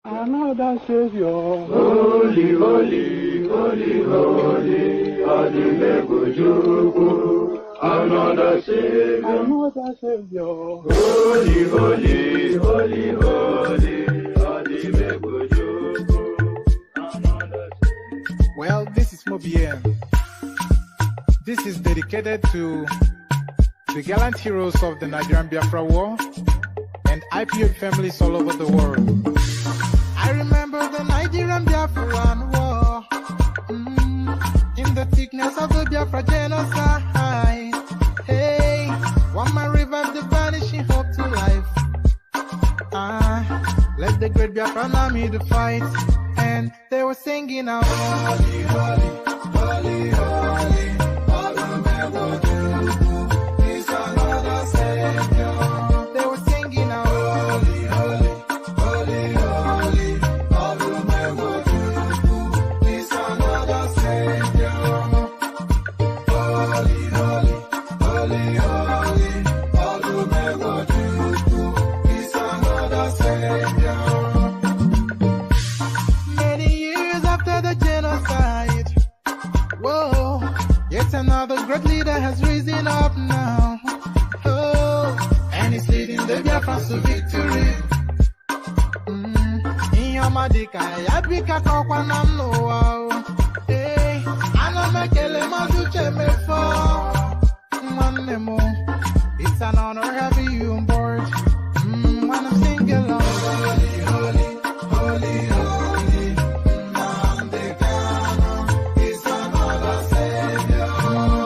Another Savior. Holy, holy, holy, holy, Adimebujuku. Another Savior. Another Savior. Holy, holy, holy, holy, Adimebujuku. Another Savior. Well, this is Obi'S. This is dedicated to the gallant heroes of the Nigerian Biafra War and IPO families all over the world. I remember the Nigerian Biafran War, in the thickness of the Biafra genocide. Hey, one man revived the vanishing hope to life. Let the great Biafran army to fight, and they were singing out, holy, holy, holy, holy, is another Savior. They were singing out, holy, holy, holy, holy, is another Savior. Holy, holy, holy, holy, is another Savior. Many years after the genocide, whoa, yet another great leader has risen up now. Oh, and he's leading the Biafrans to victory. In your madika, yabika kokwana no. Hey, anamekele mazuche mefo. Manemo, it's an honor having you on board. When I'm singing along, holy, holy, holy, holy, Namdekano is another Savior.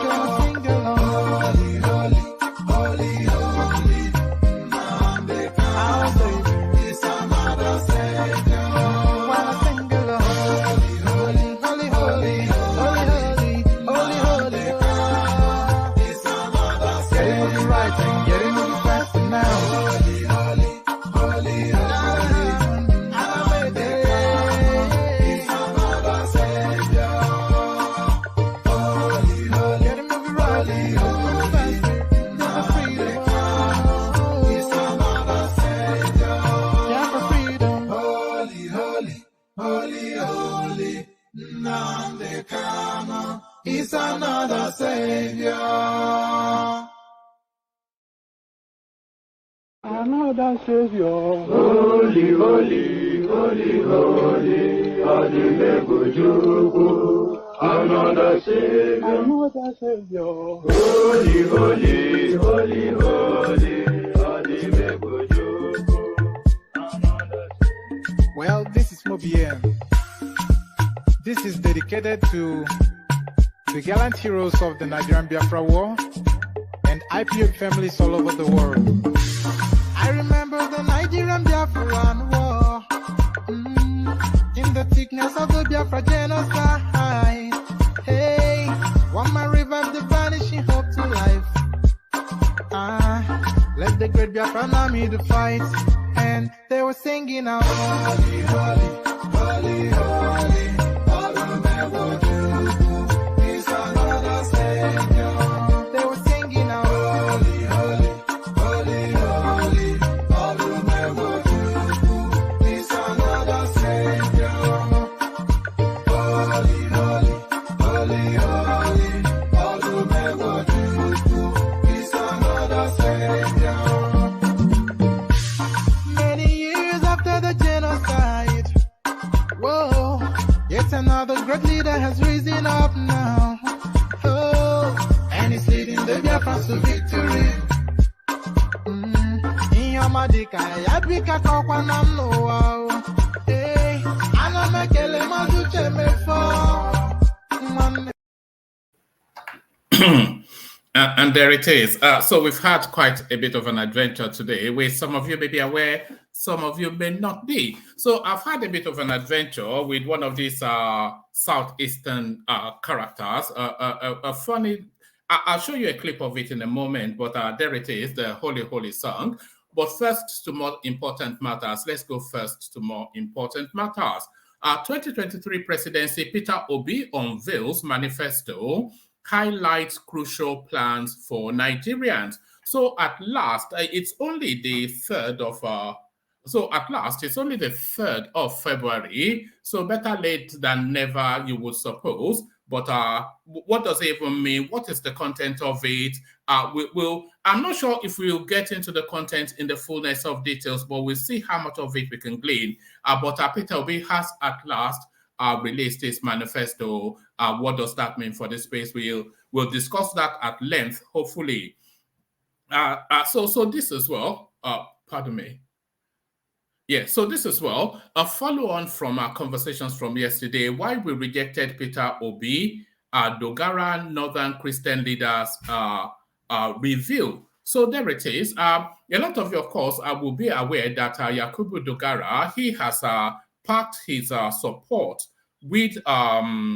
Gonna sing along, holy, holy, holy, holy, Namdekano is another Savior. When I sing along, holy, holy, holy, holy, holy, holy, holy, is another Savior. Getting moving right and getting moving faster now. Holy, holy, holy, holy, is another Savior. Holy, holy, getting moving right and moving faster. Yeah, for freedom. Is another Savior. Yeah, for freedom. Holy, holy, holy, holy, Namdekano is another Savior. Another Savior. Holy, holy, holy, holy, Adimebujuku. Another Savior. Another Savior. Holy, holy, holy, holy, Adimebujuku. Another Savior. Well, this is Obi'S. This is dedicated to the gallant heroes of the Nigerian Biafra War and IPO families all over the world. I remember the Nigerian Biafran War, in the thickness of the Biafra genocide. Hey, one man revived the vanishing hope to life. Let the great Biafran army to fight, and they were singing out, holy, holy, holy, holy, is another Savior. They were singing out, holy, holy, holy, holy, is another Savior. Holy, holy, holy, holy, is another Savior. Many years after the genocide, whoa, yet another great leader has risen up now. Oh, and he's leading the Biafrans to victory. In your madika, yabika kokwana no. Hey, anamekele mazuche mefo. And there it is. So we've had quite a bit of an adventure today, where some of you may be aware, some of you may not be. So I've had a bit of an adventure with one of these Southeastern characters. A funny, I'll show you a clip of it in a moment, but there it is, the Holy, Holy song. But first to more important matters, let's go first to more important matters. 2023 presidency, Peter Obi unveils Manifesto, highlights crucial plans for Nigerians. So at last, it's only the 3rd of So at last, it's only the 3rd of February. So better late than never, you would suppose. But what does it even mean? What is the content of it? I'm not sure if we'll get into the content in the fullness of details, but we'll see how much of it we can glean. But Peter Obi has at last released his manifesto. What does that mean for the space? We'll discuss that at length, hopefully. So this as well. Pardon me. Yeah, so this as well, a follow-on from our conversations from yesterday, why we rejected Peter Obi, Dogara Northern Christian Leaders review. So there it is. A lot of you, of course, will be aware that Yakubu Dogara, he has packed his support with Atiku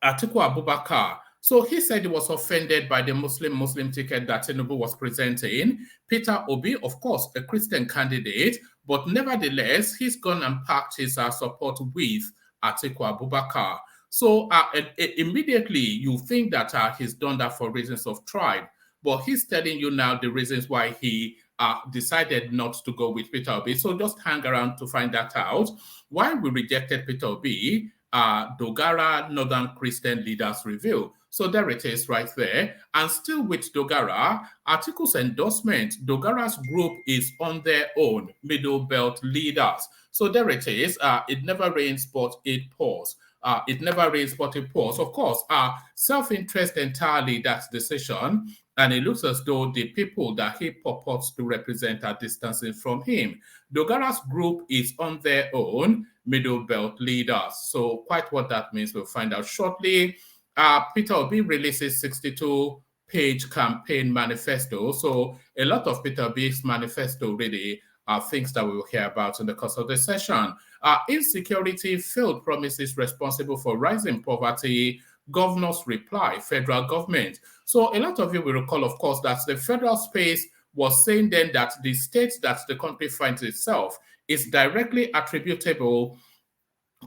Abubakar. So he said he was offended by the Muslim ticket that Tinubu was presenting. Peter Obi, of course, a Christian candidate, but nevertheless, he's gone and packed his support with Atiku Abubakar. So immediately you think that he's done that for reasons of tribe, but he's telling you now the reasons why he decided not to go with Peter Obi. So just hang around to find that out. Why we rejected Peter Obi, Dogara Northern Christian Leaders Review. So there it is right there. And still with Dogara, Atiku's endorsement, Dogara's group is on their own, Middle Belt Leaders. So there it is. It never rains, but it pours. It never rains, but it pours. Of course, self-interest entirely, that's decision. And it looks as though the people that he purports to represent are distancing from him. Dogara's group is on their own, Middle Belt Leaders. So quite what that means, we'll find out shortly. Peter Obi releases 62-page campaign manifesto. So a lot of Peter Obi's manifesto really are things that we will hear about in the course of the session. Insecurity, failed promises responsible for rising poverty, governors reply, federal government. So a lot of you will recall, of course, that the federal space was saying then that the state that the country finds itself is directly attributable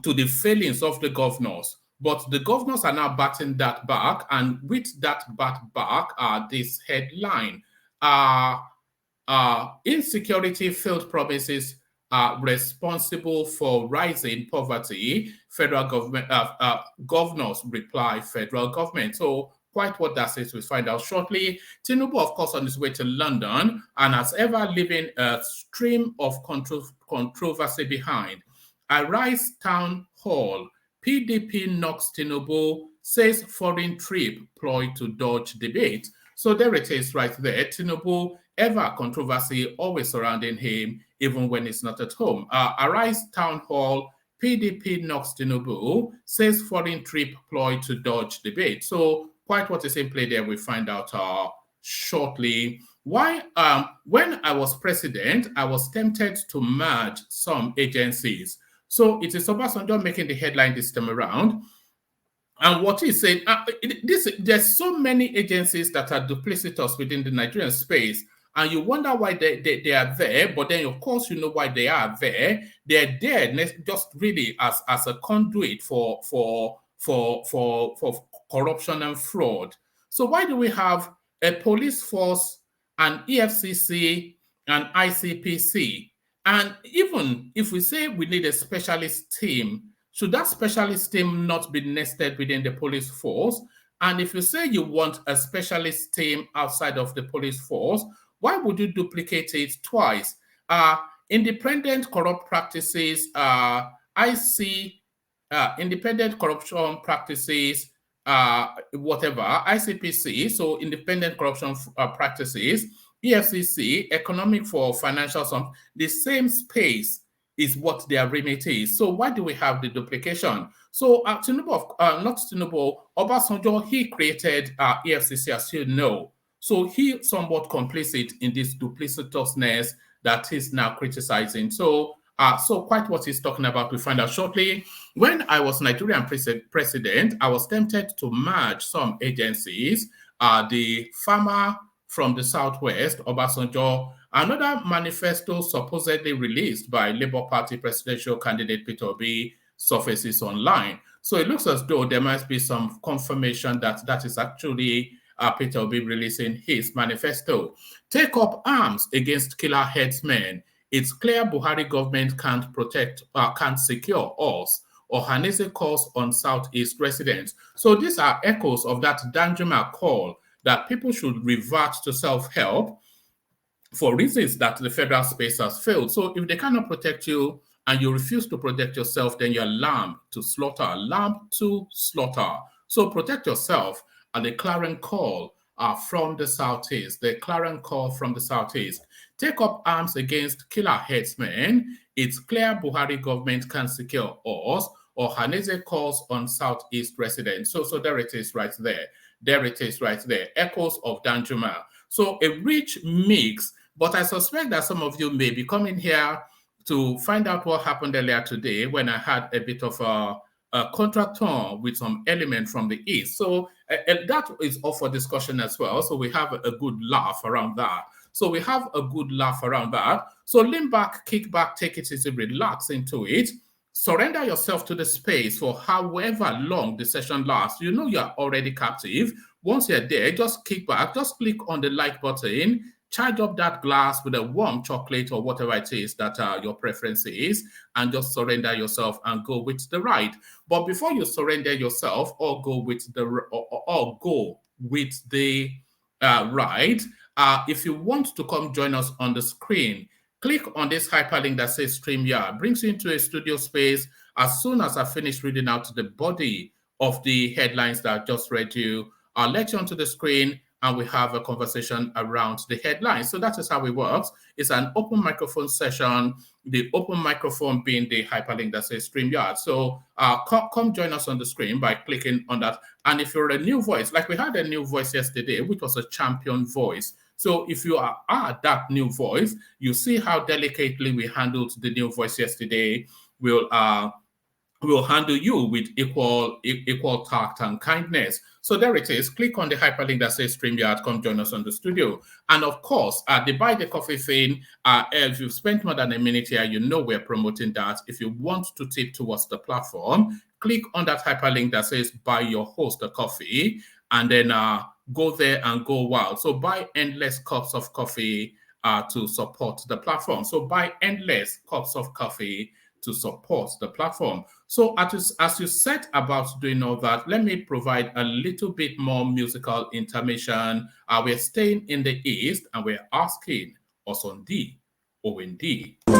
to the failings of the governors. But the governors are now batting that back, and with that bat back, this headline, insecurity, failed promises responsible for rising poverty, federal government, governors reply, federal government. So quite what that says, we'll find out shortly. Tinubu, of course, on his way to London, and as ever, leaving a stream of controversy behind. Arise Town Hall. PDP knocks Tinubu, says foreign trip ploy to dodge debate. So there it is right there. Tinubu, ever controversy always surrounding him, even when he's not at home. Arise Town Hall, PDP knocks Tinubu, says foreign trip ploy to dodge debate. So quite what is in play there, we find out shortly. Why? When I was president, I was tempted to merge some agencies. So it is Obasanjo making the headline this time around. And what he said, there's so many agencies that are duplicitous within the Nigerian space, and you wonder why they are there, but then of course you know why they are there. They're there just really as a conduit for corruption and fraud. So why do we have a police force, an EFCC, an ICPC? And even if we say we need a specialist team, should that specialist team not be nested within the police force? And if you say you want a specialist team outside of the police force, why would you duplicate it twice? Independent corrupt practices, independent corruption practices, whatever, ICPC, so independent corruption practices, EFCC, economic for financial, the same space is what their remit is. So why do we have the duplication? So Tinubu, not Tinubu, Obasanjo, he created EFCC, as you know. So he somewhat complicit in this duplicitousness that he's now criticizing. So quite what he's talking about, we find out shortly. When I was Nigerian president, I was tempted to merge some agencies. The farmer from the Southwest, Obasanjo, another manifesto supposedly released by Labour Party presidential candidate Peter Obi surfaces online. So it looks as though there must be some confirmation that that is actually Peter Obi releasing his manifesto. Take up arms against killer headsmen. It's clear Buhari government can't secure us. Ohaneze calls on Southeast residents. So these are echoes of that Danjuma call that people should revert to self-help for reasons that the federal space has failed. So if they cannot protect you and you refuse to protect yourself, then you're lamb to slaughter. So protect yourself. And the clarion call from the Southeast. The clarion call from the Southeast. Take up arms against killer headsmen. It's clear Buhari government can secure us. Or Haneze calls on Southeast residents. So there it is right there. There it is right there. Echoes of Danjuma. So a rich mix, but I suspect that some of you may be coming here to find out what happened earlier today when I had a bit of a contretemps with some element from the East. So that is up for discussion as well. So we have a good laugh around that. So lean back, kick back, take it easy, relax into it. Surrender yourself to the space for however long the session lasts. You know you're already captive. Once you're there, just kick back, just click on the like button, charge up that glass with a warm chocolate or whatever it is that your preference is, and just surrender yourself and go with the ride. But before you surrender yourself or go with the ride, if you want to come join us on the screen, click on this hyperlink that says StreamYard. Brings you into a studio space. As soon as I finish reading out the body of the headlines that I just read you, I'll let you onto the screen and we have a conversation around the headlines. So that is how it works. It's an open microphone session, the open microphone being the hyperlink that says StreamYard. So come join us on the screen by clicking on that. And if you're a new voice, like we had a new voice yesterday, which was a champion voice. So if you are that new voice, you see how delicately we handled the new voice yesterday. We'll handle you with equal tact and kindness. So there it is. Click on the hyperlink that says StreamYard. Come join us on the studio. And of course, the Buy the Coffee thing, if you've spent more than a minute here, you know we're promoting that. If you want to tip towards the platform, click on that hyperlink that says Buy your host a coffee, and then go there and go wild. So buy endless cups of coffee to support the platform. So buy endless cups of coffee to support the platform. So as you set about doing all that, let me provide a little bit more musical intermission. We're staying in the East and we're asking Osondi, OND. I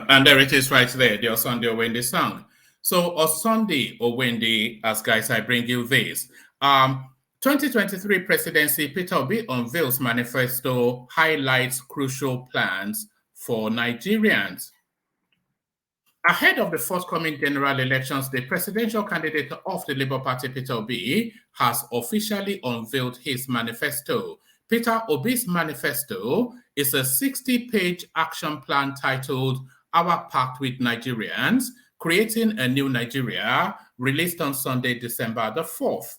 And there it is right there, the Sunday Owende song. So Sunday Owende, as guys, I bring you this. 2023 presidency, Peter Obi unveils manifesto, highlights crucial plans for Nigerians. Ahead of the forthcoming general elections, the presidential candidate of the Labour Party, Peter Obi, has officially unveiled his manifesto. Peter Obi's manifesto is a 60-page action plan titled Our Pact with Nigerians, Creating a New Nigeria, released on Sunday, December the 4th.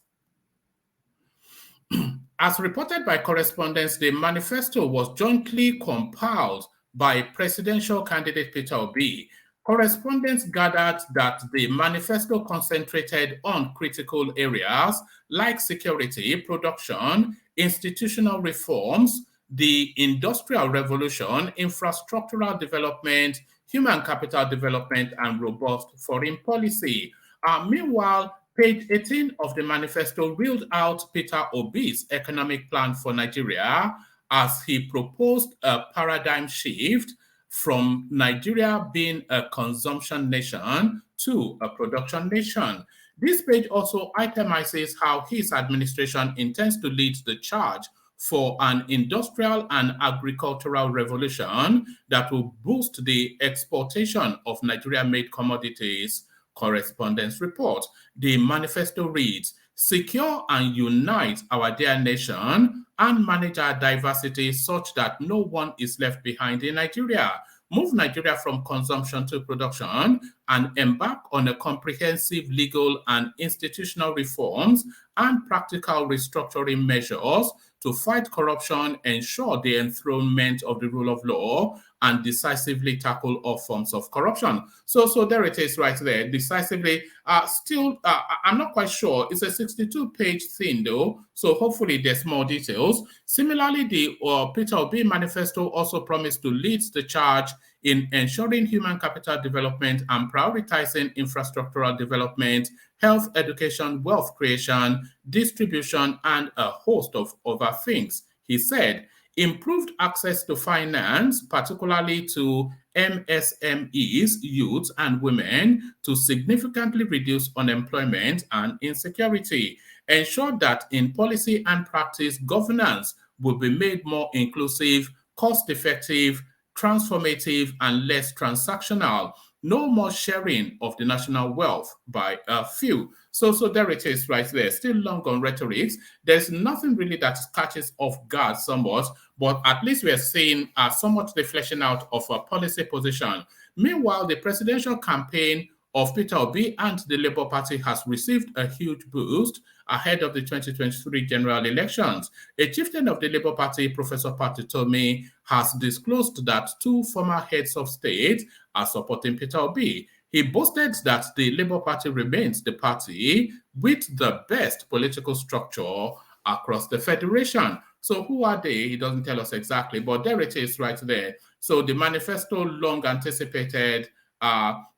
As reported by correspondents, the manifesto was jointly compiled by presidential candidate Peter Obi. Correspondents gathered that the manifesto concentrated on critical areas like security, production, institutional reforms, the industrial revolution, infrastructural development, human capital development, and robust foreign policy. Meanwhile, page 18 of the manifesto reeled out Peter Obi's economic plan for Nigeria as he proposed a paradigm shift from Nigeria being a consumption nation to a production nation. This page also itemizes how his administration intends to lead the charge for an industrial and agricultural revolution that will boost the exportation of Nigeria-made commodities. Correspondents report. The manifesto reads, secure and unite our dear nation and manage our diversity such that no one is left behind in Nigeria. Move Nigeria from consumption to production and embark on a comprehensive legal and institutional reforms and practical restructuring measures to fight corruption, ensure the enthronement of the rule of law, and decisively tackle all forms of corruption. So there it is right there, decisively. I'm not quite sure. It's a 62-page thing, though, so hopefully there's more details. Similarly, the Peter Obi manifesto also promised to lead the charge in ensuring human capital development and prioritizing infrastructural development, health, education, wealth creation, distribution, and a host of other things. He said, improved access to finance, particularly to MSMEs, youth, and women, to significantly reduce unemployment and insecurity. Ensure that in policy and practice, governance will be made more inclusive, cost-effective, transformative, and less transactional. No more sharing of the national wealth by a few. So there it is right there. Still long on rhetorics. There's nothing really that catches off guard somewhat, but at least we're seeing somewhat the fleshing out of a policy position. Meanwhile, the presidential campaign of Peter Obi and the Labour Party has received a huge boost ahead of the 2023 general elections. A chieftain of the Labour Party, Professor Patitomi, has disclosed that two former heads of state are supporting Peter Obi. He boasted that the Labour Party remains the party with the best political structure across the federation. So who are they? He doesn't tell us exactly, but there it is right there. So the manifesto, long anticipated.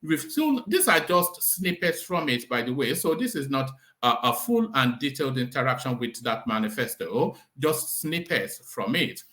These are just snippets from it, by the way. So this is not a full and detailed interaction with that manifesto, just snippets from it.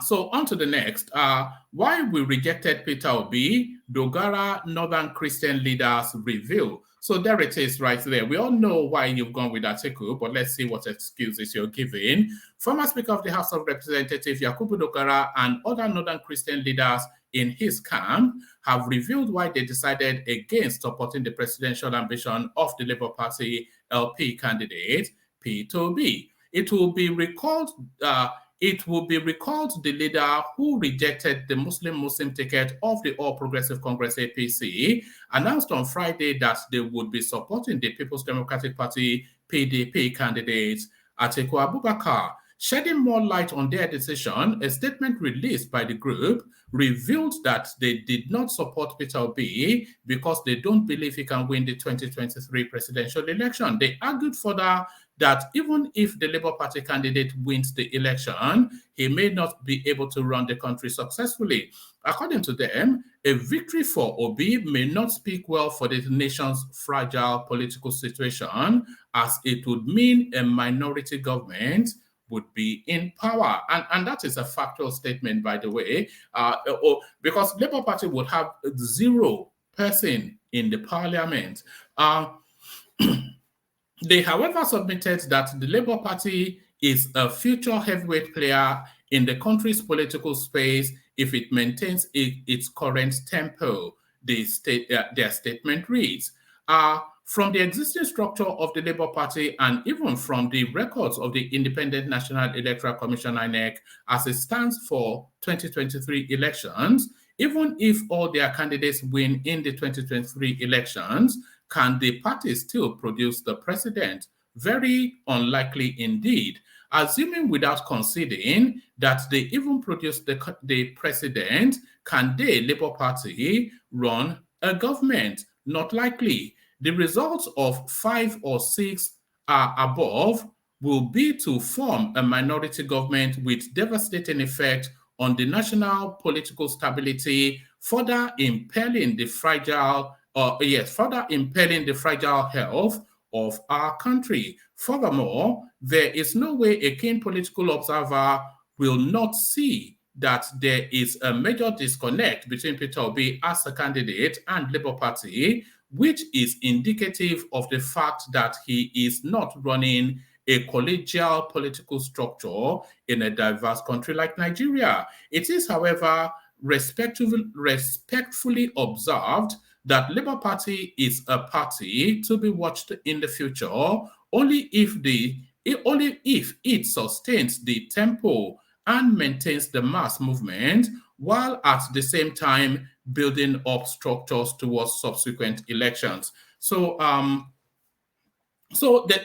So on to the next. Why we rejected Peter Obi, Dogara Northern Christian leaders reveal. So there it is right there. We all know why you've gone with Atiku, but let's see what excuses you're giving. Former Speaker of the House of Representatives, Yakubu Dogara, and other Northern Christian leaders in his camp have revealed why they decided against supporting the presidential ambition of the Labour Party LP candidate, Peter Obi. It will be recalled it will be recalled the leader who rejected the Muslim ticket of the All Progressive Congress APC announced on Friday that they would be supporting the People's Democratic Party PDP candidate Atiku Abubakar. Shedding more light on their decision, a statement released by the group revealed that they did not support Peter Obi because they don't believe he can win the 2023 presidential election. They argued further that even if the Labour Party candidate wins the election, he may not be able to run the country successfully. According to them, a victory for Obi may not speak well for the nation's fragile political situation, as it would mean a minority government would be in power. And that is a factual statement, by the way, because Labour Party would have 0 person in the parliament. They, however, submitted that the Labour Party is a future heavyweight player in the country's political space if it maintains its current tempo. Their statement reads, from the existing structure of the Labour Party and even from the records of the Independent National Electoral Commission (INEC) as it stands for 2023 elections, even if all their candidates win in the 2023 elections, can the party still produce the president? Very unlikely indeed. Assuming without conceding that they even produce the president, can the Labour Party run a government? Not likely. The results of 5 or 6 above will be to form a minority government with devastating effect on the national political stability, further impairing the fragile health of our country. Furthermore, there is no way a keen political observer will not see that there is a major disconnect between Peter Obi as a candidate and Labour Party, which is indicative of the fact that he is not running a collegial political structure in a diverse country like Nigeria. It is, however, respectfully observed that Labour Party is a party to be watched in the future only if it sustains the tempo and maintains the mass movement, while at the same time building up structures towards subsequent elections. So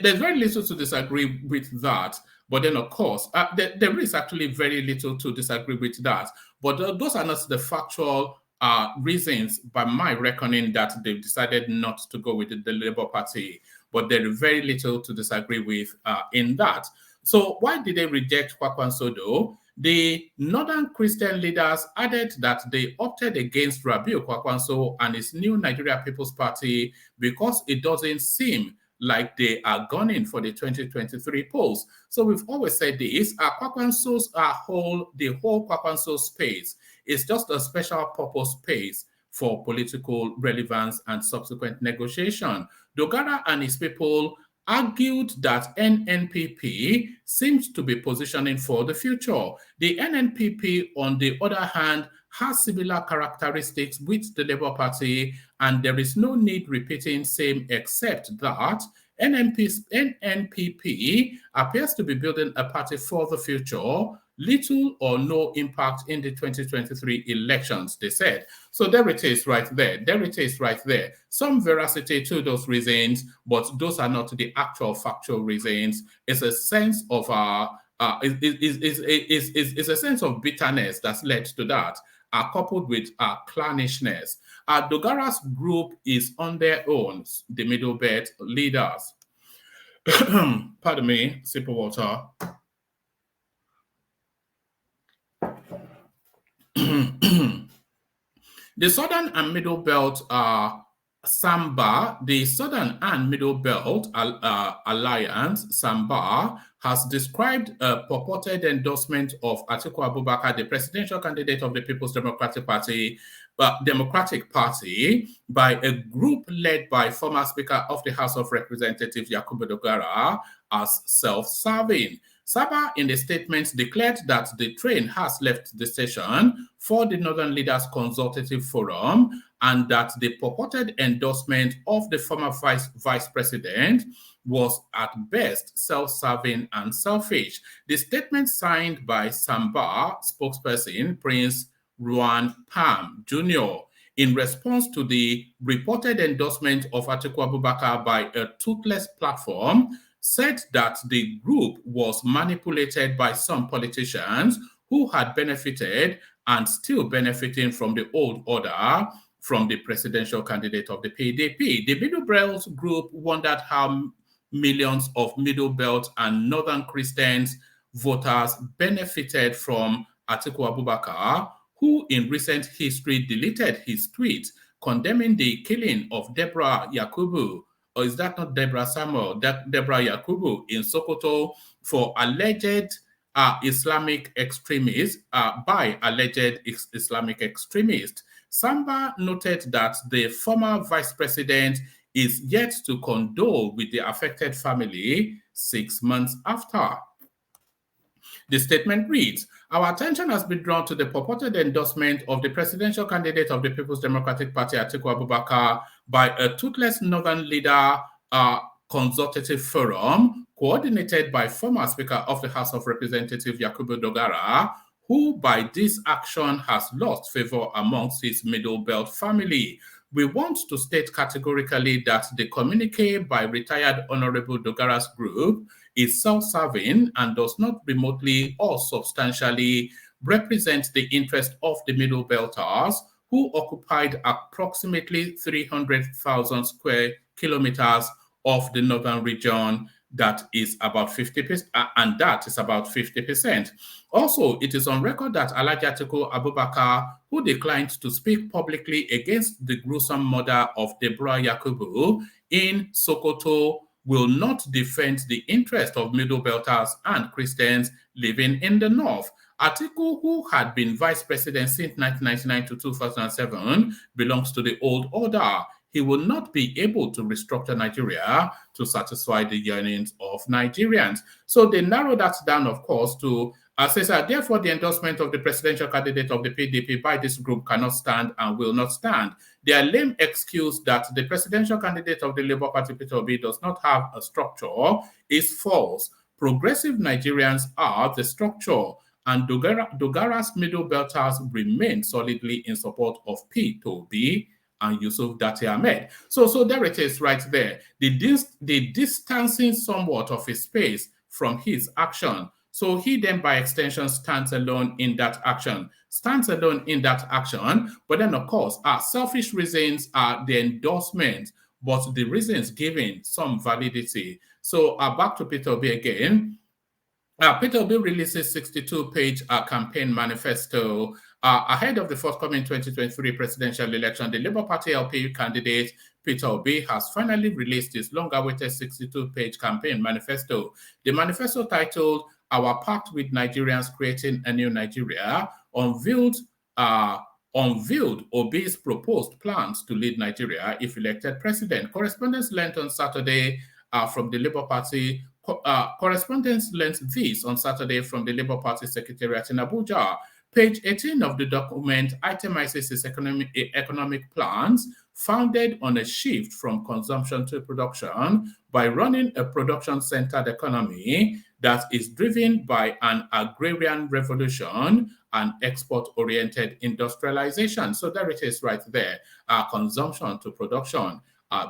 there's very little to disagree with that. But then, of course, there is actually very little to disagree with that. But those are not the factual reasons, by my reckoning, that they've decided not to go with the Labour Party. But there is very little to disagree with in that. So why did they reject Kwakwanso, though? The Northern Christian leaders added that they opted against Rabiu Kwakwanso and his new Nigeria People's Party because it doesn't seem like they are gunning for the 2023 polls. So we've always said this, the whole Kwakwanso space is just a special purpose space for political relevance and subsequent negotiation. Dogara and his people argued that NNPP seems to be positioning for the future. The NNPP, on the other hand, has similar characteristics with the Labour Party, and there is no need repeating same, except that NNPP appears to be building a party for the future, little or no impact in the 2023 elections, they said. So there it is right there. There it is right there. Some veracity to those reasons, but those are not the actual factual reasons. It's a sense of it's a sense of bitterness that's led to that, coupled with clannishness. Dogara's group is on their own, the middle belt leaders. Pardon me, sip of water. The Southern and Middle Belt Samba, the Southern and Middle Belt Alliance, Samba, has described a purported endorsement of Atiku Abubakar, the presidential candidate of the People's Democratic Party, by a group led by former Speaker of the House of Representatives Yakubu Dogara as self-serving. Saba, in the statement, declared that the train has left the station for the Northern Leaders Consultative Forum and that the purported endorsement of the former vice president was at best self-serving and selfish. The statement signed by Samba spokesperson Prince Ruan Pam Jr. in response to the reported endorsement of Atiku Abubakar by a toothless platform said that the group was manipulated by some politicians who had benefited and still benefiting from the old order from the presidential candidate of the PDP. The Middle Belt group wondered how millions of Middle Belt and Northern Christians voters benefited from Atiku Abubakar, who in recent history deleted his tweet condemning the killing of Deborah Yakubu, or is that not Deborah Samuel, Deborah Yakubu in Sokoto for alleged Islamic extremists, by alleged Islamic extremists. Samba noted that the former vice president is yet to condole with the affected family 6 months after. The statement reads, our attention has been drawn to the purported endorsement of the presidential candidate of the People's Democratic Party, Atiku Abubakar, by a toothless Northern Leader Consultative Forum, coordinated by former Speaker of the House of Representatives, Yakubu Dogara, who by this action has lost favor amongst his Middle Belt family. We want to state categorically that the communique by retired Honorable Dogara's group is self-serving and does not remotely or substantially represent the interest of the Middle Belters, who occupied approximately 300,000 square kilometers of the northern region. That is about 50%, and that is about 50%. Also, it is on record that Alhaji Atiku Abubakar, who declined to speak publicly against the gruesome murder of Deborah Yakubu in Sokoto, will not defend the interest of Middle Belters and Christians living in the north. Atiku, who had been vice president since 1999 to 2007, belongs to the old order. He will not be able to restructure Nigeria to satisfy the yearnings of Nigerians. So they narrow that down, of course, to says that therefore the endorsement of the presidential candidate of the PDP by this group cannot stand and will not stand. Their lame excuse that the presidential candidate of the Labour Party, Peter Obi, does not have a structure is false. Progressive Nigerians are the structure, and Dogara's Middle Belters remain solidly in support of Peter Obi and Yusuf Dati Ahmed. So there it is right there. The distancing somewhat of his space from his action. So he then, by extension, stands alone in that action. But then, of course, selfish reasons are the endorsement, but the reasons given some validity. So back to Peter Obi again. Peter Obi releases 62-page campaign manifesto ahead of the forthcoming 2023 presidential election. The Labour Party LP candidate Peter Obi has finally released his long-awaited 62-page campaign manifesto. The manifesto, titled "Our Pact with Nigerians: Creating a New Nigeria," unveiled Obi's proposed plans to lead Nigeria if elected president. Correspondents learned on Saturday from the Labour Party. Correspondents learned this on Saturday from the Labour Party Secretariat in Abuja. Page 18 of the document itemizes its economic plans founded on a shift from consumption to production by running a production-centered economy that is driven by an agrarian revolution and export-oriented industrialization. So there it is right there. Consumption to production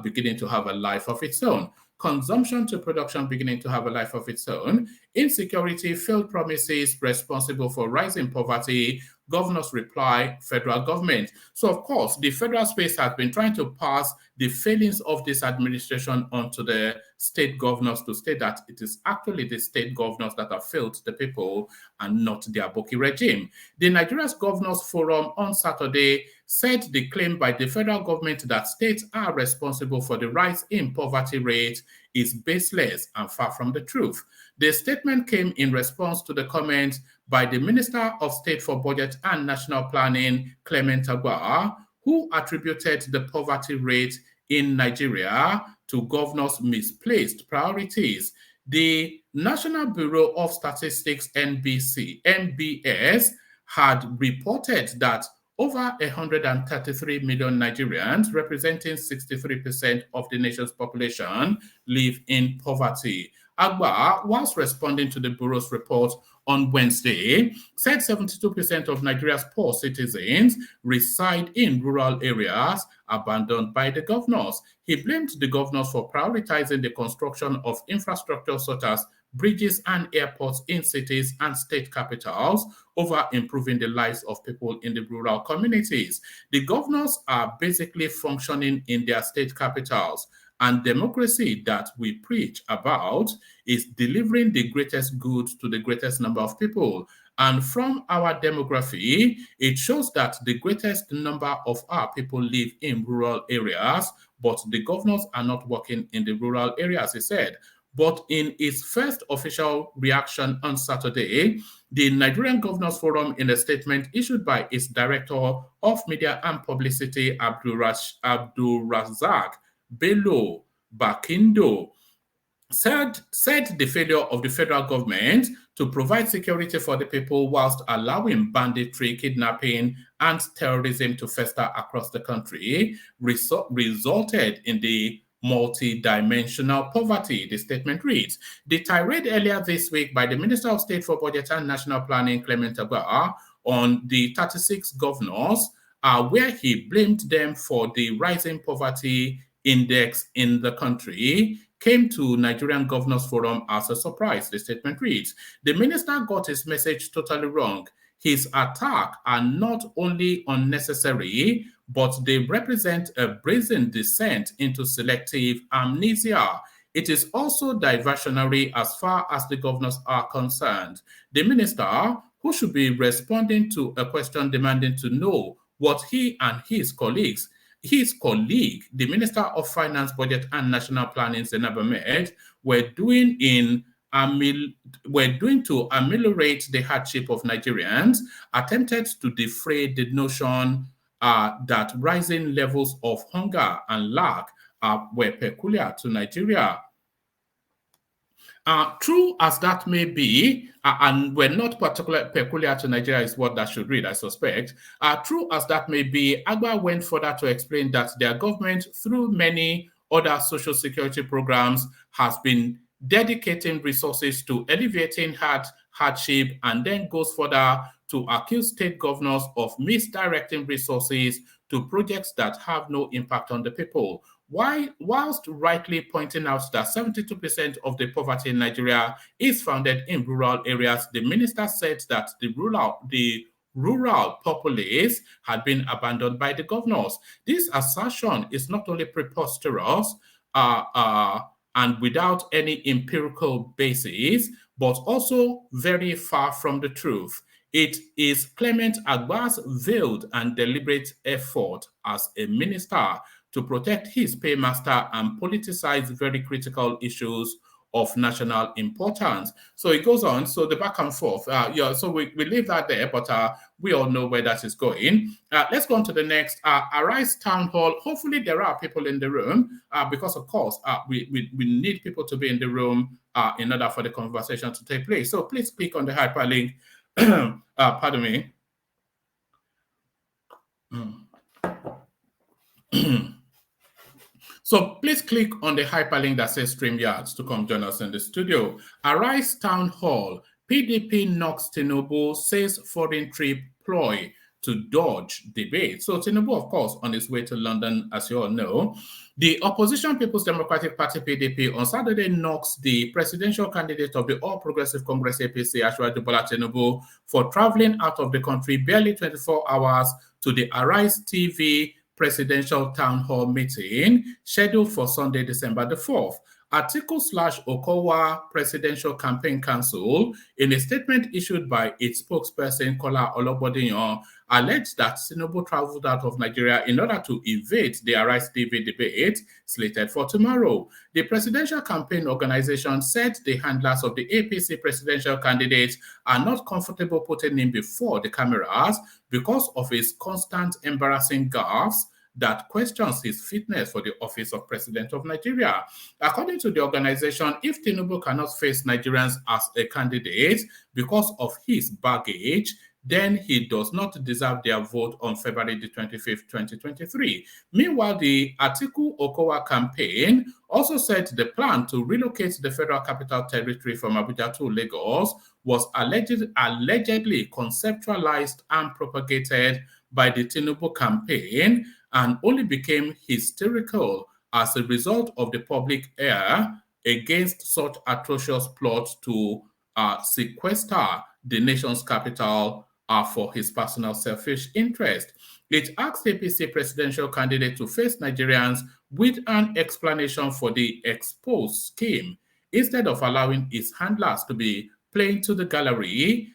beginning to have a life of its own. Consumption to production beginning to have a life of its own. Insecurity, failed promises, responsible for rising poverty. Governors reply, federal government. So, of course, the federal space has been trying to pass the failings of this administration onto the state governors to state that it is actually the state governors that have failed the people and not the Aboki regime. The Nigeria's Governors Forum on Saturday said the claim by the federal government that states are responsible for the rise in poverty rate is baseless and far from the truth. The statement came in response to the comments by the Minister of State for Budget and National Planning, Clement Agua, who attributed the poverty rate in Nigeria to governors' misplaced priorities. The National Bureau of Statistics, NBS, had reported that over 133 million Nigerians, representing 63% of the nation's population, live in poverty. Agba, whilst responding to the Bureau's report on Wednesday, said 72% of Nigeria's poor citizens reside in rural areas abandoned by the governors. He blamed the governors for prioritizing the construction of infrastructure such as bridges and airports in cities and state capitals over improving the lives of people in the rural communities. The governors are basically functioning in their state capitals, and democracy that we preach about is delivering the greatest good to the greatest number of people. And from our demography, it shows that the greatest number of our people live in rural areas, but the governors are not working in the rural areas, he said. But in its first official reaction on Saturday, the Nigerian Governors Forum, in a statement issued by its Director of Media and Publicity, Abdul Razak Bello Bakindo, said the failure of the federal government to provide security for the people whilst allowing banditry, kidnapping, and terrorism to fester across the country resulted in the multi-dimensional poverty, the statement reads. The tirade earlier this week by the Minister of State for Budget and National Planning, Clement Agba, on the 36 governors, where he blamed them for the rising poverty index in the country, came to Nigerian Governors Forum as a surprise, the statement reads. The minister got his message totally wrong. His attacks are not only unnecessary, but they represent a brazen descent into selective amnesia. It is also diversionary as far as the governors are concerned. The minister, who should be responding to a question demanding to know what he and his colleague, the Minister of Finance, Budget and National Planning, Zainab Ahmed, were doing to ameliorate the hardship of Nigerians, attempted to defray the notion that rising levels of hunger and lack were peculiar to Nigeria. True as that may be, and we're not particularly peculiar to Nigeria is what that should read, I suspect. True as that may be, Agba went further to explain that their government, through many other social security programs, has been dedicating resources to alleviating hardship, and then goes further to accuse state governors of misdirecting resources to projects that have no impact on the people. Whilst rightly pointing out that 72% of the poverty in Nigeria is founded in rural areas, the minister said that the rural populace had been abandoned by the governors. This assertion is not only preposterous and without any empirical basis, but also very far from the truth. It is Clement Agba's veiled and deliberate effort as a minister to protect his paymaster and politicize very critical issues of national importance. So it goes on. So the back and forth. So we leave that there, but we all know where that is going. Let's go on to the next. Arise Town Hall. Hopefully there are people in the room because, of course, we need people to be in the room in order for the conversation to take place. So please click on the hyperlink. Pardon me. So please click on the hyperlink that says StreamYards to come join us in the studio. Arise Town Hall. PDP knocks Tinubu, says foreign trip ploy to dodge debate. So Tinubu, of course, on his way to London, as you all know. The opposition People's Democratic Party, PDP, on Saturday knocks the presidential candidate of the All Progressive Congress, APC, Asiwaju Bola Tinubu, for traveling out of the country barely 24 hours to the Arise TV presidential town hall meeting scheduled for Sunday, December the 4th. Atiku/Okowa Presidential Campaign Council, in a statement issued by its spokesperson, Kola Olobodiyan, alleged that Tinubu traveled out of Nigeria in order to evade the Arise TV debate slated for tomorrow. The presidential campaign organization said the handlers of the APC presidential candidate are not comfortable putting him before the cameras because of his constant embarrassing gaffes that questions his fitness for the office of President of Nigeria. According to the organization, if Tinubu cannot face Nigerians as a candidate because of his baggage, then he does not deserve their vote on February the 25th, 2023. Meanwhile, the Atiku Okowa campaign also said the plan to relocate the Federal Capital Territory from Abuja to Lagos was allegedly conceptualized and propagated by the Tinubu campaign and only became hysterical as a result of the public ire against such atrocious plots to sequester the nation's capital for his personal selfish interest. It asked APC presidential candidate to face Nigerians with an explanation for the exposed scheme instead of allowing his handlers to be playing to the gallery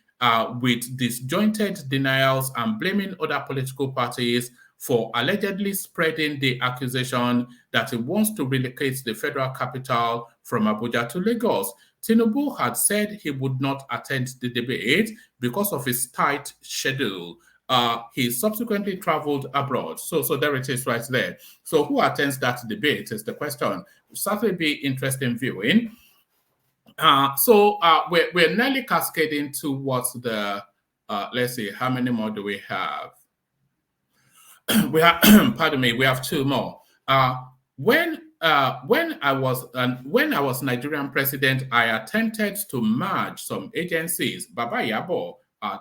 with disjointed denials and blaming other political parties for allegedly spreading the accusation that he wants to relocate the federal capital from Abuja to Lagos. Tinubu had said he would not attend the debate because of his tight schedule. He subsequently traveled abroad. So there it is right there. So who attends that debate is the question. It'll certainly be interesting viewing. We're nearly cascading towards the, let's see, how many more do we have? We have, pardon me, we have two more. When I was Nigerian president, I attempted to merge some agencies. Baba Yabo,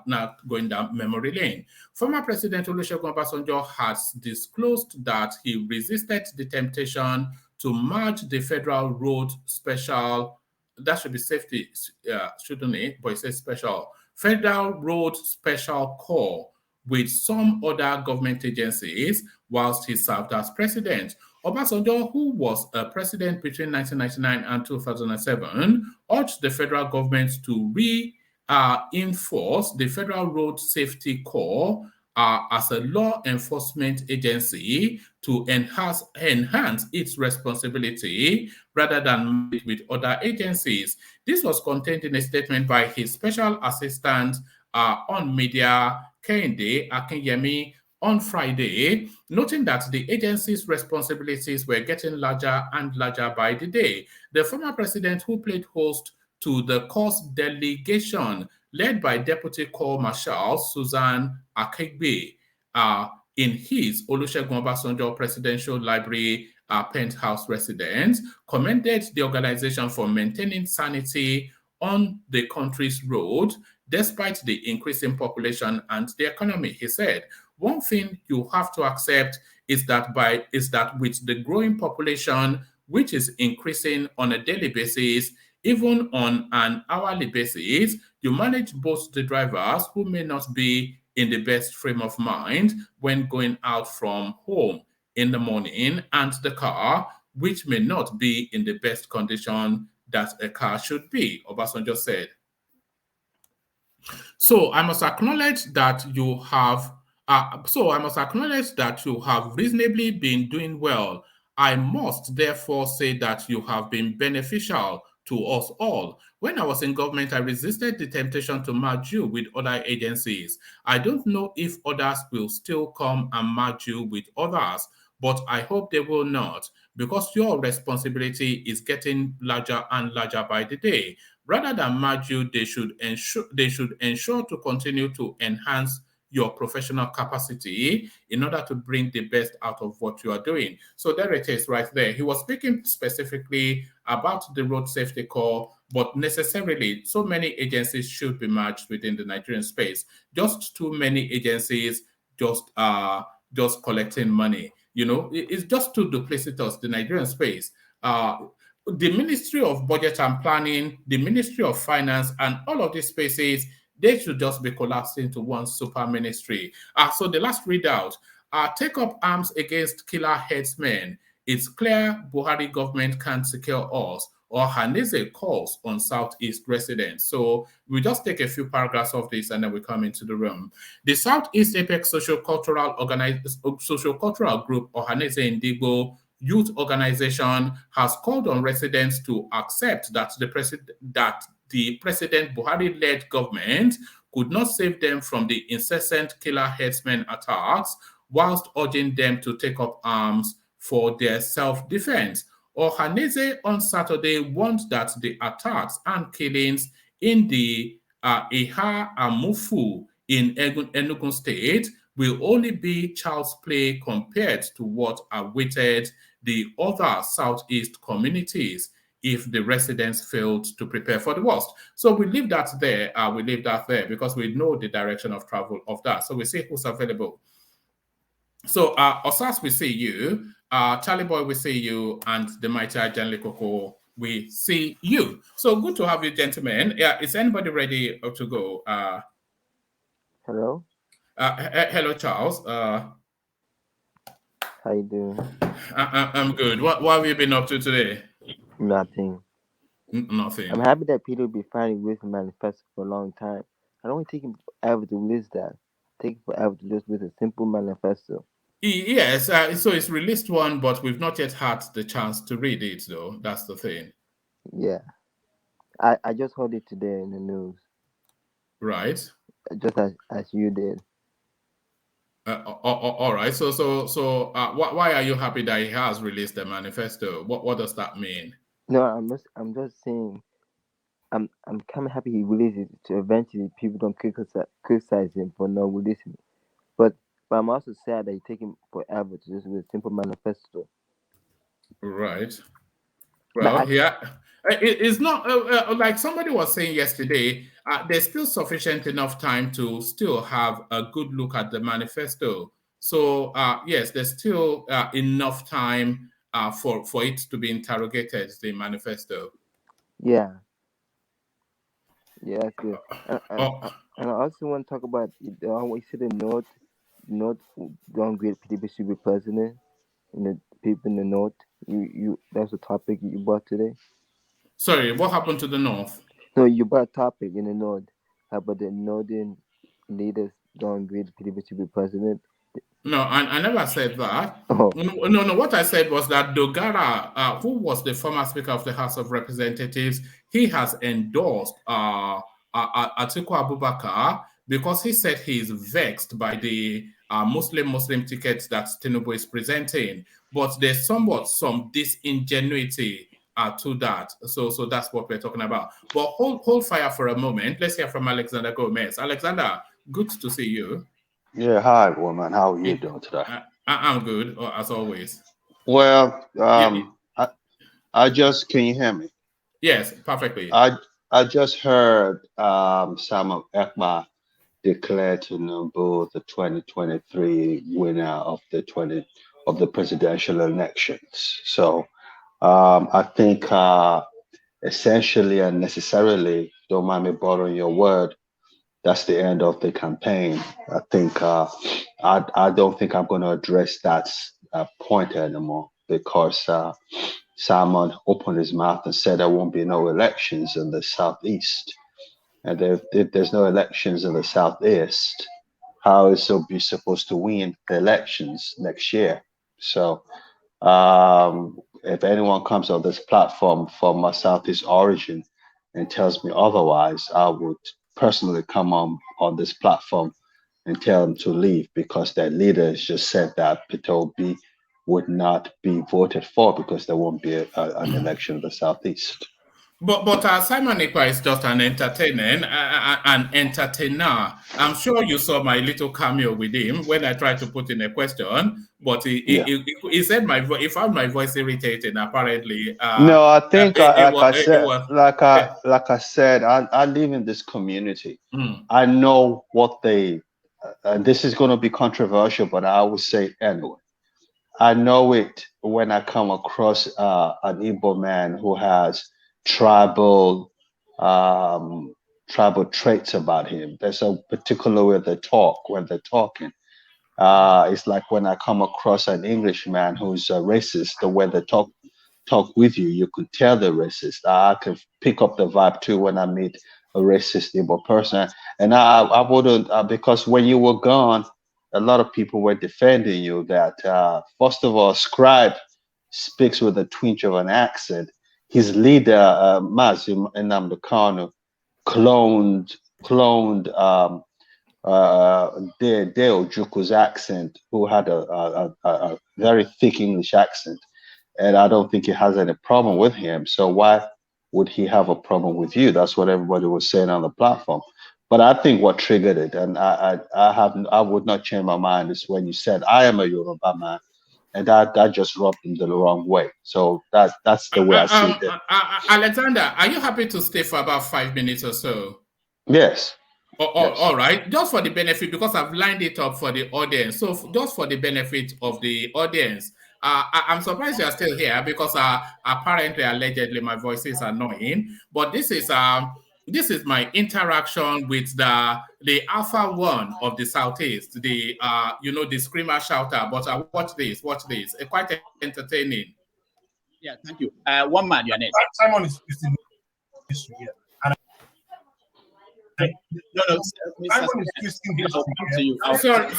now going down memory lane. Former President Olusegun Obasanjo has disclosed that he resisted the temptation to merge the Federal Road Special, that should be safety, shouldn't it? But it says special. Federal Road Special Corps with some other government agencies whilst he served as president. Obasanjo, who was a president between 1999 and 2007, urged the federal government to reinforce the Federal Road Safety Corps as a law enforcement agency to enhance its responsibility rather than with other agencies. This was contained in a statement by his special assistant on media, Kehinde Akinyemi, on Friday, noting that the agency's responsibilities were getting larger and larger by the day. The former president, who played host to the Corps delegation led by Deputy Corps Marshal Susan Akegbe, in his Olusegun Obasanjo Presidential Library penthouse residence, commended the organization for maintaining sanity on the country's road despite the increasing population and the economy. He said, one thing you have to accept is that with the growing population, which is increasing on a daily basis, even on an hourly basis, you manage both the drivers who may not be in the best frame of mind when going out from home in the morning, and the car, which may not be in the best condition that a car should be, Obasanjo said. So I must acknowledge that you have reasonably been doing well. I must therefore say that you have been beneficial to us all. When I was in government, I resisted the temptation to merge you with other agencies. I don't know if others will still come and merge you with others, but I hope they will not, because your responsibility is getting larger and larger by the day. Rather than merge you, they should ensure to continue to enhance your professional capacity in order to bring the best out of what you are doing. So there it is right there. He was speaking specifically about the Road Safety Corps, but necessarily so many agencies should be merged within the Nigerian space. Just too many agencies just collecting money. You know, it's just too duplicitous, the Nigerian space. The Ministry of Budget and Planning, the Ministry of Finance, and all of these spaces, they should just be collapsed into one super ministry. So the last readout, take up arms against killer headsmen. It's clear Buhari government can't secure us, or Haneze calls on Southeast residents. So we'll just take a few paragraphs of this and then we come into the room. The Southeast Apex Sociocultural Group, or Haneze Indigo Youth Organization, has called on residents to accept that the President Buhari-led government could not save them from the incessant killer headsmen attacks whilst urging them to take up arms for their self-defense. Ohaneze on Saturday warned that the attacks and killings in the Iha and Mufu in Enugu State will only be child's play compared to what awaited the other Southeast communities if the residents failed to prepare for the worst. So we leave that there. We leave that there because we know the direction of travel of that. So we see who's available. So Osas, we see you. Charlie Boy, we see you. And the mighty Jan Likoko, we see you. So good to have you, gentlemen. Yeah, is anybody ready to go? Hello. Hello, Charles. How you doing? I'm good. What have you been up to today? Nothing. Nothing. I'm happy that Peter will be finally releasing Manifesto for a long time. I don't want to take him forever to release that. Take it forever to just release a simple manifesto. Yes, so it's released one, but we've not yet had the chance to read it, though. That's the thing. Yeah. I just heard it today in the news. Right. Just as you did. All right. So, why are you happy that he has released the manifesto? What does that mean? No, I'm just saying. I'm kind of happy he released it to eventually people don't criticize him for not releasing it. But I'm also sad that it's taking forever to just release a simple manifesto. Right. Well, it's not like somebody was saying yesterday. There's still sufficient enough time to still have a good look at the manifesto. So yes, there's still enough time for it to be interrogated. The manifesto. Yeah. Yeah, that's good. And I also want to talk about we see the North don't grade PDP should be president, and the people in the North. That's a topic you brought today. Sorry, what happened to the North? No, you brought a topic in the North. How about the Northern leaders don't agree the PDP should be president? No, I never said that. Oh. No. What I said was that Dogara, who was the former Speaker of the House of Representatives, he has endorsed Atiku Abubakar because he said he is vexed by the Muslim tickets that Tinubu is presenting. But there's somewhat some disingenuity to that. So that's what we're talking about. But hold fire for a moment. Let's hear from Alexander Gomez. Alexander, good to see you. Yeah, hi, woman. How are you doing today? I'm good, as always. Well, I just, can you hear me? Yes, perfectly. I just heard Samuel Ekpa declare Tinubu the 2023 winner of the presidential elections. So I think essentially and necessarily, don't mind me borrowing your word, that's the end of the campaign. I think I don't think I'm going to address that point anymore because Simon opened his mouth and said there won't be no elections in the Southeast. And if there's no elections in the Southeast, how is Obi supposed to win the elections next year? So if anyone comes on this platform from a Southeast origin and tells me otherwise, I would personally come on this platform and tell them to leave because their leaders just said that Peter Obi would not be voted for because there won't be an election in the Southeast. But Simon Ekpa is just an entertainer. I'm sure you saw my little cameo with him when I tried to put in a question, but he said he found my voice irritating. Apparently, no, I think like I said, I live in this community. I know what they. And this is going to be controversial, but I will say anyway. I know it when I come across an Igbo man who has tribal traits about him. There's a particular way they talk when they're talking. It's like when I come across an Englishman who's a racist, the way they talk with you, you could tell they're racist. I can pick up the vibe too when I meet a racist Igbo person. And I wouldn't, because when you were gone, a lot of people were defending you that, first of all, Scribe speaks with a twinge of an accent. His leader, Mazim Nnamdi Kanu, cloned Dale Juku's accent, who had a very thick English accent, and I don't think he has any problem with him. So why would he have a problem with you? That's what everybody was saying on the platform. But I think what triggered it, and I would not change my mind, is when you said I am a Yoruba man, and that just rubbed him the wrong way. So that's the way I see it. Alexander, are you happy to stay for about 5 minutes or so? Yes. Yes. All right, just for the benefit, because I've lined it up for the audience. So just for the benefit of the audience, I'm surprised you're still here because apparently, allegedly, my voice is annoying. But this is my interaction with the Alpha One of the Southeast, the the screamer shouter. But watch this, quite entertaining. Yeah, thank you. One man, your name. Simon is in history here. No, Simon is twisting history here. Sorry.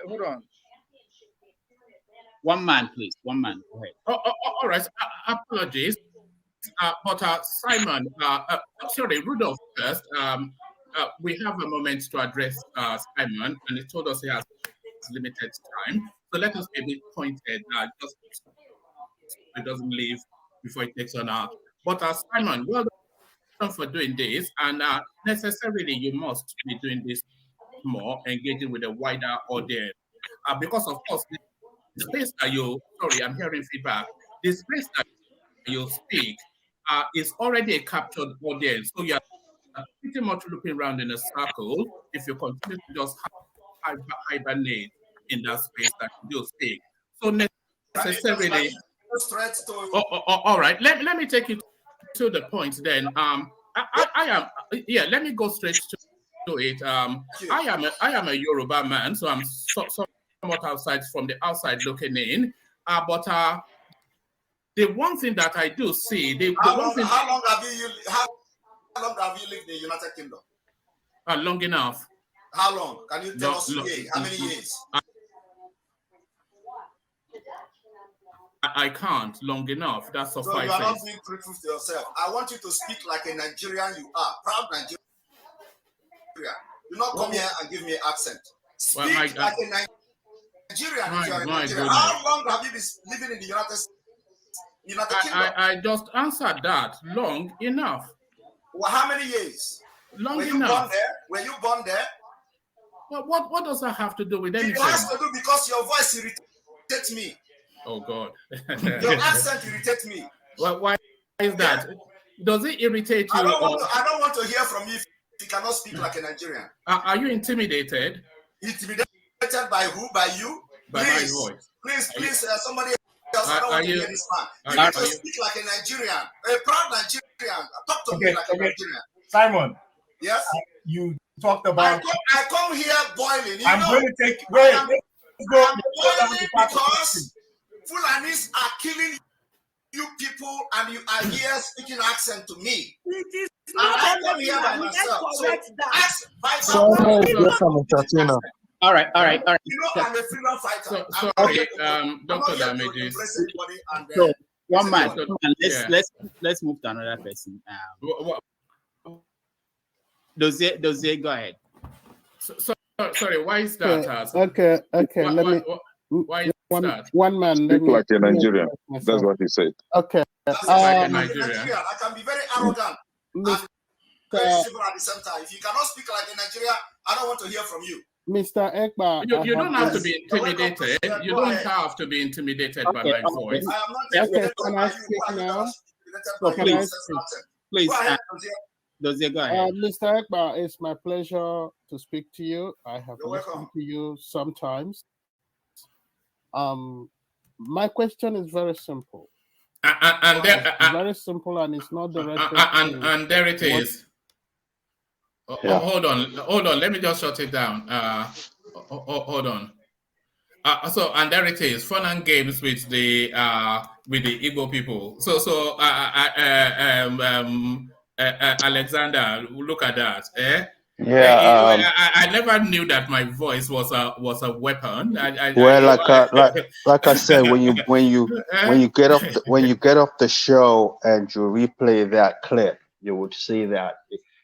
Hold on. One man, please. One man. Go ahead. All right. Apologies. But Simon, sorry, Rudolph first. We have a moment to address Simon, and he told us he has limited time. So let us be a bit pointed, just so he doesn't leave before he takes on out. But Simon, well done for doing this, and necessarily you must be doing this more, engaging with a wider audience, because of course the space that I'm hearing feedback. The space that you speak is already a captured audience, so you're pretty much looking around in a circle if you continue to just hibernate in that space that you do speak. So necessarily. All right. Let me take you to the point then. Let me go straight to it. I am a Yoruba man, so I'm somewhat outside from the outside looking in. But the one thing that I do see, how long have you lived in the United Kingdom? Long enough. How long? Can you tell us how many years? I can't long enough. That's suffices. So you are not being truthful to yourself. I want you to speak like a Nigerian you are. Proud Nigerian. Do not come here and give me an accent. Speak like a Nigerian if you are a Nigerian. How long have you been living in the United Kingdom? I just answered that. Long enough. Well, how many years? Long Were enough. Were you born there? Well, what does that have to do with anything? It has to do because your voice irritates me. Oh God. Your accent irritates me. Well, why is that? Does it irritate you? I don't want to hear from you if you cannot speak like a Nigerian. Are you intimidated? Intimidated by who? By you? By my voice. Please, somebody else. I don't want to hear this man. You need to speak like a Nigerian, a proud Nigerian. Talk to me like a Nigerian. Simon. Yes? You talked about... I come here boiling. I'm going to take... Wait. I'm boiling because Fulanis are killing you people and you are here speaking accent to me. I come here by myself. So ask All right. You know, I'm a freedom fighter. Sorry, Dr. Damages. So, one man. Let's move to another person. Dozie, go ahead. Sorry, why is that? Okay. Why is that? One man. Speak like a Nigerian. That's what he said. Okay. Like a Nigerian. I can be very arrogant and very civil at the same time. If you cannot speak like a Nigerian, I don't want to hear from you. Mr. Ekba, you don't have to be intimidated. You don't have to be intimidated by my voice. I am not intimidated. Can I speak now? Please. Dozie, go ahead. Mr. Ekba, it's my pleasure to speak to you. I have You're listened welcome. to you sometimes. My question is very simple. Very simple, and it's not directed. And there it is. Hold on. Let me just shut it down. Hold on. And there it is. Fun and games with the Igbo people. Alexander, look at that. Yeah, I never knew that my voice was a weapon. Like I said, when you get off the show and you replay that clip, you would see that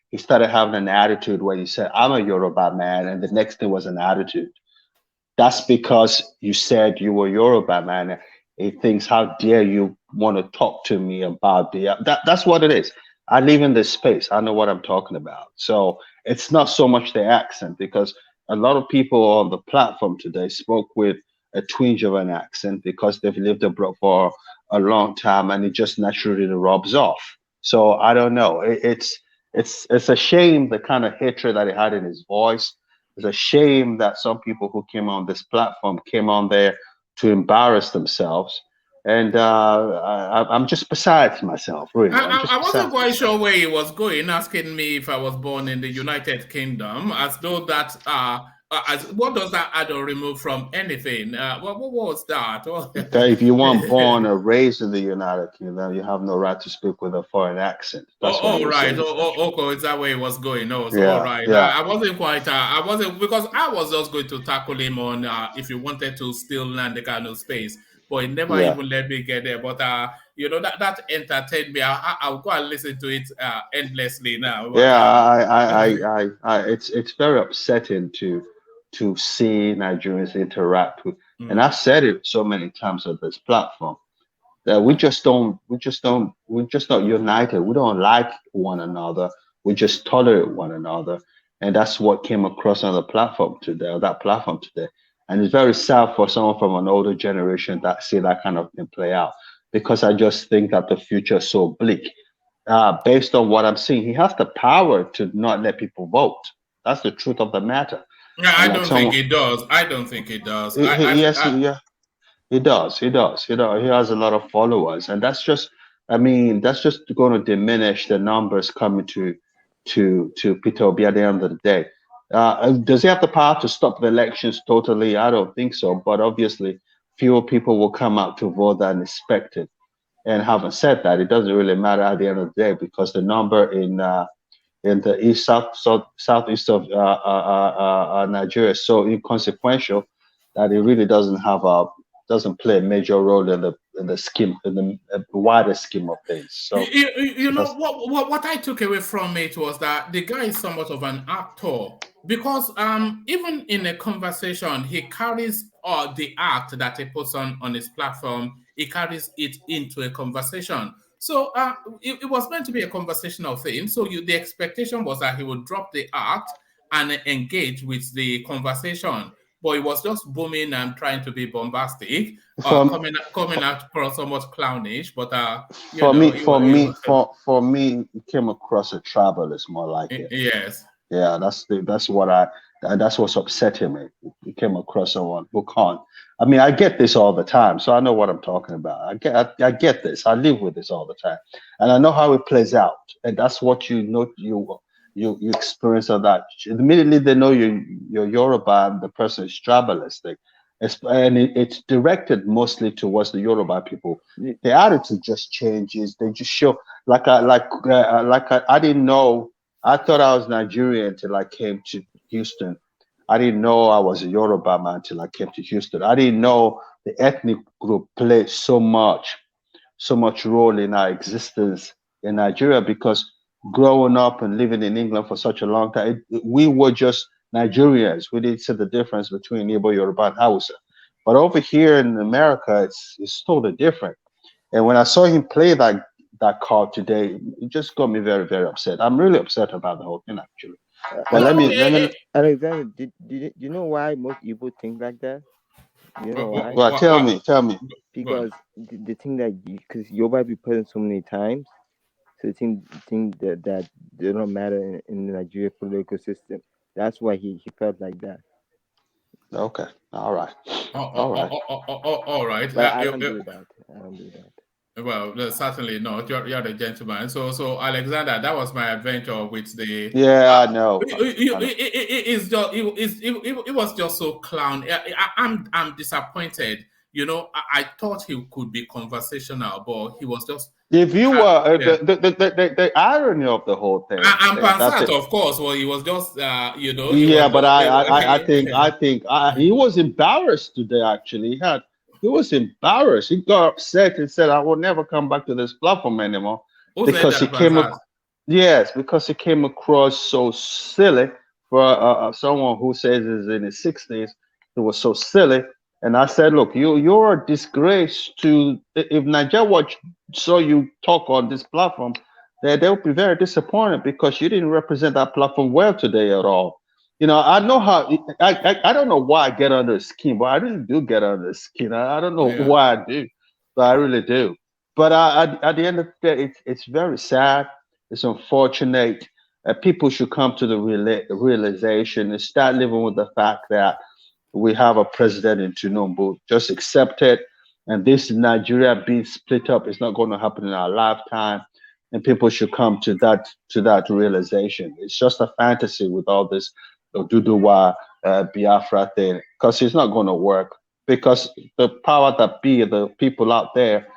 he started having an attitude when he said, "I'm a Yoruba man," and the next thing was an attitude. That's because you said you were Yoruba man. He thinks, how dare you want to talk to me about that's what it is. I live in this space. I know what I'm talking about. So it's not so much the accent, because a lot of people on the platform today spoke with a twinge of an accent because they've lived abroad for a long time and it just naturally rubs off. So I don't know. It's a shame the kind of hatred that he had in his voice. It's a shame that some people who came on this platform came on there to embarrass themselves. And I'm just beside myself, really. I wasn't quite sure where he was going, asking me if I was born in the United Kingdom, as though that, what does that add or remove from anything? What was that? Okay, if you weren't born or raised in the United Kingdom, you have no right to speak with a foreign accent. That's right. Okay, is that where he was going? No, so, yeah, all right. Yeah. I wasn't quite, because I was just going to tackle him on if you wanted to still land the kind of space. But it never even let me get there. But that entertained me. I'll go and listen to it endlessly now. But, it's very upsetting to see Nigerians interact with, and I've said it so many times on this platform, that we're not united. We don't like one another. We just tolerate one another, and that's what came across on the platform today, or that platform today. And it's very sad for someone from an older generation that see that kind of thing play out, because I just think that the future is so bleak. Based on what I'm seeing, he has the power to not let people vote. That's the truth of the matter. Yeah, I don't think he does. He does. He has a lot of followers, and that's just going to diminish the numbers coming to Peter Obi at the end of the day. Does he have the power to stop the elections totally? I don't think so. But obviously, fewer people will come out to vote than expected. And having said that, it doesn't really matter at the end of the day, because the number in the southeast of Nigeria is so inconsequential that it really doesn't play a major role in the scheme, in the wider scheme of things. So what I took away from it was that the guy is somewhat of an actor, because even in a conversation, he carries the act that he puts on his platform. He carries it into a conversation. So it was meant to be a conversational thing. So the expectation was that he would drop the act and engage with the conversation. But it was just booming and trying to be bombastic, coming out for somewhat clownish. But for me, it came across a travelist more like it. Yes. Yeah, that's what's upsetting me. It came across someone who can't. I mean, I get this all the time, so I know what I'm talking about. I get this. I live with this all the time, and I know how it plays out. And that's what you experience of that. Immediately they know you're Yoruba and the person is tribalistic, and it's directed mostly towards the Yoruba people. The attitude just changes. They just show I didn't know. I thought I was Nigerian till I came to Houston. I didn't know I was a Yoruba man till I came to Houston. I didn't know the ethnic group played so much role in our existence in Nigeria, because growing up and living in England for such a long time, we were just Nigerians. We didn't see the difference between Igbo, Yoruba, and Hausa. But over here in America, it's totally different. And when I saw him play that card today, it just got me very, very upset. I'm really upset about the whole thing, actually. But let me Alexander, did you know why most people think like that? You know why? Well, tell me. Because the thing that because Yoruba be present so many times, so the thing that they don't matter in the Nigeria political system. That's why he felt like that. Okay. All right. All right. But I don't do that. Well, certainly not. You're a gentleman. So Alexander, that was my adventure with the. Yeah, I know. It was just so clown. I'm disappointed you know, I thought he could be conversational, but he was just. If you were the irony of the whole thing, and Pansat, of course, well, he was just, you know. Yeah, but I think he was embarrassed today. Actually, he was embarrassed. He got upset and said, "I will never come back to this platform anymore," because he came. Yes, because he came across so silly for someone who says is in his 60s. It was so silly. And I said, look, you're a disgrace to, if Nigeria Watch saw you talk on this platform, they'll be very disappointed because you didn't represent that platform well today at all. You know, I know how, I don't know why I get under the skin, but I really do get under the skin. I don't know why I do, but I really do. But at the end of the day, it's very sad. It's unfortunate. People should come to the realization and start living with the fact that we have a president in Tinubu. Just accept it. And this Nigeria being split up is not going to happen in our lifetime. And people should come to that realization. It's just a fantasy with all this Oduduwa Biafra thing, because it's not going to work. Because the power that be, the people out there,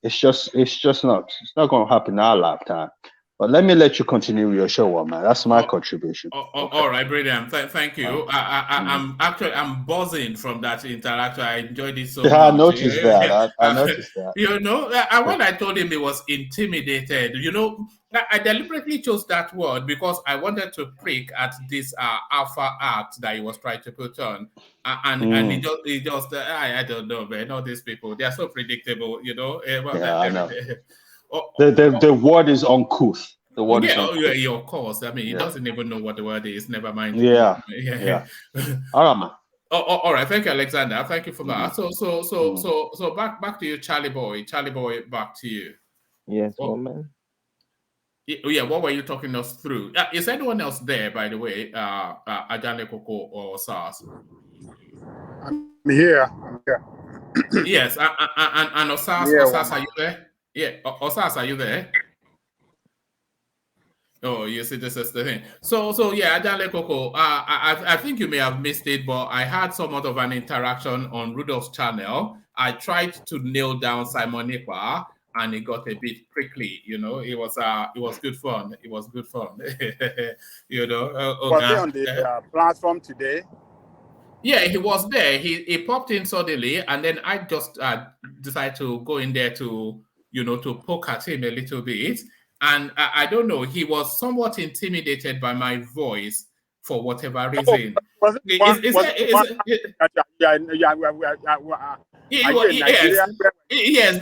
it's not going to happen in our lifetime. But let me let you continue your show, man. That's my contribution. All right, brilliant. Thank you. I'm buzzing from that interaction. I enjoyed it so much. I noticed that. I noticed that. You know, when I told him he was intimidated, you know, I deliberately chose that word because I wanted to prick at this alpha act that he was trying to put on. And he just I don't know, man. All these people, they are so predictable, you know. I know. The word is uncouth. The word is uncouth. Yeah, of course. I mean, he doesn't even know what the word is. Never mind. Yeah. All right, man. All right. Thank you, Alexander. Thank you for that. So back to you, Charlie Boy. Charlie Boy, back to you. Yes, man. Yeah, what were you talking us through? Is anyone else there, by the way? Ajane Koko or SARS? I'm here. Yes, and Osas, are you there? Yeah, Osas, are you there? Oh, you see, this is the thing. So yeah, Ajale Koko, I think you may have missed it, but I had somewhat of an interaction on Rudolph's channel. I tried to nail down Simon Ekpa, and it got a bit prickly. You know, it was good fun. It was good fun. You know, was he on the platform today? Yeah, he was there. He popped in suddenly, and then I just decided to go in there to, you know, to poke at him a little bit. And I don't know, he was somewhat intimidated by my voice for whatever reason. Yes,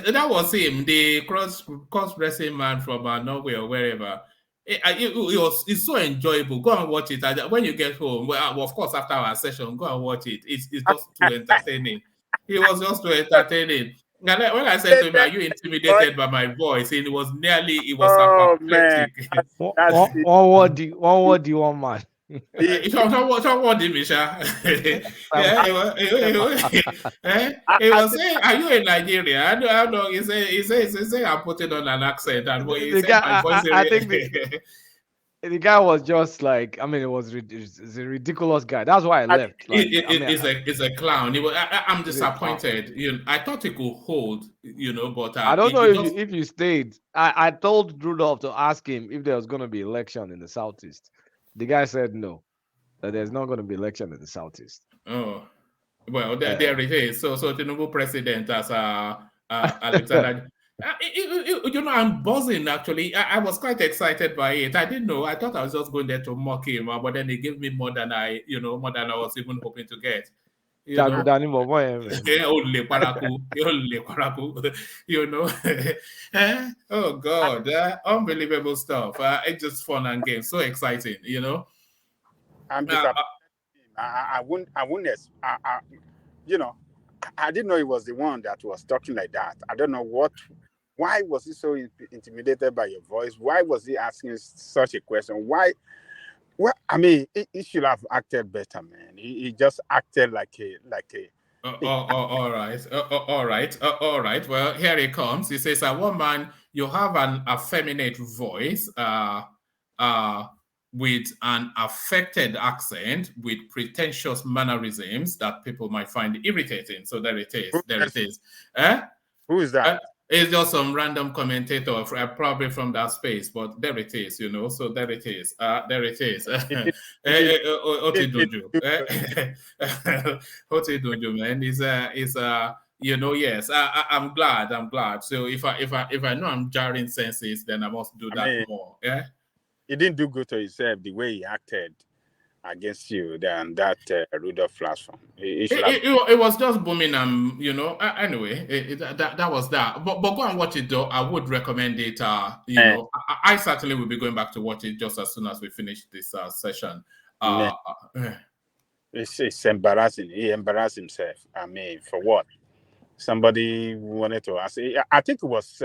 that was him, the cross-dressing man from Norway or wherever. It's so enjoyable. Go and watch it. When you get home, well, of course, after our session, go and watch it. It's just too entertaining. It was just too entertaining. And when I said to him, "Are you intimidated by my voice?" It was apathetic. One word do you want, man? He was saying, "Are you in Nigeria?" I know. He said, "I'm putting on an accent." And I think the guy was just like, I mean, it's a ridiculous guy. That's why I left. It's a clown. I'm disappointed. You know, I thought he could hold, you know, but I don't know if you stayed. I told Rudolph to ask him if there was going to be election in the Southeast. The guy said no, that there's not going to be election in the Southeast. Oh, well, there it is. So Tinubu president as Alexander. You know, I'm buzzing actually. I was quite excited by it. I didn't know. I thought I was just going there to mock him, but then he gave me more than I was even hoping to get. You know, oh God, unbelievable stuff. It's just fun and games, so exciting. You know, I'm disappointed. I wouldn't. You know, I didn't know he was the one that was talking like that. I don't know why was he so intimidated by your voice? Why was he asking such a question? Why? Well, I mean, he should have acted better, man. He just acted like a. All right. Well, here it comes. He says, "Woman, you have an effeminate voice. with an affected accent, with pretentious mannerisms that people might find irritating. So there it is. There it is. Who is that? It's just some random commentator, probably from that space, but there it is, So there it is. There it is. Otidojo, man, yes. I'm glad. So if I know I'm jarring senses, then I must do that more. Yeah. He didn't do good to himself the way he acted against you than that Rudolph platform. It was just booming, anyway, that was that. But go and watch it though. I would recommend it. I certainly will be going back to watch it just as soon as we finish this session. It's embarrassing. He embarrassed himself. For what? Somebody wanted to ask. I think it was.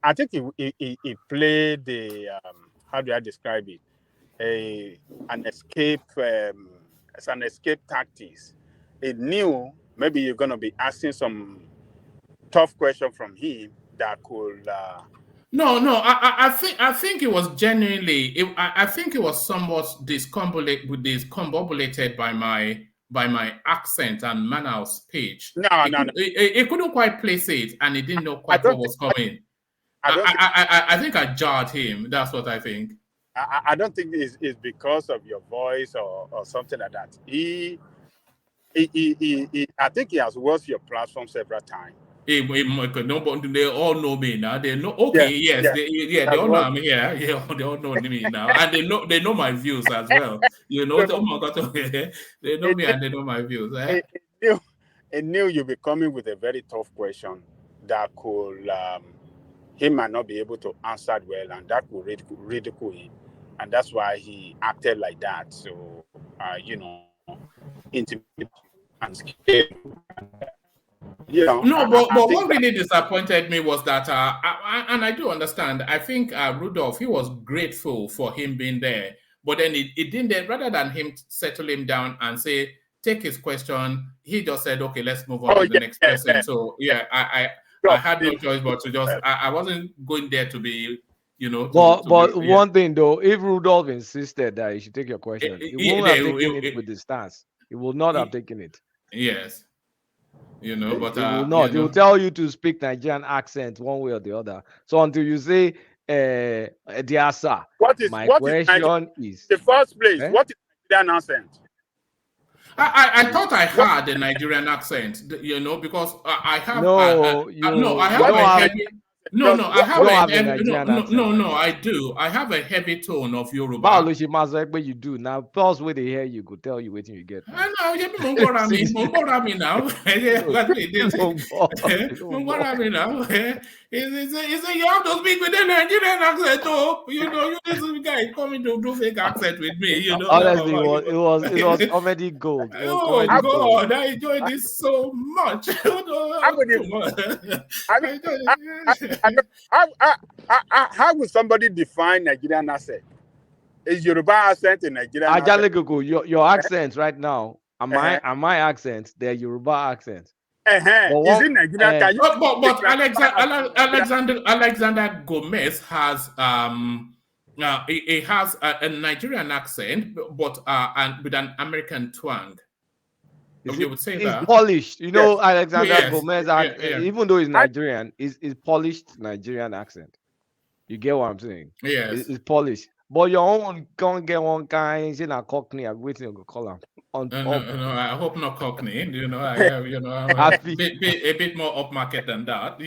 I think he played the. How do I describe it? An escape. It's an escape tactics. It knew maybe you're gonna be asking some tough question from him that could. No. I think it was genuinely. I think it was somewhat discombobulated by my accent and manner of speech. No. It couldn't quite place it, and he didn't know quite what was coming. I think I jarred him. That's what I think. I don't think it's because of your voice or something like that. I think he has watched your platform several times. They all know me now. They know. Okay, yes. They all know I'm here. Yeah, they all know me now, and they know my views as well. Oh my God, they know me and they know my views. It knew you'd be coming with a very tough question that could. He might not be able to answer it well, and that could ridicule him, and that's why he acted like that. So, intimidated and scared. No, but what really disappointed me was that, and I do understand. I think Rudolph, he was grateful for him being there, but then it didn't. Rather than him settle him down and say, take his question, he just said, okay, let's move on to the next person. So yeah, I had no choice but to just. I wasn't going there to be, But one thing though, if Rudolph insisted that he should take your question, he won't have taken it with the stance. He will not have taken it. Yes. But he will not. He will tell you to speak Nigerian accent one way or the other. So until you say, "Dear sir," my question is the first place. What is Nigerian accent? I thought I had a Nigerian accent, because I have. I do. I have a heavy tone of Yoruba. You do now. Pause with the hair, you could tell you waiting you get. I know. You now. You have to speak with a Nigerian accent, though. This guy coming to do fake accent with me. Honestly, it was comedy gold. Oh God, I enjoyed this so much. How would somebody define Nigerian accent? Is Yoruba accent in Nigerian accent? Your accents right now, and my accents, they're Yoruba accents. Is it Nigerian? But Alexander Gomez has he has a Nigerian accent, but and with an American twang. You would say that polished. Alexander Gomez, even though he's Nigerian, is polished Nigerian accent. You get what I'm saying? Yes, it's polished. But your own can't get one kind in a Cockney. I'm waiting to call him. No, I hope not Cockney. I have, a bit more upmarket than that.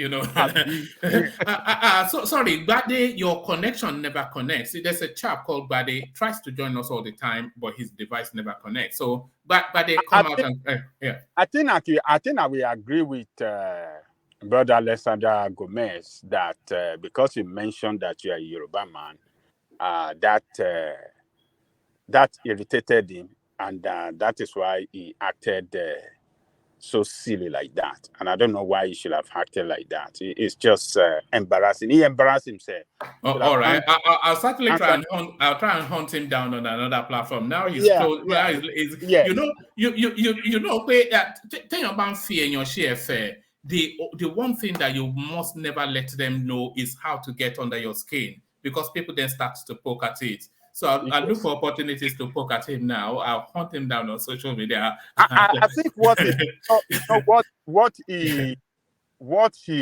So sorry, Bade, your connection never connects. See, there's a chap called Bade, tries to join us all the time, but his device never connects. So, Bade, come out and yeah. I think I will agree with Brother Alexander Gomez that because you mentioned that you are a Yoruba man, that irritated him, and that is why he acted so silly like that. And I don't know why he should have acted like that. It's just embarrassing. He embarrassed himself. All right, I'll certainly try and hunt him down on another platform. Now he's close. Tell you about fear in your share fair. The one thing that you must never let them know is how to get under your skin, because people then start to poke at it. So I'll look for opportunities to poke at him now. I'll hunt him down on social media. I think what he, you know, what he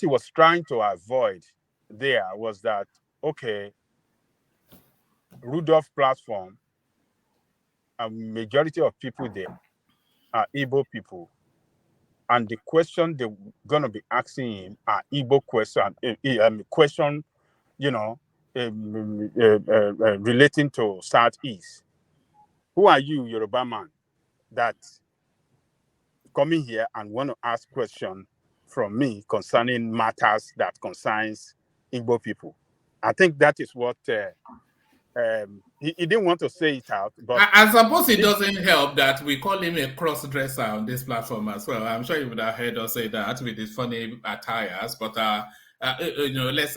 was trying to avoid there was that, okay, Rudolph platform, a majority of people there are Igbo people. And the question they're going to be asking him are Igbo question, you know, relating to Southeast. Who are you, Yoruba man, that coming here and want to ask question from me concerning matters that concerns Igbo people? I think that is what he didn't want to say it out, but I suppose it doesn't help that we call him a cross-dresser on this platform as well. I'm sure you would have heard us say that with his funny attires, but you know, let's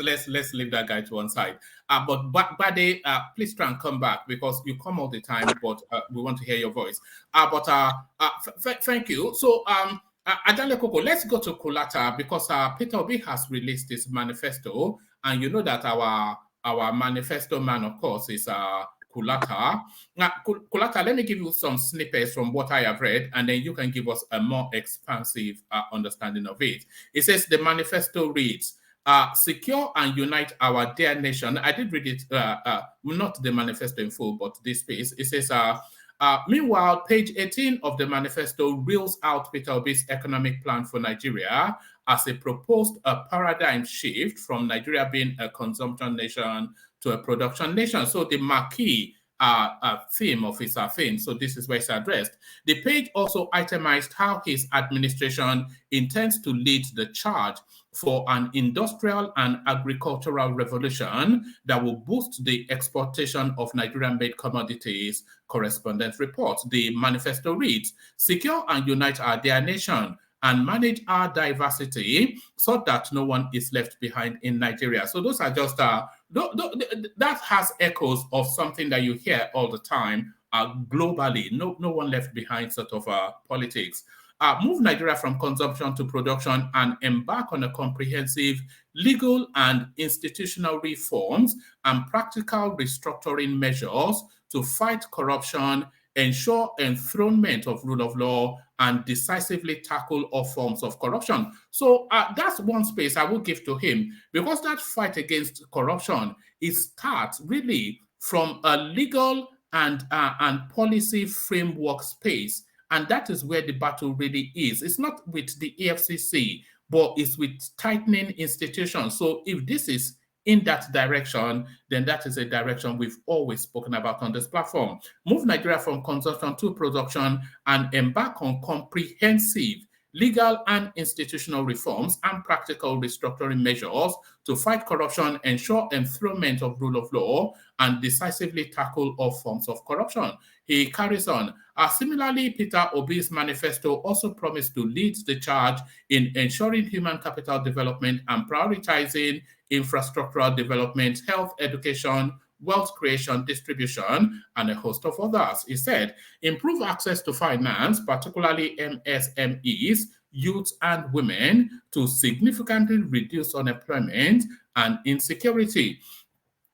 leave that guy to one side. But Bade, please try and come back because you come all the time, but we want to hear your voice. Thank you. So Adale Koko, let's go to Kulata because Peter Obi has released his manifesto, and you know that our manifesto man, of course, is Kulata. Now, Kulata, let me give you some snippets from what I have read, and then you can give us a more expansive understanding of it. It says the manifesto reads, secure and unite our dear nation. I did read it, not the manifesto in full, but this piece. It says, meanwhile, page 18 of the manifesto reels out Peter Obi's economic plan for Nigeria as a proposed paradigm shift from Nigeria being a consumption nation to a production nation. So the marquee theme of his thing. So this is where it's addressed. The page also itemized how his administration intends to lead the charge for an industrial and agricultural revolution that will boost the exportation of Nigerian-made commodities. Correspondent report. The manifesto reads, secure and unite our dear nation and manage our diversity so that no one is left behind in Nigeria. So those are just, that has echoes of something that you hear all the time globally. No one left behind sort of politics. Move Nigeria from consumption to production and embark on a comprehensive legal and institutional reforms and practical restructuring measures to fight corruption, ensure enthronement of rule of law, and decisively tackle all forms of corruption. So that's one space I will give to him, because that fight against corruption, it starts really from a legal and policy framework space. And that is where the battle really is. It's not with the EFCC, but it's with tightening institutions. So if this is in that direction, then that is a direction we've always spoken about on this platform. Move Nigeria from consumption to production and embark on comprehensive legal and institutional reforms and practical restructuring measures to fight corruption, ensure enthronement of rule of law, and decisively tackle all forms of corruption. He carries on. Similarly, Peter Obi's manifesto also promised to lead the charge in ensuring human capital development and prioritizing infrastructural development, health, education, wealth creation, distribution, and a host of others. He said, improve access to finance, particularly MSMEs, youth, and women, to significantly reduce unemployment and insecurity.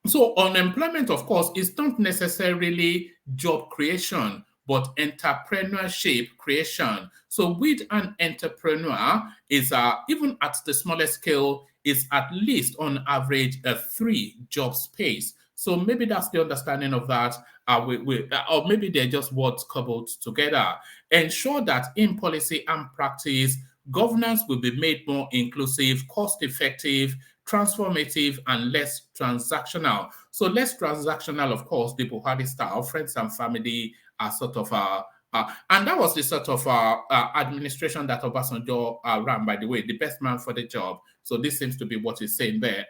So unemployment, of course, is not necessarily job creation, but entrepreneurship creation. So with an entrepreneur is even at the smallest scale is at least on average a 3 job space. So maybe that's the understanding of that, or maybe they're just words cobbled together. Ensure that in policy and practice, governance will be made more inclusive, cost-effective, transformative, and less transactional. So less transactional, of course, the Buhari style, friends and family are sort of and that was the sort of administration that Obasanjo ran, by the way, the best man for the job. So this seems to be what he's saying there.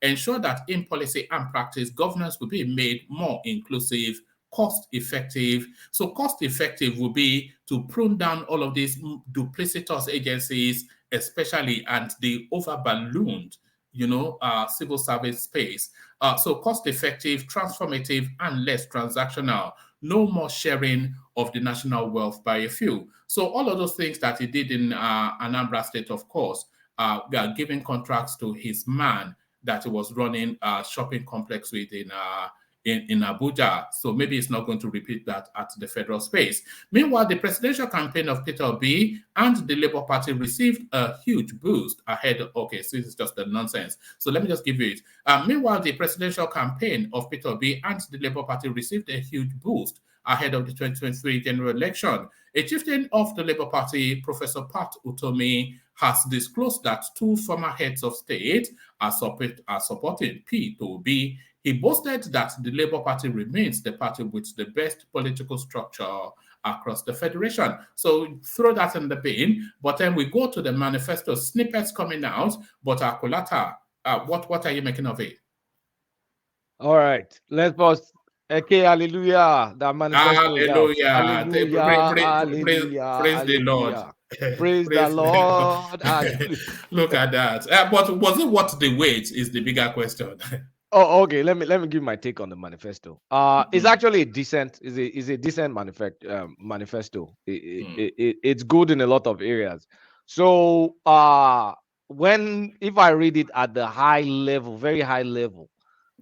Ensure that in policy and practice, governance will be made more inclusive, cost-effective. So cost-effective will be to prune down all of these duplicitous agencies, especially, and the over-ballooned, civil service space. So cost-effective, transformative, and less transactional. No more sharing of the national wealth by a few. So all of those things that he did in Anambra State, of course, giving contracts to his man, that he was running a shopping complex with in Abuja. So maybe it's not going to repeat that at the federal space. Meanwhile, the presidential campaign of Peter Obi and the Labour Party received a huge boost ahead. Okay, so this is just the nonsense. So let me just give you it. Meanwhile, the presidential campaign of Peter Obi and the Labour Party received a huge boost ahead of the 2023 general election. A chieftain of the Labour Party, Professor Pat Utomi, has disclosed that two former heads of state are supporting P2B. He boasted that the Labour Party remains the party with the best political structure across the federation. So throw that in the bin. But then we go to the manifesto snippets coming out. But Akulata, what are you making of it? All right, let's pause. Okay, hallelujah. That manifesto is out. Hallelujah. Hallelujah. Praise the Lord. Praise the Lord. Look at that. But was it worth the wait is the bigger question. Oh, okay. Let me give my take on the manifesto. It's actually a decent, is a decent manifesto. It's good in a lot of areas. So if I read it at the high level, very high level,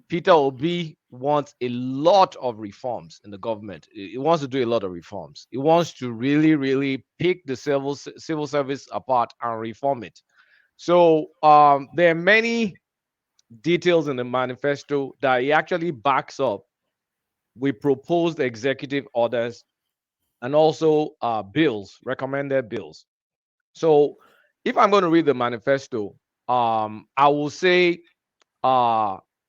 Peter Obi wants a lot of reforms in the government. He wants to do a lot of reforms. He wants to really, really pick the civil service apart and reform it. So there are many details in the manifesto that he actually backs up with proposed executive orders and also recommended bills. So if I'm going to read the manifesto, I will say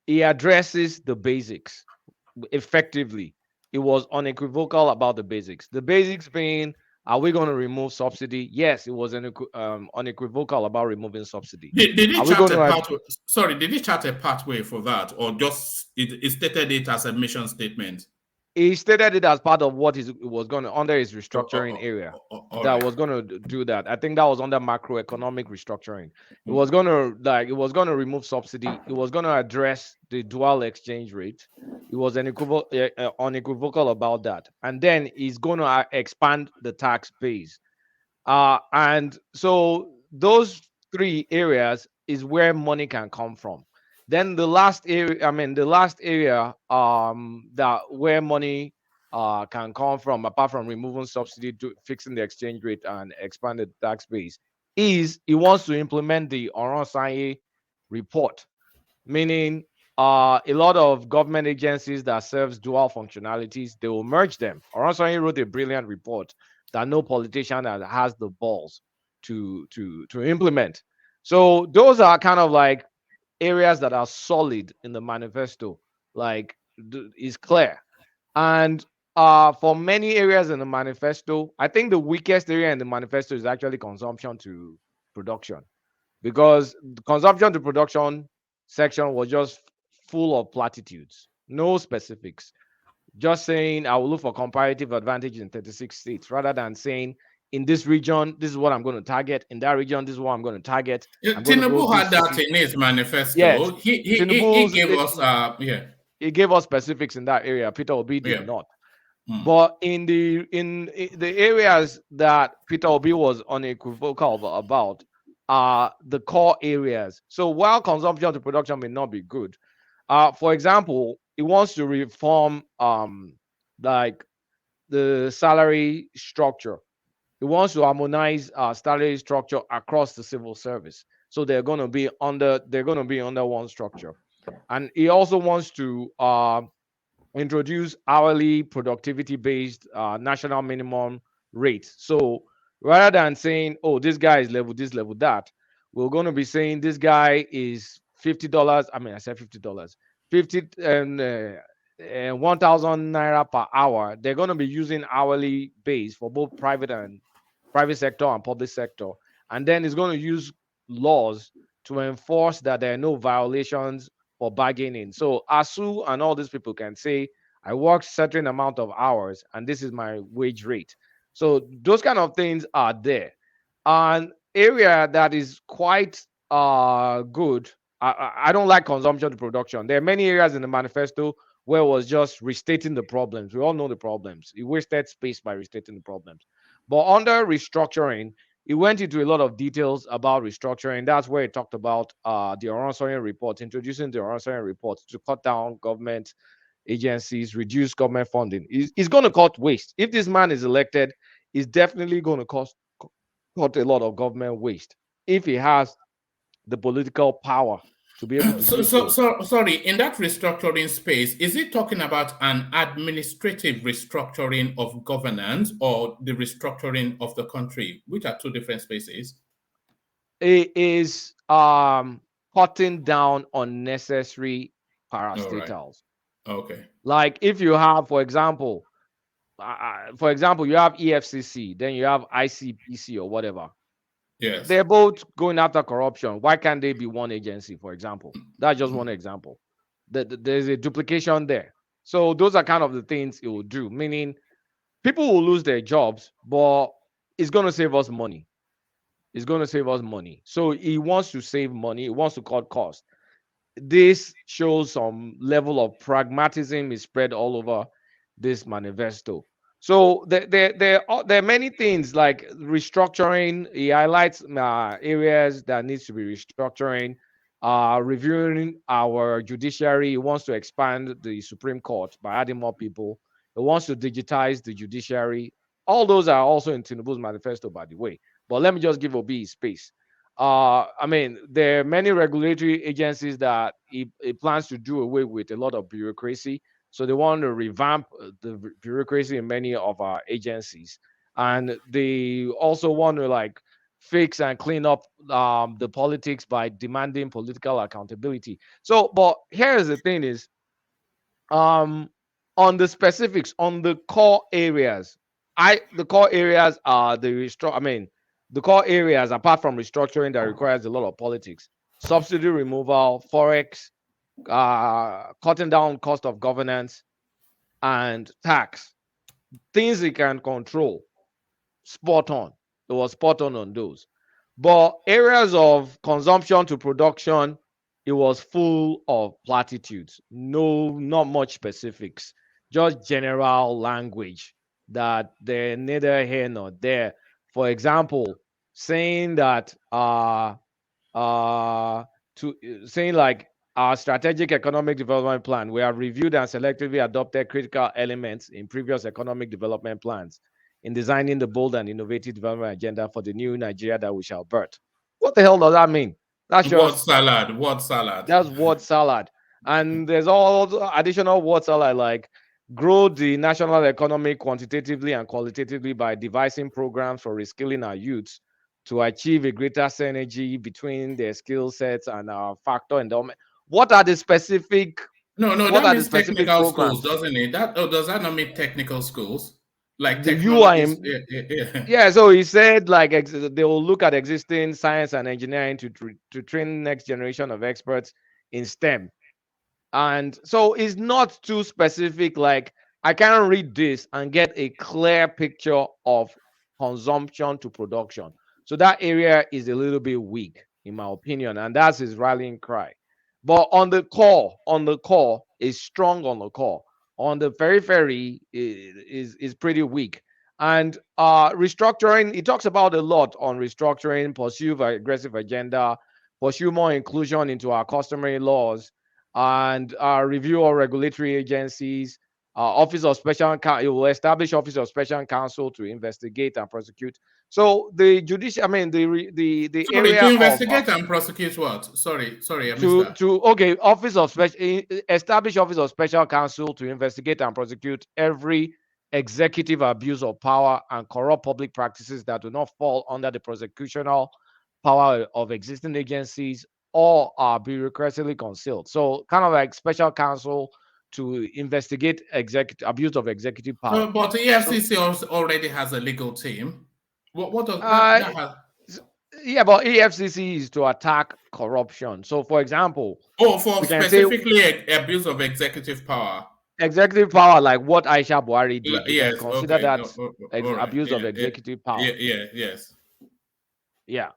he addresses the basics effectively. It was unequivocal about the basics. The basics being, are we going to remove subsidy? Yes, it was unequivocal about removing subsidy. Did he chart a pathway? Sorry, did he chart a pathway for that, or just it stated it as a mission statement? He stated it as part of what it was going to under his restructuring area was going to do that. I think that was under macroeconomic restructuring. It was going to remove subsidy. It was going to address the dual exchange rate. It was unequivocal about that. And then he's going to expand the tax base. And so those three areas is where money can come from. Then the last area that where money can come from, apart from removing subsidy to fixing the exchange rate and expanded tax base, is he wants to implement the Oronsaye report, meaning a lot of government agencies that serves dual functionalities, they will merge them. Oronsaye wrote a brilliant report that no politician has the balls to implement. So those are kind of like areas that are solid in the manifesto, like is clear. And for many areas in the manifesto, I think the weakest area in the manifesto is actually consumption to production, because the consumption to production section was just full of platitudes, no specifics, just saying I will look for comparative advantage in 36 states, rather than saying in this region, this is what I'm going to target. In that region, this is what I'm going to target. Tinubu had that in his manifesto. Yes, he gave us he gave us specifics in that area. Peter Obi did not. But in the areas that Peter Obi was unequivocal about are the core areas. So while consumption to production may not be good, for example, he wants to reform like the salary structure. He wants to harmonize salary structure across the civil service, so they're going to be under one structure. And he also wants to introduce hourly productivity-based national minimum rate. So rather than saying, "Oh, this guy is level this, level that," we're going to be saying this guy is $50. I mean, I said $50, 50 and 1,000 naira per hour. They're going to be using hourly base for both private sector and public sector, and then it's going to use laws to enforce that there are no violations for bargaining. So ASU and all these people can say, I work certain amount of hours and this is my wage rate. So those kind of things are there. An area that is quite good, I don't like consumption to production. There are many areas in the manifesto where it was just restating the problems. We all know the problems. It wasted space by restating the problems. But under restructuring, He went into a lot of details about restructuring. That's where he talked about the Oronsoyan report, introducing the Oronsoyan report to cut down government agencies, reduce government funding. He's going to cut waste. If this man is elected, he's definitely going to cut a lot of government waste if he has the political power to be able to do so. Sorry, in that restructuring space, is it talking about an administrative restructuring of governance or the restructuring of the country, which are two different spaces? It is cutting down unnecessary parastatals. Right. Okay. Like if you have, for example, you have EFCC, then you have ICPC or whatever. Yes. They're both going after corruption. Why can't they be one agency, for example? That's just one example. There's a duplication there. So those are kind of the things it will do, meaning people will lose their jobs, but it's going to save us money. It's going to save us money. So he wants to save money. He wants to cut costs. This shows some level of pragmatism is spread all over this manifesto. So there are many things like restructuring. He highlights areas that needs to be restructuring, reviewing our judiciary. He wants to expand the Supreme Court by adding more people. He wants to digitize the judiciary. All those are also in Tinubu's manifesto, by the way. But let me just give Obi space. I mean, there are many regulatory agencies that he plans to do away with a lot of bureaucracy. So they want to revamp the bureaucracy in many of our agencies, and they also want to like fix and clean up the politics by demanding political accountability. So, but here's the thing: is on the specifics, on the core areas, the core areas are the core areas apart from restructuring that requires a lot of politics: subsidy removal, forex, cutting down cost of governance, and tax. Things he can control. Spot on. It was spot on those. But areas of consumption to production, it was full of platitudes. No, not much specifics. Just general language that they're neither here nor there. For example, saying that saying like our strategic economic development plan, we have reviewed and selectively adopted critical elements in previous economic development plans in designing the bold and innovative development agenda for the new Nigeria that we shall birth. What the hell does that mean? That's just word salad. That's word salad. And there's all additional word salad like grow the national economy quantitatively and qualitatively by devising programs for reskilling our youths to achieve a greater synergy between their skill sets and our factor endowment. What are the specific? No, that means technical schools, doesn't it? Does that not mean technical schools? Like yeah. So he said like they will look at existing science and engineering to train next generation of experts in STEM. And so it's not too specific. Like I can read this and get a clear picture of consumption to production. So that area is a little bit weak, in my opinion, and that's his rallying cry. But on the core, is strong on the core. On the periphery is pretty weak. And restructuring, he talks about a lot on restructuring, pursue aggressive agenda, pursue more inclusion into our customary laws, and review our regulatory agencies. Office of Special it will establish Office of Special Counsel to investigate and prosecute. So the judicial, I mean the area to investigate and prosecute what? Sorry, I missed that. Office of establish Office of Special Counsel to investigate and prosecute every executive abuse of power and corrupt public practices that do not fall under the prosecutorial power of existing agencies or are bureaucratically concealed. So kind of like special counsel to investigate abuse of executive power. But the EFCC already has a legal team. What does that have? Yeah, but EFCC is to attack corruption. So, for example, for specifically abuse of executive power. Executive power, like what Aisha Buhari did. Yes, consider that abuse of executive power. Yes. Yeah.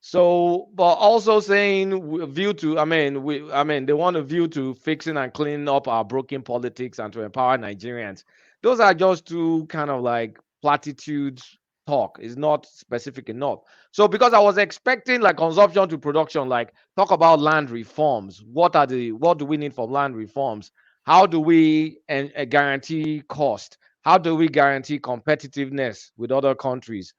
So, but also saying they want a view to fixing and cleaning up our broken politics and to empower Nigerians. Those are just two kind of like platitudes talk. It's not specific enough. So because I was expecting like consumption to production, like talk about land reforms. What do we need for land reforms? How do we guarantee cost? How do we guarantee competitiveness with other countries?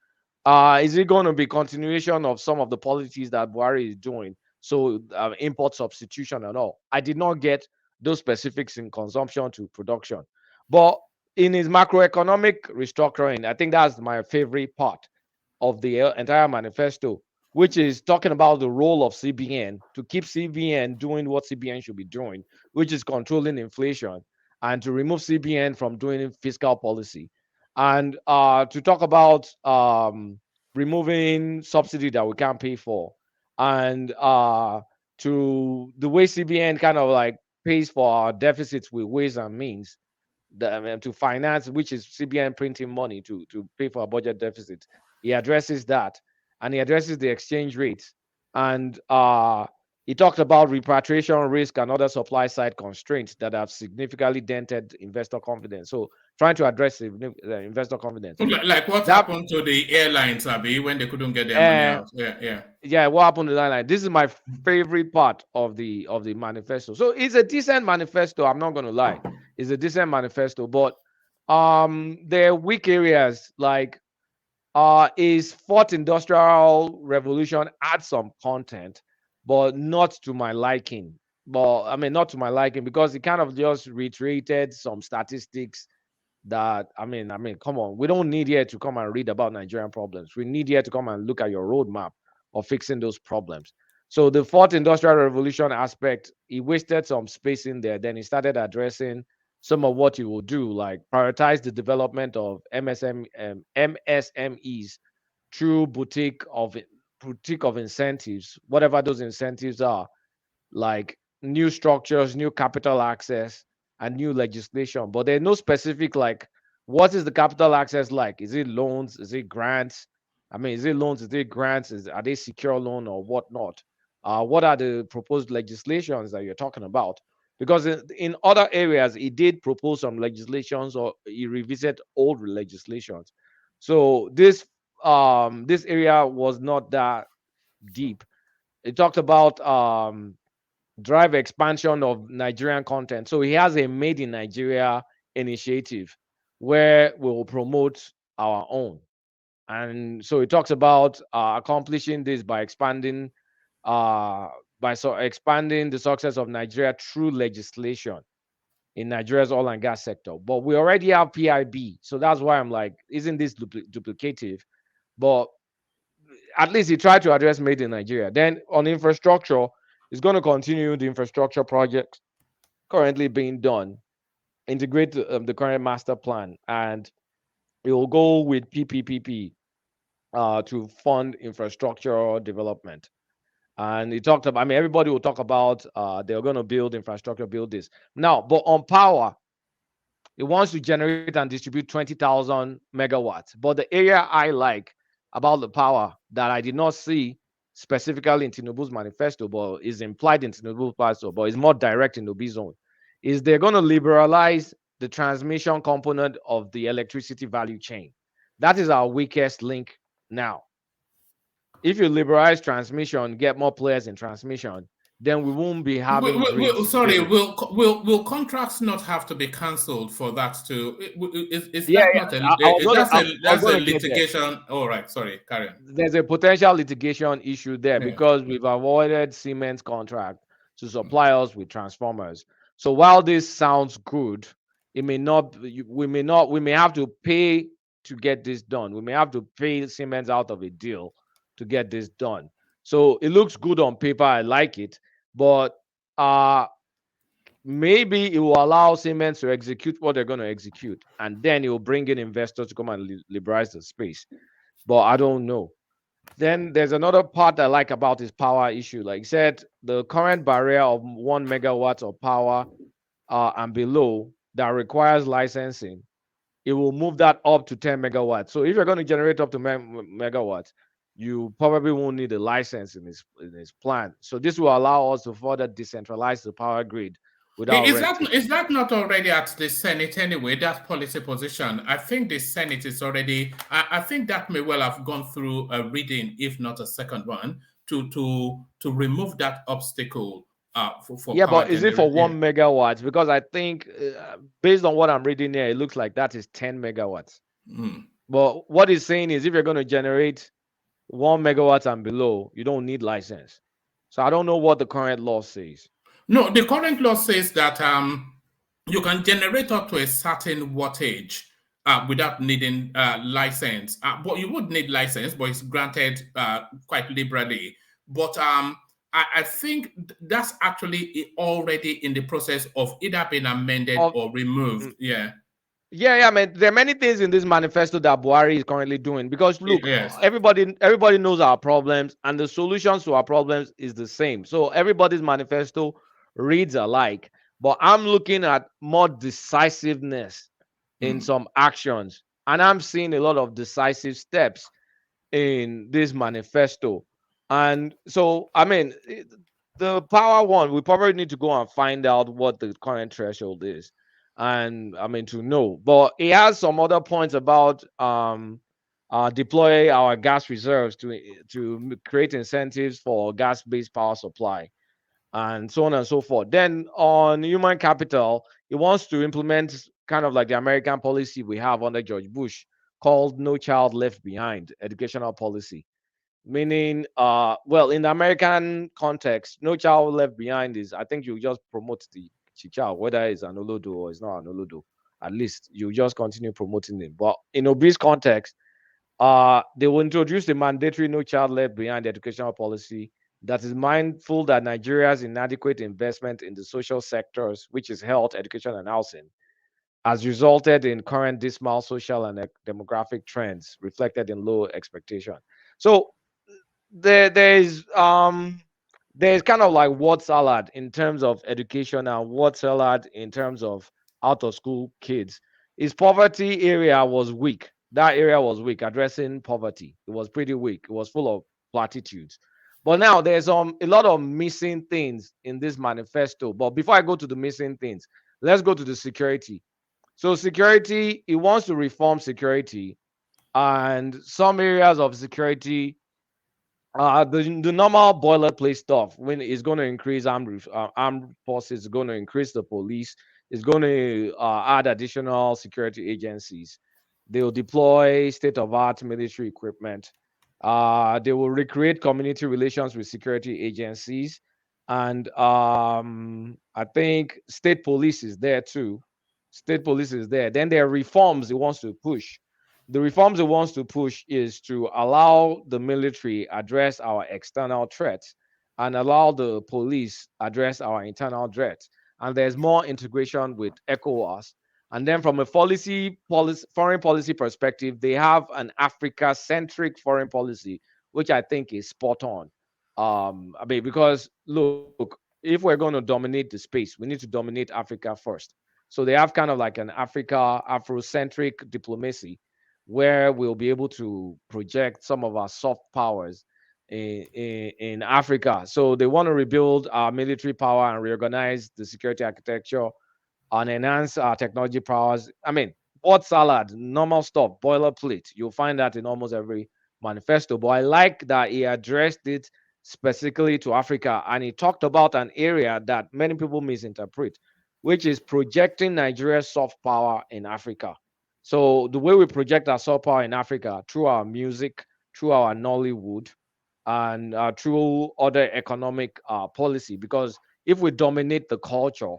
Is it going to be continuation of some of the policies that Buhari is doing? So import substitution and all. I did not get those specifics in consumption to production. But in his macroeconomic restructuring, I think that's my favorite part of the entire manifesto, which is talking about the role of CBN to keep CBN doing what CBN should be doing, which is controlling inflation, and to remove CBN from doing fiscal policy, and to talk about removing subsidy that we can't pay for, and to the way CBN kind of like pays for our deficits with ways and means to finance, which is CBN printing money to pay for a budget deficit. He addresses that, and he addresses the exchange rates, and he talked about repatriation risk and other supply side constraints that have significantly dented investor confidence. So trying to address the investor confidence. Like what happened to the airlines, Abi, when they couldn't get their money out? Yeah, what happened to that line? This is my favorite part of the manifesto. So it's a decent manifesto. I'm not going to lie, it's a decent manifesto, but there are weak areas like is fourth industrial revolution add some content, but not to my liking. But I mean, not to my liking because it kind of just reiterated some statistics that I mean, come on, we don't need here to come and read about Nigerian problems. We need here to come and look at your roadmap of fixing those problems. So the fourth industrial revolution aspect, he wasted some space in there. Then he started addressing some of what he will do, like prioritize the development of MSMEs through boutique of incentives, whatever those incentives are, like new structures, new capital access, and new legislation. But there's no specific like what is the capital access like? Is it loans? Is it grants? I mean, is it loans? Is it grants? Are they secure loan or whatnot? What are the proposed legislations that you're talking about? Because in other areas, he did propose some legislations or he revisited old legislations. So this area was not that deep. It talked about drive expansion of Nigerian content. So he has a Made in Nigeria initiative where we'll promote our own. And so he talks about accomplishing this by expanding expanding the success of Nigeria through legislation in Nigeria's oil and gas sector. But we already have PIB. So that's why I'm like, isn't this duplicative? But at least he tried to address Made in Nigeria. Then on infrastructure, it's going to continue the infrastructure projects currently being done, integrate the current master plan, and it will go with PPPP to fund infrastructure development. And he talked about, I mean, everybody will talk about they're going to build infrastructure, build this. Now, but on power, it wants to generate and distribute 20,000 megawatts. But the area I like about the power that I did not see specifically in Tinubu's manifesto, but is implied in Tinubu's manifesto, but is more direct in the B zone, is they're going to liberalize the transmission component of the electricity value chain. That is our weakest link now. If you liberalize transmission, get more players in transmission, then we won't be having. Will contracts not have to be cancelled for that to? Is that's a litigation? All right, sorry, carry on. There's a potential litigation issue there because we've avoided Siemens contract to supply us with transformers. So while this sounds good, it may not. We may have to pay to get this done. We may have to pay Siemens out of a deal to get this done. So it looks good on paper. I like it. But maybe it will allow Siemens to execute what they're going to execute, and then it will bring in investors to come and liberalize the space. But I don't know. Then there's another part I like about this power issue. Like I said, the current barrier of 1 megawatt of power and below that requires licensing, it will move that up to 10 megawatts. So if you're going to generate up to megawatts, you probably won't need a license in this plan. So this will allow us to further decentralize the power grid without Is red that tape. is that not already at the Senate anyway? That policy position. I think the Senate is already. I think that may well have gone through a reading, if not a second one, to remove that obstacle. For Yeah, power but is it for generation. 1 megawatts? Because I think, based on what I'm reading here, it looks like that is 10 megawatts. But what it's saying is, if you're going to generate 1 megawatt and below, you don't need license. So I don't know what the current law says. No, the current law says that you can generate up to a certain wattage without needing license. But you would need license, but it's granted quite liberally. But I think that's actually already in the process of either being amended or removed. Yeah. Yeah, I mean, there are many things in this manifesto that Buhari is currently doing, because look, everybody knows our problems, and the solutions to our problems is the same. So everybody's manifesto reads alike, but I'm looking at more decisiveness in some actions, and I'm seeing a lot of decisive steps in this manifesto. And so, I mean, the power one, we probably need to go and find out what the current threshold is, and I mean, to know. But it has some other points about deploy our gas reserves to create incentives for gas-based power supply, and so on and so forth. Then on human capital, it wants to implement kind of like the American policy we have under George Bush, called No Child Left Behind educational policy. Meaning, well, in the American context, No Child Left Behind is, I think, you just promote the child, whether it's an olodo or it's not an olodo. At least you just continue promoting it. But in Obi'S context, they will introduce the mandatory No Child Left Behind educational policy that is mindful that Nigeria's inadequate investment in the social sectors, which is health, education, and housing, has resulted in current dismal social and demographic trends reflected in low expectation. So there's kind of like word salad in terms of education and word salad in terms of out of school kids. His poverty area was weak. That area was weak, addressing poverty. It was pretty weak. It was full of platitudes. But now there's a lot of missing things in this manifesto. But before I go to the missing things, let's go to the security. So security, he wants to reform security, and some areas of security, the normal boilerplate stuff, when it's going to increase armed forces, it's going to increase the police, it's going to add additional security agencies. They'll deploy state-of-art military equipment. They will recreate community relations with security agencies, and I think state police is there too. State police is there. Then there are reforms he wants to push. The reforms it wants to push is to allow the military address our external threats and allow the police address our internal threats. And there's more integration with ECOWAS. And then from a foreign policy perspective, they have an Africa-centric foreign policy, which I think is spot on. I mean, because look, if we're going to dominate the space, we need to dominate Africa first. So they have kind of like an Afrocentric diplomacy, where we'll be able to project some of our soft powers in Africa. So they want to rebuild our military power and reorganize the security architecture and enhance our technology powers. I mean, word salad, normal stuff, boilerplate. You'll find that in almost every manifesto. But I like that he addressed it specifically to Africa, and he talked about an area that many people misinterpret, which is projecting Nigeria's soft power in Africa. So the way we project our soft power in Africa, through our music, through our Nollywood, and through other economic policy, because if we dominate the culture,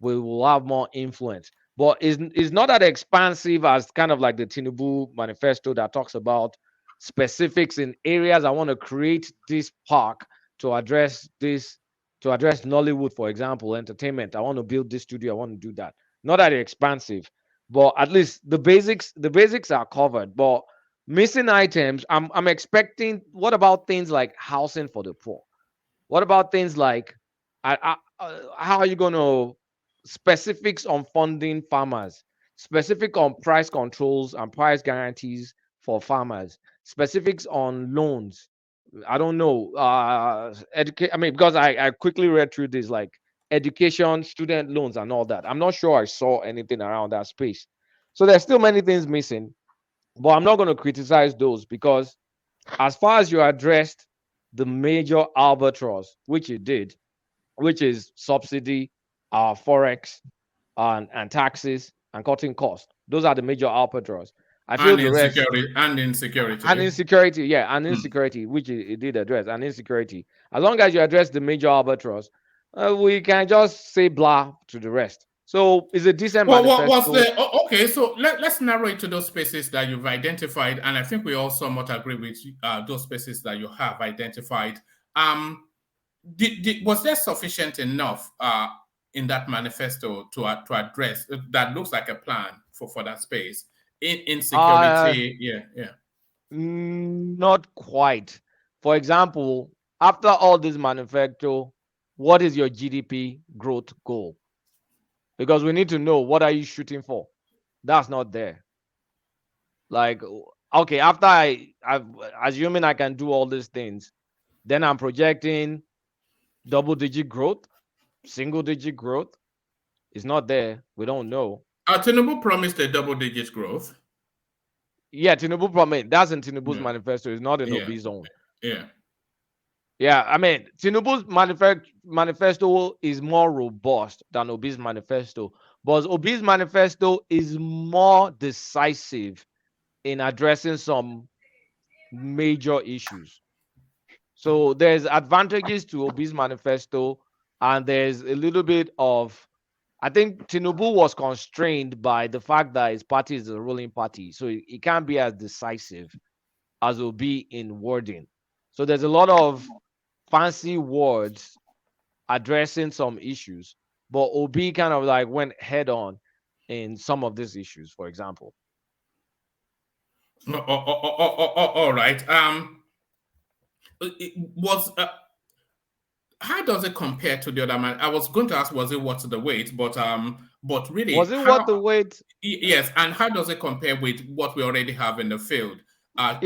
we will have more influence. But it's not that expansive as kind of like the Tinubu manifesto that talks about specifics in areas. I want to create this park to address this, to address Nollywood, for example, entertainment. I want to build this studio. I want to do that. Not that expansive, but at least the basics are covered. But missing items, I'm expecting. What about things like housing for the poor? What about things like how are you going to specifics on funding farmers, specific on price controls and price guarantees for farmers, specifics on loans? I don't know. Educate. I mean, because I quickly read through this, like education, student loans, and all that. I'm not sure I saw anything around that space. So there's still many things missing, but I'm not going to criticize those because as far as you addressed the major albatross, which you did, which is subsidy, forex, and taxes and cutting costs. Those are the major albatross. I feel the rest and insecurity. And insecurity, yeah, and insecurity, which it did address, and insecurity. As long as you address the major albatross, we can just say blah to the rest. So it's a decent manifesto. What was the okay? So let's narrow it to those spaces that you've identified, and I think we all somewhat agree with those spaces that you have identified. Was there sufficient enough in that manifesto to address that looks like a plan for that space in insecurity? Yeah. Not quite. For example, after all this manifesto, what is your GDP growth goal? Because we need to know, what are you shooting for? That's not there. Like, okay, after I've assuming I can do all these things, then I'm projecting double-digit growth, single-digit growth. It's not there. We don't know. Tinubu promised a double-digit growth. Yeah, Tinubu promised. That's in Tinubu's manifesto. It's not in Obi's own. Yeah, I mean, Tinubu's manifesto is more robust than Obi's manifesto, but Obi's manifesto is more decisive in addressing some major issues. So there's advantages to Obi's manifesto, and there's a little bit of, I think Tinubu was constrained by the fact that his party is a ruling party, so it can't be as decisive as Obi in wording. So there's a lot of fancy words addressing some issues, but Obi kind of like went head on in some of these issues, for example. All right. It was how does it compare to the other man? I was going to ask, was it worth the wait? But really, was it worth the wait? Yes, and how does it compare with what we already have in the field? But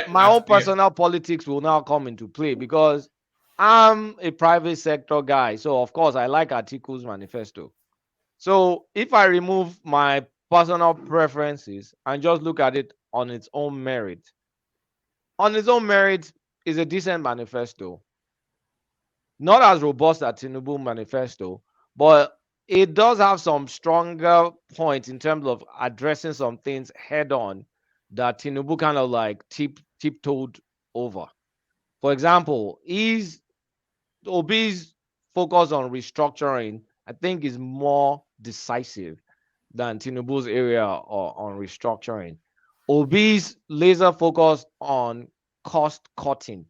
my own personal politics will now come into play because I'm a private sector guy. So of course I like Atiku's manifesto. So if I remove my personal preferences and just look at it on its own merit, is a decent manifesto. Not as robust as Tinubu manifesto, but it does have some stronger points in terms of addressing some things head on that Tinubu kind of like tiptoed over. For example, Obi's focus on restructuring, I think, is more decisive than Tinubu's area on restructuring. Obi's laser focus on cost cutting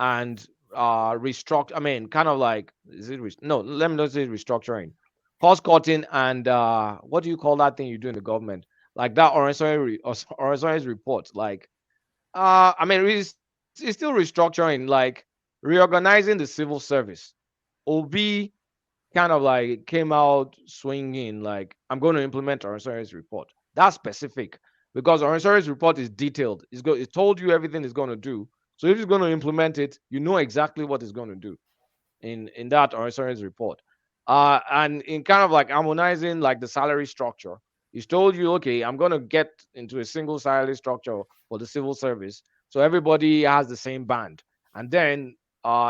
and restructure. I mean, kind of like, no, let me not say restructuring, cost cutting, and what do you call that thing you do in the government? Like that Oransoy's report. Like, I mean, it's still restructuring, like reorganizing the civil service. Obi kind of like came out swinging, like, I'm going to implement Oransoy's report. That's specific because Oransoy's report is detailed. It told you everything it's going to do. So if it's going to implement it, you know exactly what it's going to do in that Oransoy's report. And in kind of like harmonizing like the salary structure, he's told you, okay, I'm going to get into a single salary structure for the civil service, so everybody has the same band. And then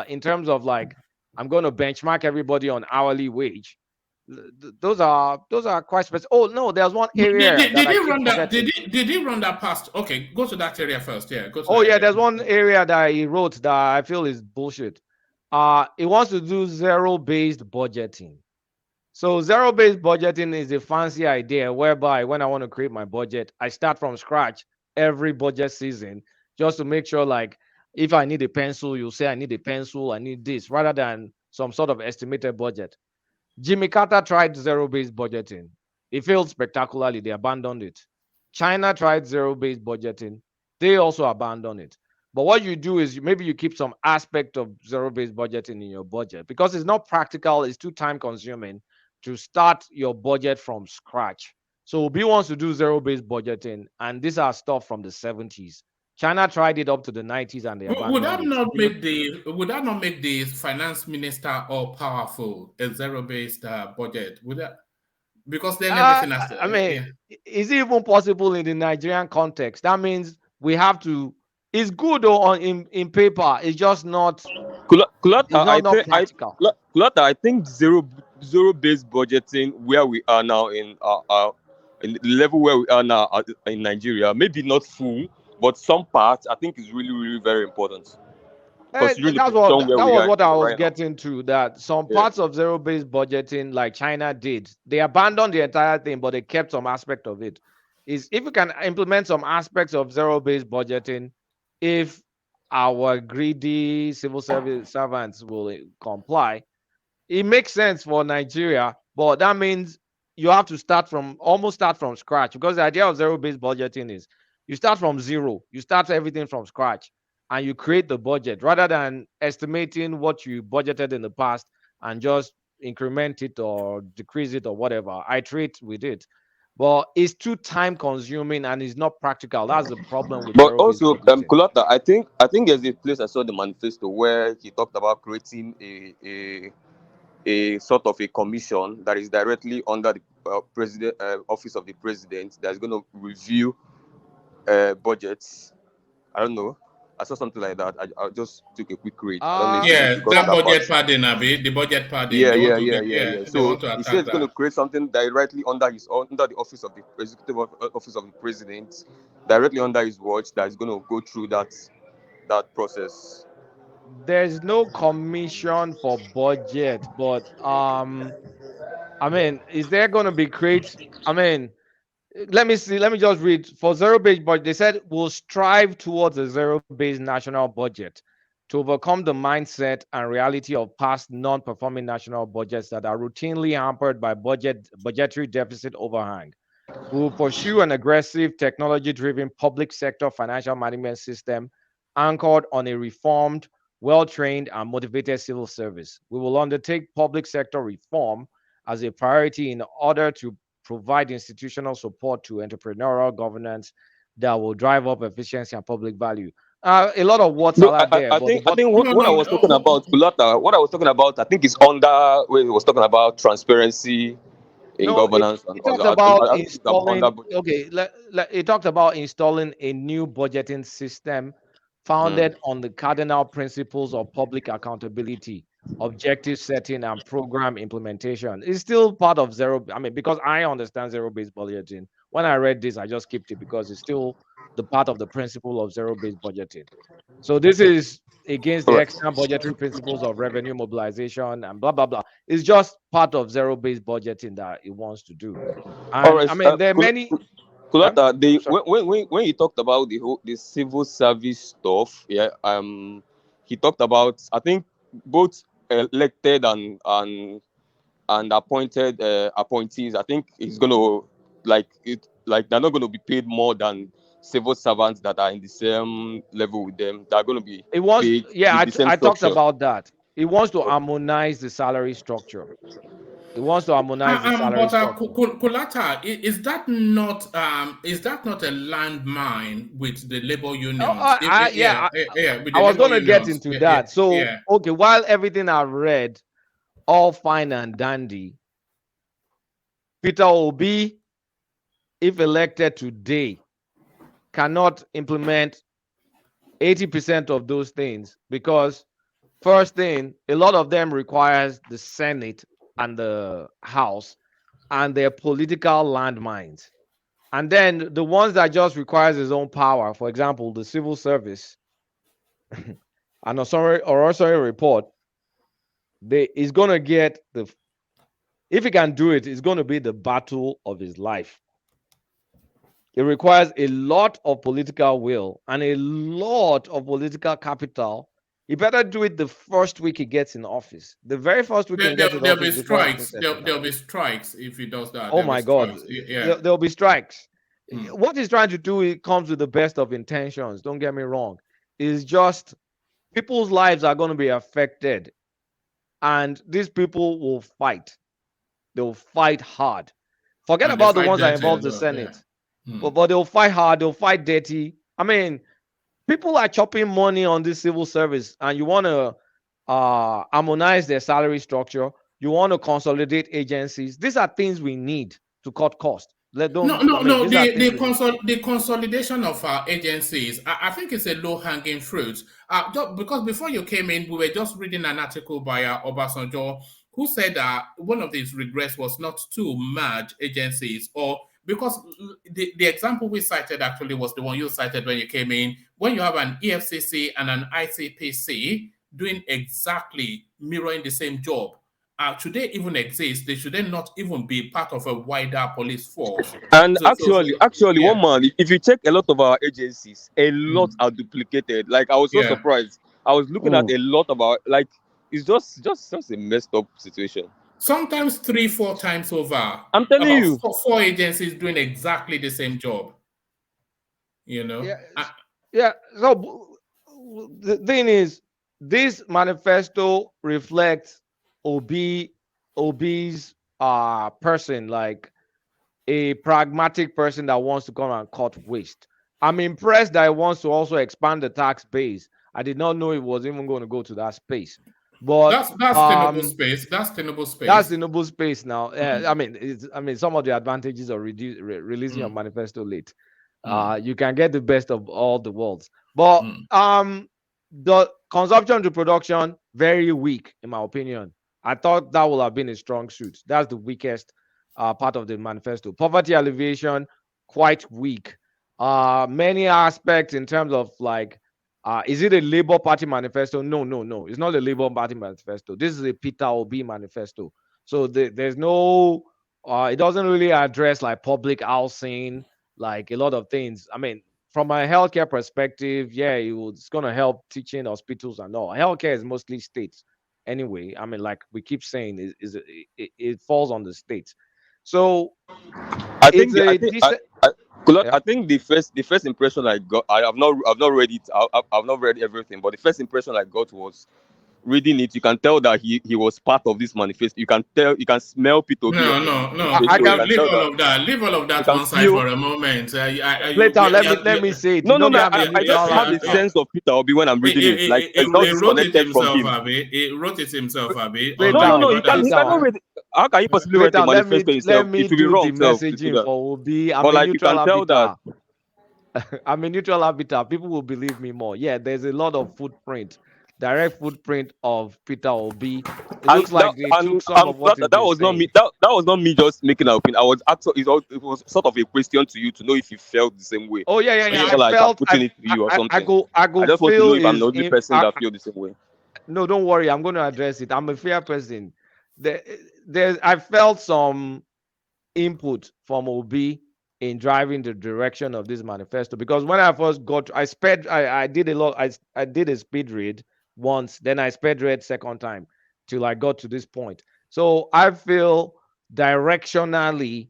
in terms of like, I'm going to benchmark everybody on hourly wage. Those are quite specific. Oh no, there's one area Did he run that past? Okay, go to that area first. Yeah, go to area. There's one area that he wrote that I feel is bullshit. He wants to do zero-based budgeting. So zero-based budgeting is a fancy idea whereby when I want to create my budget, I start from scratch every budget season just to make sure, like, if I need a pencil, you'll say I need a pencil, I need this, rather than some sort of estimated budget. Jimmy Carter tried zero-based budgeting. It failed spectacularly. They abandoned it. China tried zero-based budgeting. They also abandoned it. But what you do is maybe you keep some aspect of zero-based budgeting in your budget because it's not practical. It's too time-consuming to start your budget from scratch. So Obi wants to do zero-based budgeting, and these are stuff from the 70s. China tried it up to the 90s and they Would that abandoned it. not make the finance minister all powerful? A zero-based budget? Would that, because then everything has to. I mean, is it even possible in the Nigerian context? That means we have to. It's good though in paper. It's just not. It's not practical. I think zero-based budgeting where we are now in the level where we are now in Nigeria, maybe not full, but some parts I think is really, really very important. That was what I was getting to. That some parts of zero-based budgeting, like China did, they abandoned the entire thing, but they kept some aspect of it. Is if we can implement some aspects of zero-based budgeting, if our greedy civil service servants will comply, it makes sense for Nigeria. But that means you have to almost start from scratch, because the idea of zero-based budgeting is you start from zero, you start everything from scratch, and you create the budget rather than estimating what you budgeted in the past and just increment it or decrease it or whatever, iterate with it. But it's too time consuming and it's not practical. That's the problem with But zero-based also, budgeting. Kulata, I think there's a place I saw the manifesto where he talked about creating a sort of a commission that is directly under the president office of the president that's going to review budgets. I don't know. I saw something like that. I just took a quick read. I don't know if that budget padding, the budget padding. Yeah. So he said it's going to create something directly under the office of the executive office of the president, directly under his watch, that is going to go through that process. There's no commission for budget, but I mean, is there going to be let me just read. For zero-based budget, they said we'll strive towards a zero-based national budget to overcome the mindset and reality of past non-performing national budgets that are routinely hampered by budgetary deficit overhang. We will pursue an aggressive, technology-driven public sector financial management system anchored on a reformed, well-trained, and motivated civil service. We will undertake public sector reform as a priority in order to provide institutional support to entrepreneurial governance that will drive up efficiency and public value. A lot of words are out there. I think what I was talking about, Kulata, what I was talking about, I think it's under where he was talking about transparency in governance. It talked about installing. Okay, it talked about installing a new budgeting system founded on the cardinal principles of public accountability, objective setting, and program implementation. It's still part of zero. I mean, because I understand zero-based budgeting. When I read this, I just skipped it because it's still the part of the principle of zero-based budgeting. So this is against the external budgetary principles of revenue mobilization and blah blah blah. It's just part of zero-based budgeting that it wants to do. And, I mean, there are many. Kulata, when he talked about the civil service stuff, he talked about, I think, both elected and appointed appointees. I think he's gonna like they're not gonna be paid more than civil servants that are in the same level with them. They're gonna be paid. I talked about that. He wants to harmonize the salary structure. He wants to harmonize the salary structure. Kulata, is that not a landmine with the labor unions? I was going to get into that. So, okay, while everything I've read, all fine and dandy, Peter Obi, if elected today, cannot implement 80% of those things because, first thing, a lot of them requires the Senate and the House and their political landmines. And then the ones that just requires his own power, for example, the civil service and a report, he's going to get if he can do it, it's going to be the battle of his life. It requires a lot of political will and a lot of political capital. He better do it the first week he gets in office. The very first week he gets in office. There'll be strikes if he does that. Oh my God. There'll be strikes. What he's trying to do, it comes with the best of intentions. Don't get me wrong. It's just people's lives are going to be affected. And these people will fight. They'll fight hard. Forget about the ones that involve the Senate. But they'll fight hard. They'll fight dirty. I mean, people are chopping money on this civil service, and you want to harmonize their salary structure. You want to consolidate agencies. These are things we need to cut costs. The consolidation of our agencies, I think it's a low-hanging fruit. Because before you came in, we were just reading an article by Obasanjo, who said that one of his regrets was not to merge agencies, or because the example we cited actually was the one you cited when you came in. When you have an EFCC and an ICPC doing exactly mirroring the same job, should they even exist? They should then not even be part of a wider police force. And actually, yeah. One man, if you check a lot of our agencies, a lot are duplicated. Like I was so surprised. I was looking at a lot about, like, it's just a messed up situation. Sometimes 3-4 times over. I'm telling you, 4 agencies doing exactly the same job. You know. So the thing is, this manifesto reflects Obi's person, like a pragmatic person that wants to come and cut waste. I'm impressed that he wants to also expand the tax base. I did not know it was even going to go to that space. But that's tenable space. That's tenable space. That's tenable space now. I mean, some of the advantages of releasing your manifesto late. You can get the best of all the worlds. But the consumption to production, very weak, in my opinion. I thought that would have been a strong suit. That's the weakest part of the manifesto. Poverty alleviation, quite weak. Many aspects in terms of, like, is it a Labour Party manifesto? No. It's not a Labour Party manifesto. This is a Peter Obi manifesto. So there's no, it doesn't really address like public housing, like a lot of things. I mean, from a healthcare perspective, it's going to help teaching, hospitals and all. Healthcare is mostly states anyway. I mean, like we keep saying, it falls on the states. So I think the first impression I got, I've not read it. I've not read everything, but the first impression I got was, reading it, you can tell that he was part of this manifesto. You can smell Peter Obi. No. I can leave all of that. Leave all of that one side for a moment. Let me say it. No. I just have a sense of Peter Obi when I'm reading it. Like it's not disconnected from him. He wrote it himself, Abi. No. You cannot read it. How can you possibly read the manifesto yourself? It will be wrong. The messaging for Obi. But like you can tell that. I'm a neutral arbiter. People will believe me more. Yeah, there's a lot of footprint, direct footprint of Peter Obi. It looks like they took some of what that was not me. That was not me just making an opinion. I was actually, it was sort of a question to you to know if you felt the same way. Oh yeah. I felt putting it to you or something. I just want to know if I'm the only person that feels the same way. No, don't worry. I'm going to address it. I'm a fair person. I felt some input from Obi in driving the direction of this manifesto, because when I first got, I did a lot. I did a speed read once, then I speed read second time till I got to this point. So I feel directionally,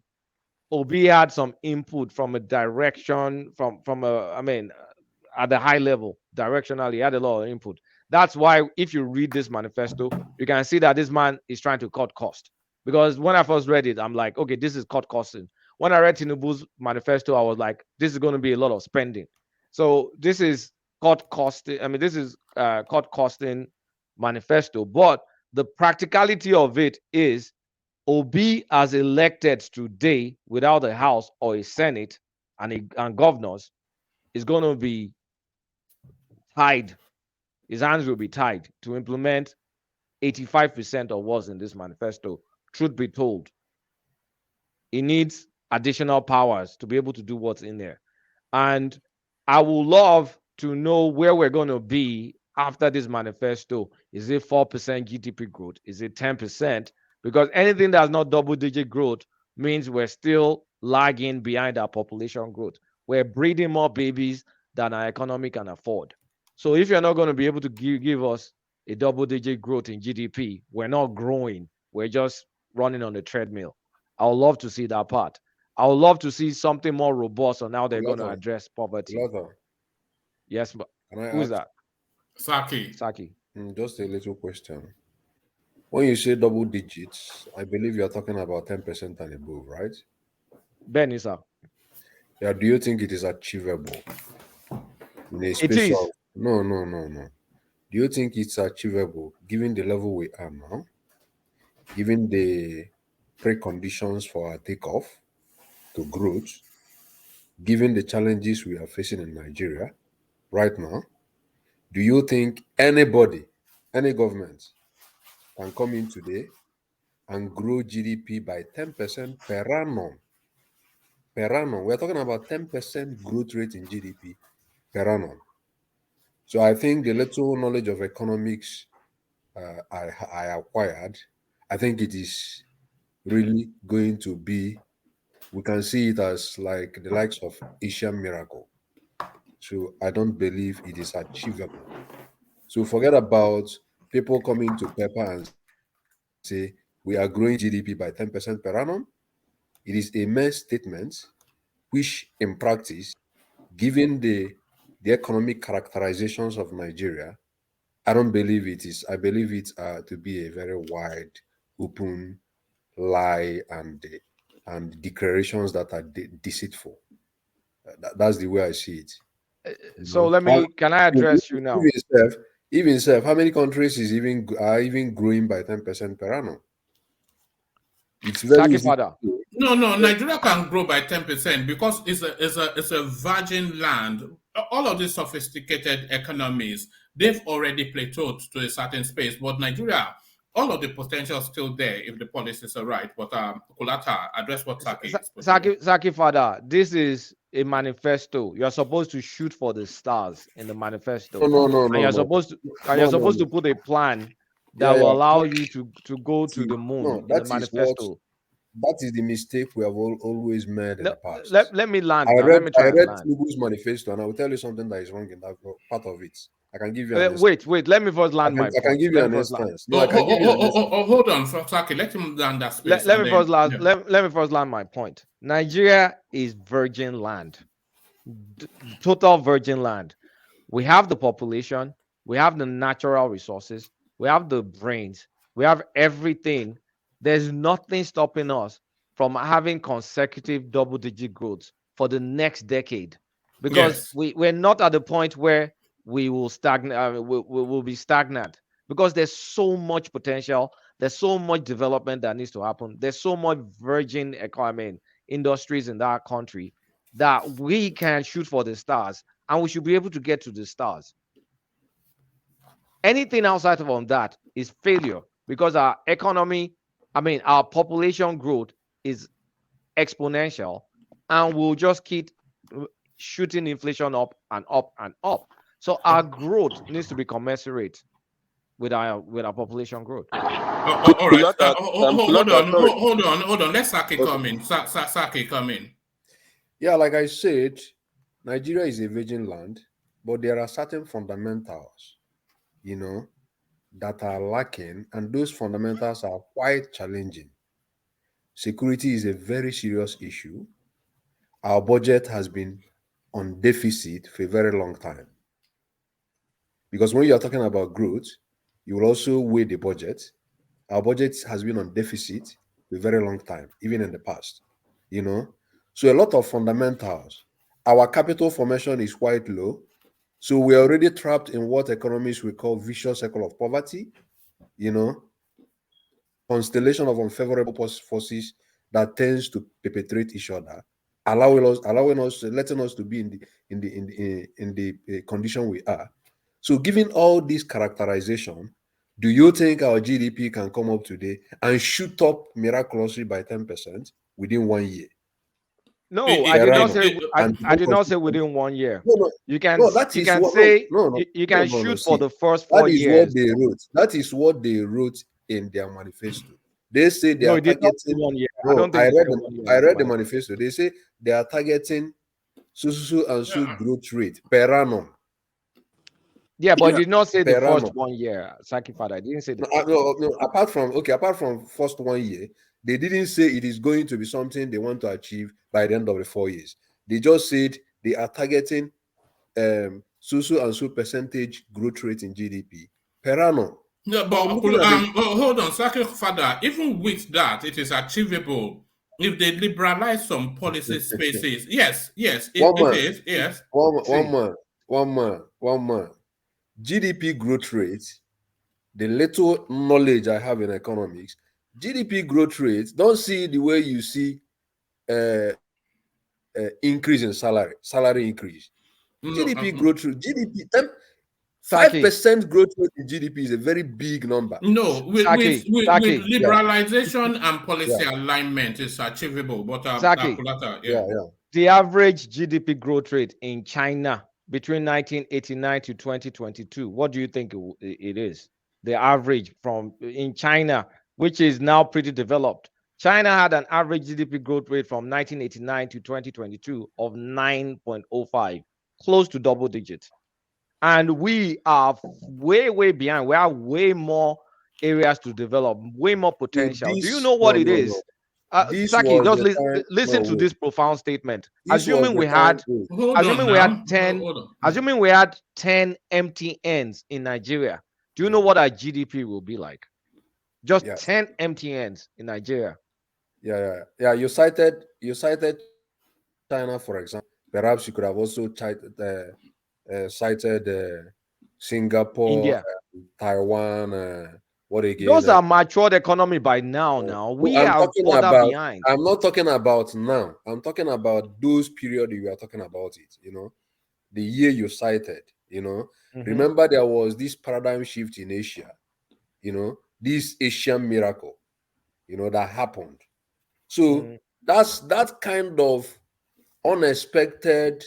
Obi had some input from a direction at the high level. Directionally, he had a lot of input. That's why if you read this manifesto, you can see that this man is trying to cut cost. Because when I first read it, I'm like, okay, this is cut costing. When I read Tinubu's manifesto, I was like, this is going to be a lot of spending. So this is cut costing. I mean, this is cut costing manifesto. But the practicality of it is, Obi as elected today without a House or a Senate and governors is going to be tied. His hands will be tied to implement 85% of what's in this manifesto. Truth be told, he needs additional powers to be able to do what's in there. And I would love to know where we're going to be after this manifesto. Is it 4% GDP growth? Is it 10%? Because anything that's not double-digit growth means we're still lagging behind our population growth. We're breeding more babies than our economy can afford. So if you're not going to be able to give us a double-digit growth in GDP, we're not growing. We're just running on the treadmill. I would love to see that part. I would love to see something more robust on how they're going to address poverty. Yes, but who's that? Saki. Just a little question. When you say double digits, I believe you're talking about 10% and above, right? Benny, sir. Yeah, do you think it is achievable? in a It space is. of no. Do you think it's achievable given the level we are now, given the preconditions for our takeoff to growth, given the challenges we are facing in Nigeria right now? Do you think anybody, any government, can come in today and grow GDP by 10% per annum? Per annum. We're talking about 10% growth rate in GDP per annum. So I think the little knowledge of economics I acquired, I think it is really going to be, we can see it as like the likes of Asian miracle. So I don't believe it is achievable. So forget about people coming to paper and say we are growing GDP by 10% per annum. It is a mere statement, which in practice, given the economic characterizations of Nigeria, I don't believe it is. I believe it to be a very wide, open lie and declarations that are deceitful. That's the way I see it. So can I address you now? Even self, how many countries are even growing by 10% per annum? It's very easy. No, Nigeria can grow by 10% because it's a virgin land. All of these sophisticated economies, they've already plateaued to a certain space. But Nigeria, all of the potential is still there if the policies are right. But Kulata, address what Saki is. Saki Father, this is a manifesto. You're supposed to shoot for the stars in the manifesto. No. You're supposed to put a plan that will allow you to go to the moon in the manifesto. That is the mistake we have always made in the past. Let me land. I read Tinubu's manifesto, and I will tell you something that is wrong in that part of it. I can give you an wait. Let me first land my point. I can give you an instance. Hold on, Saki. Let him land that space. Let me first land my point. Nigeria is virgin land, total virgin land. We have the population, we have the natural resources, we have the brains, we have everything. There's nothing stopping us from having consecutive double-digit growth for the next decade, because we're not at the point where we will stagnate. We will be stagnant, because there's so much potential. There's so much development that needs to happen. There's so much virgin economy industries in that country that we can shoot for the stars, and we should be able to get to the stars. Anything outside of that is failure, because our economy, our population growth is exponential, and we'll just keep shooting inflation up and up and up. So our growth needs to be commensurate with our population growth. All right. Hold on. Let Saki come in. Saki come in. Yeah, like I said, Nigeria is a virgin land, but there are certain fundamentals, that are lacking, and those fundamentals are quite challenging. Security is a very serious issue. Our budget has been on deficit for a very long time. Because when you're talking about growth, you will also weigh the budget. Our budget has been on deficit for a very long time, even in the past. So a lot of fundamentals. Our capital formation is quite low. So we're already trapped in what economists will call vicious cycle of poverty, constellation of unfavorable forces that tends to perpetrate each other, letting us to be in the condition we are. So given all this characterization, do you think our GDP can come up today and shoot up miraculously by 10% within 1 year? No, I did not say. I did not say within 1 year. No. You can shoot for the first 4 years. That is what they wrote in their manifesto. They say they are targeting 1 year. No, I read the manifesto. They say they are targeting so growth rate per annum. Yeah, but it did not say the first 1 year. Saki Father, I didn't say the no. Apart from first 1 year, they didn't say it is going to be something they want to achieve by the end of the 4 years. They just said they are targeting so percentage growth rate in GDP per annum. No, but hold on, Saki Father. Even with that, it is achievable if they liberalize some policy spaces. Yes, it is. Yes. One more. One man. GDP growth rate, the little knowledge I have in economics, GDP growth rate, don't see the way you see increase in salary increase. GDP growth rate, 5% growth rate in GDP is a very big number. No, with liberalization and policy alignment is achievable. But the average GDP growth rate in China between 1989 to 2022, what do you think it is? The average in China, which is now pretty developed. China had an average GDP growth rate from 1989 to 2022 of 9.05, close to double digits. And we are way behind. We have way more areas to develop, way more potential. Do you know what it is? Saki, just listen to this profound statement. Assuming we had 10 empty ends in Nigeria, do you know what our GDP will be like? Just 10 empty ends in Nigeria. Yeah. You cited China, for example. Perhaps you could have also cited Singapore, India, Taiwan. What again? Those are matured economy by now. We are further behind. I'm not talking about now. I'm talking about those period you are talking about it. The year you cited. Remember there was this paradigm shift in Asia. This Asian miracle. That happened. So that's that kind of unexpected.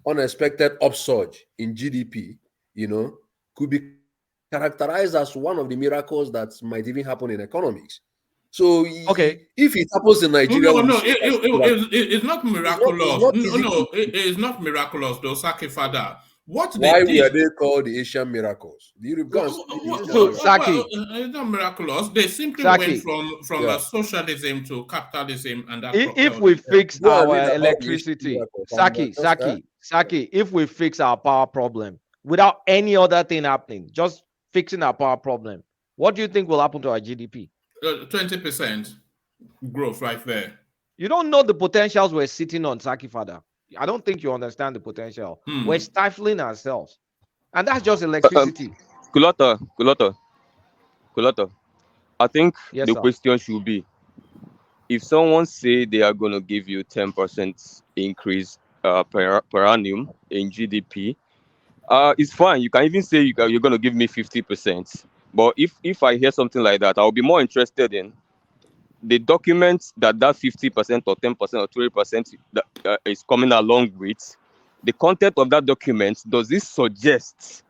Unexpected upsurge in GDP, could be characterized as one of the miracles that might even happen in economics. So, if it happens in Nigeria, it's not miraculous. It's not miraculous, though, Saki Father. Why were they called the Asian miracles? Saki, it's not miraculous. They simply went from socialism to capitalism, and that. If we fix our electricity, Saki, if we fix our power problem without any other thing happening, just fixing our power problem, what do you think will happen to our GDP? 20% growth right there. You don't know the potentials we're sitting on, Saki Father. I don't think you understand the potential. We're stifling ourselves. And that's just electricity. Kulota. I think the question should be, if someone say they are going to give you 10% increase per annum in GDP, it's fine. You can even say you're going to give me 50%. But if I hear something like that, I'll be more interested in the document that 50% or 10% or 20% is coming along with. The content of that document, does this suggest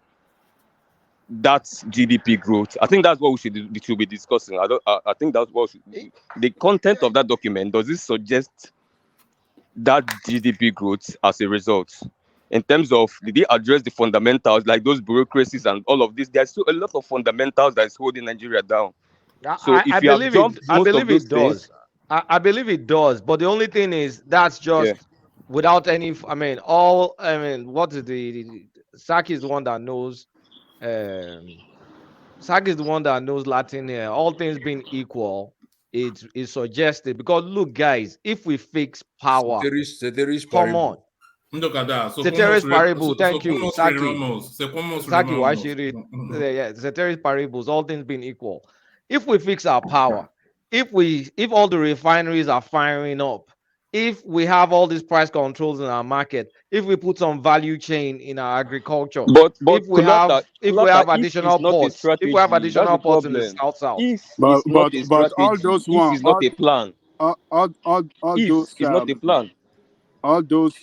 that GDP growth? I think that's what we should be discussing. I think that's what the content of that document, does this suggest that GDP growth as a result? In terms of, did they address the fundamentals, like those bureaucracies and all of this? There's still a lot of fundamentals that is holding Nigeria down. So if you have jumped most of those things, I believe it does. But the only thing is that's just without any. What is the Saki is the one that knows. Saki is the one that knows Latin here. All things being equal, it's suggested, because look, guys, if we fix power, come on. Look at that. Ceteris paribus. Thank you, Saki. Saki Washiri. Ceteris paribus. All things being equal. If we fix our power, if all the refineries are firing up, if we have all these price controls in our market, if we put some value chain in our agriculture, but if we have additional ports, if we have additional ports in the south, but all those ones, is not a plan. All those is not a plan. All those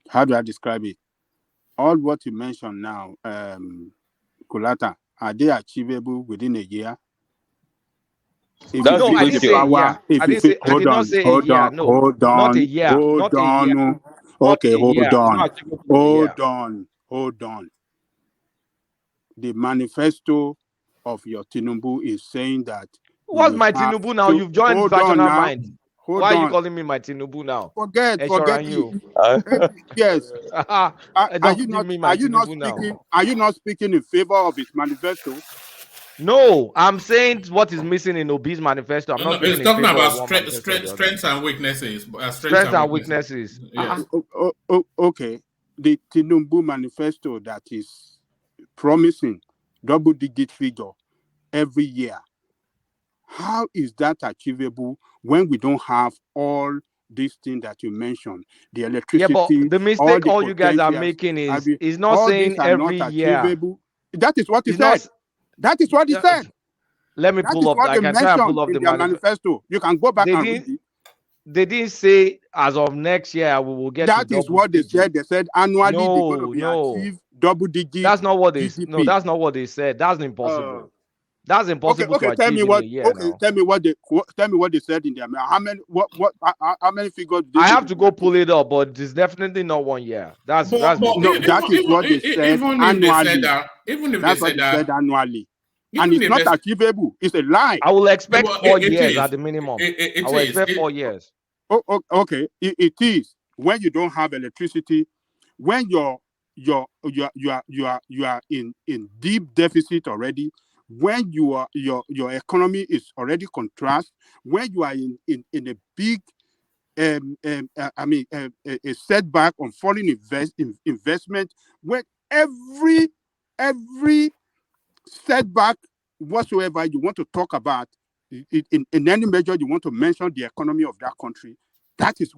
how do I describe it? All what you mentioned now, Kulata, are they achievable within a year? Hold on. The manifesto of your Tinubu is saying that. What's my Tinubu now? You've joined Fashional Mind. Why are you calling me my Tinubu now? Forget you. Yes. Are you not speaking in favor of his manifesto? No, I'm saying what is missing in Obi'S manifesto. I'm not speaking It's in talking favor about of one manifesto or the other. strengths and weaknesses. Strengths and weaknesses. Yes. Okay. The Tinubu manifesto that is promising double-digit figure every year. How is that achievable when we don't have all these things that you mentioned? The electricity, yeah, but the mistake all you guys are making is not all saying these are every not year. achievable. That is what he It's said. not. That is what he said. Let me That pull is up. what I they can try and mentioned pull up in the their manifesto. You can go back and read it. They didn't say as of next year we will get. That is what they said. They said annually they're going to be achieve double digit. That's not what they. GDP. No, that's not what they said. That's impossible. That's impossible to tell achieve me what, in a year now. Tell me what they said in there. How many how many figures? I have to go pull it up, but it's definitely not 1 year. That's no, that is what they said annually. Even if that's they what they said annually, and it's not achievable. It's a lie. I will expect 4 years at the minimum. I will expect 4 years. Okay, it is when you don't have electricity, when you are in deep deficit already, when your economy is already contrast, when you are in a big a setback on foreign investment, when every setback whatsoever you want to talk about in any measure you want to mention the economy of that country, that is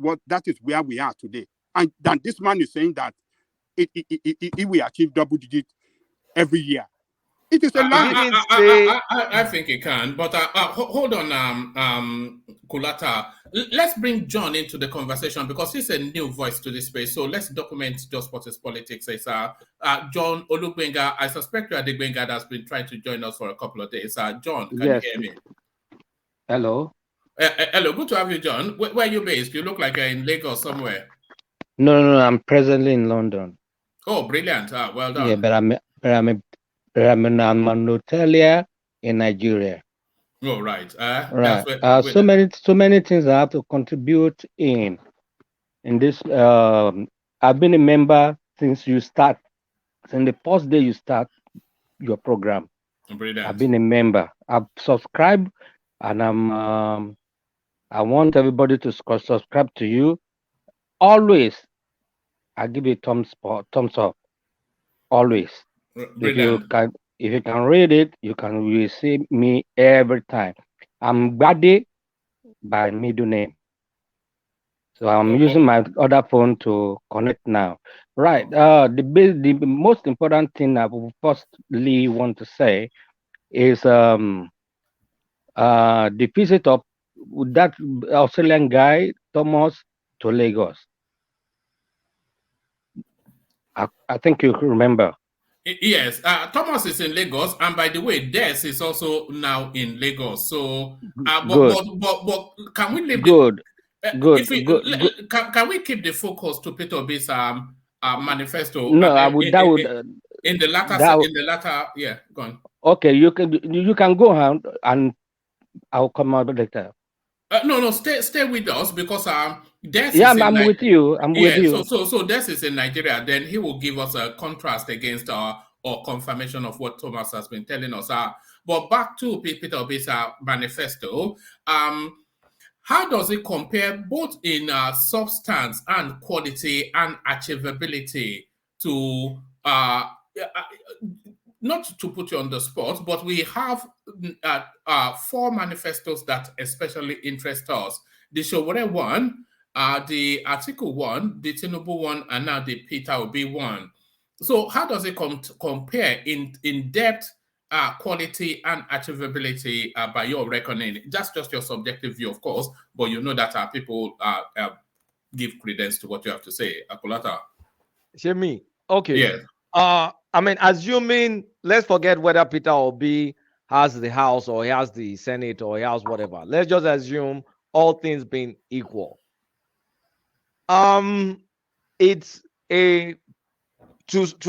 where we are today. And then this man is saying that it will achieve double digit every year. It is a lie. I think it can, but hold on, Kulata. Let's bring John into the conversation because he's a new voice to this space. So let's document just what is politics. It's John Olugbenga. I suspect you are the Benga that's been trying to join us for a couple of days. John, can you hear me? Hello. Hello, good to have you, John. Where are you based? You look like you're in Lagos somewhere. No, I'm presently in London. Oh, brilliant! Well done. Yeah, but I'm an hotelier in Nigeria. Oh, right. Right. So many things I have to contribute in this. I've been a member since the first day you start your program. Brilliant. I've been a member. I've subscribed, and I want everybody to subscribe to you. Always, I give you thumbs up. Always. Brilliant. If you can read it, you can receive me every time. I'm Gbade by middle name. So I'm using my other phone to connect now. Right. The most important thing I will firstly want to say is the visit of that Australian guy, Thomas, to Lagos. I think you remember. Yes, Thomas is in Lagos, and by the way, Des is also now in Lagos. So, but can we leave good? Can we keep the focus to Peter Obi's manifesto? No, in the latter. Yeah, go on. Okay, you can go on, and I'll come out later. No, stay with us because Des. Yeah, I'm with you. I'm with you. So Des is in Nigeria. Then he will give us a contrast against or confirmation of what Thomas has been telling us. But back to Peter Obi's manifesto. How does it compare both in substance and quality and achievability to not to put you on the spot, but we have 4 manifestos that especially interest us. The Sowore one, the Article 1, the Tinubu one, and now the Peter Obi one. So how does it compare in depth, quality, and achievability by your reckoning? That's just your subjective view, of course, but you know that people give credence to what you have to say. Akulata. Shemi, okay. Yeah. I mean, assuming, let's forget whether Peter Obi has the House or he has the Senate or he has whatever. Let's just assume all things being equal. It's to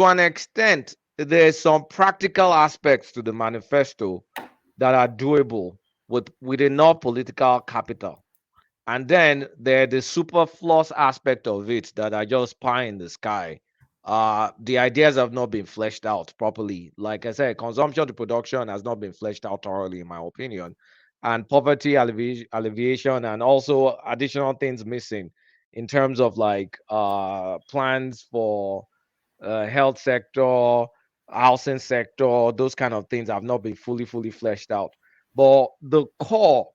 an extent, there's some practical aspects to the manifesto that are doable with enough political capital. And then there's the superfluous aspect of it that are just pie in the sky. the ideas have not been fleshed out properly. Like I said, consumption to production has not been fleshed out thoroughly, in my opinion. And poverty alleviation and also additional things missing in terms of like plans for health sector, housing sector, those kind of things have not been fully fleshed out. But the core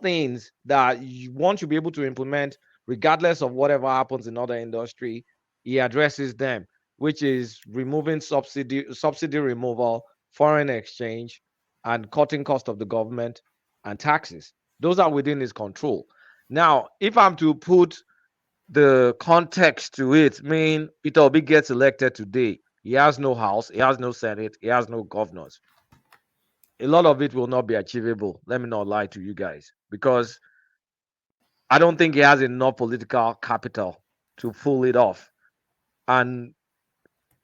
things that you want to be able to implement, regardless of whatever happens in other industry, he addresses them, which is removing subsidy removal, foreign exchange, and cutting cost of the government and taxes. Those are within his control. Now, if I'm to put the context to it, mean Peter Obi gets elected today, he has no house, he has no senate, he has no governors. A lot of it will not be achievable. Let me not lie to you guys, because I don't think he has enough political capital to pull it off. And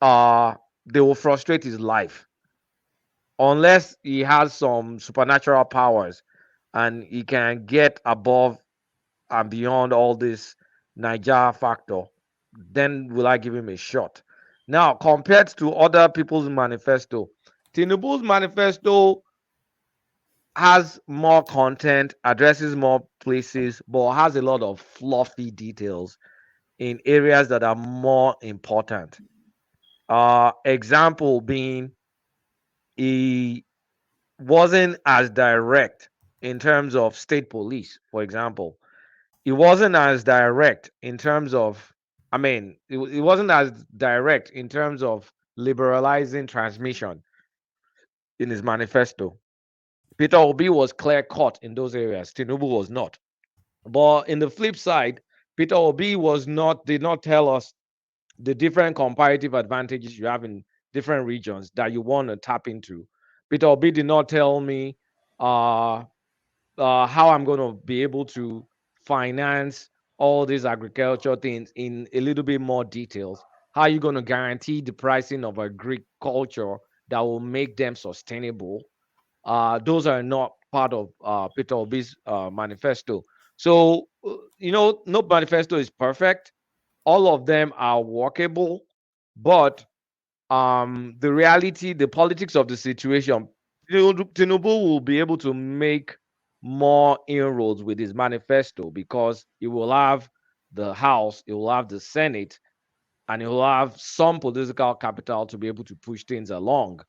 they will frustrate his life unless he has some supernatural powers and he can get above and beyond all this Niger factor. Then will I give him a shot? Now, compared to other people's manifesto, Tinubu's manifesto has more content, addresses more places, but has a lot of fluffy details in areas that are more important. Example being, he wasn't as direct in terms of state police, for example. It wasn't as direct in terms of, it wasn't as direct in terms of liberalizing transmission in his manifesto. Peter Obi was clear cut in those areas. Tinubu was not. But in the flip side, Peter Obi did not tell us the different comparative advantages you have in different regions that you want to tap into. Peter Obi did not tell me how I'm going to be able to finance all these agriculture things in a little bit more details. How are you going to guarantee the pricing of agriculture that will make them sustainable? Those are not part of Peter Obi's manifesto. So, no manifesto is perfect. All of them are workable, but the reality, the politics of the situation, Tinubu will be able to make more inroads with his manifesto because he will have the House, he will have the Senate, and he will have some political capital to be able to push things along.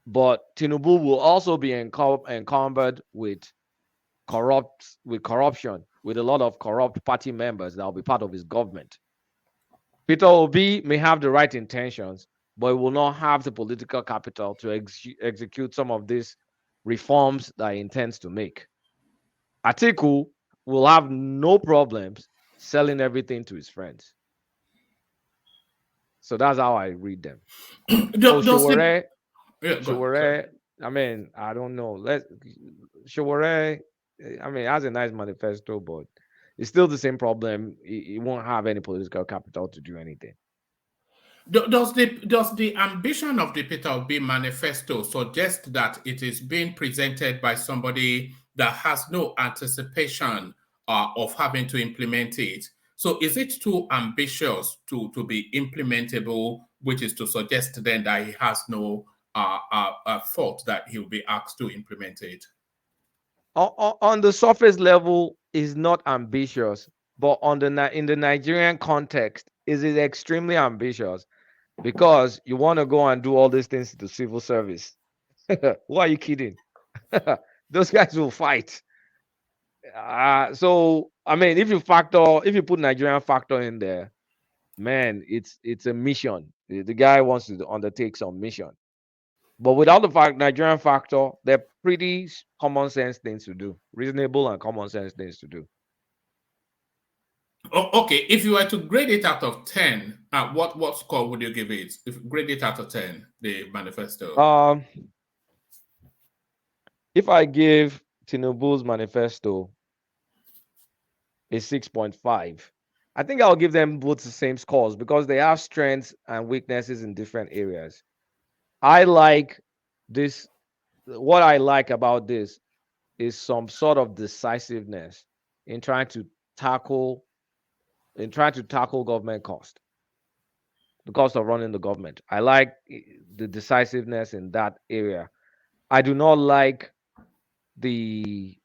But Tinubu will also be encumbered with corruption, with a lot of corrupt party members that will be part of his government. Peter Obi may have the right intentions, but he will not have the political capital to execute some of these reforms that he intends to make. Atiku will have no problems selling everything to his friends. So that's how I read them. Showore, I don't know. Showore, has a nice manifesto, but it's still the same problem. He won't have any political capital to do anything. Does the ambition of the Peter Obi manifesto suggest that it is being presented by somebody that has no anticipation of having to implement it? So is it too ambitious to be implementable, which is to suggest then that he has no thought that he'll be asked to implement it? On the surface level, is not ambitious, but in the Nigerian context, is it extremely ambitious because you want to go and do all these things to civil service. Who are you kidding? Those guys will fight. So if you put Nigerian factor in there, man, it's a mission. The guy wants to undertake some mission. But without the Nigerian factor, they're pretty common sense things to do, reasonable and common sense things to do. Okay, if you were to grade it out of 10, what score would you give it? If grade it out of 10, the manifesto. If I give Tinubu's manifesto a 6.5, I think I'll give them both the same scores because they have strengths and weaknesses in different areas. I like this. What I like about this is some sort of decisiveness in trying to tackle government cost. the cost of running the government. I like the decisiveness in that area. I do not like the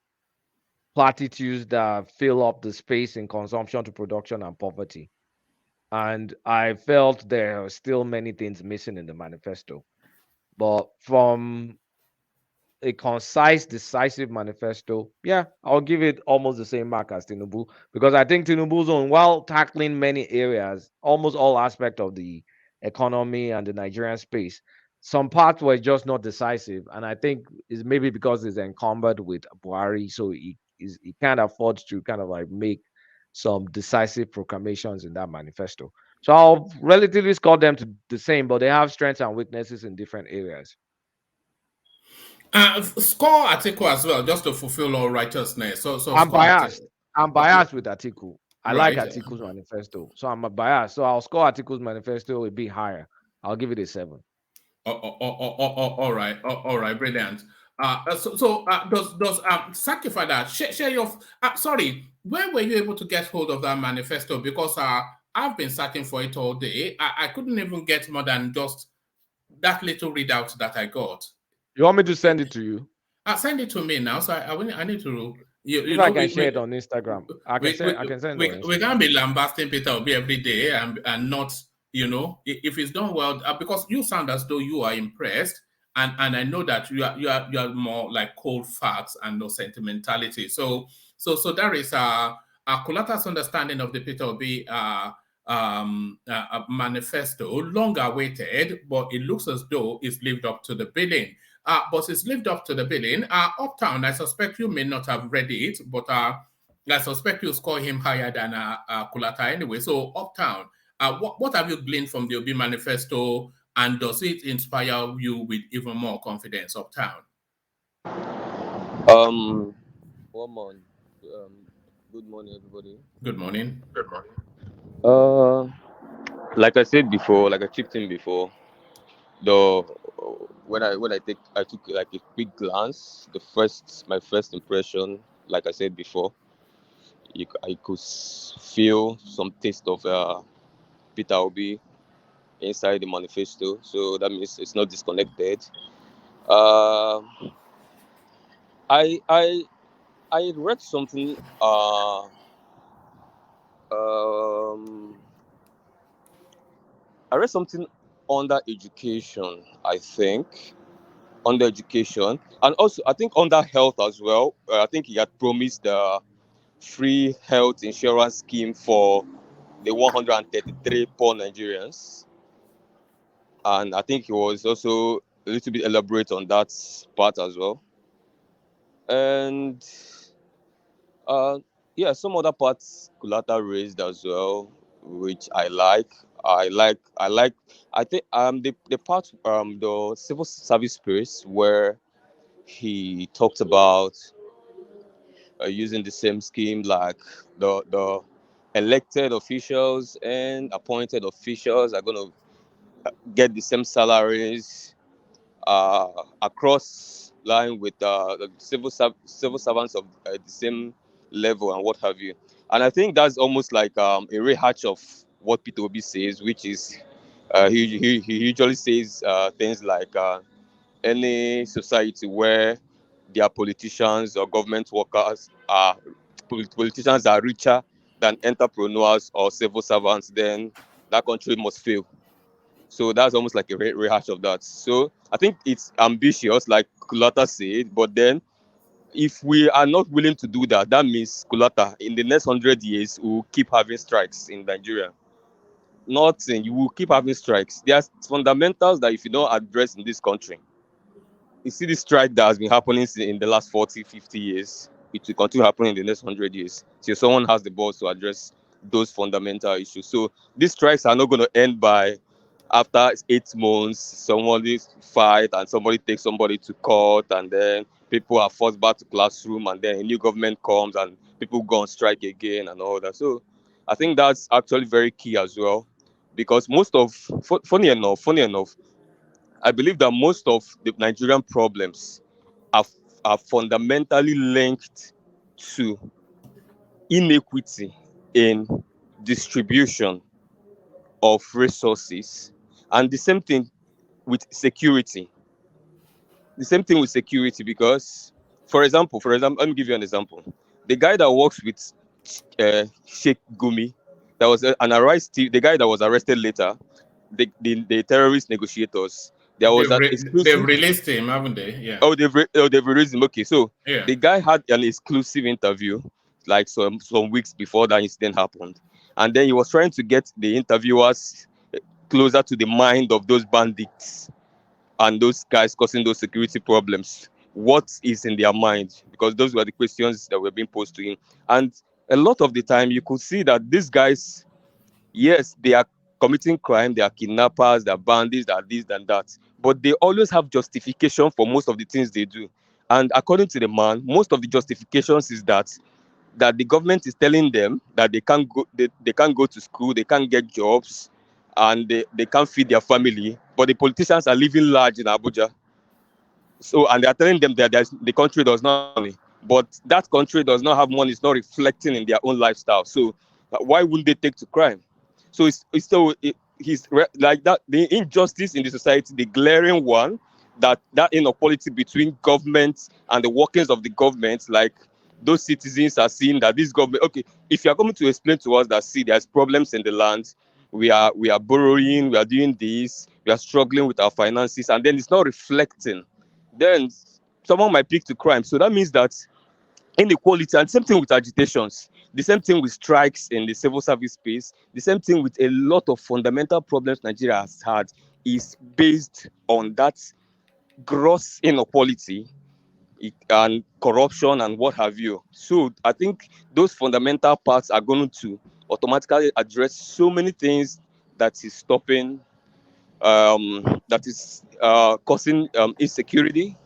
platitudes that fill up the space in consumption to production and poverty. And I felt there are still many things missing in the manifesto. But from a concise, decisive manifesto, yeah, I'll give it almost the same mark as Tinubu, because I think Tinubu's on, while tackling many areas, almost all aspects of the economy and the Nigerian space, some parts were just not decisive. And I think it's maybe because it's encumbered with Buhari, so he can't afford to kind of like make some decisive proclamations in that manifesto. So I'll relatively score them to the same, but they have strengths and weaknesses in different areas. Score Atiku as well, just to fulfill all righteousness. So I'm biased. I'm biased with Atiku. I like Right. Atiku's manifesto, so I'm a bias. So I'll score Atiku's manifesto a bit higher. I'll give it a 7. All right, brilliant. Does Saki Father share your? Sorry, where were you able to get hold of that manifesto? Because I've been searching for it all day. I couldn't even get more than just that little readout that I got. You want me to send it to you? Send it to me now. So I need to. I can share it on Instagram. I can send it on Instagram. We can't be lambasting Peter Obi every day and not, if it's done well, because you sound as though you are impressed, and I know that you are more like cold facts and no sentimentality. So there is a Kulata's understanding of the Peter Obi manifesto, long awaited, but it looks as though it's lived up to the billing. But it's lived up to the billing. Uptown, I suspect you may not have read it, but I suspect you score him higher than Kulata anyway. So Uptown, what have you gleaned from the Obi manifesto, and does it inspire you with even more confidence, Uptown? One morning. Good morning, everybody. Good morning. Good morning. Like I said before, like I chipped in before, the when I took like a quick glance, my first impression, like I said before, I could feel some taste of Peter Obi inside the manifesto, so that means it's not disconnected. I read something. I read something under education. I think under education, and also I think under health as well. I think he had promised the free health insurance scheme for the 133 poor Nigerians, and I think he was also a little bit elaborate on that part as well. And yeah, some other parts Kulata raised as well, which I like. I think the part the civil service space where he talked about using the same scheme like the elected officials and appointed officials are going to get the same salaries across line with the civil servants of the same level and what have you. And I think that's almost like a rehash of what Peter Obi says, which is he usually says things like any society where their politicians or government workers are politicians are richer than entrepreneurs or civil servants, then that country must fail. So that's almost like a rehash of that. So I think it's ambitious, like Kulata said, but then if we are not willing to do that, that means Kulata, in the next 100 years, we will keep having strikes in Nigeria. Not saying you will keep having strikes. There's fundamentals that if you don't address in this country, you see this strike that has been happening in the last 40, 50 years, it will continue happening in the next 100 years. So someone has the balls to address those fundamental issues. So these strikes are not going to end by after 8 months, somebody fight and somebody takes somebody to court, and then people are forced back to classroom, and then a new government comes and people go on strike again and all that. So I think that's actually very key as well, because funny enough, I believe that most of the Nigerian problems are fundamentally linked to inequity in distribution of resources. And the same thing with security. The same thing with security because, for example, let me give you an example. The guy that works with Sheikh Gumi, that was an arrest. The guy that was arrested later, the terrorist negotiators. There was an They've exclusive. released him, haven't they? Yeah. Oh, they've released him. Okay, so Yeah. the guy had an exclusive interview like some weeks before that incident happened, and then he was trying to get the interviewers closer to the mind of those bandits and those guys causing those security problems. What is in their mind? Because those were the questions that were being posed to him, and a lot of the time you could see that these guys, yes, they are committing crime, they are kidnappers, they are bandits, they are this and that, but they always have justification for most of the things they do. And according to the man, most of the justifications is that the government is telling them that they can't go to school, they can't get jobs, and they can't feed their family, but the politicians are living large in Abuja. So, and they are telling them that the country does not have money, but that country does not have money. It's not reflecting in their own lifestyle. So, why wouldn't they take to crime? So like that. The injustice in the society, the glaring one, that inequality between government and the workings of the government, like those citizens are seeing that this government. Okay, if you are coming to explain to us that see there's problems in the land, we are borrowing, we are doing this, we are struggling with our finances, and then it's not reflecting, then someone might pick to crime. So that means that inequality, and same thing with agitations, the same thing with strikes in the civil service space, the same thing with a lot of fundamental problems Nigeria has had is based on that gross inequality and corruption and what have you. So I think those fundamental parts are going to automatically address so many things that is stopping that is causing insecurity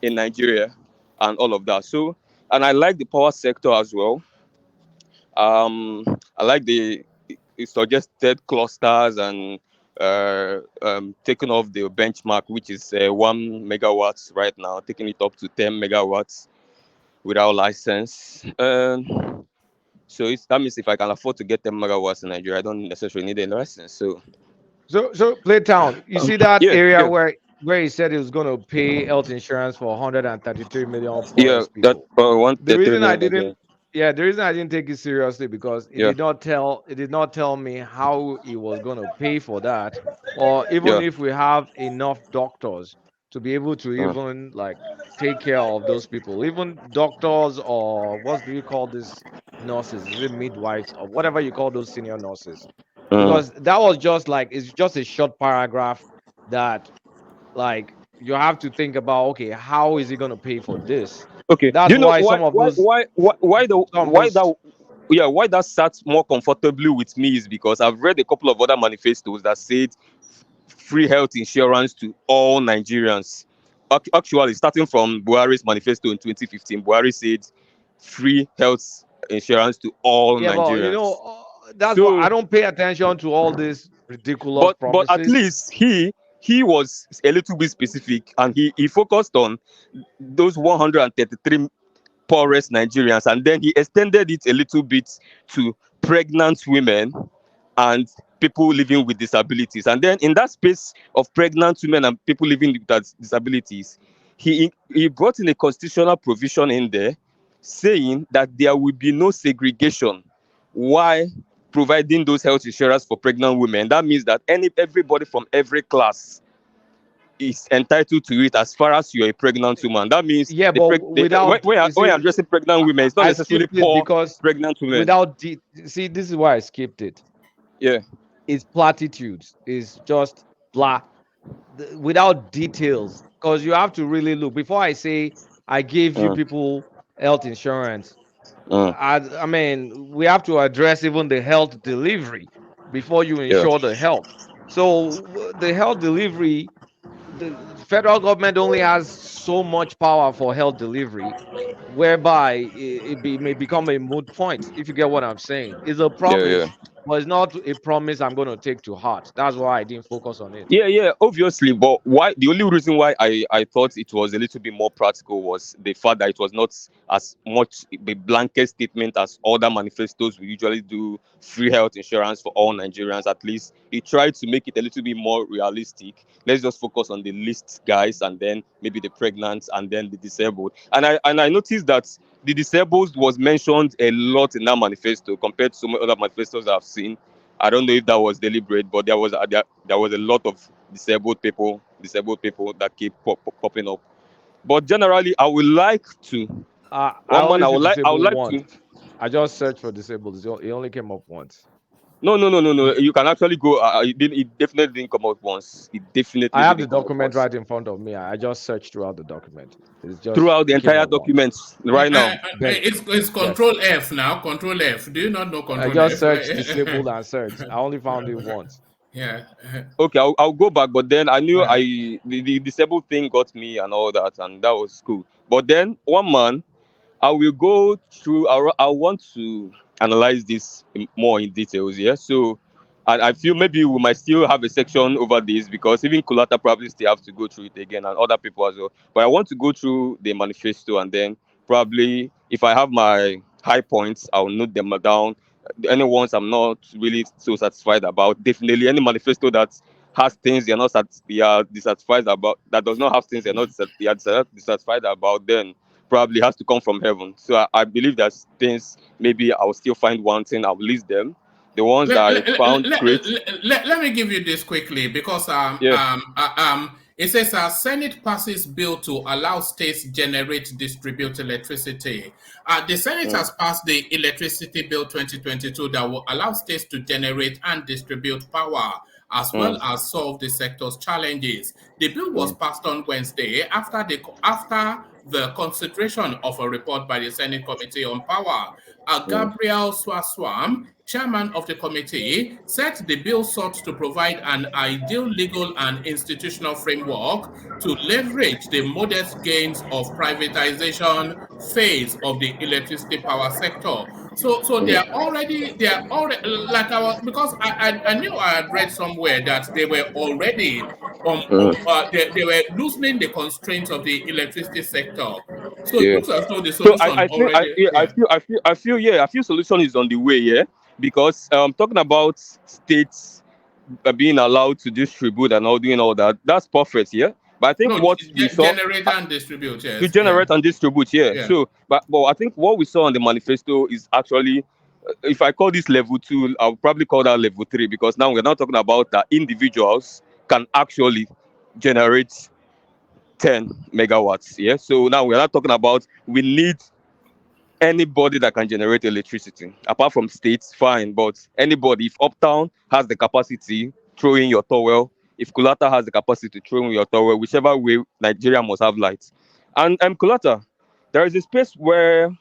in Nigeria and all of that. So, and I like the power sector as well. I like the suggested clusters and taking off the benchmark, which is 1 megawatts right now, taking it up to 10 megawatts without license. So that means if I can afford to get 10 megawatts in Nigeria, I don't necessarily need a license. So Playtown, you see that yeah, area yeah. where he said he was going to pay health insurance for 133 million Yeah, poorest that people. The 133 reason I million didn't, again. yeah, the reason I didn't take it seriously because Yeah, it did not tell me how he was going to pay for that, or even yeah. if we have enough doctors to be able to Mm, even like take care of those people, even doctors or what do you call this nurses? Is it midwives or whatever you call those senior nurses? mm. Because that was just like it's just a short paragraph that like you have to think about, okay, how is he going to pay for this? Okay. Do That's you know why some of those some of why those that yeah, why that sat more comfortably with me is because I've read a couple of other manifestos that said free health insurance to all Nigerians. Actually, starting from Buhari's manifesto in 2015, Buhari said free health insurance to all yeah, but Nigerians. that's why I So, don't pay attention to all these ridiculous but at promises. least he was a little bit specific, and he focused on those 133 poorest Nigerians, and then he extended it a little bit to pregnant women and people living with disabilities. And then in that space of pregnant women and people living with disabilities, he brought in a constitutional provision in there saying that there will be no segregation while providing those health insurance for pregnant women. That means that everybody from every class is entitled to it as far as you're a pregnant woman. That means Yeah, but without when you're addressing pregnant women, it's not I necessarily skipped it poor because pregnant women. see, this is why I skipped it. Yeah. It's platitudes. It's just blah without details because you have to really look before I say I gave you Mm, people health insurance. mm, I mean, we have to address even the health delivery before you yeah. ensure the health. So the health delivery, the federal government only has so much power for health delivery, whereby may become a moot point. If you get what I'm saying, it's a Yeah. Yeah. promise. but it's not a promise I'm going to take to heart. That's why I didn't focus on it. Yeah, obviously. But why? The only reason why I thought it was a little bit more practical was the fact that it was not as much a blanket statement as other manifestos we usually do. Free health insurance for all Nigerians. At least he tried to make it a little bit more realistic. Let's just focus on the least guys, and then maybe the pregnant, and then the disabled. And I noticed that the disabled was mentioned a lot in that manifesto compared to some other manifestos I've seen. I don't know if that was deliberate, but there was a lot of disabled people that keep popping up. But generally, I would like to. I would like once. to. I just searched for disabled. It only came up once. No. You can actually go. It definitely didn't come out once. It definitely. I have the didn't come out document once. right in front of me. I just searched throughout the document. It's just Throughout the it came entire out once. document right now. It's Control F now. Control F. Do you not know Control F? I just searched disabled and searched. I only found it once. Yeah. Okay, I'll go back, but then I knew the disabled thing got me and all that, and that was cool. But then one man, I will go through. I want to analyze this more in details. Yeah, so I feel maybe we might still have a section over this because even Kulata probably still have to go through it again and other people as well. But I want to go through the manifesto, and then probably if I have my high points, I'll note them down. Any ones I'm not really so satisfied about, definitely any manifesto that has things you're not dissatisfied about, that does not have things you're dissatisfied about, then probably has to come from heaven. So I believe that things, maybe I'll still find one thing, I'll list them. The ones that I found great. Let me give you this quickly because it says Senate passes bill to allow states generate distribute electricity. The Senate has passed the Electricity Bill 2022 that will allow states to generate and distribute power as well as solve the sector's challenges. The bill was passed on Wednesday after the consideration of a report by the Senate Committee on Power. Gabriel Swaswam, chairman of the committee, said the bill sought to provide an ideal legal and institutional framework to leverage the modest gains of privatization phase of the electricity power sector. So they are already like because I knew I had read somewhere that they were already they were loosening the constraints of the electricity sector. So it looks as though the solution I feel solution is on the way, yeah, because talking about states being allowed to distribute and all doing all that, that's perfect, yeah. But I think we saw generate and distribute, yes. To generate and distribute, yeah. So, but I think what we saw on the manifesto is actually, if I call this level 2, I'll probably call that level 3, because now we're not talking about that individuals can actually generate 10 megawatts. Yeah. So now we're not talking about we need anybody that can generate electricity apart from states, fine. But anybody, if Uptown has the capacity, throw in your towel. If Kulata has the capacity to throw in your towel, whichever way, Nigeria must have lights. And Kulata, there is a space where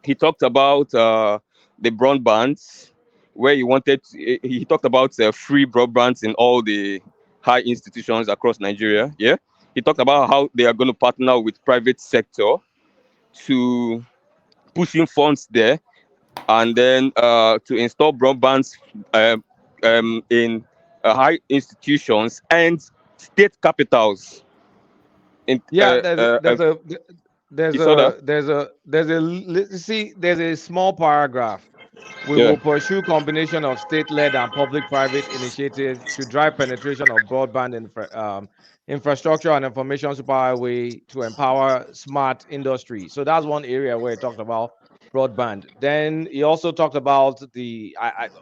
he talked about the broadbands, where he talked about free broadbands in all the high institutions across Nigeria. Yeah. He talked about how they are going to partner with private sector to push in funds there, and then to install broadbands in high institutions and state capitals. There's a small paragraph. We will pursue combination of state-led and public-private initiatives to drive penetration of broadband infrastructure and information superhighway to empower smart industry. So that's one area where he talked about broadband. Then he also talked about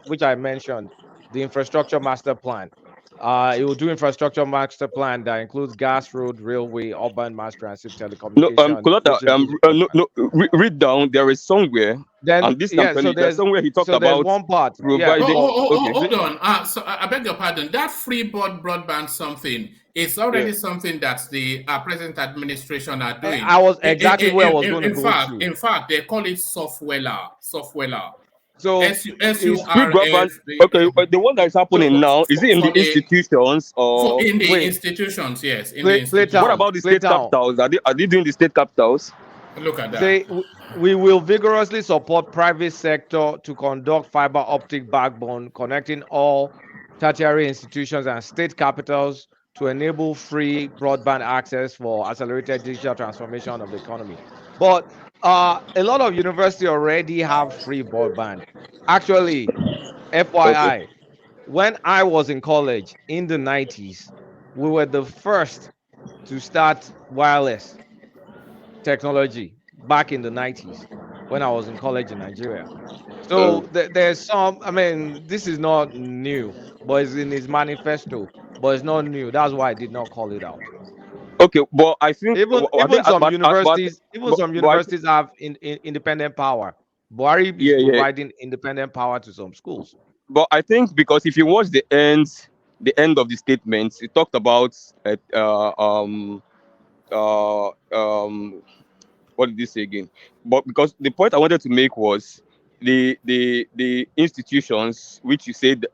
which I mentioned, the infrastructure master plan. It will do infrastructure master plan that includes gas, road, railway, urban mass transit, telecommunication. Read down. There is somewhere. Then there's somewhere he talked about. There's one part. Hold on. So I beg your pardon. That free broadband something is already something that the present administration are doing. I was exactly where I was going to go to. In fact, they call it software. So broadband. Okay, the one that is happening now, is it in the institutions or in the institutions? Yes. What about the state capitals? Are they doing the state capitals? Look at that. Say we will vigorously support private sector to conduct fiber optic backbone connecting all tertiary institutions and state capitals to enable free broadband access for accelerated digital transformation of the economy. But a lot of universities already have free broadband. Actually, FYI, when I was in college in the 90s, we were the first to start wireless technology back in the 90s when I was in college in Nigeria. So there's some, I mean, this is not new, but it's in his manifesto, but it's not new. That's why I did not call it out. Okay, but I think Even some universities, I have independent power. Buhari is providing independent power to some schools. But I think because if you watch the end of the statement, it talked about what did this say again? But because the point I wanted to make was the institutions which you said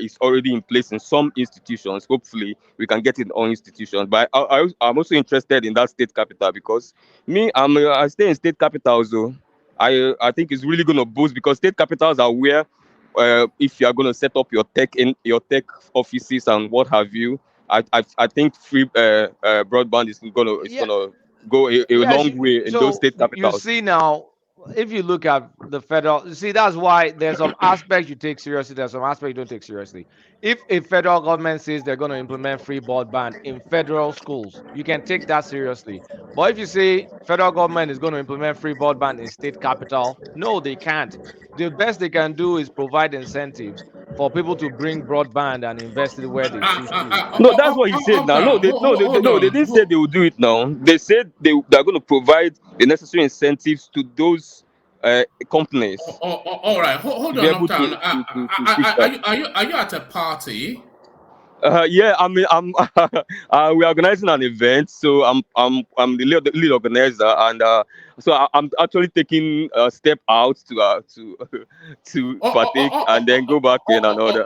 is already in place in some institutions. Hopefully, we can get in all institutions. But I'm also interested in that state capital because I stay in state capitals. So I think it's really going to boost because state capitals are where if you are going to set up your tech offices and what have you. I think free broadband is gonna go a long way in those state You capitals. see now, if you look at the federal, you see that's why there's some aspects you take seriously, there's some aspects you don't take seriously. If a federal government says they're going to implement free broadband in federal schools, you can take that seriously. But if you say federal government is going to implement free broadband in state capital, no, they can't. The best they can do is provide incentives for people to bring broadband and invest it where they choose to. No, that's what he said now. No, they didn't say they will do it now. They said they're going to provide the necessary incentives to those companies. All right, hold on, Uptown. Are you at a party? Yeah, I mean, we're organizing an event, so I'm the lead organizer, and so I'm actually taking a step out to partake and then go back in and all that.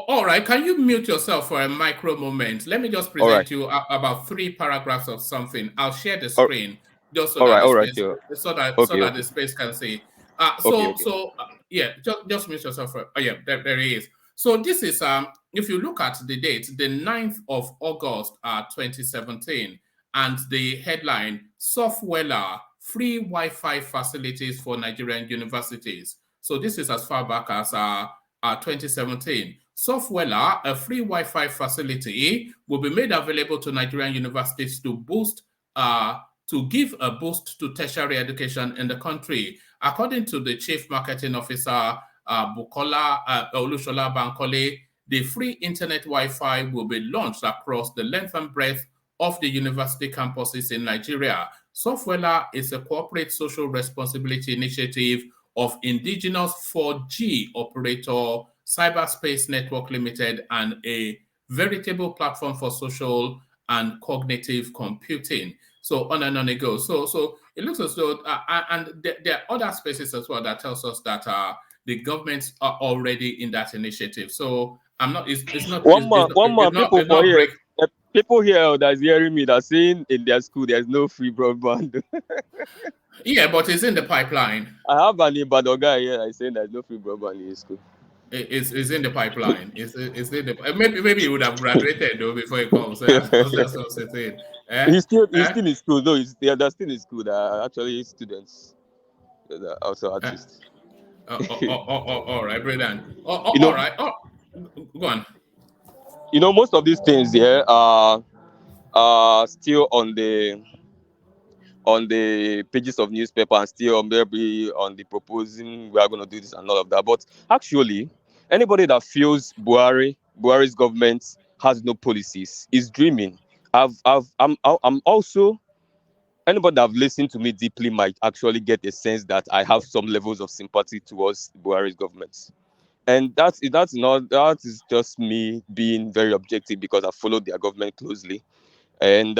All right, can you mute yourself for a micro moment? Let me just present you about 3 paragraphs of something. I'll share the screen just so that the space can see. Yeah, just mute yourself for. Oh yeah, there he is. So this is if you look at the date, the 9th of August 2017, and the headline, Software Free Wi-Fi Facilities for Nigerian Universities. So this is as far back as 2017. Software, a free Wi-Fi facility, will be made available to Nigerian universities to give a boost to tertiary education in the country. According to the Chief Marketing Officer, Bukola Olushola Bankole, the free internet Wi-Fi will be launched across the length and breadth of the university campuses in Nigeria. Software is a corporate social responsibility initiative of indigenous 4G operator Cyberspace Network Limited and a veritable platform for social and cognitive computing. So on and on it goes. So it looks as though, and there are other spaces as well that tells us that the governments are already in that initiative. So I'm not. It's not. People here that's hearing me that saying in their school there's no free broadband. Yeah, but it's in the pipeline. I have an Ibadan guy here that's saying there's no free broadband in his school. It's in the pipeline. It's in the maybe he would have graduated though before he comes. That's what I'm saying. He's still in school though. They're still in school. They're actually students. They're also artists. All right, brilliant. All right. Go on. Most of these things here are still on the pages of newspaper and still maybe on the proposing we are going to do this and all of that. But actually, anybody that feels Buhari's government has no policies is dreaming. I'm also, anybody that have listened to me deeply might actually get a sense that I have some levels of sympathy towards Buhari's government. And that is just me being very objective because I followed their government closely. And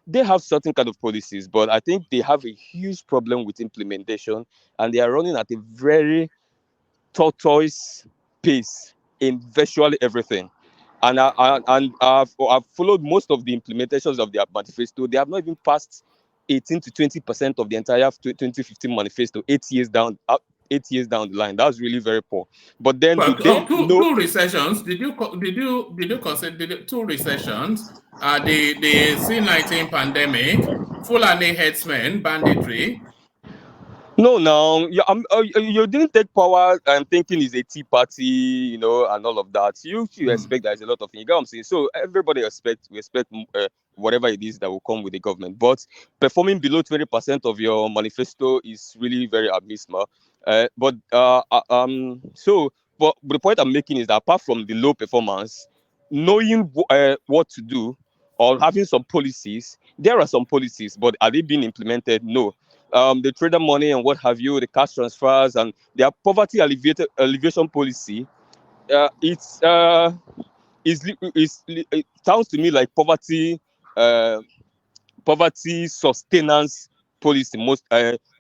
they have certain kind of policies, but I think they have a huge problem with implementation, and they are running at a very tortoise pace in virtually everything. And I've followed most of the implementations of their manifesto. They have not even passed 18 to 20% of the entire 2015 manifesto 8 years down. 8 years down the line. That's really very poor. But then two recessions. Did you consider two recessions? The C-19 pandemic, Fulani headsmen, banditry. No, you didn't take power and thinking it's a tea party, and all of that. You expect there's a lot of things. You get what I'm saying? So everybody we expect whatever it is that will come with the government. But performing below 20% of your manifesto is really very abysmal. But the point I'm making is that apart from the low performance, knowing what to do or having some policies, there are some policies, but are they being implemented? No. The trader money and what have you, the cash transfers and their poverty alleviation policy, it sounds to me like poverty sustenance policy most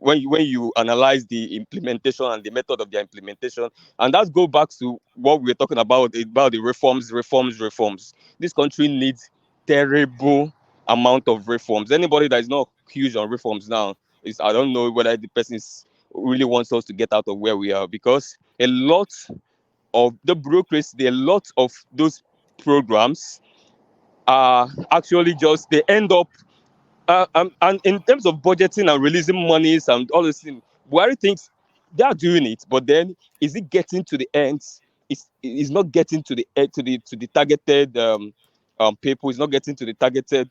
when you analyze the implementation and the method of their implementation. And that goes back to what we were talking about the reforms. This country needs terrible amount of reforms. Anybody that is not huge on reforms now is, I don't know whether the person really wants us to get out of where we are, because a lot of the bureaucracy, a lot of those programs are actually just, they end up and in terms of budgeting and releasing monies and all those things, Buhari thinks they are doing it, but then is it getting to the ends? It's not getting to the targeted people. It's not getting to the targeted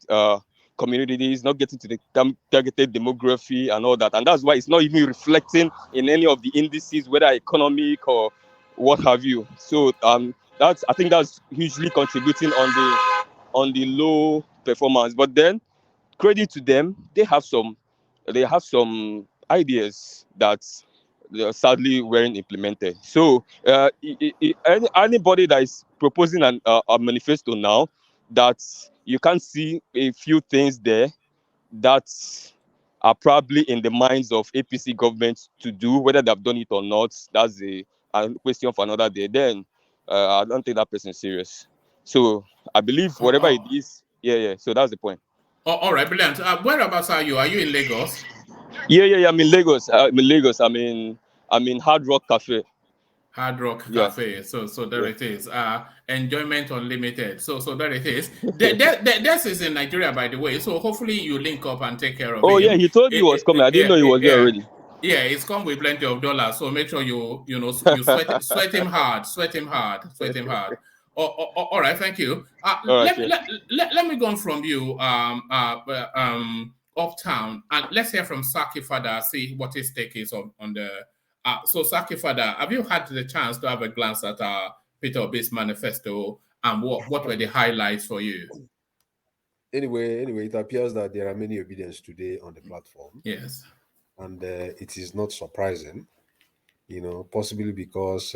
community. It's not getting to the targeted demography and all that, and that's why it's not even reflecting in any of the indices, whether economic or what have you. So I think that's hugely contributing on the low performance. But then, credit to them, they have some ideas that sadly weren't implemented. So anybody that is proposing a manifesto now, that you can see a few things there that are probably in the minds of APC government to do, whether they've done it or not, that's a question for another day. Then I don't take that person serious. So I believe whatever it is, yeah. So that's the point. All right, brilliant. Whereabouts are you? Are you in Lagos? Yeah. I'm in Lagos. I'm in Hard Rock Cafe. Hard Rock Cafe. So there it is. Enjoyment Unlimited. So there it is. This is in Nigeria, by the way. So hopefully you link up and take care of him. Oh yeah, he told me he was coming. I didn't know he was there already. Yeah, it's come with plenty of dollars. So make sure you sweat him hard. All right, thank you. Let me go on from you, Uptown, and let's hear from Saki Fada. See what his take is on the. So Saki Fada, have you had the chance to have a glance at Peter Obi'S manifesto, and what were the highlights for you? Anyway, it appears that there are many obedience today on the platform. Yes. And it is not surprising, possibly because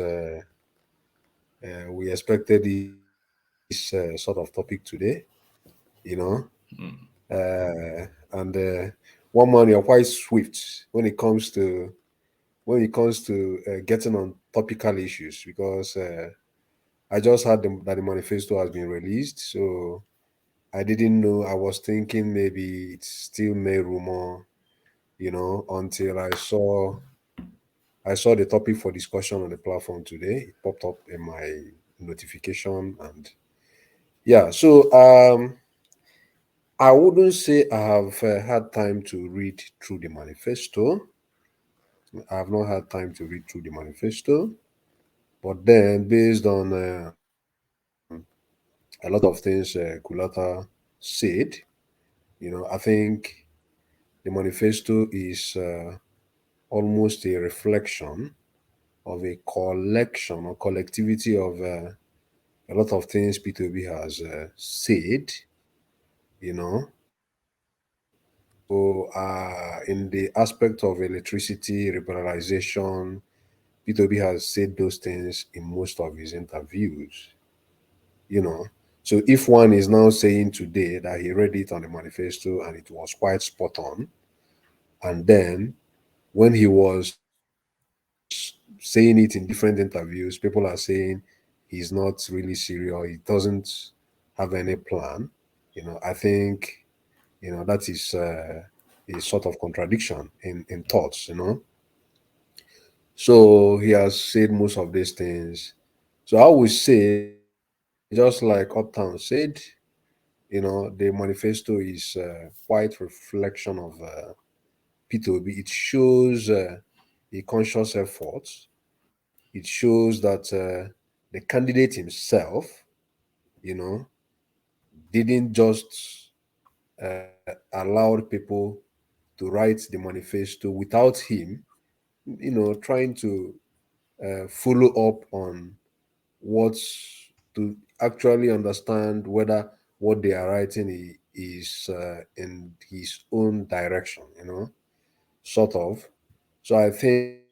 we expected this sort of topic today, and one man, you're quite swift when it comes to getting on topical issues, because I just heard that the manifesto has been released, so I didn't know. I was thinking maybe it's still mere rumor, until I saw the topic for discussion on the platform today. It popped up in my notification, and yeah, so I wouldn't say I have had time to read through the manifesto. I have not had time to read through the manifesto, but then based on a lot of things Kulata said, I think the manifesto is almost a reflection of a collection or collectivity of a lot of things P2B has said, So in the aspect of electricity liberalization, P2B has said those things in most of his interviews, So if one is now saying today that he read it on the manifesto and it was quite spot on, and then when he was saying it in different interviews, people are saying he's not really serious, he doesn't have any plan, I think, that is a sort of contradiction in thoughts, So he has said most of these things. So I would say, just like Uptown said, the manifesto is quite reflection of P2B. It shows a conscious effort. It shows that the candidate himself, you know, didn't just allow people to write the manifesto without him, trying to follow up on what's to actually understand whether what they are writing is in his own direction, sort of. So I think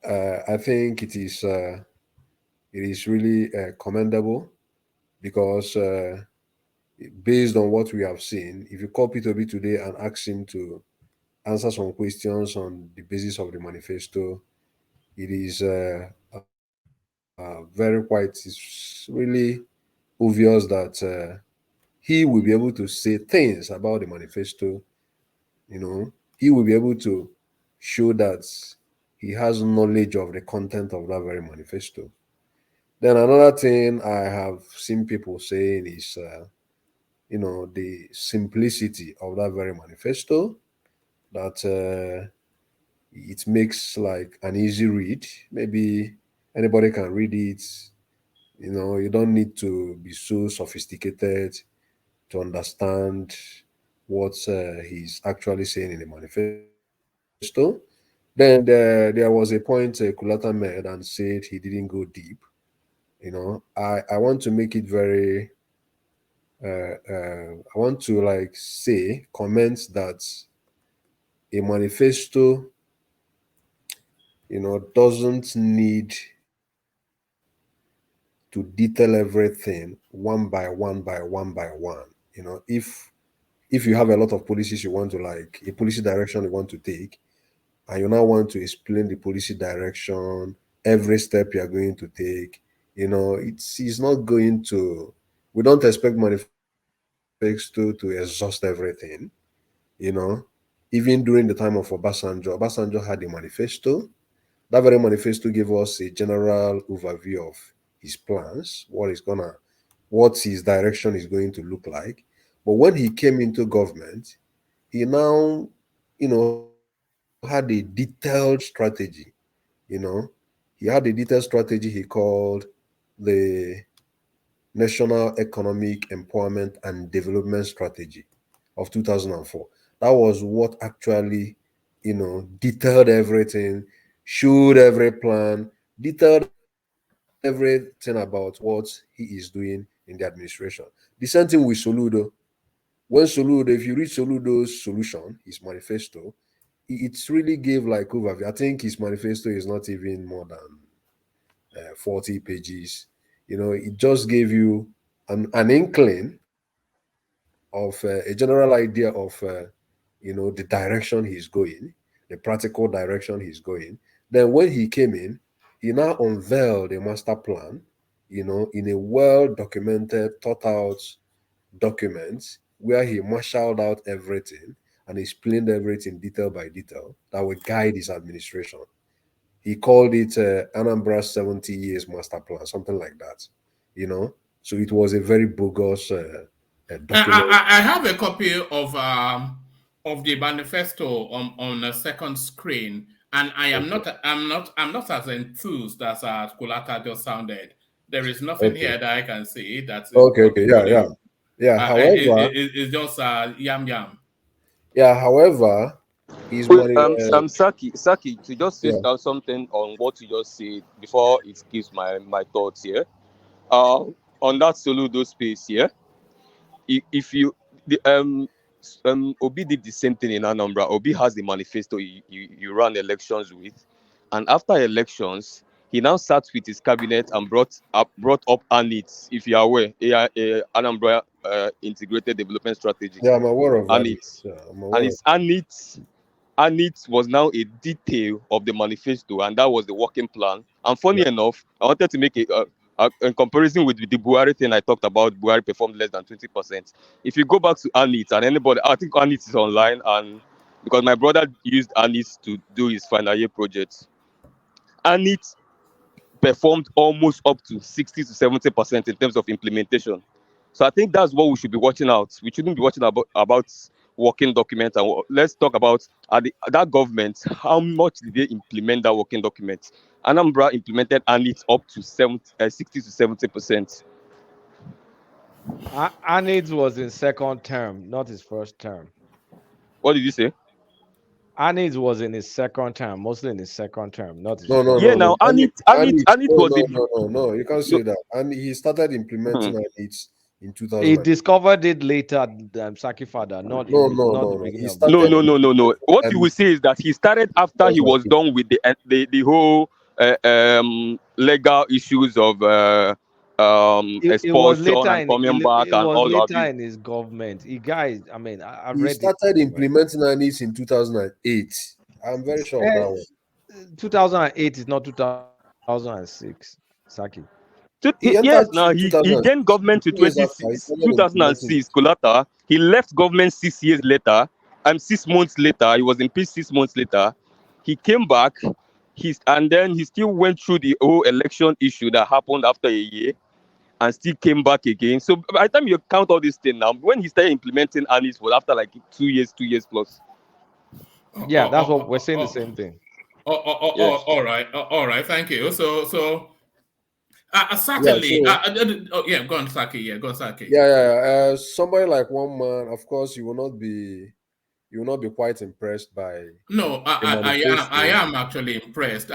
it is really commendable because based on what we have seen, if you call P2B today and ask him to answer some questions on the basis of the manifesto, it is it's really obvious that he will be able to say things about the manifesto. He will be able to show that he has knowledge of the content of that very manifesto. Then another thing I have seen people saying is, the simplicity of that very manifesto, that it makes like an easy read. Maybe anybody can read it. You don't need to be so sophisticated to understand what he's actually saying in the manifesto. Then there was a point Kulata made and said he didn't go deep. I want to make it very. I want to like say comment that a manifesto, doesn't need to detail everything one by one by one by one. If you have a lot of policies you want to like a policy direction you want to take, and you now want to explain the policy direction, every step you are going to take, it's not going to. We don't expect manifesto to exhaust everything, you know. Even during the time of Obasanjo had a manifesto. That very manifesto gave us a general overview of his plans, what his direction is going to look like. But when he came into government, he now, had a detailed strategy. You know, he had a detailed strategy he called the National Economic Empowerment and Development Strategy of 2004. That was what actually, detailed everything, showed every plan, detailed everything about what he is doing in the administration. The same thing with Soludo. If you read Soludo's solution, his manifesto, it really gave like overview. I think his manifesto is not even more than 40 pages. It just gave you an inkling of a general idea of the direction he's going, the practical direction he's going. Then when he came in, he now unveiled a master plan, in a well documented, thought out document where he marshaled out everything and explained everything detail by detail that would guide his administration. He called it Anambra 70 years master plan, something like that. So it was a very bogus document. I have a copy of the manifesto on a second screen, and I'm not as enthused as Kulaka just sounded. There is nothing Okay. here that I can see that is Okay. Yeah. However, it's just yam yam. yeah. However, his Wait, money. Saki, to just say Yeah. something on what you just said before it gives my thoughts here. On that Soludo space here, if you the Obi did the same thing in Anambra. Obi has the manifesto you ran elections with, and after elections, he now sat with his cabinet and brought up ANITS. If you are aware, Anambra Integrated Development Strategy, Yeah, I'm aware of that. ANITS, Yeah, I'm and aware of. it's ANITS. And it was now a detail of the manifesto, and that was the working plan. And funny enough, I in comparison with the Buhari thing I talked about, Buhari performed less than 20%. If you go back to Anit and anybody, I think Anit is online, and because my brother used Anit to do his final year project, Anit performed almost up to 60 to 70% in terms of implementation. So I think that's what we should be watching out. We shouldn't be watching about working documents. And let's talk about that government. How much did they implement that working document? Anambra implemented and it's up to 60 to 70%. Anid was in second term, not his first term. What did you say? Anid was in his second term, mostly in his second term, not his No, no, first. no, Yeah, no. now And Anit no, was no, the no, no, no. You can't no, say that. And he started implementing it in He 2000. discovered it later than Saki Father, not No, in no, not no, the no. beginning He of the no, started no, no, process. no, no. What you implementing will say is that he started in after he was 2008. done with the whole legal issues of It was expulsion later and in coming back it and was all of later you. in his government. He guys, I mean, I've He read it. started implementing it in 2008. I'm very sure of that one. 2008 is not 2006, Saki. He Yes, entered now he 2006. gained government to 2 years after he started implementing 2006. Kolata. He left government 6 years later. And 6 months later, he was impeached 6 months later. He came back. And then he still went through the whole election issue that happened after a year, and still came back again. So by the time you count all these things now, when he started implementing Anis was after like 2 years plus. Yeah, that's what we're saying the same thing. Yes. All right. Thank you. So Yeah, certainly. so Yeah, go on, Saki. Yeah, go on, Saki. yeah. Somebody like one man, of course, you will not be quite impressed by No, the I manifesto. am actually impressed.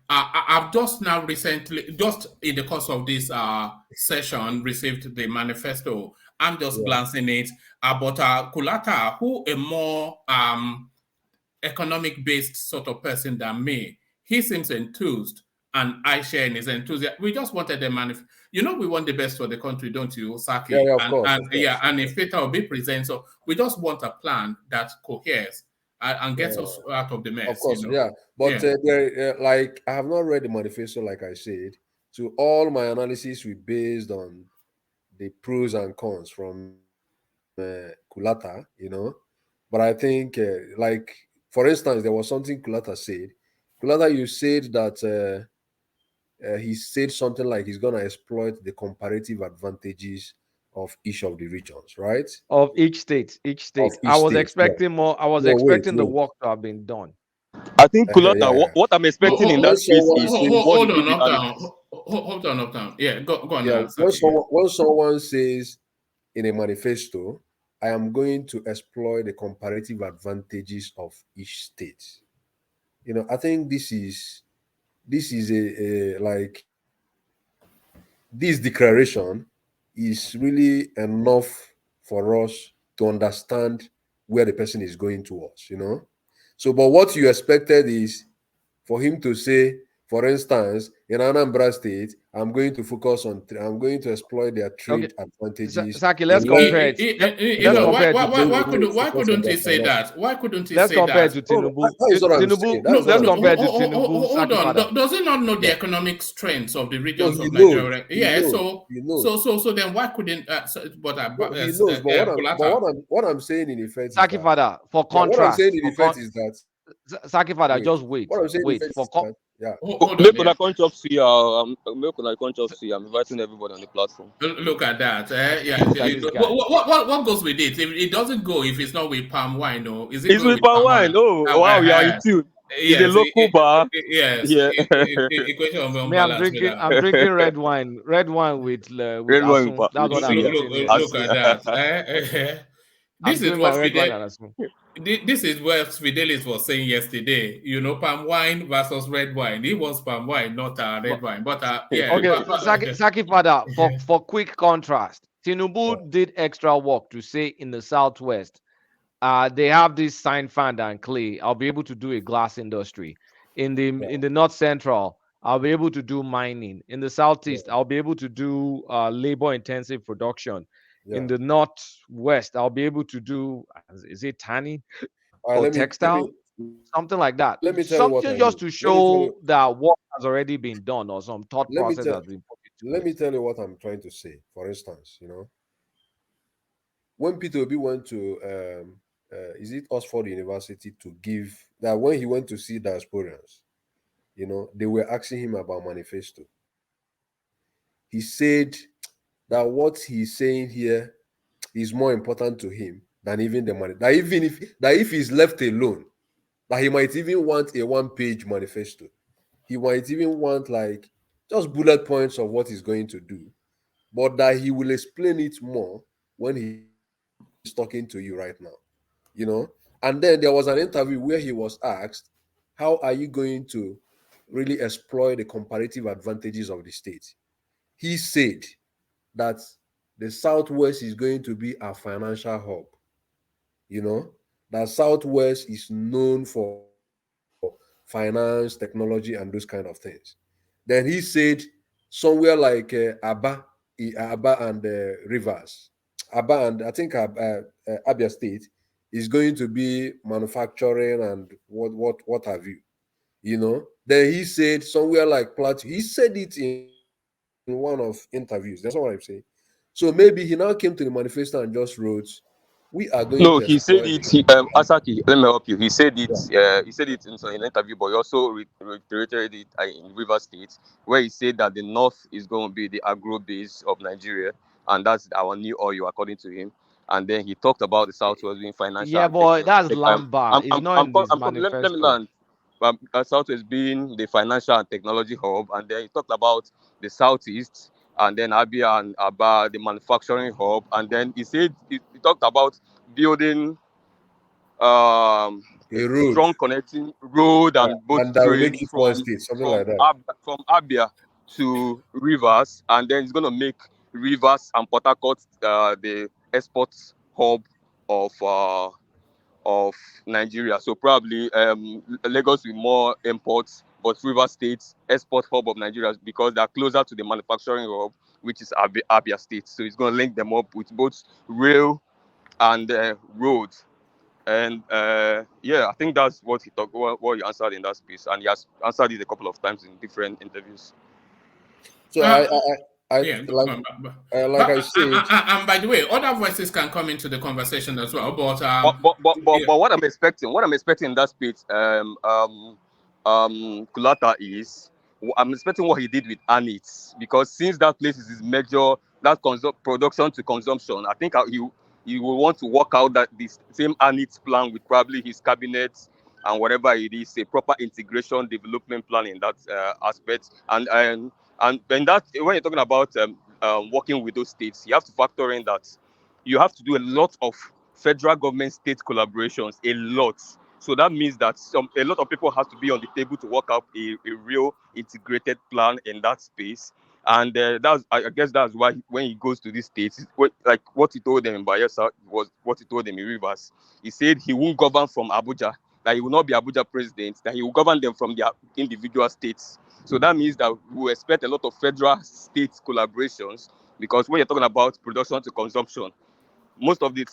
I've just now recently, just in the course of this session, received the manifesto. I'm just Yeah. glancing it. But Kulata, who a more economic-based sort of person than me, he seems enthused, and I share in his enthusiasm. We just wanted the manifesto. You know, we want the best for the country, don't you, Saki? Yeah, of And course, and of yeah, course. and if Peter will be present, so we just want a plan that coheres and gets Yeah, us out of the of mess. course, yeah. But Yeah. like I have not read the manifesto, like I said. So all my analysis will based on the pros and cons from Kulata, But I think, like for instance, there was something Kulata said. Kulata, you said that he said something like he's gonna exploit the comparative advantages of each of the regions, right? Of each state, Of I each was state, yeah. expecting more. I was No, wait, expecting the wait. work to have been done. I think Kulata, Yeah, yeah. what I'm expecting in When that case someone is says, what he Hold did on, with up Anis. down. Hold on, up down. Yeah, go yeah, on, Saki. Yeah. when someone says in a manifesto, I am going to exploit the comparative advantages of each state. I think this is a like this declaration is really enough for us to understand where the person is going towards. So, but what you expected is for him to say, for instance, in Anambra State, I'm going to exploit their Okay, trade advantages. Saki, let's In Lagos, compare it. You Let's know, compare it to I'm Tinubu. going to why focus on couldn't their he say financial. that? Why couldn't he Let's say compare it that? to No, Tinubu. that is what I'm saying. Tinubu. That is what Let's I'm compare saying. it to Tinubu. Hold Saki on. Father. Does he not know the Yeah. economic strengths of the No, regions he of knows. Nigeria? He Yeah. knows. So He knows. then why couldn't? No, he knows. But Kulata. what I'm saying in effect is Saki that, Father, for yeah, what I'm saying contrast, in effect is that, Saki Father, wait, just what wait, I'm saying in wait. effect is that, yeah. Hold on. Make Yeah. una come chop suya. Make una come chop suya. I'm inviting everybody on the platform. Look at that. Yeah. Look at this guy. What goes with it? If it doesn't go if it's not with palm wine, or is it It's going with with palm palm wine? wine. Oh, wow, you are in tune. It's a Yes. local bar. Yes. Yeah. Equation of Me, I'm unbalance with drinking. that. I'm drinking red wine. Red wine with Red wine asun. That's with what I'm suya. getting here. Look at that. I'm This is doing my what red wine Fidel. and asun. This is what Fidelis was saying yesterday. Palm wine versus red wine. He wants palm wine, not But red wine. But yeah. okay, Saki Father. For quick contrast, Tinubu did extra work to say in the southwest. They have this sand, fan and clay. I'll be able to do a glass industry. In the north central, I'll be able to do mining. In the southeast, I'll be able to do labor intensive production. In Yeah. the northwest, I'll be able to do, is it tanning All right, or let me textile? Something like that. let me tell you what Something I just mean. to Let me tell you. show that work has already been done or some thought Let me process tell. has been put let me tell you what I'm trying to say. For instance, when Peter Obi went to is it Oxford University to give that when he went to see diasporans, they were asking him about manifesto. He said that what he's saying here is more important to him than even the money. That if he's left alone, that he might even want a one-page manifesto. He might even want like just bullet points of what he's going to do, but that he will explain it more when he's talking to you right now. And then there was an interview where he was asked, how are you going to really exploit the comparative advantages of the state? He said that the Southwest is going to be a financial hub. That Southwest is known for finance, technology, and those kind of things. Then he said somewhere like Aba and Rivers, Aba and I think Abia State is going to be manufacturing and what have you. Then he said somewhere like Plateau. He said it in one of interviews. That's what I'm saying. So maybe he now came to the manifesto and just wrote, "We are going to No, he exploit." said it. Asaki, let me help you. He said it. He said it in an interview, but he also reiterated it in River State, where he said that the north is going to be the agro base of Nigeria, and that's our new oil, according to him. And then he talked about the southwest being financial Yeah, and but technology. that's Lamba. It's not in his Let me manifesto. learn. Southwest being the financial and technology hub, and then he talked about the southeast, and then Abia and Aba, the manufacturing hub, and then he talked about building a A road, strong connecting road and boat and that will make trade it one state, something like that. From Abia to Rivers, and then it's going to make Rivers and Port Harcourt the export hub of uh, of Nigeria. So probably Lagos with more imports, but Rivers State export hub of Nigeria because they're closer to the manufacturing hub, which is Abia State. So it's going to link them up with both rail and road. And yeah, I think that's what what he answered in that space, and he has answered it a couple of times in different interviews. So Yeah, like I said, and by the way, other voices can come into the conversation as well. But But what I'm expecting in that space, Kulata is, I'm expecting what he did with Anit, because since that place is his major, that production to consumption, I think he will want to work out that this same Anit plan with probably his cabinet and whatever it is, a proper integration development plan in that aspect. And then that when you're talking about working with those states, you have to factor in that you have to do a lot of federal government state collaborations, a lot. So that means that a lot of people have to be on the table to work out a real integrated plan in that space. And I guess that's why when he goes to these states, like what he told them in Bayelsa was what he told them in Rivers. He said he won't govern from Abuja, that he will not be Abuja president, that he will govern them from their individual states. So that means that we expect a lot of federal state collaborations, because when you're talking about production to consumption, most of the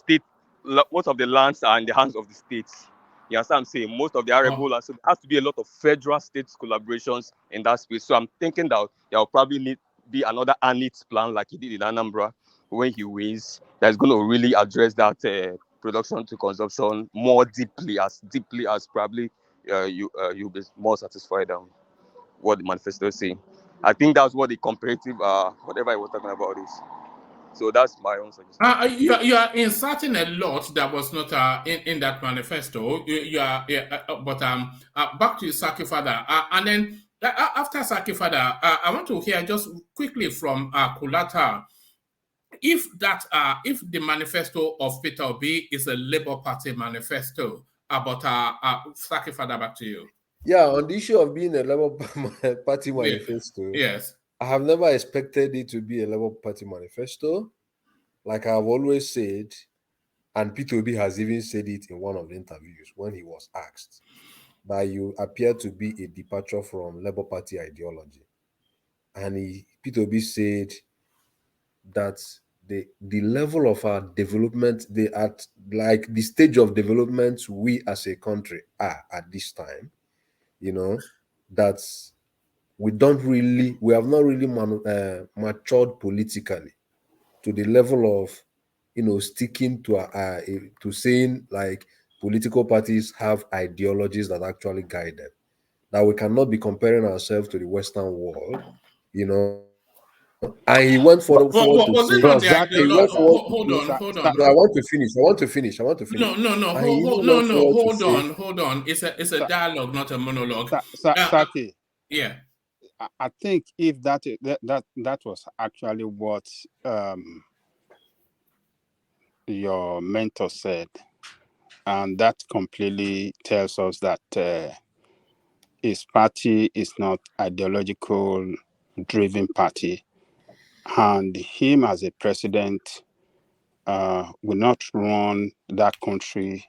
lands are in the hands of the states. You understand what I'm saying? Most of the arable lands. So there has to be a lot of federal state collaborations in that space. So I'm thinking that there will probably be another ANIT plan like he did in Anambra when he wins, that's going to really address that production to consumption more deeply as probably you'll be more satisfied on what the manifesto is saying. I think that's what the comparative whatever I was talking about is. So that's my own suggestion. You are inserting a lot that was not in that manifesto. You are, yeah, but back to Saki Father, and then after Saki Father, I want to hear just quickly from Kulata if the manifesto of Peter Obi is a Labour Party manifesto. But Saki Father, back to you. Yeah, on the issue of being a Labour Party manifesto, yes, I have never expected it to be a Labour Party manifesto. Like I've always said, and Peter Obi has even said it in one of the interviews when he was asked that you appear to be a departure from Labour Party ideology. And Peter Obi said that the level of our development, the stage of development we as a country are at this time, that we have not really matured politically to the level of, sticking to saying like political parties have ideologies that actually guide them. That we cannot be comparing ourselves to the Western world, And he went forward to Was say, it not the he went ideology? forward. Hold on. No, I want to finish. No, And he even went forward to say, hold on. It's a dialogue, not a monologue. Saki, yeah. I think if that was actually what your mentor said, and that completely tells us that his party is not ideological driven party, and him as a president will not run that country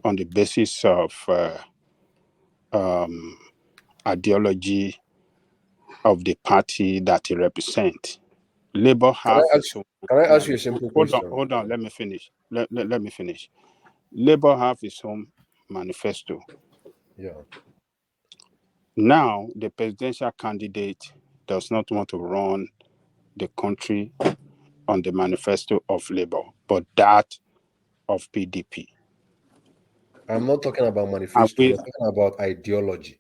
on the basis of ideology of the party that he represents. Labour have its own. Can I ask you a simple question? Hold on. Let me finish. Let me finish. Labour have its own manifesto. Yeah. Now, the presidential candidate does not want to run the country on the manifesto of Labour, but that of PDP. I'm not talking about manifesto. We're talking about ideology.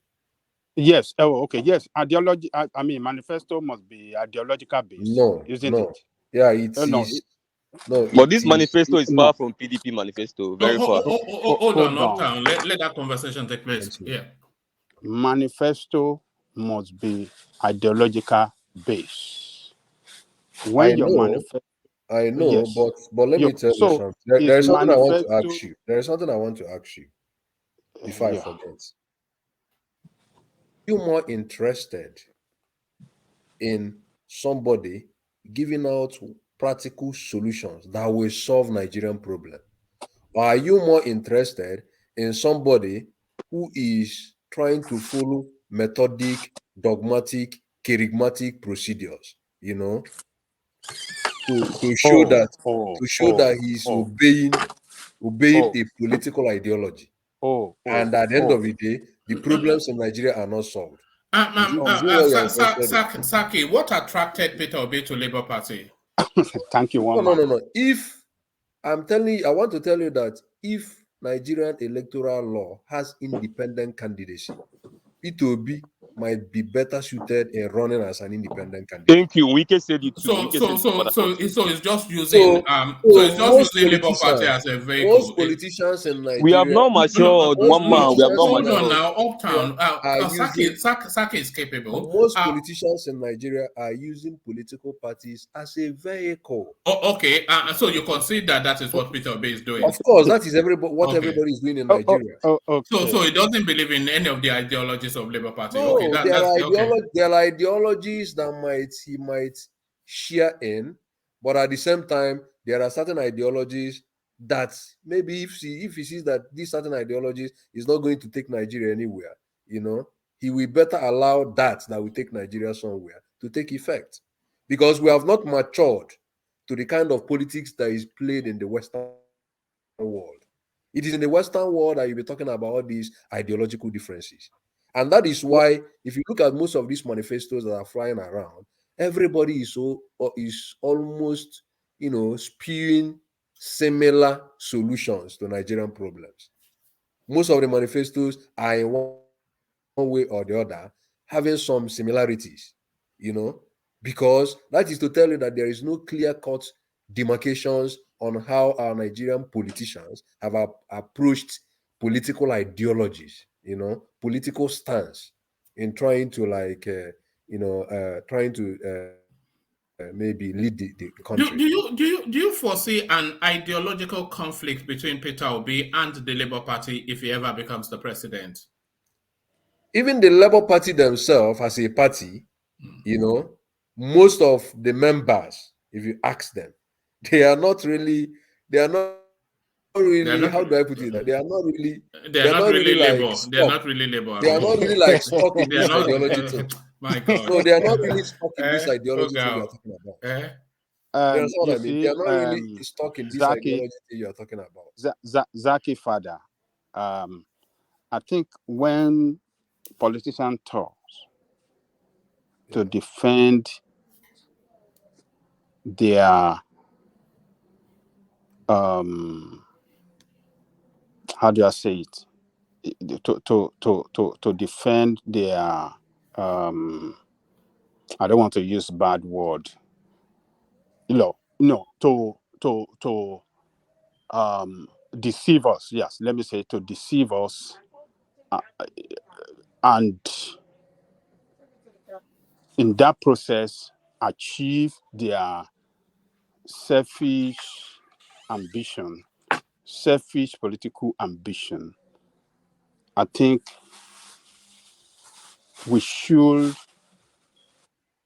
Yes. Oh, okay. Yes. Ideology. I mean, manifesto must be ideological based, isn't it? Yeah, it is. But this manifesto is far from PDP manifesto. Very far. Hold on, Uptown. Let that conversation take place. Yeah. Manifesto must be ideological based. When your manifesto, I know, yes. but let me tell you something. There is something I want to ask you. There is something I want to ask you before I forget. Are you more interested in somebody giving out practical solutions that will solve Nigerian problem? Or are you more interested in somebody who is trying to follow methodic, dogmatic, charismatic procedures, to show that he's obeying a political ideology? And at the end of the day, the problems in Nigeria are not solved. Saki, what attracted Peter Obi to Labour Party? Thank you, No. If I'm telling you, I want to tell you that if Nigerian electoral law has independent candidacy, Peter Obi might be better suited in running as an independent candidate. Thank you. Wike said it too. So it's just using Labour Party as a vehicle. Most politicians in Nigeria. We have not matured. We have not matured. Hold on now, Uptown. Saki is capable. Most politicians in Nigeria are using political parties as a vehicle. Okay. So you consider that is what Peter Obi is doing? Of course, that is what everybody is doing in Nigeria. Okay. So he doesn't believe in any of the ideologies of Labour Party. No, okay, there are ideologies that he might share in, but at the same time, there are certain ideologies that maybe if he sees that these certain ideologies is not going to take Nigeria anywhere, he will better allow that will take Nigeria somewhere to take effect, because we have not matured to the kind of politics that is played in the Western world. It is in the Western world that you'll be talking about all these ideological differences. And that is why, if you look at most of these manifestos that are flying around, everybody is almost, spewing similar solutions to Nigerian problems. Most of the manifestos are in one way or the other having some similarities, because that is to tell you that there is no clear-cut demarcations on how our Nigerian politicians have approached political ideologies, political stance in trying to maybe lead the country. Do you foresee an ideological conflict between Peter Obi and the Labour Party if he ever becomes the president? Even the Labour Party themselves as a party, most of the members, if you ask them, they are not really, how do I put it? They are not really Labour. Stuck. They're not really Labour. They are not really like stuck in this ideology thing. My God. No, they are not really stuck in this ideology thing you are talking about. You understand what I mean? They are not really stuck in this ideology thing you are talking about. Zaki father, I think when politicians talk, to defend their how do I say it? To defend their I don't want to use bad word. No, to deceive us. Yes, let me say to deceive us, and in that process achieve their selfish ambition, selfish political ambition. I think we should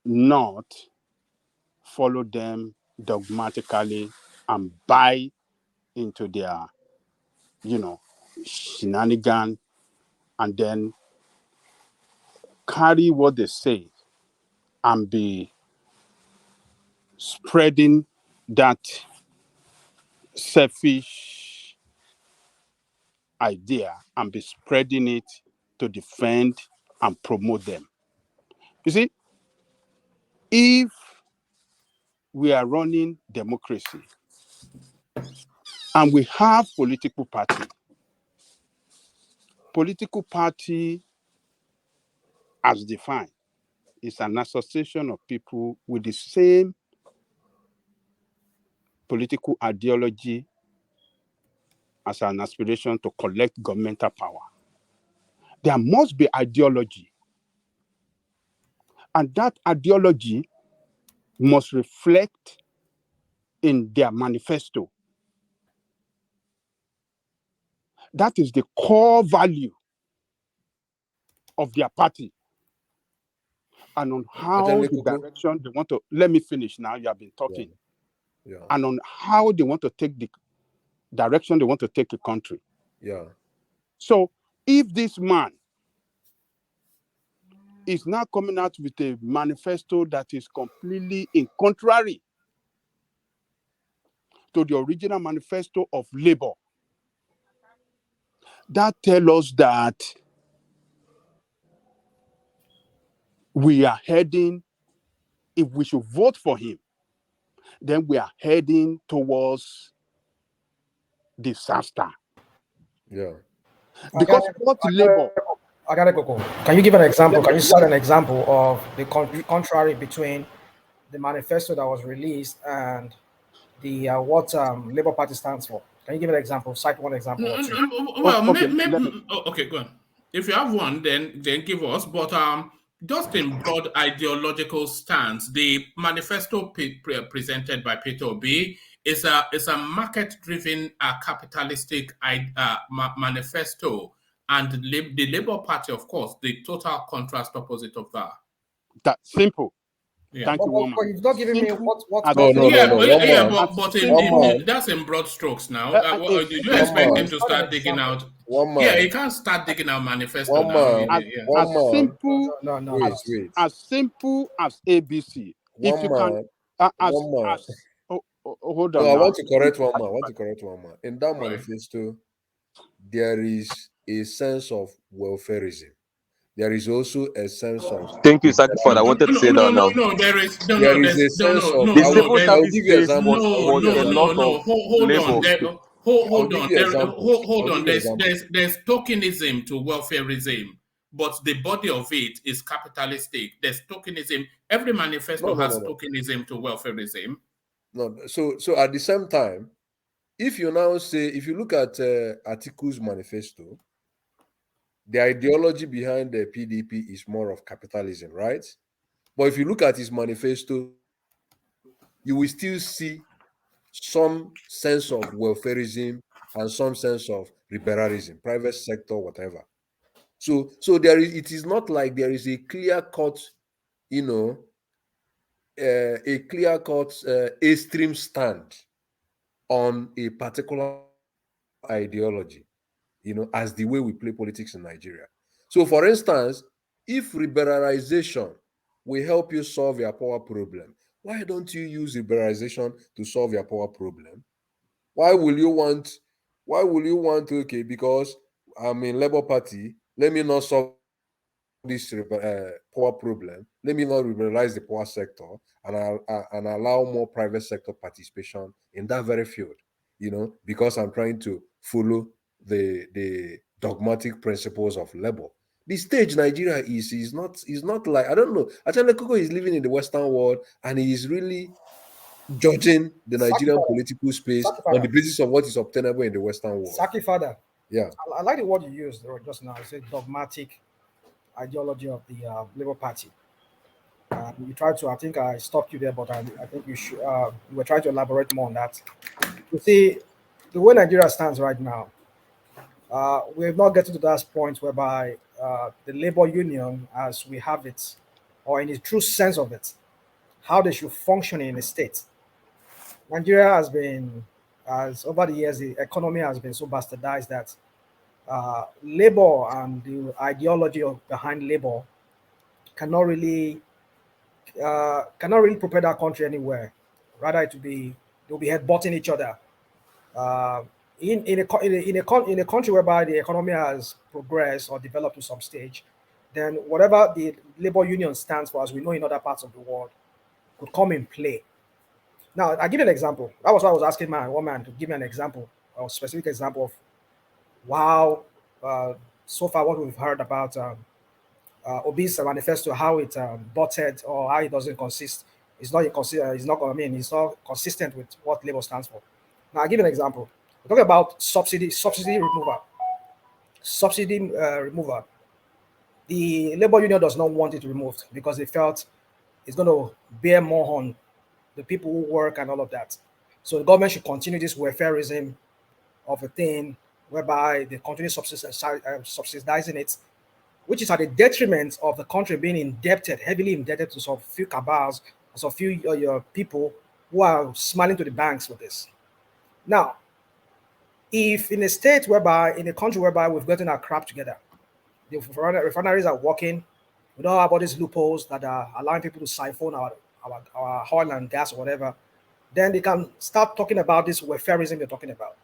not follow them dogmatically and buy into their, shenanigan, and then carry what they say and be spreading that selfish idea and be spreading it to defend and promote them. You see, if we are running democracy and we have political party as defined is an association of people with the same political ideology as an aspiration to collect governmental power. There must be ideology, and that ideology must reflect in their manifesto. That is the core value of their party, and on how the direction they want to. Let me finish now. You have been talking. Yeah. And on how they want to take the direction they want to take the country. Yeah. So if this man is now coming out with a manifesto that is completely in contrary to the original manifesto of Labour, that tells us that we are heading, if we should vote for him, then we are heading towards disaster. Yeah. Because what Labour... I gotta go. Can you give an example? Can you cite an example of the contrary between the manifesto that was released and the what Labour Party stands for? Can you give an example? Cite one example or two. Well, okay, go on. If you have one, then give us. But just in broad ideological stance, the manifesto presented by Peter Obi is a market-driven, capitalistic manifesto, and the Labour Party, of course, the total contrast opposite of that. That's simple. Yeah. Thank you, woman. But you've not given me what. But that's in broad strokes now. Did you expect him to start digging out? Yeah, he can't start digging out manifesto now. As simple as ABC. If you can, hold on. No, I want to correct one man. In that manifesto, there is a sense of welfareism. There is also a sense of... Thank you, Sacrifice. I wanted to say that now. No, there is a sense of... The civil service space was a lot of labor. Hold on. There's tokenism to welfareism, but the body of it is capitalistic. There's tokenism. Every manifesto has tokenism to welfareism. No, so at the same time, if you look at Atiku's manifesto, the ideology behind the PDP is more of capitalism, right? But if you look at his manifesto, you will still see some sense of welfareism and some sense of liberalism, private sector, whatever. So it is not like there is a clear-cut, extreme stand on a particular ideology, as the way we play politics in Nigeria. So, for instance, if liberalization will help you solve your power problem, why don't you use liberalization to solve your power problem? Why will you want, okay, because I'm in Labour Party, let me not solve this poor problem, let me not liberalize the poor sector and allow more private sector participation in that very field, because I'm trying to follow the dogmatic principles of labor. The stage Nigeria is not like, I don't know. Actually, Koko is living in the Western world and he is really judging the Nigerian political space on the basis of what is obtainable in the Western world. Saki father. Yeah. I like the word you used just now. I said dogmatic ideology of the Labour Party. You tried to, I think I stopped you there, but I think you should. You were trying to elaborate more on that. You see, the way Nigeria stands right now, we have not gotten to that point whereby the labor union, as we have it, or in the true sense of it, how they should function in a state. Nigeria has been, as over the years, the economy has been so bastardized that labor and the ideology behind labor cannot really propel that country anywhere. Rather, they'll be headbutting each other. In a country whereby the economy has progressed or developed to some stage, then whatever the labor union stands for, as we know in other parts of the world, could come in play. Now, I'll give you an example. That was why I was asking my woman to give me an example, a specific example of so far what we've heard about Obi'S Manifesto, how it butted or how it doesn't consist. It's not consistent with what labor stands for. Now, I'll give you an example. We're talking about subsidy removal. Removal. The labor union does not want it removed because they felt it's going to bear more on the people who work and all of that. So the government should continue this welfareism of a thing whereby they continue subsidizing it, which is at the detriment of the country being heavily indebted to some few cabals, some few people who are smiling to the banks with this. Now, if in a country whereby we've gotten our crap together, the refineries are working, we don't have all these loopholes that are allowing people to siphon our oil and gas or whatever, then they can start talking about this welfareism they're talking about.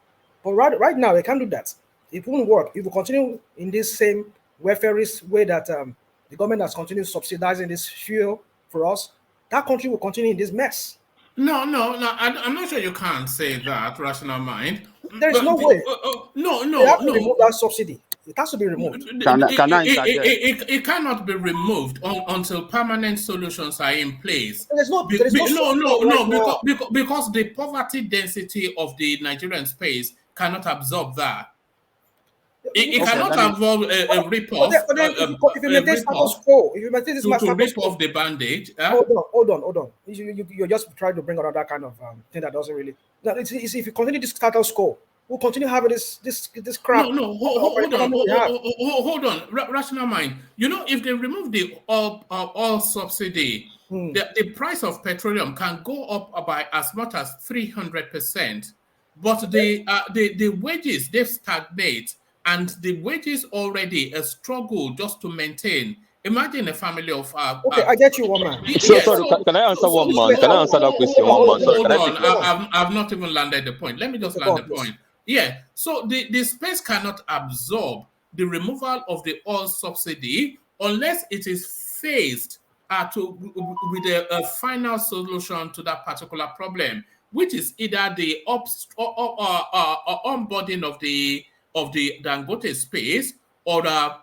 But right now, they can't do that. It won't work. If we continue in this same welfareist way that the government has continued subsidizing this fuel for us, that country will continue in this mess. No. I'm not sure you can't say that, rational mind. There is no way. No. They have to remove that subsidy. It has to be removed. It cannot be removed until permanent solutions are in place. Because the poverty density of the Nigerian space cannot absorb that. It cannot absorb a rip-off. If you maintain status quo, if you maintain this to rip off the bandage. Hold on. You're just trying to bring another kind of thing that doesn't really. No, it's if you continue this status quo, we'll continue having this crap. Hold on. Rational mind. If they remove the oil subsidy, the price of petroleum can go up by as much as 300%. But the wages, they stagnate. And the wages already a struggle just to maintain. Imagine a family of. Okay, I get you, woman. Sorry, can I answer one man? Can I answer that question, one man? Sorry, hold on. I've not even landed the point. Let me just land the point. Yeah. So the space cannot absorb the removal of the oil subsidy unless it is phased with a final solution to that particular problem, which is either the onboarding of the Dangote space or a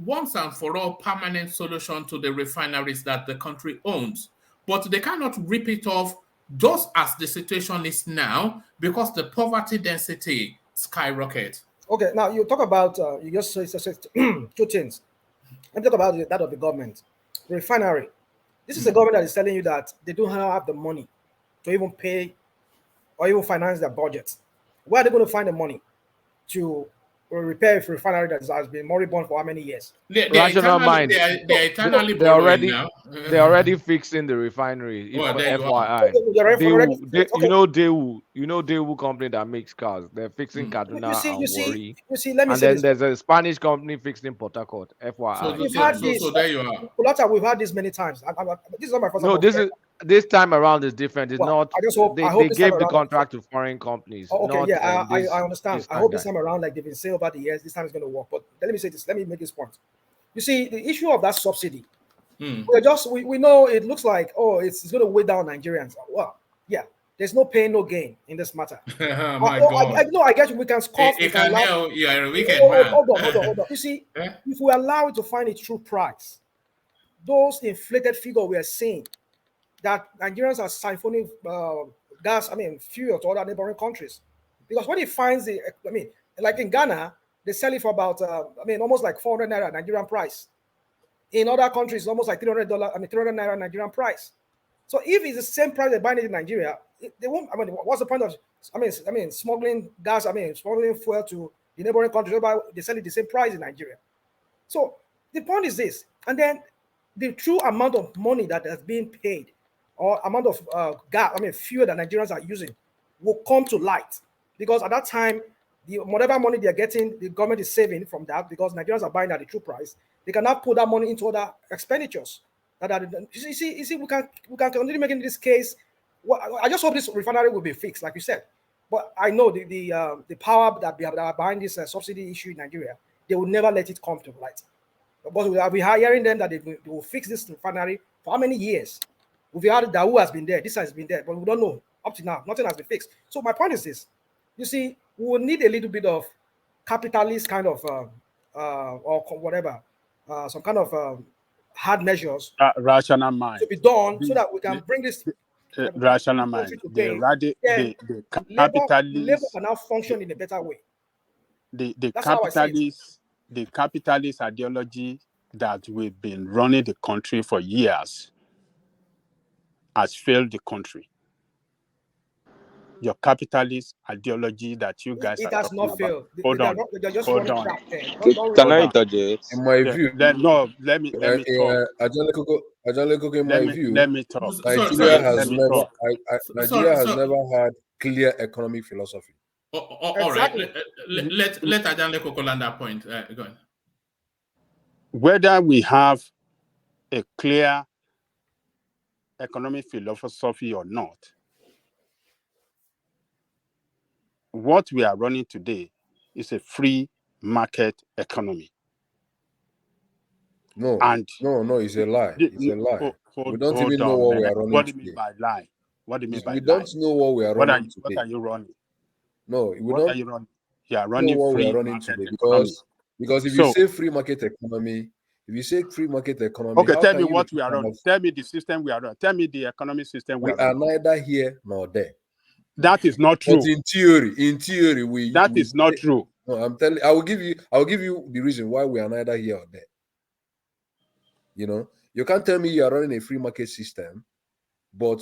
once and for all permanent solution to the refineries that the country owns. But they cannot rip it off just as the situation is now because the poverty density skyrockets. Okay, now you talk about, you just said two things. Let me talk about that of the government. The refinery. This is a government that is telling you that they don't have the money to even pay or even finance their budget. Where are they going to find the money to repair a refinery that has been moribund for how many years? They're already fixing the refinery. FYI, Daewoo company that makes cars. They're fixing Kaduna and Warri. Let me and then there's a Spanish company fixing Port Harcourt. FYI. So there you are. We've had this many times. This is not my first time. No, this time around is different. It's not. They gave the contract to foreign companies. I understand. I hope this time around, like they've been saying over the years, this time is going to work. But let me say this. Let me make this point. You see, the issue of that subsidy, we know it looks like, oh, it's going to weigh down Nigerians. Well, yeah, there's no pain, no gain in this matter. My God. I guess we can scoff. You can tell you are a wicked man. Hold on. You see, if we allow it to find a true price, those inflated figures we are seeing that Nigerians are siphoning gas, fuel to other neighboring countries. Because when it finds like in Ghana, they sell it for about, almost like 400 naira Nigerian price. In other countries, almost like $300, 300 naira Nigerian price. So if it's the same price they're buying it in Nigeria, they won't. What's the point of? Smuggling gas. Smuggling fuel to the neighboring countries. They sell it the same price in Nigeria. So the point is this, and then the true amount of money that has been paid, or amount of fuel that Nigerians are using, will come to light, because at that time, whatever money they're getting, the government is saving from that, because Nigerians are buying at the true price. They cannot put that money into other expenditures. You see, we can continue making this case. Well, I just hope this refinery will be fixed, like you said. But I know the power that are behind this subsidy issue in Nigeria, they will never let it come to light. Because we are hearing them that they will fix this refinery for how many years? We've heard that who has been there, this has been there, but we don't know. Up to now, nothing has been fixed. So my point is this: you see, we will need a little bit of capitalist kind of or whatever, some kind of hard measures, rational mind to be done, so that we can bring this rational mind. The labor can now function in a better way. The capitalist ideology that we've been running the country for years has failed the country. Your capitalist ideology that you guys are talking about. Hold on. Can I interject? In my view, let me talk. In my view, let me talk. Nigeria has never had clear economic philosophy. All right. Let Ajanle Koko land that point. Go on. Whether we have a clear economic philosophy or not, what we are running today is a free market economy. No, it's a lie. It's a lie. We don't even know what we are running. What do you mean by lie? What do you mean by lie? We don't know what we are running today. What are you running? No, what are you running? You are running what free we are running market today economy. Because if you say free market economy, okay, tell me what we are running. Tell me the system we are running. Tell me the economic system we are running. We are neither here nor there. That is not true. But in theory, that is not true. No, I'm telling. I will give you the reason why we are neither here or there. You know, you can't tell me you are running a free market system, but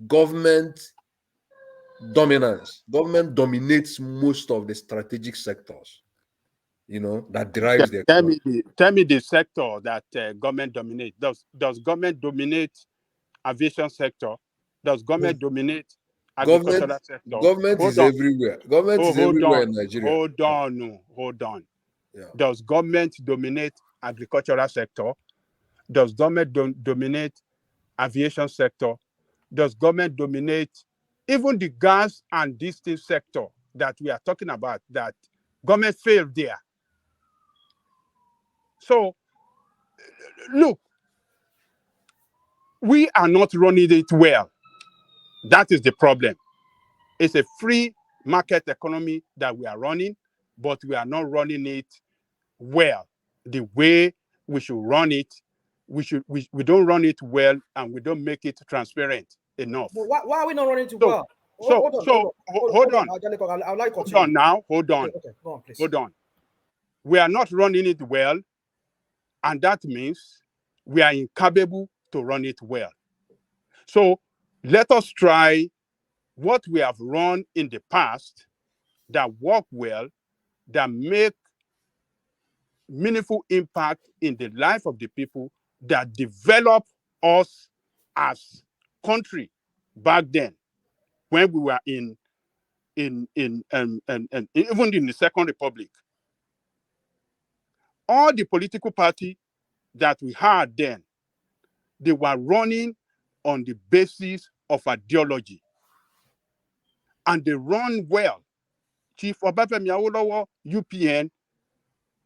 government dominates most of the strategic sectors. You know, that drives the economy. Tell me the sector that government dominates. Does government dominate aviation sector? Does government dominate agricultural sector? Government is everywhere. Government is everywhere in Nigeria. Hold on. Yeah. Does government dominate agricultural sector? Does government dominate aviation sector? Does government dominate even the gas and distance sector that we are talking about, that government failed there? So, look, we are not running it well. That is the problem. It's a free market economy that we are running, but we are not running it well. The way we should run it, we don't run it well, and we don't make it transparent enough. But why are we not running it well? Hold on. I would like to hold on now. Hold on. Okay. Go on, please. Hold on. We are not running it well, and that means we are incapable to run it well. So let us try what we have run in the past that work well, that make meaningful impact in the life of the people, that develop us as country back then, when we were in even in the Second Republic. All the political parties that we had then, they were running on the basis of ideology, and they run well. Chief Obafemi Awolowo, UPN,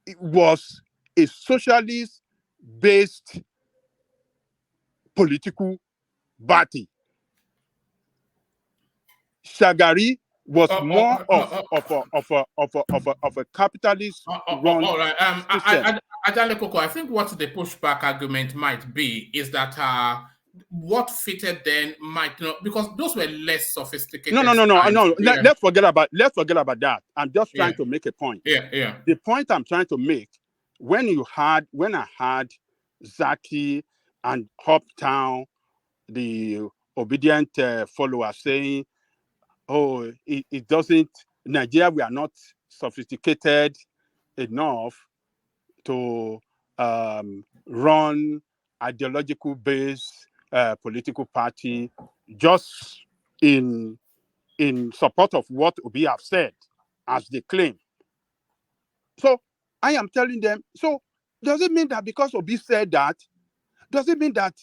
it was a socialist-based political party. Shagari was more of a capitalist run all right. system. Ajale Koko, I think what the pushback argument might be is that what fitted then might not, because those were less sophisticated. No. Yeah. Let's forget about that. I'm just trying to make a point. Yeah. The point I'm trying to make, when I had Zaki and Hoptown, the obedient follower, saying, "Oh, it doesn't. Nigeria, we are not sophisticated enough to run ideological based political party," just in support of what Obi have said, as they claim. So I am telling them, so does it mean that because Obi said that, does it mean that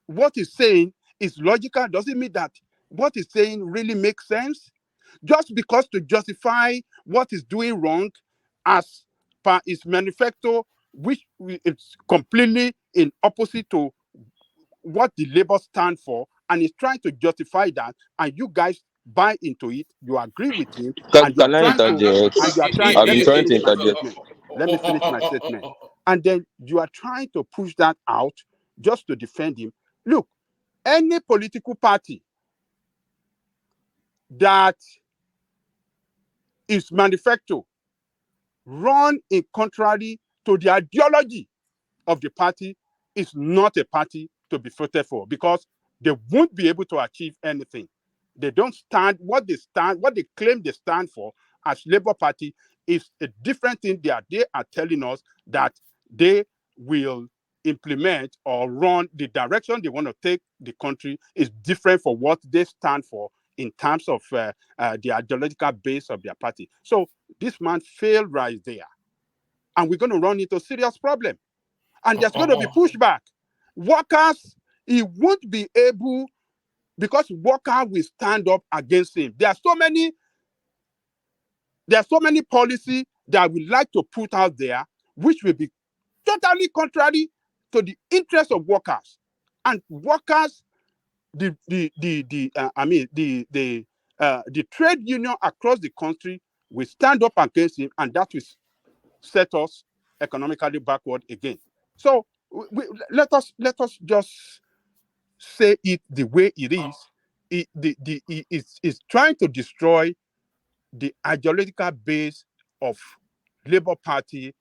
what he's saying is logical? Does it mean that what he's saying really makes sense? Just because to justify what he's doing wrong as per his manifesto, which is completely in opposite to what the Labour stand for, and he's trying to justify that, and you guys buy into it, you agree with him, and you are Can I trying to, interject? and you are trying, I've let been me trying to finish my interject. statement. Let me finish my statement. And then you are trying to push that out just to defend him. Look, any political party that is manifesto run in contrary to the ideology of the party is not a party to be voted for, because they won't be able to achieve anything. They don't stand what they claim they stand for as Labour Party is a different thing. They are telling us that they will implement or run the direction they want to take the country is different from what they stand for in terms of the ideological base of their party. So this man failed right there. And we're going to run into a serious problem. And there's going to be pushback. Workers, he won't be able, because workers will stand up against him. There are so many policies that we like to put out there, which will be totally contrary to the interests of workers. And workers, the trade union across the country will stand up against him, and that will set us economically backward again. So let us just say it the way it is. It's trying to destroy the ideological base of Labour Party.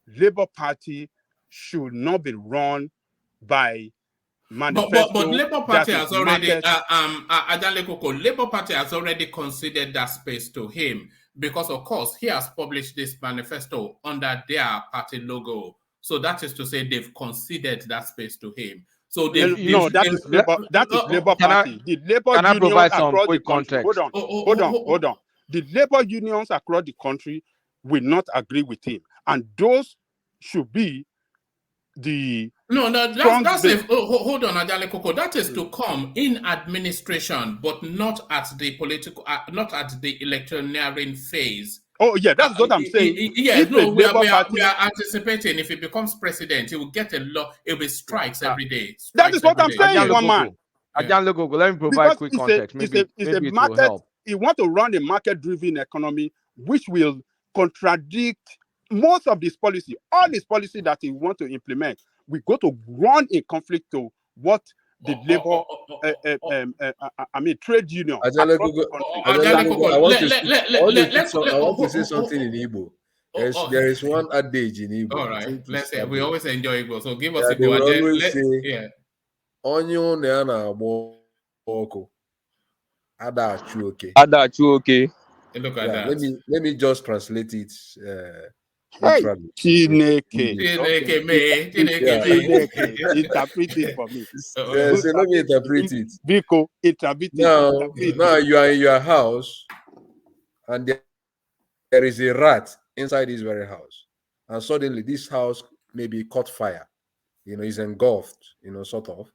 Labour Party should not be run by manifesto. But Labour Party has already Ajale Koko, Labour Party has already conceded that space to him, because of course he has published this manifesto under their party logo. So that is to say they've conceded that space to him. So that is Labour Party. The Labour unions across the country. Hold on. The Labour unions across the country will not agree with him, and those should be the hold on, Ajale Koko. That is to come in administration, but not at the political, not at the electioneering phase. Oh yeah, that's what I'm saying. We are anticipating if he becomes president, he will get a lot. It will be strikes every day. That is what I'm saying, one man. Ajale Koko, let me provide quick context. Maybe it will help. He want to run a market-driven economy, which will contradict most of this policy. All this policy that he want to implement, we go to run in conflict to what the labor, trade union. I want to say something in Igbo. There is one adage in Igbo. All right, let's say we always enjoy Igbo, so give us a Igbo. They always say, "Onyo na agbo oko, adachu okay." Adachu okay. Look at that. Let me just translate it. Interpret it for me. So let me interpret it. Biko, interpret it. Now you are in your house, and there is a rat inside this very house, and suddenly this house may be caught fire. Is engulfed. Sort of,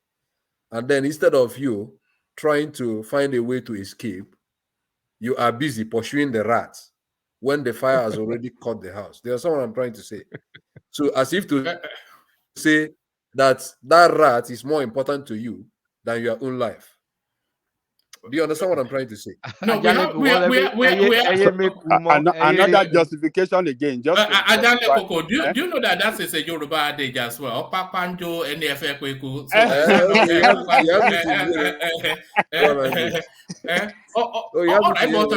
and then instead of you trying to find a way to escape, you are busy pursuing the rats when the fire has already caught the house. There's someone I'm trying to say. So as if to say that rat is more important to you than your own life. Do you understand what I'm trying to say? No, another justification again. Just do you know that is a Yoruba adage as well? Papanjo NFA Kweku. All right, but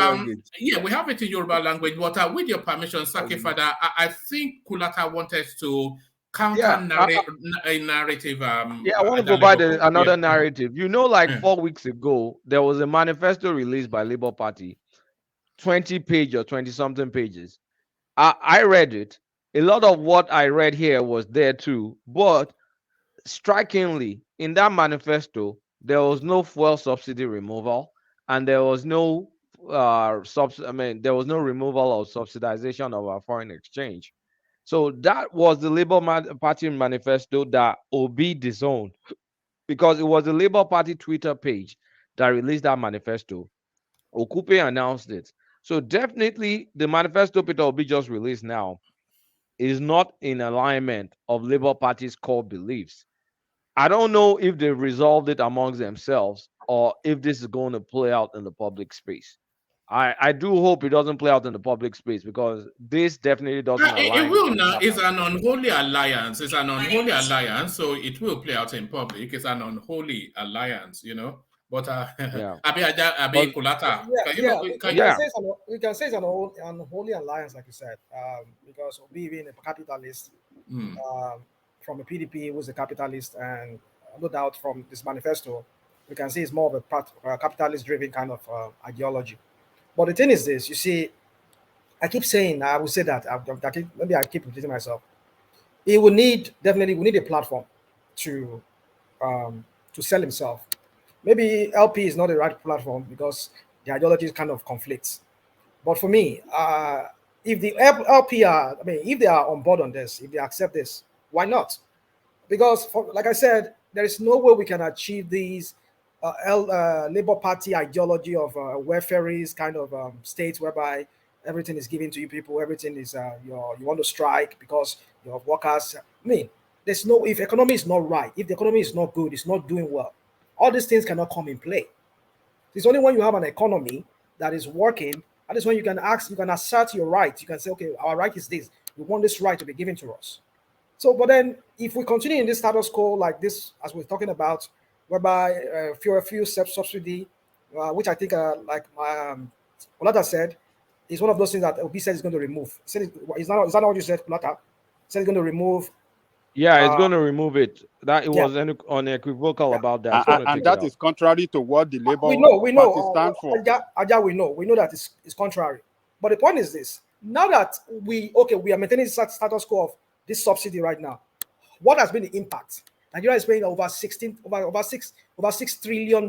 yeah, we have it in Yoruba language. But with your permission, Saki Father, I think Kulata wanted to counter narrative. I want to provide another narrative. You know, like 4 weeks ago, there was a manifesto released by Labour Party, 20 pages or 20-something pages. I read it. A lot of what I read here was there too, but strikingly, in that manifesto, there was no fuel subsidy removal, and there was no there was no removal of subsidization of our foreign exchange. So that was the Labour Party manifesto that Obi disowned, because it was the Labour Party Twitter page that released that manifesto. Okupe announced it. So definitely the manifesto Peter Obi just released now is not in alignment of Labour Party's core beliefs. I don't know if they've resolved it amongst themselves or if this is going to play out in the public space. I do hope it doesn't play out in the public space, because this definitely doesn't align. It will now. It's an unholy alliance. It's an unholy alliance, so it will play out in public. It's an unholy alliance, you know. But Kulata, we can say it's an unholy alliance, like you said, because Obi being a capitalist, from a PDP who's a capitalist, and no doubt from this manifesto, we can see it's more of a capitalist-driven kind of ideology. But the thing is this, you see, I keep saying, I will say that, maybe I keep repeating myself. We need a platform to sell himself. Maybe LP is not the right platform because the ideologies kind of conflicts. But for me, if the LP if they are on board on this, if they accept this, why not? Because, like I said, there is no way we can achieve these Labour Party ideology of welfareist kind of states whereby everything is given to you people, everything is you want to strike because your workers. There's no, if economy is not right, if the economy is not good, it's not doing well, all these things cannot come in play. It's only when you have an economy that is working, that is when you can assert your right. You can say, okay, our right is this. We want this right to be given to us. So, but then if we continue in this status quo like this, as we're talking about, whereby fuel subsidy, which I think, like Olata said, is one of those things that Obi said is going to remove. Is that not what you said, Olata? Said he's going to remove. Yeah, it's going to remove it. That it was unequivocal about that. And that is contrary to what the Labour Party stands for. We know that it's contrary. But the point is this: now that we are maintaining status quo of this subsidy right now, what has been the impact? Nigeria is paying over 6 trillion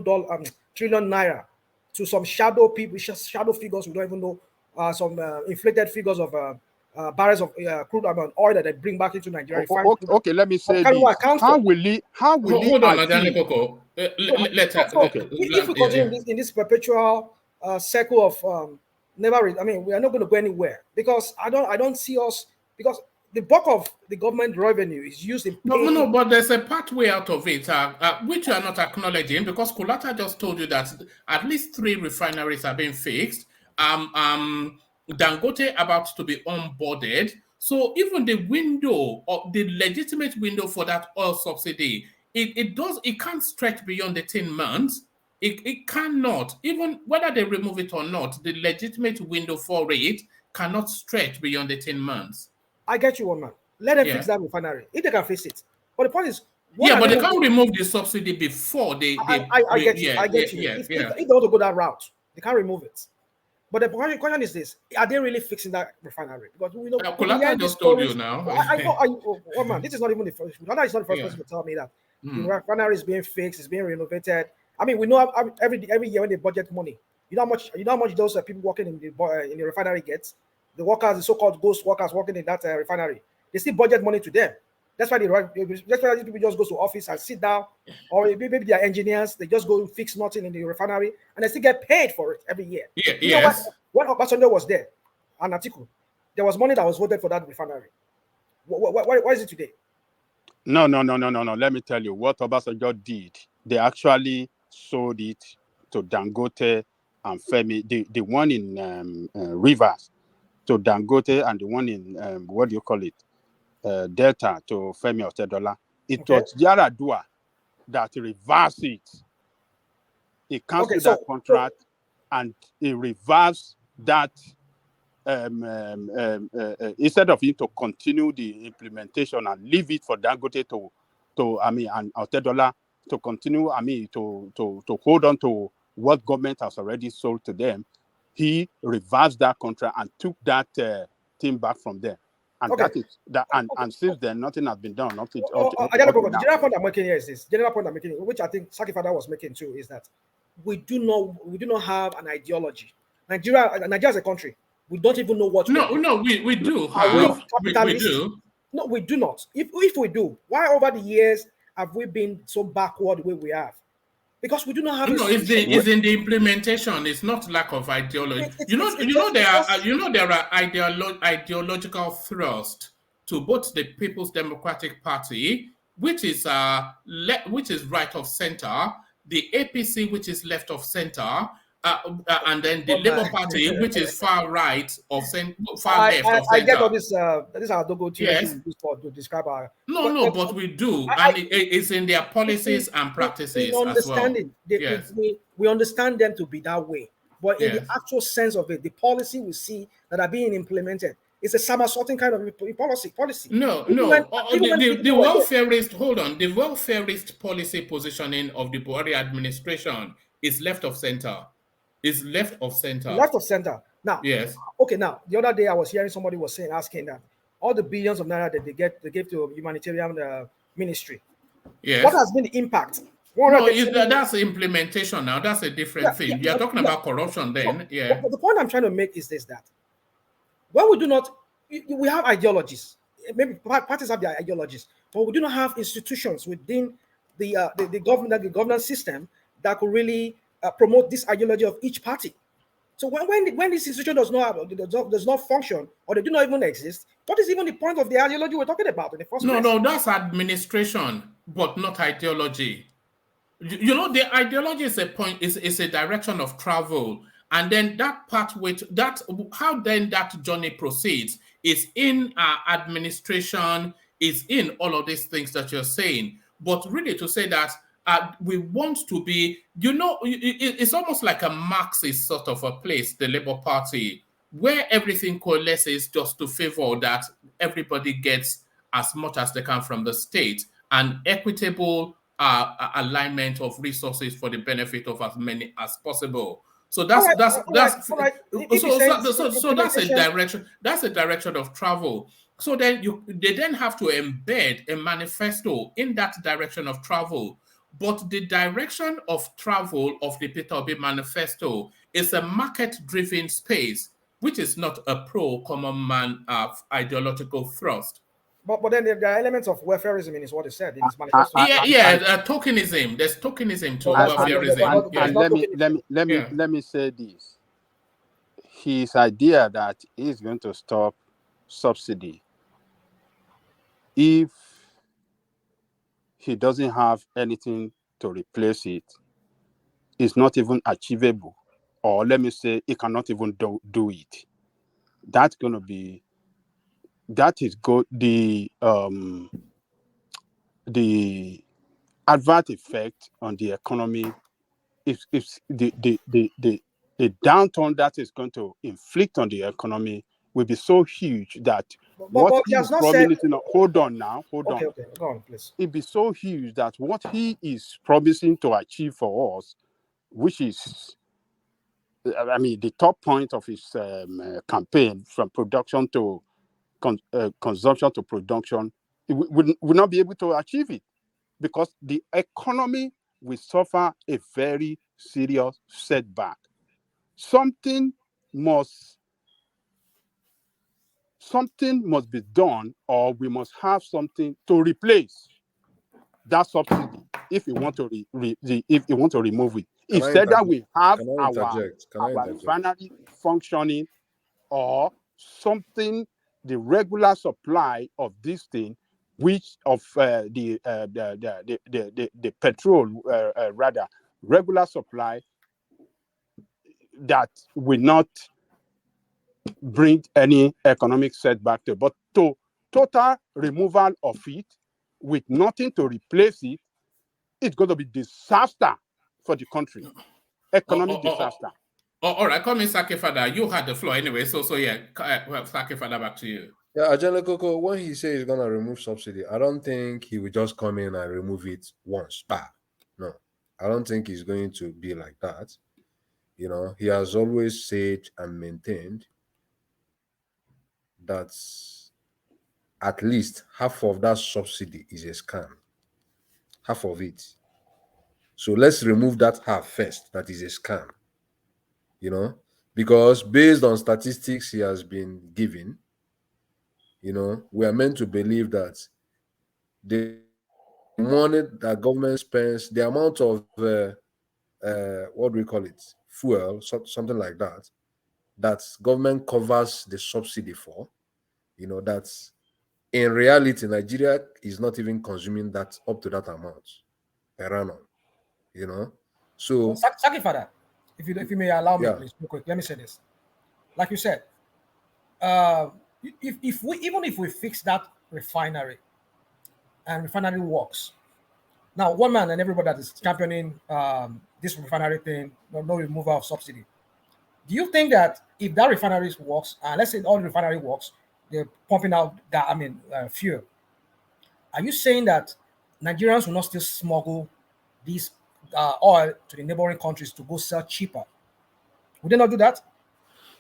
naira to some shadow people, shadow figures we don't even know, some inflated figures of barrels of crude oil that they bring back into Nigeria. Okay, let me say this. How will he hold on, if we continue in this perpetual circle of we are not going to go anywhere, because I don't see us, because the bulk of the government revenue is used in no, but there's a pathway out of it, which you are not acknowledging, because Kulata just told you that at least 3 refineries are being fixed. Dangote about to be onboarded. So even the window, or the legitimate window for that oil subsidy, it can't stretch beyond the 10 months. It cannot, even whether they remove it or not, the legitimate window for it cannot stretch beyond the 10 months. I get you, one man. Let them fix that refinery if they can fix it. But the point is, but they can't remove the subsidy before they. I get you. If they want to go that route, they can't remove it. But the question is this: are they really fixing that refinery? Because we know. Kulata just told you now. I know. Man, this is not even the first. Kulata is not the first person to tell me that the refinery is being fixed, it's being renovated. We know every year when they budget money, you know how much those people working in the refinery gets. The workers, the so-called ghost workers working in that refinery, they still budget money to them. That's why these people just go to office and sit down, or maybe they are engineers. They just go fix nothing in the refinery, and they still get paid for it every year. You know what? When Obasanjo was there, an article, there was money that was voted for that refinery. What is it today? No. Let me tell you what Obasanjo did. They actually sold it to Dangote and Femi. The one in Rivers to Dangote and the one in what do you call it? Delta to Femi Otedola. It was Yaradua that reversed it. He canceled that contract and he reversed that. Instead of him to continue the implementation and leave it for Dangote and Otedola to continue, to hold on to what government has already sold to them, he reversed that contract and took that thing back from them. And that is that. And since then, nothing has been done. The general point I'm making here is this. General point I'm making, which I think Saki Father was making too, is that we do not have an ideology. Nigeria as a country, we don't even know what. We do. We do. No, we do not. If we do, why over the years have we been so backward the way we have? Because we do not have. No, it's in the implementation. It's not lack of ideology. There are ideological thrust to both the People's Democratic Party, which is right of center, the APC, which is left of center. And then the Labour Party, which is far right of far left of center. I get all this. This is our logo to describe our. But we do, and it's in their policies and practices as well. We understand them to be that way, but in the actual sense of it, the policy we see that are being implemented is a somersaulting kind of policy. The welfareist. Hold on, the welfareist policy positioning of the Buhari administration is left of center. Is left of center. Left of center. Now, yes. Okay, now the other day I was hearing somebody was asking that all the billions of naira that they gave to humanitarian ministry. Yes. What has been the impact? That's implementation now. That's a different thing. You're talking about corruption then. But the point I'm trying to make is this: that when we do not, we have ideologies. Maybe parties have their ideologies, but we do not have institutions within the governance system that could really promote this ideology of each party. So when this institution does not function or they do not even exist, what is even the point of the ideology we're talking about in the first place? No, that's administration, but not ideology. The ideology is is a direction of travel, and then that pathway, how then that journey proceeds is in administration, is in all of these things that you're saying. But really to say that we want to be, it's almost like a Marxist sort of a place, the Labour Party, where everything coalesces just to favor that everybody gets as much as they can from the state and equitable alignment of resources for the benefit of as many as possible. So that's a direction. That's a direction of travel. So then they then have to embed a manifesto in that direction of travel. But the direction of travel of the Peter Obi manifesto is a market-driven space, which is not a pro-common man ideological thrust. But then there are elements of welfareism in what he said in his manifesto. Tokenism. There's tokenism to welfareism. Let me say this. His idea that he's going to stop subsidy if he doesn't have anything to replace it is not even achievable, or let me say he cannot even do it. That's going to be, that is good. The adverse effect on the economy, if the downturn that is going to inflict on the economy will be so huge that what he is promising. Hold on. Okay, go on, please. It'd be so huge that what he is promising to achieve for us, which is, the top point of his campaign, from production to consumption to production, will not be able to achieve it because the economy will suffer a very serious setback. Something must be done, or we must have something to replace that subsidy if you want to remove it. Instead that we have our refinery functioning, or something the regular supply of this thing, which of the petrol, rather regular supply, that will not bring any economic setback to, but to total removal of it with nothing to replace it, it's going to be disaster for the country, economic disaster. All right, come in, Sakefada. You had the floor anyway, so yeah, Sakefada, back to you. Yeah, Ajala Koko, when he says he's gonna remove subsidy, I don't think he will just come in and remove it once. Bah. No, I don't think he's going to be like that. You know, he has always said and maintained that at least half of that subsidy is a scam. Half of it. So let's remove that half first. That is a scam. You know, because based on statistics he has been given, you know, we are meant to believe that the money that government spends, the amount of what do we call it, fuel, something like that, that government covers the subsidy for, you know, that's in reality Nigeria is not even consuming that up to that amount per annum, you know. So Sakefada, if you may allow me, please, real quick, let me say this. Like you said, if we fix that refinery and refinery works, now one man and everybody that is championing this refinery thing, no removal of subsidy. Do you think that if that refinery works, and let's say all the refinery works, they're pumping out that fuel, are you saying that Nigerians will not still smuggle this oil to the neighboring countries to go sell cheaper? Would they not do that?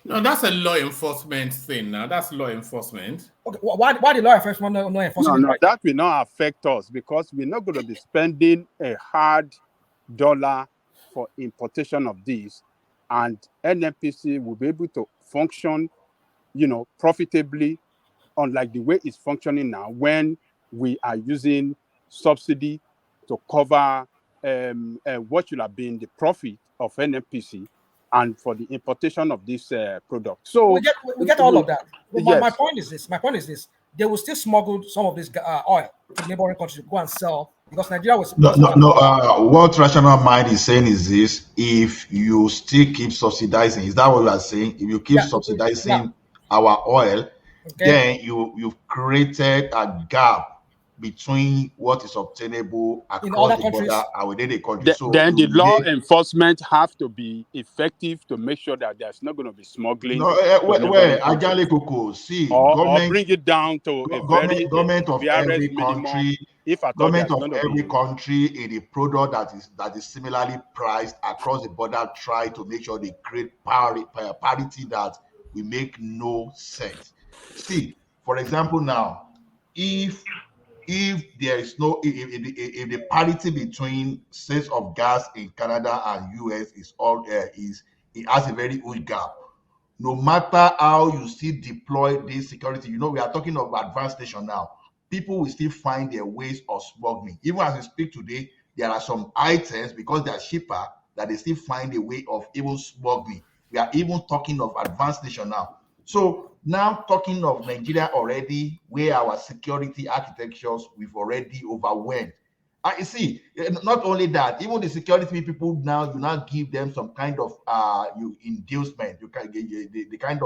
No, that's a law enforcement thing now. That's law enforcement. Okay, why the law enforcement not enforcing it? No, that will not affect us because we're not going to be spending a hard dollar for importation of this, and NNPC will be able to function, you know, profitably, unlike the way it's functioning now when we are using subsidy to cover what should have been the profit of NNPC and for the importation of this product. So we get all of that. Yes. My point is this. They will still smuggle some of this oil to neighboring countries to go and sell because Nigeria was what rational mind is saying is this: if you still keep subsidizing, is that what you are saying? If you keep subsidizing our oil, then you've created a gap between what is obtainable across the border and within the country. Then the law enforcement have to be effective to make sure that there's not going to be smuggling. Ajale Koko, see, or bring it down to government of every country. If at government all of every country in a product that is similarly priced across the border try to make sure they create parity that will make no sense. See, for example, now if there is no if the parity between sales of gas in Canada and US it has a very huge gap. No matter how you still deploy this security, you know, we are talking of advanced station now. People will still find their ways of smuggling. Even as we speak today, there are some items because they are cheaper that they still find a way of even smuggling. We are even talking of advanced nation now. So now talking of Nigeria already, where our security architectures we've already overwhelmed. You see, not only that, even the security people now, you now give them some kind of inducement. You can get the kind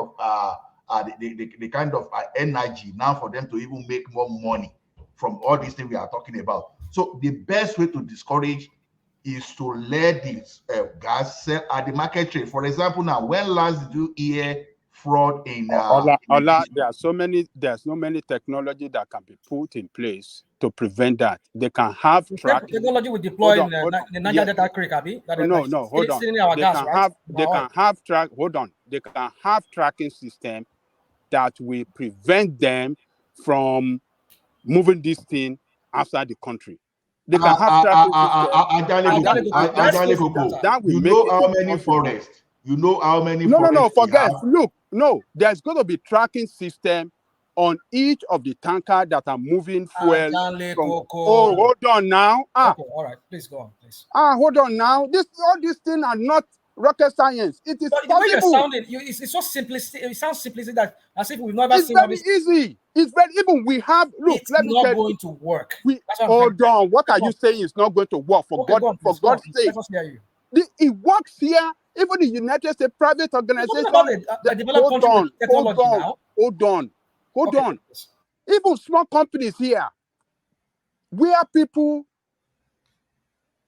of energy now for them to even make more money from all these things we are talking about. So the best way to discourage is to let this gas sell at the market trade. For example, now when last did you hear fraud in there's so many technology that can be put in place to prevent that. They can have tracking technology we deploy in the Niger Delta Creek, Abi. Hold on. They can have tracking system that will prevent them from moving this thing outside the country. They can have tracking system. That will make it how many forests. You know how many forget. Look, there's going to be tracking system on each of the tankers that are moving fuel hold on now. Okay, all right, please go on, please. Hold on now. All these things are not rocket science. It is But the way you're possible. sounding, it's so simplistic. It sounds simplistic that as if we've never It's seen all very this. easy. It's very even we have. Look, It's let me not tell going you. to work. We That's what I'm hold trying. on. What are you saying is not going to work? For Okay, go on, for please, go on. God's sake. Let us hear you. It works here. Even the United States private We're organization. talking about a developed country with technology now. Hold on. Even small companies here, where people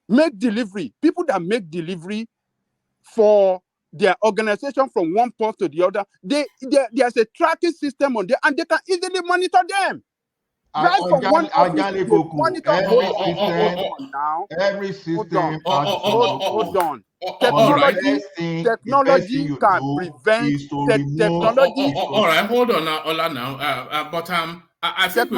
make delivery, people that make delivery for their organization from one point to the other, there's a tracking system on there, and they can easily monitor them. Right from one office, they monitor every system. Hold on. Technology can prevent technology. All right, hold on now, Ola now. But I think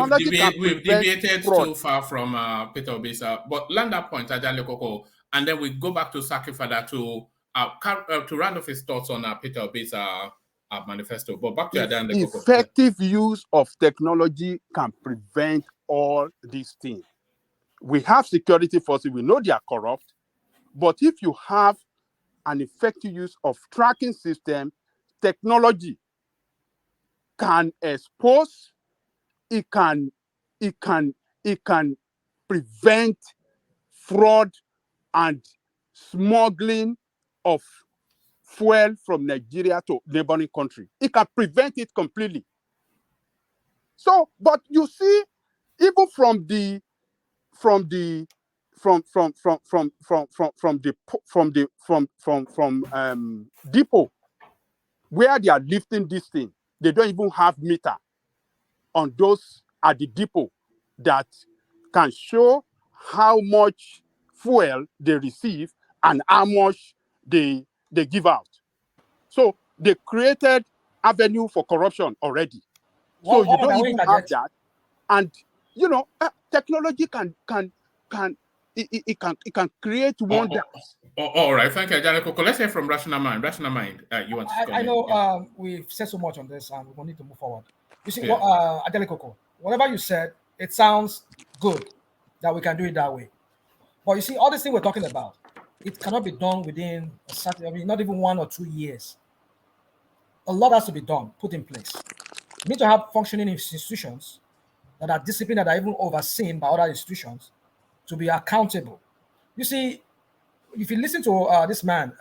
we've deviated too far from Peter Obi'S. But land that point, Ajale Koko, and then we go back to Sakifada to round off his thoughts on Peter Obi'S manifesto. But back to Ajale Koko. Effective use of technology can prevent all these things. We have security forces. We know they are corrupt. But if you have an effective use of tracking system, technology can expose, it can prevent fraud and smuggling of fuel from Nigeria to neighboring country. It can prevent it completely. So, but you see, even from the depot where they are lifting this thing, they don't even have meter on those at the depot that can show how much fuel they receive and how much they give out. So they created avenue for corruption already. So you don't even have that. And you know, technology can create wonders. All right, thank you, Ajale Koko. Let's hear from Rational Mind. Rational Mind, you want to I know we've said so much on this, and we need to move forward. You see, Ajale Koko, whatever you said, it sounds good that we can do it that way. But you see, all this thing we're talking about, it cannot be done within a certain, I mean, not even 1 or 2 years. A lot has to be done, put in place. We need to have functioning institutions that are disciplined, that are even overseen by other institutions to be accountable. You see, if you listen to this man,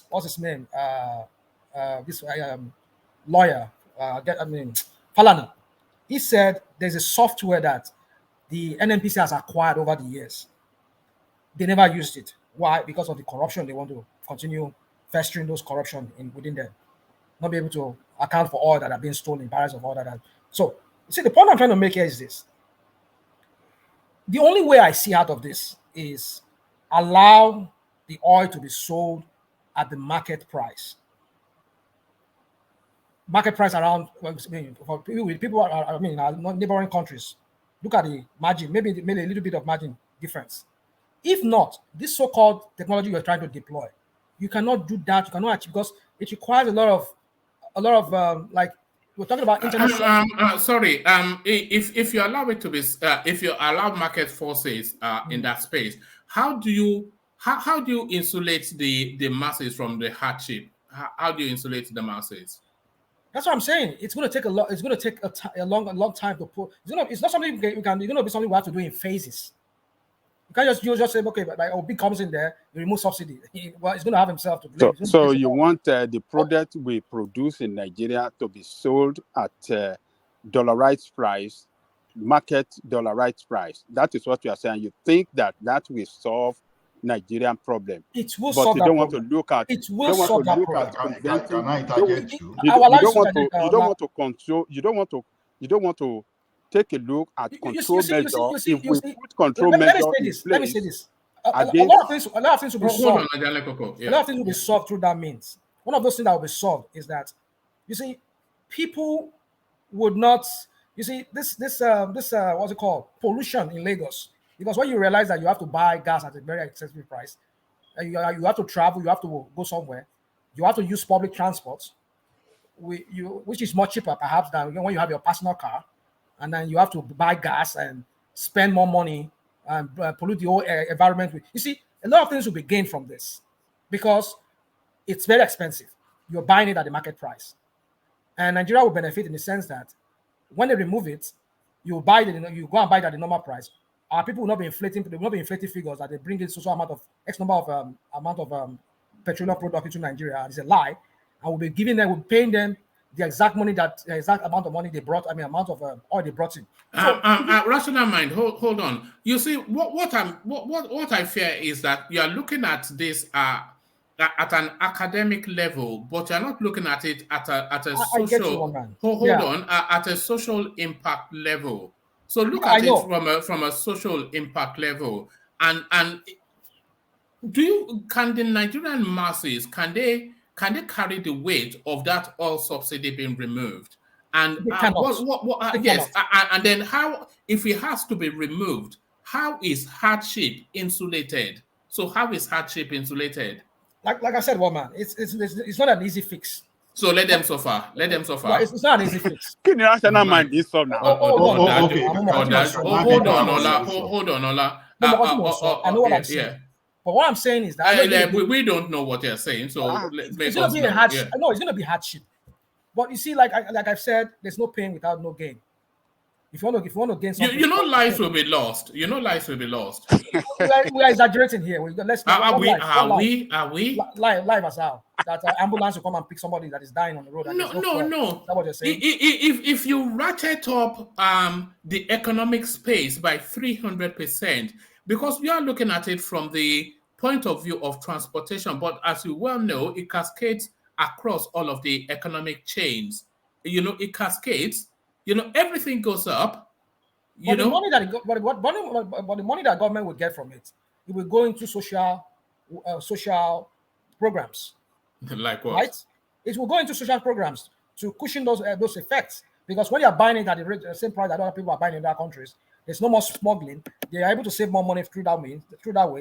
what's his name? This lawyer, Falana, he said there's a software that the NNPC has acquired over the years. They never used it. Why? Because of the corruption. They want to continue festering those corruption within them. Not be able to account for all that have been stolen, barrels of all that. So, see, the point I'm trying to make here is this. The only way I see out of this is allow the oil to be sold at the market price. Market price around, for people are, neighboring countries. Look at the margin, maybe a little bit of margin difference. If not, this so-called technology you're trying to deploy, you cannot do that. You cannot achieve, because it requires a lot of like we're talking about internet. Sorry. If you allow it to be, if you allow market forces in that space, how do you insulate the masses from the hardship? How do you insulate the masses? That's what I'm saying. It's going to take a lot. It's going to take a long time to put. It's not something we can. It's going to be something we have to do in phases. You can't just say, okay, but like Obi comes in there, you remove subsidy. Well, he's going to have himself to blame. So you want the product we produce in Nigeria to be sold at dollarized price, market dollarized price. That is what you are saying. You think that will solve Nigerian problem. It will but solve you that don't problem. want to look at. It will solve that problem. Can I interject you? You don't want to control. You don't want to take a look at control measure. If we put control measure in place, let me say this. A lot of things will be solved. A lot of things will be solved through that means. One of those things that will be solved is that, you see, people would not. You see, this what's it called? Pollution in Lagos. Because when you realize that you have to buy gas at a very expensive price, you have to travel, you have to go somewhere, you have to use public transport, which is much cheaper perhaps than when you have your personal car, and then you have to buy gas and spend more money and pollute the whole environment. You see, a lot of things will be gained from this, because it's very expensive. You're buying it at the market price. And Nigeria will benefit in the sense that when they remove it, you buy it, you go and buy it at the normal price. Our people will not be inflating, they will not be inflating figures that they bring in social amount of X number of petroleum product into Nigeria. It's a lie. And we'll be giving them, we'll be paying them the exact money the exact amount of money they brought, amount of oil they brought in. So, rational mind, hold on. You see, what I fear is that you are looking at this at an academic level, but you're not looking at it at a social. At a social impact level. So look at it from a social impact level, and can the Nigerian masses can they carry the weight of that oil subsidy being removed? And and then how, if it has to be removed, how is hardship insulated? So how is hardship insulated? Like I said, it's not an easy fix. So let them suffer. Let them suffer. Yeah, it's not an easy fix. Can you rational mind this now? Hold on, Ola. I know what I'm saying. But what I'm saying is that we don't know what you're saying. So it's going to be a hardship. No, it's going to be hardship. But you see, like I've said, there's no pain without no gain. If you want to gain something, lives will be lost. Lives will be lost. we are exaggerating here. Are we? Live as how that ambulance will come and pick somebody that is dying on the road. No. Is that what you're saying? If you ratchet up the economic space by 300%, because we are looking at it from the point of view of transportation, but as you well know, it cascades across all of the economic chains. It cascades. Everything goes up. The money that government will get from it, it will go into social programs. Like what? Right? It will go into social programs to cushion those effects. Because when you are buying it at the same price that other people are buying in other countries, there's no more smuggling. They are able to save more money through that way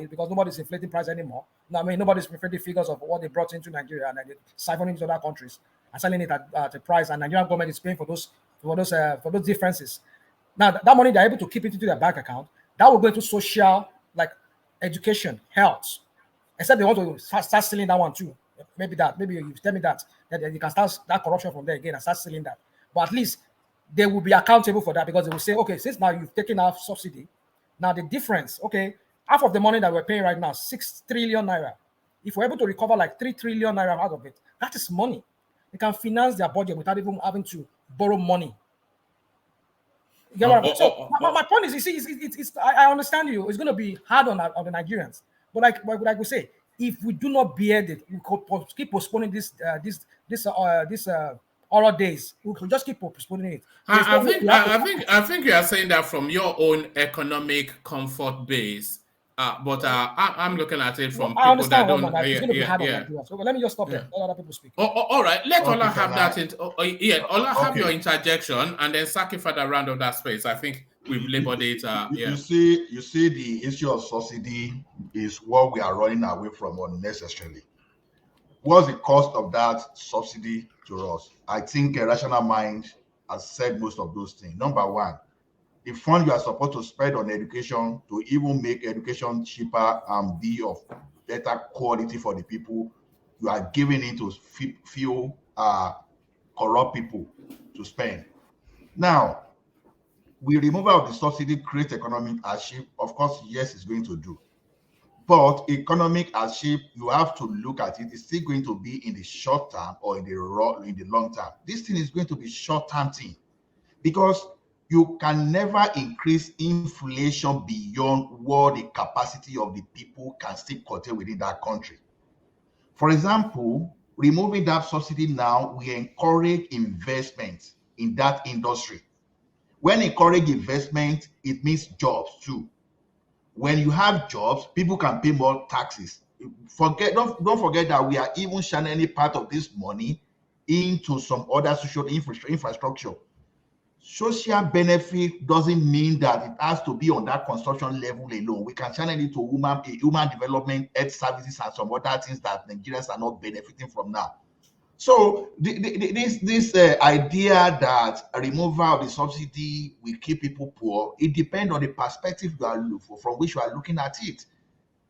because nobody's inflating price anymore. Nobody's inflating figures of what they brought into Nigeria and they're siphoning into other countries and selling it at a price. And Nigerian government is paying for those differences. Now that money they're able to keep it into their bank account, that will go into social, like education, health. Except they want to start stealing that one too. Maybe you tell me that you can start that corruption from there again and start stealing that. But at least they will be accountable for that because they will say, okay, since now you've taken our subsidy, now the difference, okay, half of the money that we're paying right now, 6 trillion naira. If we're able to recover like 3 trillion naira out of it, that is money. They can finance their budget without even having to borrow money. My point is, you see, I understand you. It's going to be hard on the Nigerians, but like we say, if we do not bear it, we could keep postponing this oral days. We could just keep postponing it. I think you are saying that from your own economic comfort base. But I'm looking at it from people that don't. It's going to be hard on Nigeria. So let me just stop there. Let other people speak. All right. Let Ola have that. Ola have your interjection, and then Saki for the round of that space. I think we've labeled it. You see, the issue of subsidy is what we are running away from unnecessarily. What's the cost of that subsidy to us? I think a rational mind has said most of those things. Number one, the fund you are supposed to spend on education to even make education cheaper and be of better quality for the people, you are giving it to few corrupt people to spend. Now, we removal of the subsidy creates economic hardship. Of course, yes, it's going to do. But economic hardship, you have to look at it. It's still going to be in the short term or in the long term. This thing is going to be short-term thing because you can never increase inflation beyond what the capacity of the people can still contain within that country. For example, removing that subsidy now, we encourage investment in that industry. When encourage investment, it means jobs too. When you have jobs, people can pay more taxes. Don't forget that we are even channeling part of this money into some other social infrastructure. Social benefit doesn't mean that it has to be on that construction level alone. We can channel it to human development, health services, and some other things that Nigerians are not benefiting from now. So this idea that removal of the subsidy will keep people poor, it depends on the perspective you are looking for, from which you are looking at it.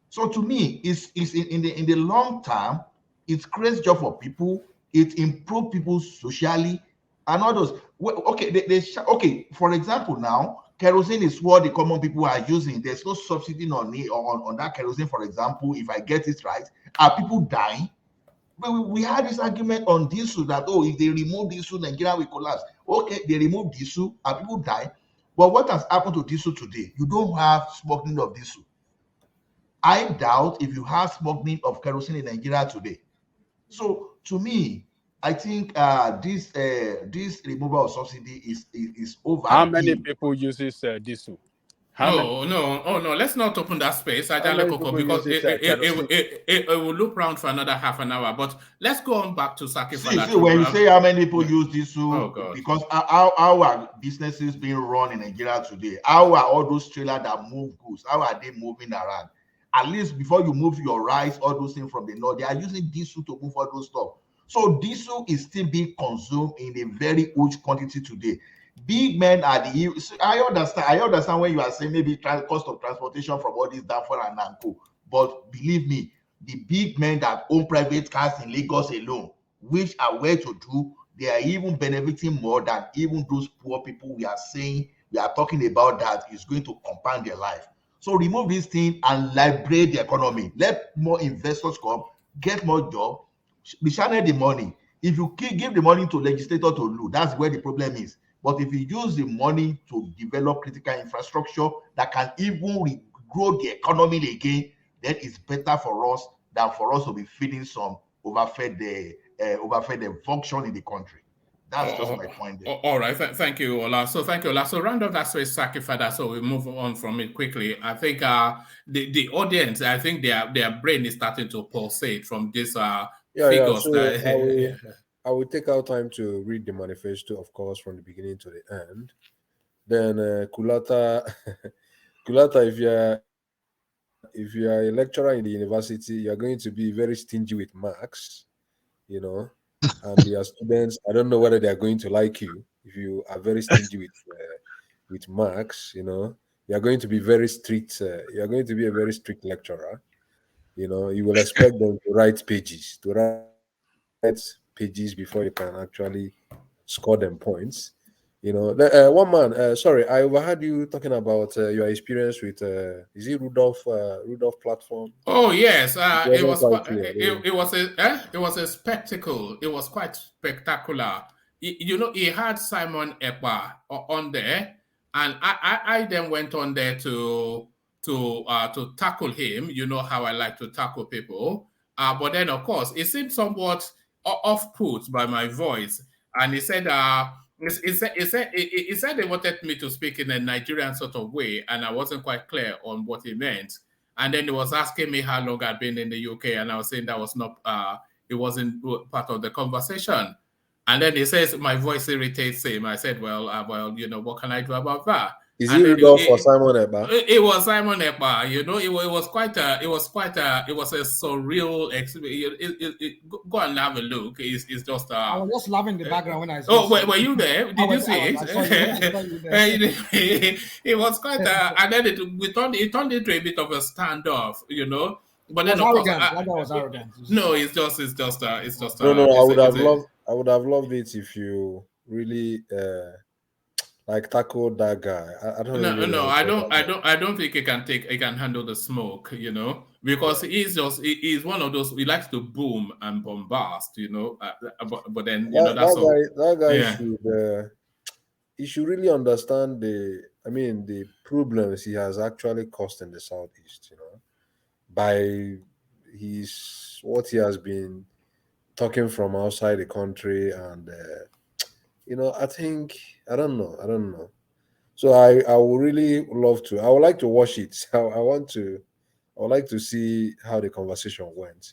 So to me, it's in the long term, It creates job for people. It improves people socially and all those. Okay, okay. For example, now kerosene is what the common people are using. There's no subsidy on it on that kerosene. For example, if I get it right, are people dying? We had this argument on diesel that, oh, if they remove diesel, Nigeria will collapse. Okay, they remove diesel and people die. But what has happened to diesel today? You don't have smuggling of diesel. I doubt if you have smuggling of kerosene in Nigeria today. So to me, I think this removal of subsidy is over. How many people uses diesel? No. Let's not open that space, because it will look around for another half an hour. But let's go on back to Saki. See, when you say how many people use diesel, because how are businesses being run in Nigeria today? How are all those trailers that move goods? How are they moving around? At least before you move your rice, all those things from the north, they are using diesel to move all those stuff. So diesel is still being consumed in a very huge quantity today. Big men are the. I understand when you are saying maybe cost of transportation from all these Darfur and Nanko, but believe me, the big men that own private cars in Lagos alone, which are well to do, they are even benefiting more than even those poor people we are talking about that is going to compound their life. So remove this thing and liberate the economy. Let more investors come, get more jobs, channel the money. If you give the money to legislator to loot, that's where the problem is. But if you use the money to develop critical infrastructure that can even grow the economy again, then it's better for us than for us to be feeding some overfed function in the country. That's just my point there. All right. Thank you, Ola. So thank you, Ola. So round up that space, Saki Fada, so we move on from it quickly. I think the audience, I think their brain is starting to pulsate from this figures. So I will take our time to read the manifesto, of course, from the beginning to the end. Then Kulata, if you are a lecturer in the university, you are going to be very stingy with marks, and your students, I don't know whether they are going to like you if you are very stingy with marks. You are going to be very strict. You are going to be a very strict lecturer. You will expect them to write pages before you can actually score them points. One man, sorry, I overheard you talking about your experience with is it Rudolph platform? Oh yes, it was a spectacle. It was quite spectacular. He had Simon Ekpa on there, and I then went on there to tackle him. You know how I like to tackle people. But then of course it seemed somewhat off-put by my voice, and he said he said they wanted me to speak in a Nigerian sort of way, and I wasn't quite clear on what he meant. And then he was asking me how long I'd been in the UK, and I was saying that was not it wasn't part of the conversation. And then he says my voice irritates him. I said, well, what can I do about that? Is it Rudolph or Simon Ekpa? It was Simon Ekpa. It was a surreal experience. Go and have a look. It's just. I was just laughing in the background when I saw. Oh, were you there? Did you see it? It was quite. And then it turned into a bit of a standoff. But then that was arrogant. No, it's just. No. I would have loved it if you really. Tackled that guy. I don't think he can handle the smoke, because he's one of those, he likes to boom and bombast, but then that guy he should really understand the problems he has actually caused in the Southeast, by what he has been talking from outside the country, and I think I don't know. So I would really love to. I would like to watch it. I would like to see how the conversation went.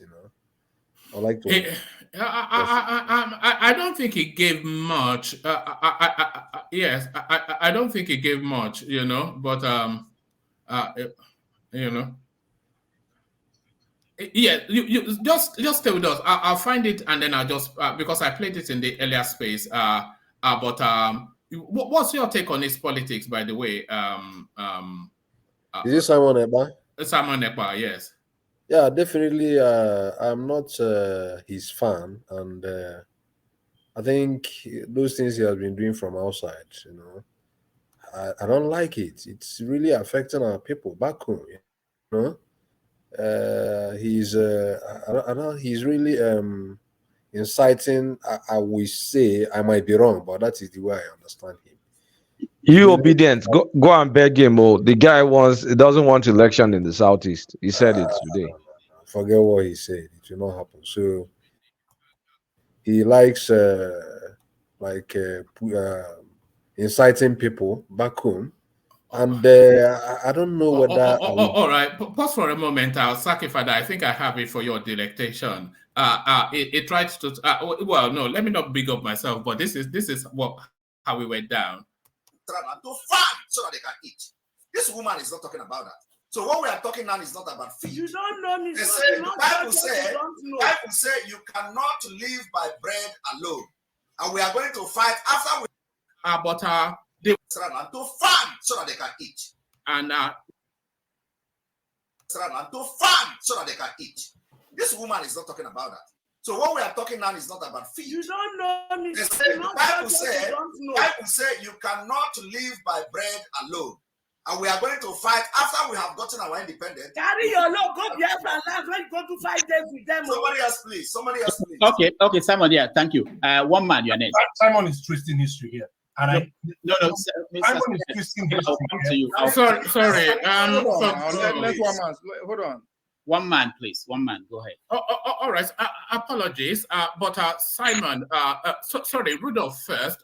I would like to. I don't think he gave much. Yes, I don't think he gave much. But Yeah, you just stay with us. I'll find it, and then I'll just because I played it in the earlier space. What's your take on his politics, by the way? Is it Simon Ekpa? Simon Ekpa, yes. Yeah, definitely. I'm not his fan, and I think those things he has been doing from outside, I don't like it. It's really affecting our people back home. You he's really inciting. I will say I might be wrong, but that is the way I understand him. You obedient. Go and beg him. Oh, the guy doesn't want election in the southeast. He said it today. Forget what he said. It will not happen. So he likes inciting people back home, and I don't know whether. All right, pause for a moment. I'll sack it for that. I think I have it for your delectation. It tries to. Well, no, let me not big up myself, but this is how we went down. To farm so that they can eat. This woman is not talking about that. So what we are talking now is not about feed. You don't know me. The Bible said you cannot live by bread alone, and we are going to fight after we. They to farm so that they can eat. And to farm so that they can eat. This woman is not talking about that. So what we are talking now is not about feed. You don't know me. The Bible said you cannot live by bread alone. And we are going to fight after we have gotten our independence. Carry your load, go Biafra land when you go to 5 days with them. Somebody else, please. Okay, Simon, yeah, thank you. One man, you're next. Simon is twisting history here. And Simon is twisting history. I'll come to you. Sorry. Hold on. One man, please. One man. Go ahead. All right. Apologies. But Simon, sorry, Rudolph first.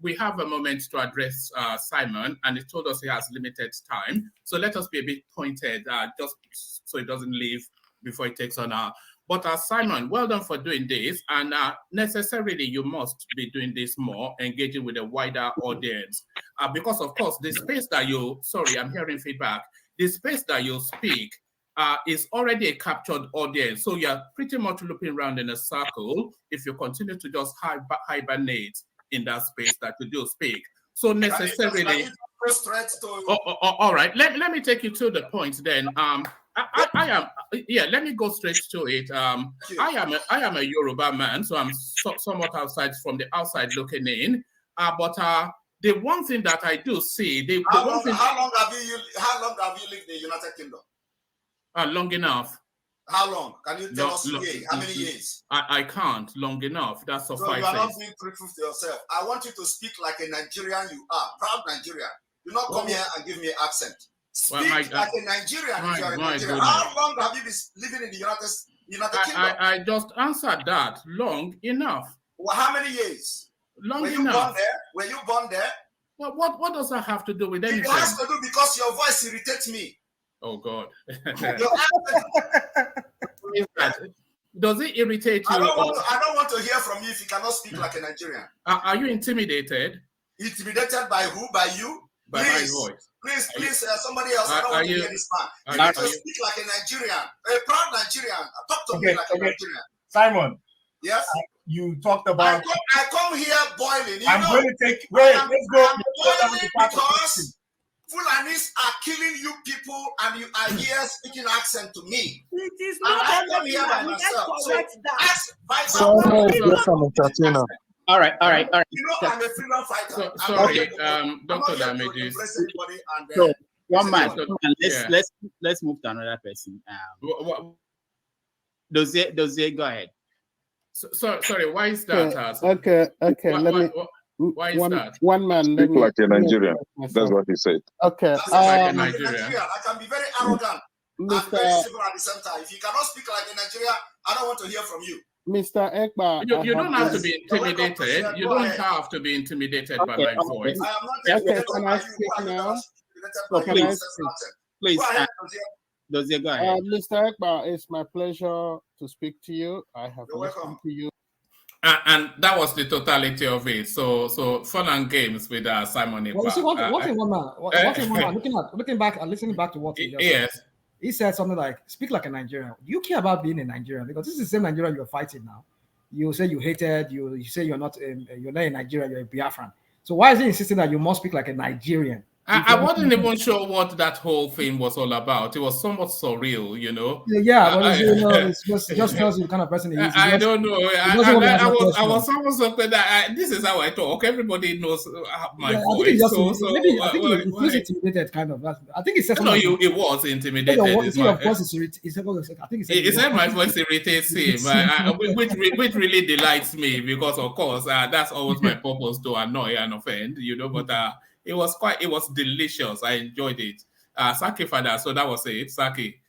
We have a moment to address Simon, and he told us he has limited time. So let us be a bit pointed, just so he doesn't leave before he takes on. But Simon, well done for doing this. And necessarily, you must be doing this more, engaging with a wider audience. Because, of course, the space that I'm hearing feedback. The space that you speak is already a captured audience. So you're pretty much looping around in a circle if you continue to just hibernate in that space that you do speak. So necessarily... all right, let me take you to the point then. Let me go straight to it. I am a Yoruba man, so I'm somewhat from the outside looking in. But the one thing that I do see... How long have you lived in the United Kingdom? Long enough. How long? Can you tell us how many years? I can't. Long enough. That's suffices. So you are not being truthful to yourself. I want you to speak like a Nigerian you are. Proud Nigerian. Do not come here and give me an accent. Speak like a Nigerian if you are a Nigerian. How long have you been living in the United Kingdom? I just answered that. Long enough. Well, how many years? Long enough. Were you born there? Well, what does that have to do with anything? It has to do because your voice irritates me. Oh God! Does it irritate you? I don't want to hear from you if you cannot speak like a Nigerian. Are you intimidated? Intimidated by who? By you? By my voice. Please, somebody else. I don't want to hear this man. You need to speak like a Nigerian, a proud Nigerian. Talk to me like a Nigerian. Simon. Yes. You talked about. I come here boiling. I'm going to take. Wait, let's go. I'm boiling because Fulanis are killing you people, and you are here speaking accent to me. It is not. I come here by myself. So All right. You know, I'm a freedom fighter. Sorry, Dr. Damages. So one man. Let's move to another person. Dozie, go ahead. Sorry, why is that? Okay. Why is that? One man. Speak like a Nigerian. That's what he said. Okay. Like a Nigerian. I can be very arrogant and very civil at the same time. If you cannot speak like a Nigerian, I don't want to hear from you. Mr. Ekba, you don't have to be intimidated. You don't have to be intimidated by my voice. I am not intimidated can I speak now? Please, Dozie, go ahead. Mr. Ekba, it's my pleasure to speak to you. I have listened to you. And that was the totality of it. So fun and games with Simon Ekba. Well, see, one man, looking back and listening back to what he just said. He said something like, speak like a Nigerian. Do you care about being a Nigerian? Because this is the same Nigerian you're fighting now. You say you hated, you say you're not a Nigerian, you're a Biafran. So why is he insisting that you must speak like a Nigerian? I wasn't even sure what that whole thing was all about. It was somewhat surreal, you know. Yeah, but it's just tells you the kind of person he is. I don't know. I was almost hoping that this is how I talk. Everybody knows my voice. Maybe I think he feels intimidated, kind of. I think he said something. No, it was intimidated. Your voice is I think he said my voice irritates him, which really delights me because, of course, that's always my purpose, to annoy and offend, you know. But it was delicious. I enjoyed it. Saki father, so that was it. Saki.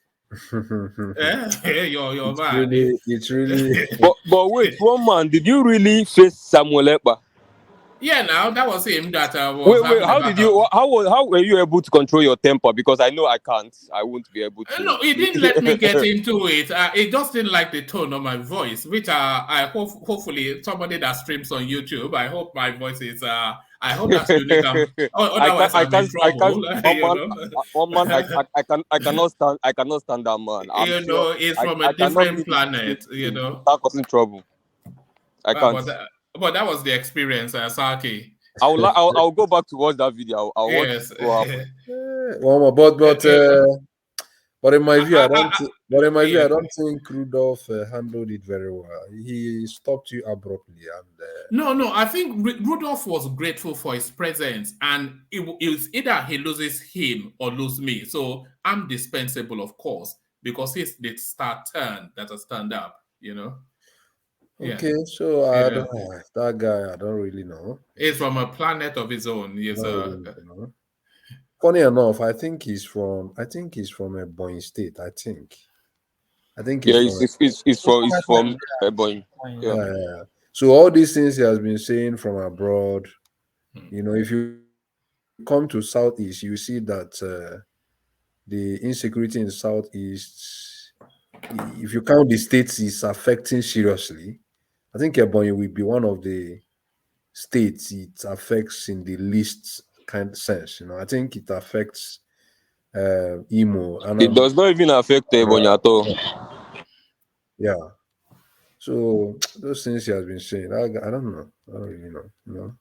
You're man. It's really. but wait, one man, did you really face Samuel Ekpa? Yeah, now that was him that was. Wait, how were you able to control your temper? Because I know I can't. I won't be able to. No, he didn't let me get into it. He just didn't like the tone of my voice, which I hope, hopefully somebody that streams on YouTube. I hope my voice is. I hope that's unique. Otherwise, I cannot stand. I cannot stand that man. It's from a different planet. You know, that causing trouble. I can't. But that was the experience, Saki. I'll go back to watch that video. I'll yes. watch but in my view, I don't think Rudolph handled it very well. He stopped you abruptly, and no, I think Rudolph was grateful for his presence, and it was either he loses him or lose me. So I'm dispensable, of course, because he's the star turn that has turned up. You know. Okay, so that guy, I don't really know. He's from a planet of his own. Yes, funny enough, I think he's from Ebonyi State. I think he's from Ebonyi. Yeah. So all these things he has been saying from abroad, you know, if you come to Southeast, you see that the insecurity in Southeast, if you count the states, is affecting seriously. I think Ebonyi will be one of the states it affects in the least kind of sense. You know, I think it affects Imo. And it does not even affect Ebonyi at all. Yeah. So those things he has been saying, I don't know. I don't really know. You know.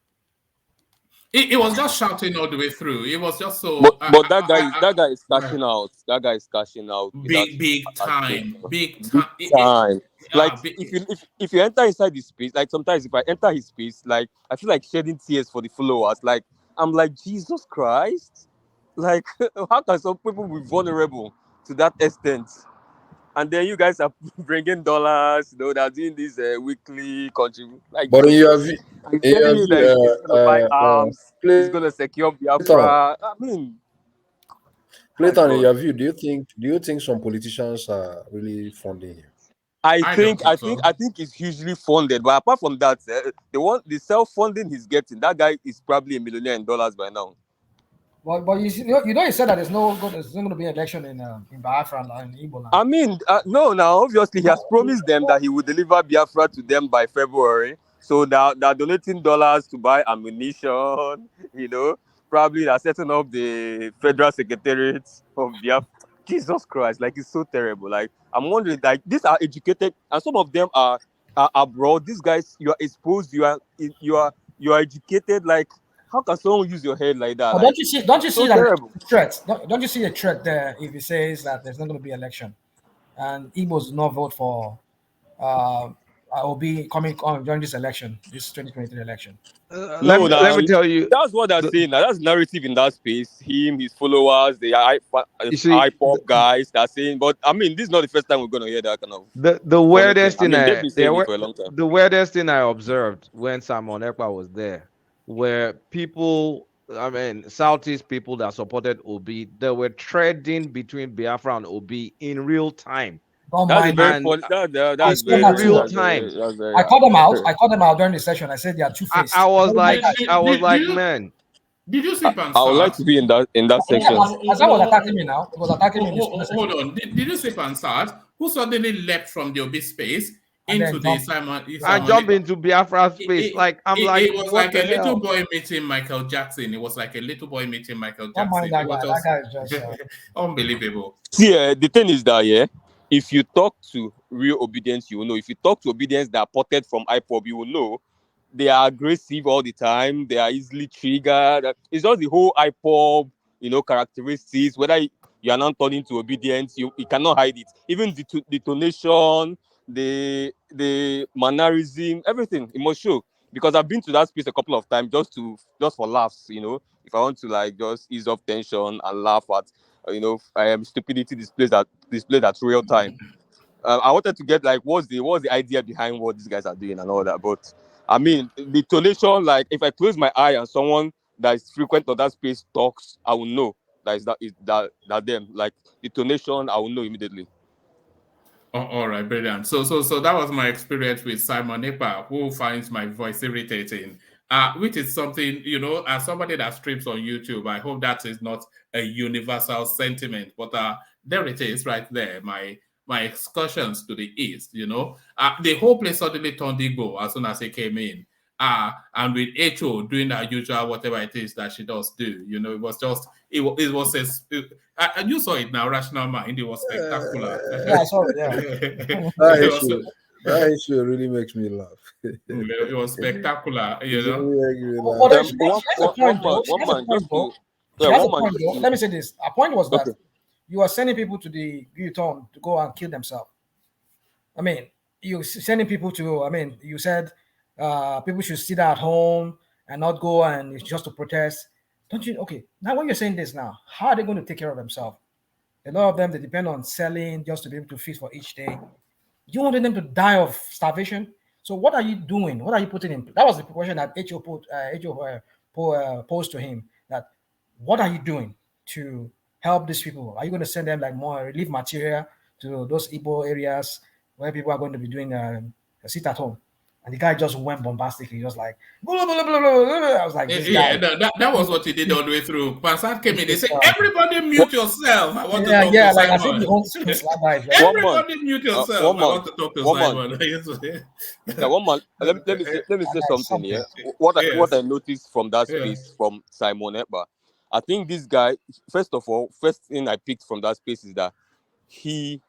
It was just shouting all the way through. It was just so. But that guy is cashing out. That guy is cashing out. Big time. Like if you enter inside his space, like sometimes if I enter his space, like I feel like shedding tears for the followers. Like I'm like, Jesus Christ. Like how can some people be vulnerable to that extent? And then you guys are bringing dollars, you know, they're doing this weekly contribution. Like, but he's gonna buy arms, he's gonna secure Biafra. I mean, Clayton, in your view, do you think some politicians are really funding him? I think it's hugely funded, but apart from that, the self-funding he's getting, that guy is probably $1 million in dollars by now. But you know, he said that there's not going to be an election in Biafra and Igbo land. I mean, no. Now, obviously, he has promised them that he will deliver Biafra to them by February. So they're donating dollars to buy ammunition. You know, probably they're setting up the federal secretariat of Biafra. Jesus Christ, like it's so terrible. Like I'm wondering, like these are educated, and some of them are abroad. These guys, you are exposed. You are educated. Like, how can someone use your head like that? But like, don't you see that threat? Don't you see a threat there if he says that there's not going to be election, and Igbos do not vote for Obi coming on during this election, this 2023 election? Let me tell you, that's what they're saying. That's narrative in that space. Him, his followers, the hip-hop guys, they're saying. But I mean, this is not the first time we're gonna hear that kind of. The weirdest thing they've been saying it for a long time. The weirdest thing I observed when Simon Ekpa was there, where people, I mean, Southeast people that supported Obi, they were trading between Biafra and Obi in real time. That's very funny. That's very real time. I called them out. I called them out during the session. I said they are two-faced. I was like, man. Did you sleep on? I would like to be in that section. Azar was attacking me now. It was attacking me. Hold on. Did you sleep on Sard, who suddenly leapt from the Obi space into the Simon? I jumped into Biafra space. It was like a little boy meeting Michael Jackson. It was like a little boy meeting Michael Jackson. That guy is just unbelievable. See, the thing is that if you talk to real obedience, you will know. If you talk to obedience that are ported from IPOB, you will know they are aggressive all the time. They are easily triggered. It's just the whole IPOB, characteristics. Whether you are not turning to obedience, you cannot hide it. Even the tonation, the mannerism, everything, it must show. Because I've been to that space a couple of times just for laughs. If I want to like just ease off tension and laugh at stupidity displayed at real time. I wanted to get like what's the idea behind what these guys are doing and all that. But I mean, the tonation, like if I close my eye and someone that is frequent on that space talks, I will know that them. Like the tonation, I will know immediately. Oh, all right, brilliant. So that was my experience with Simon Epa, who finds my voice irritating. Which is something, as somebody that streams on YouTube, I hope that is not a universal sentiment. But there it is, right there. My excursions to the east. The whole place suddenly turned Igbo as soon as he came in. And with HO doing her usual whatever it is that she does do, it was just and you saw it now, Rational Mind. It was spectacular. Yeah, I saw it. Yeah. That issue really makes me laugh. It was spectacular, Let me say this. A point was that you are sending people to the Guillotine to go and kill themselves. I mean, you sending people to. I mean, you said people should sit at home and not go and just to protest. Don't you? Okay, now when you're saying this now, how are they going to take care of themselves? A lot of them, they depend on selling just to be able to feast for each day. You wanted them to die of starvation. So what are you doing? What are you putting in? That was the question that HO posed to him. That what are you doing to help these people? Are you going to send them like more relief material to those Igbo areas where people are going to be doing a sit at home? And the guy just went bombastic. He was like, blah, blah, blah, blah, blah. I was like, this guy. That was what he did all the way through. Pansat came in. They said, everybody mute yourself. I want to talk to like Simon. Everybody mute yourself. I want to talk to Simon. Let me say something here. What I noticed from that space from Simon Ekpa, I think this guy, first thing I picked from that space is that he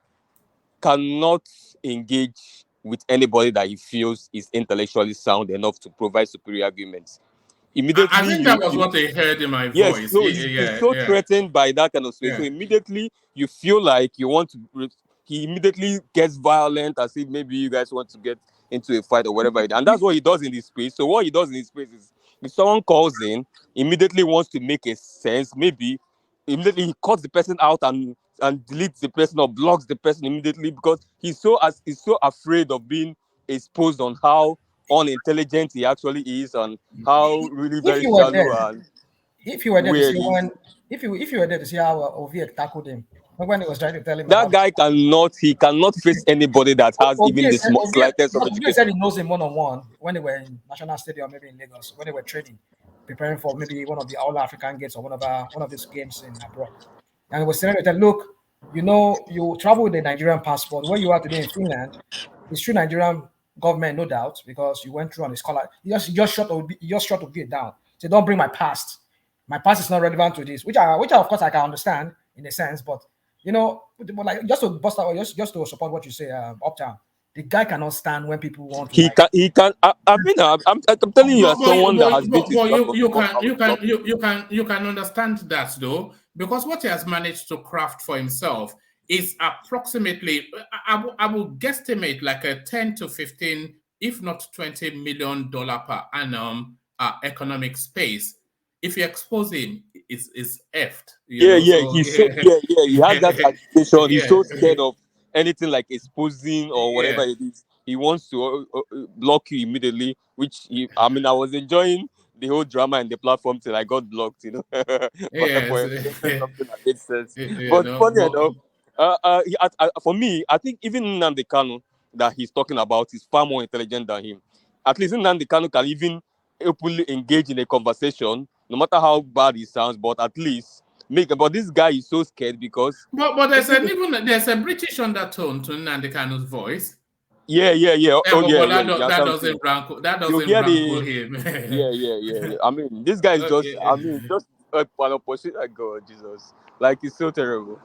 cannot engage with anybody that he feels is intellectually sound enough to provide superior arguments. Immediately, I think that was what they heard in my yes, voice. So he's so threatened by that kind of space. So immediately you feel like you want to. He immediately gets violent, as if maybe you guys want to get into a fight or whatever. And that's what he does in this space. So what he does in this space is, if someone calls in, immediately wants to make a sense. Maybe immediately he cuts the person out and deletes the person or blocks the person immediately, because he's so afraid of being exposed on how unintelligent he actually is and how really very shallow and if you were there to see if you were there to see how Oviek tackled him when he was trying to tell him that guy cannot face anybody that has even the slightest of education. He said he knows him one-on-one when they were in National Stadium, maybe in Lagos, when they were training, preparing for maybe one of the All African Games or one of these games in abroad. And he was telling me, look, you travel with the Nigerian passport. Where you are today in Finland, it's through Nigerian government, no doubt, because you went through on the scholar. You just shut Obi'S down. So don't bring my past. My past is not relevant to this, which of course I can understand in a sense, but like just to bust out, just to support what you say, Uptown. The guy cannot stand when people want to. He can. I'm telling you, as someone that has been to you can understand that though, because what he has managed to craft for himself is approximately, I will guesstimate like a 10 to 15, if not $20 million per annum economic space. If you expose him, it's effed. He has that agitation. He's so scared of anything like exposing or whatever it is. He wants to block you immediately, I was enjoying the whole drama and the platform till I got blocked, something that makes sense. But funny enough, for me, I think even Nnamdi Kanu that he's talking about is far more intelligent than him. At least Nnamdi Kanu can even openly engage in a conversation, no matter how bad it sounds, but at least but this guy is so scared because but there's a British undertone to Nnamdi Kanu's voice. Yeah. That doesn't rankle him. Yeah. I mean, this guy is just an opposition. Oh God, Jesus! Like, it's so terrible.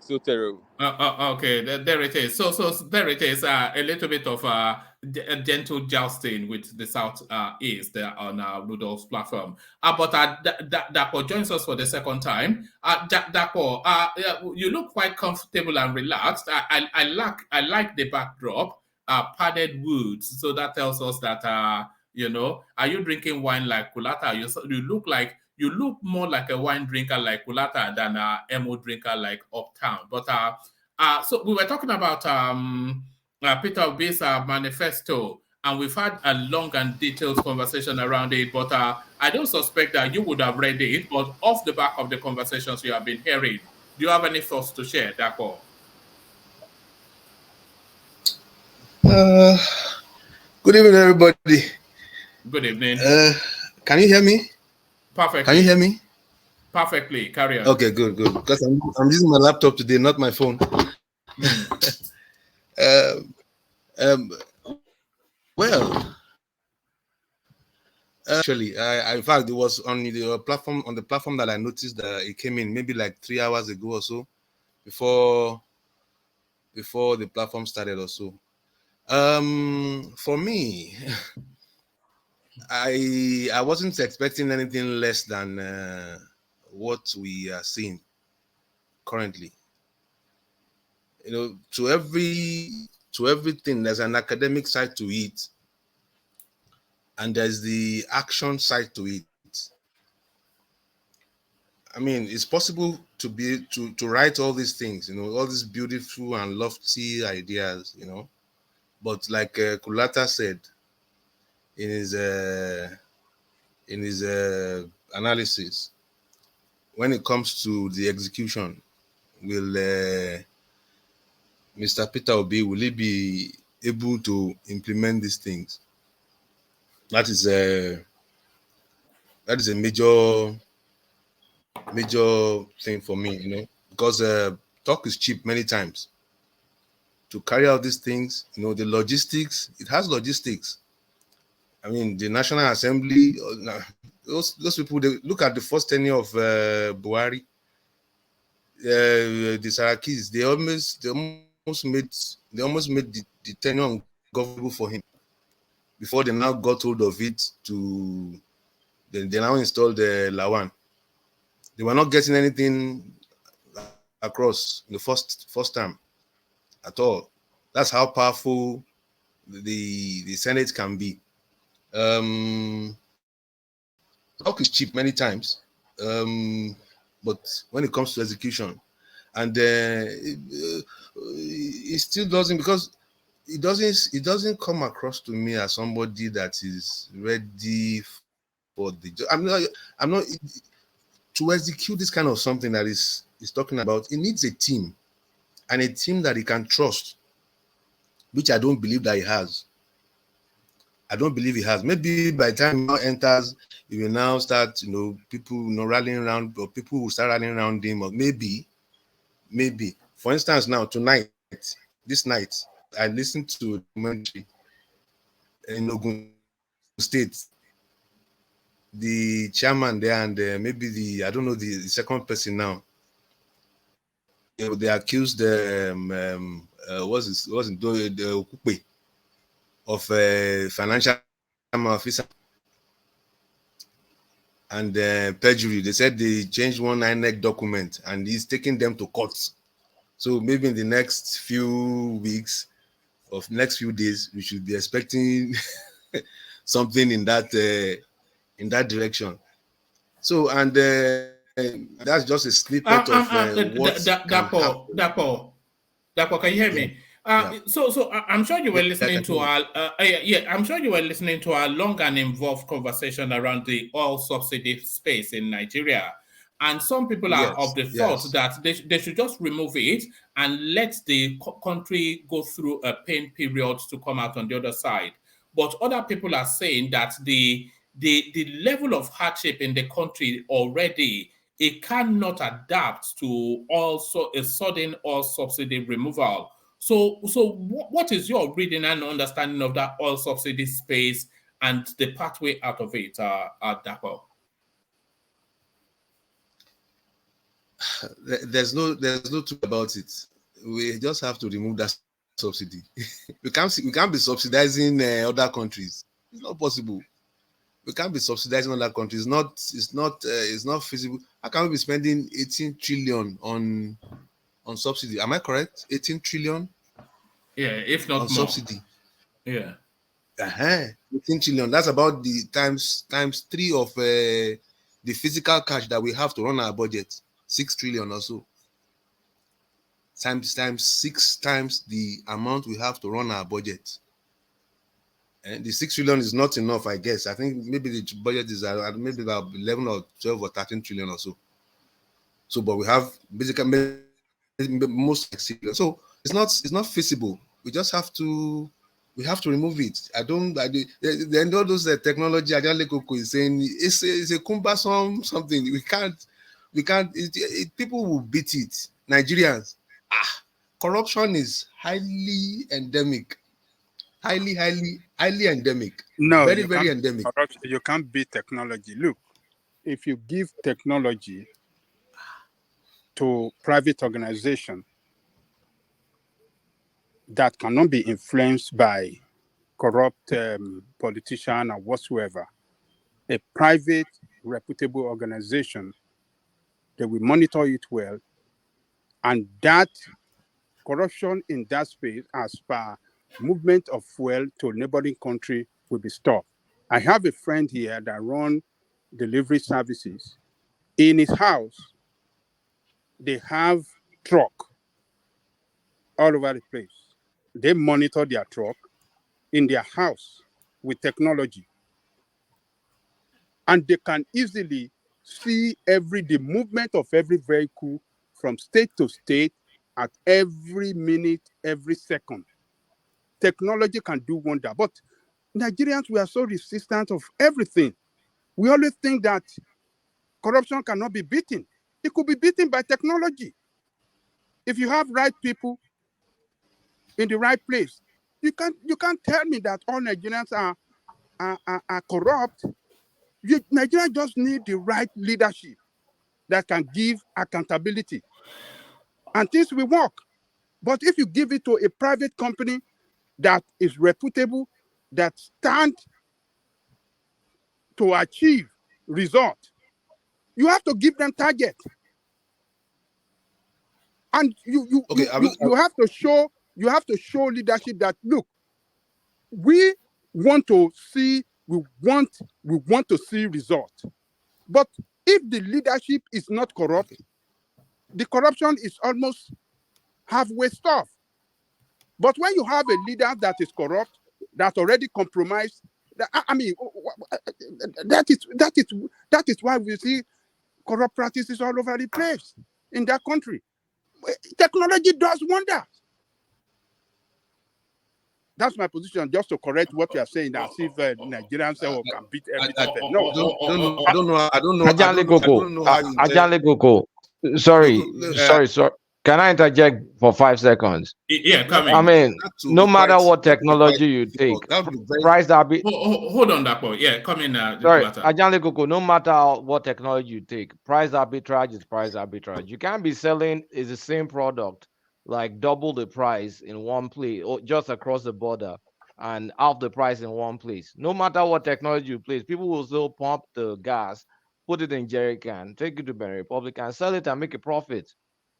so terrible. Okay, there it is. So there it is. A little bit of a gentle jousting with the South East on Rudolph's platform. But Dapo joins us for the second time. Dapo, you look quite comfortable and relaxed. I like the backdrop. Padded woods. So that tells us that are you drinking wine like Kulata? You look more like a wine drinker like Kulata than a emo drinker like Uptown. But so we were talking about Peter Obi'S manifesto, and we've had a long and detailed conversation around it. But I don't suspect that you would have read it. But off the back of the conversations you have been hearing, do you have any thoughts to share, Dapo? Good evening, everybody. Good evening. Can you hear me? Perfectly. Can you hear me? Perfectly. Carry on. Okay, good. Because I'm using my laptop today, not my phone. Well, actually, in fact, it was on the platform that I noticed that it came in maybe like 3 hours ago or so, before the platform started or so. For me, I wasn't expecting anything less than what we are seeing currently. To everything, there's an academic side to it, and there's the action side to it. I mean, it's possible to write all these things, all these beautiful and lofty ideas, but like Kulata said in his analysis, when it comes to the execution, will Mr. Peter Obi, will he be able to implement these things? That is a major thing for me, because talk is cheap many times. To carry out these things, the logistics, it has logistics. I mean, the National Assembly, those people, they look at the first tenure of Buhari, the Sarakis, they almost made the tenure ungovernable for him before they now got hold of it they now installed Lawan. They were not getting anything across in the first term at all. That's how powerful the Senate can be. Talk is cheap many times, but when it comes to execution, and it still doesn't, because it doesn't come across to me as somebody that is ready for the job. I'm not to execute this kind of something that is talking about. It needs a team, and a team that he can trust, which I don't believe that he has. I don't believe he has. Maybe by the time he now enters, he will now start, people rallying around, or people will start rallying around him, or maybe. For instance, now this night, I listened to a documentary in Ogun State. The chairman there and maybe I don't know the second person now. They accused the Okupe of financial officer and perjury. They said they changed one INEC document and he's taking them to court. So maybe in the next few weeks or next few days, we should be expecting something in that direction. So, and that's just a snippet of what Dapo, can you hear me? So I'm sure you were listening to I'm sure you were listening to our long and involved conversation around the oil subsidy space in Nigeria. And some people are of the thought that they should just remove it and let the country go through a pain period to come out on the other side. But other people are saying that the level of hardship in the country already, it cannot adapt to also a sudden oil subsidy removal. So what is your reading and understanding of that oil subsidy space and the pathway out of it, Dapo? there's no truth about it. We just have to remove that subsidy. we can't be subsidizing other countries. It's not possible. We can't be subsidizing other countries. It's not feasible. How can we be spending 18 trillion on subsidy? Am I correct? 18 trillion? Yeah, if not on more. Subsidy. Yeah. 18 trillion. That's about the times 3 of the physical cash that we have to run our budget. 6 trillion or so. Times 6 times the amount we have to run our budget. And the 6 trillion is not enough, I guess. I think maybe the budget is maybe about 11 or 12 or 13 trillion or so. So, but we have basically most 6 trillion. So it's not feasible. We just have to remove it. Then all those technology Ajale Koko is saying it's a cumbersome something. We can't. People will beat it. Nigerians. Corruption is highly endemic. Highly endemic. No, very endemic. You can't beat technology. Look, if you give technology to private organization that cannot be influenced by corrupt politician or whatsoever, a private reputable organization, they will monitor it well, and that corruption in that space as per movement of fuel to neighboring country will be stopped. I have a friend here that run delivery services. In his house, they have truck all over the place. They monitor their truck in their house with technology. And they can easily see the movement of every vehicle from state to state at every minute, every second. Technology can do wonder. But Nigerians, we are so resistant of everything. We always think that corruption cannot be beaten. It could be beaten by technology. If you have right people in the right place, you can't tell me that all Nigerians are corrupt. Nigerians just need the right leadership that can give accountability, and things will work. But if you give it to a private company that is reputable, that stand to achieve result, you have to give them target, and you have to show leadership that look, we want to see result. But if the leadership is not corrupt, the corruption is almost halfway stuff. But when you have a leader that is corrupt, that already compromised, that is why we see corrupt practices all over the place in that country. Technology does wonders. That's my position, just to correct what you are saying, as if Nigerians can beat everything. No. I don't know how you Ajale Koko. Sorry. Can I interject for 5 seconds? Yeah, coming. I mean, no matter what technology you take, price arbitrage. Hold on, that boy. Yeah, come in. Sorry, Ajale Koko. No matter what technology you take, price arbitrage is price arbitrage. You can't be selling the same product like double the price in one place or just across the border and half the price in one place. No matter what technology you place, people will still pump the gas, put it in jerry can, take it to Benin Republic and sell it and make a profit.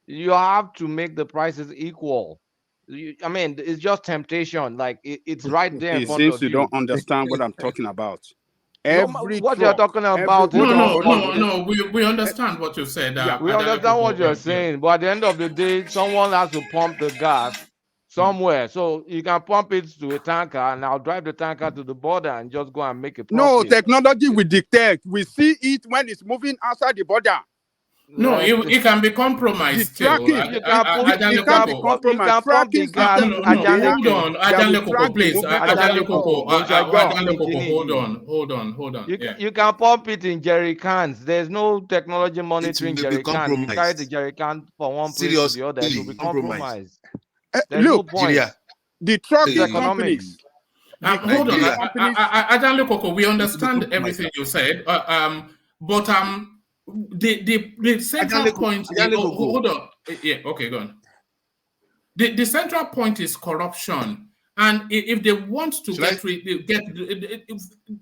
You have to make the prices equal. I mean, it's just temptation. Like it's right there in front of you. It seems you don't understand what I'm talking about. What you're talking about? No. We understand what you said. We understand what you're saying, but at the end of the day, someone has to pump the gas somewhere. So you can pump it to a tanker, and I'll drive the tanker to the border and just go and make a profit. No, technology will dictate. We see it when it's moving outside the border. No, it can be compromised. You can be compromised. Hold on, Ajale Koko, please. Ajale Koko, hold on. You can pump it in jerry cans. There's no technology monitoring jerry cans. You carry the jerry can from one place to the other. It will be compromised. Look, no point. The trucking companies. Hold on, Ajale Koko. We understand everything you said, but the central point. Hold on. Yeah. Okay. Go on. The central point is corruption. And if they want to get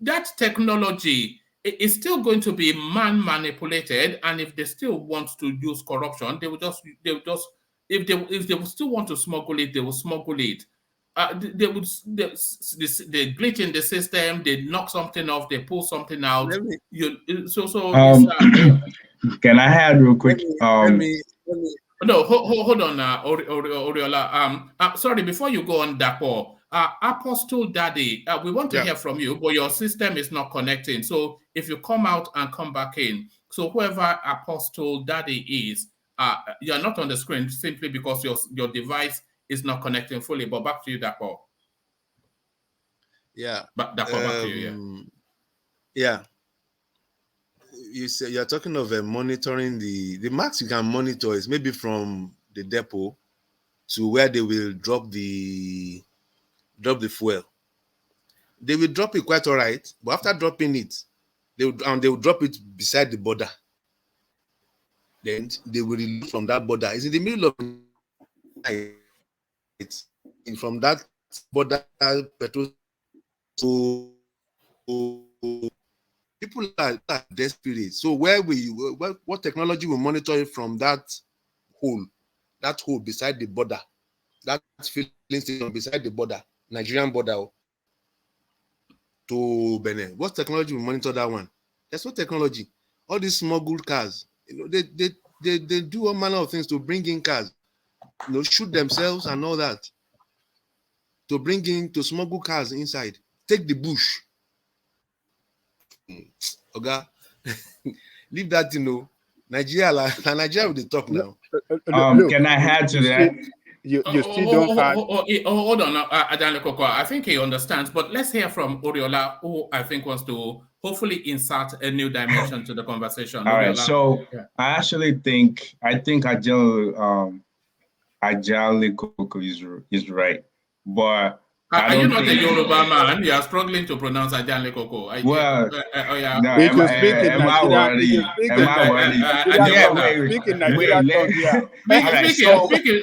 that technology, is still going to be man manipulated. And if they still want to use corruption, they will just if they still want to smuggle it, they will smuggle it. They glitch in the system, they knock something off, they pull something out. Can I add real quick? No, hold on, Oriola. Sorry, before you go on, Dapo, Apostle Daddy, we want to hear from you, but your system is not connecting. So if you come out and come back in, so whoever Apostle Daddy is, you are not on the screen simply because your device is not connecting fully. But back to you, Dapo. Yeah. Dapo, back to you. Yeah. You say you're talking of monitoring the max you can monitor is maybe from the depot to where they will drop the fuel. They will drop it quite all right, but after dropping it, they will drop it beside the border. Then they will reload from that border. It's in the middle of the night. From that border petrol. So people are desperate. So what technology will monitor it from that hole beside the border, that filling station beside the border, Nigerian border to Benin? What technology will monitor that one? There's no technology. All these smuggled cars, they do all manner of things to bring in cars, shoot themselves and all that, to smuggle cars inside. Take the bush. Okay, leave that, Nigeria will talk now. Can I add to that? You still don't have. Hold on, Adale Koko. I think he understands, but let's hear from Oriola, who I think wants to hopefully insert a new dimension to the conversation. All right, so I actually think Adale Koko is right, but are you not a Yoruba man? You are struggling to pronounce Adale Koko. Well, yeah. no, am I worried?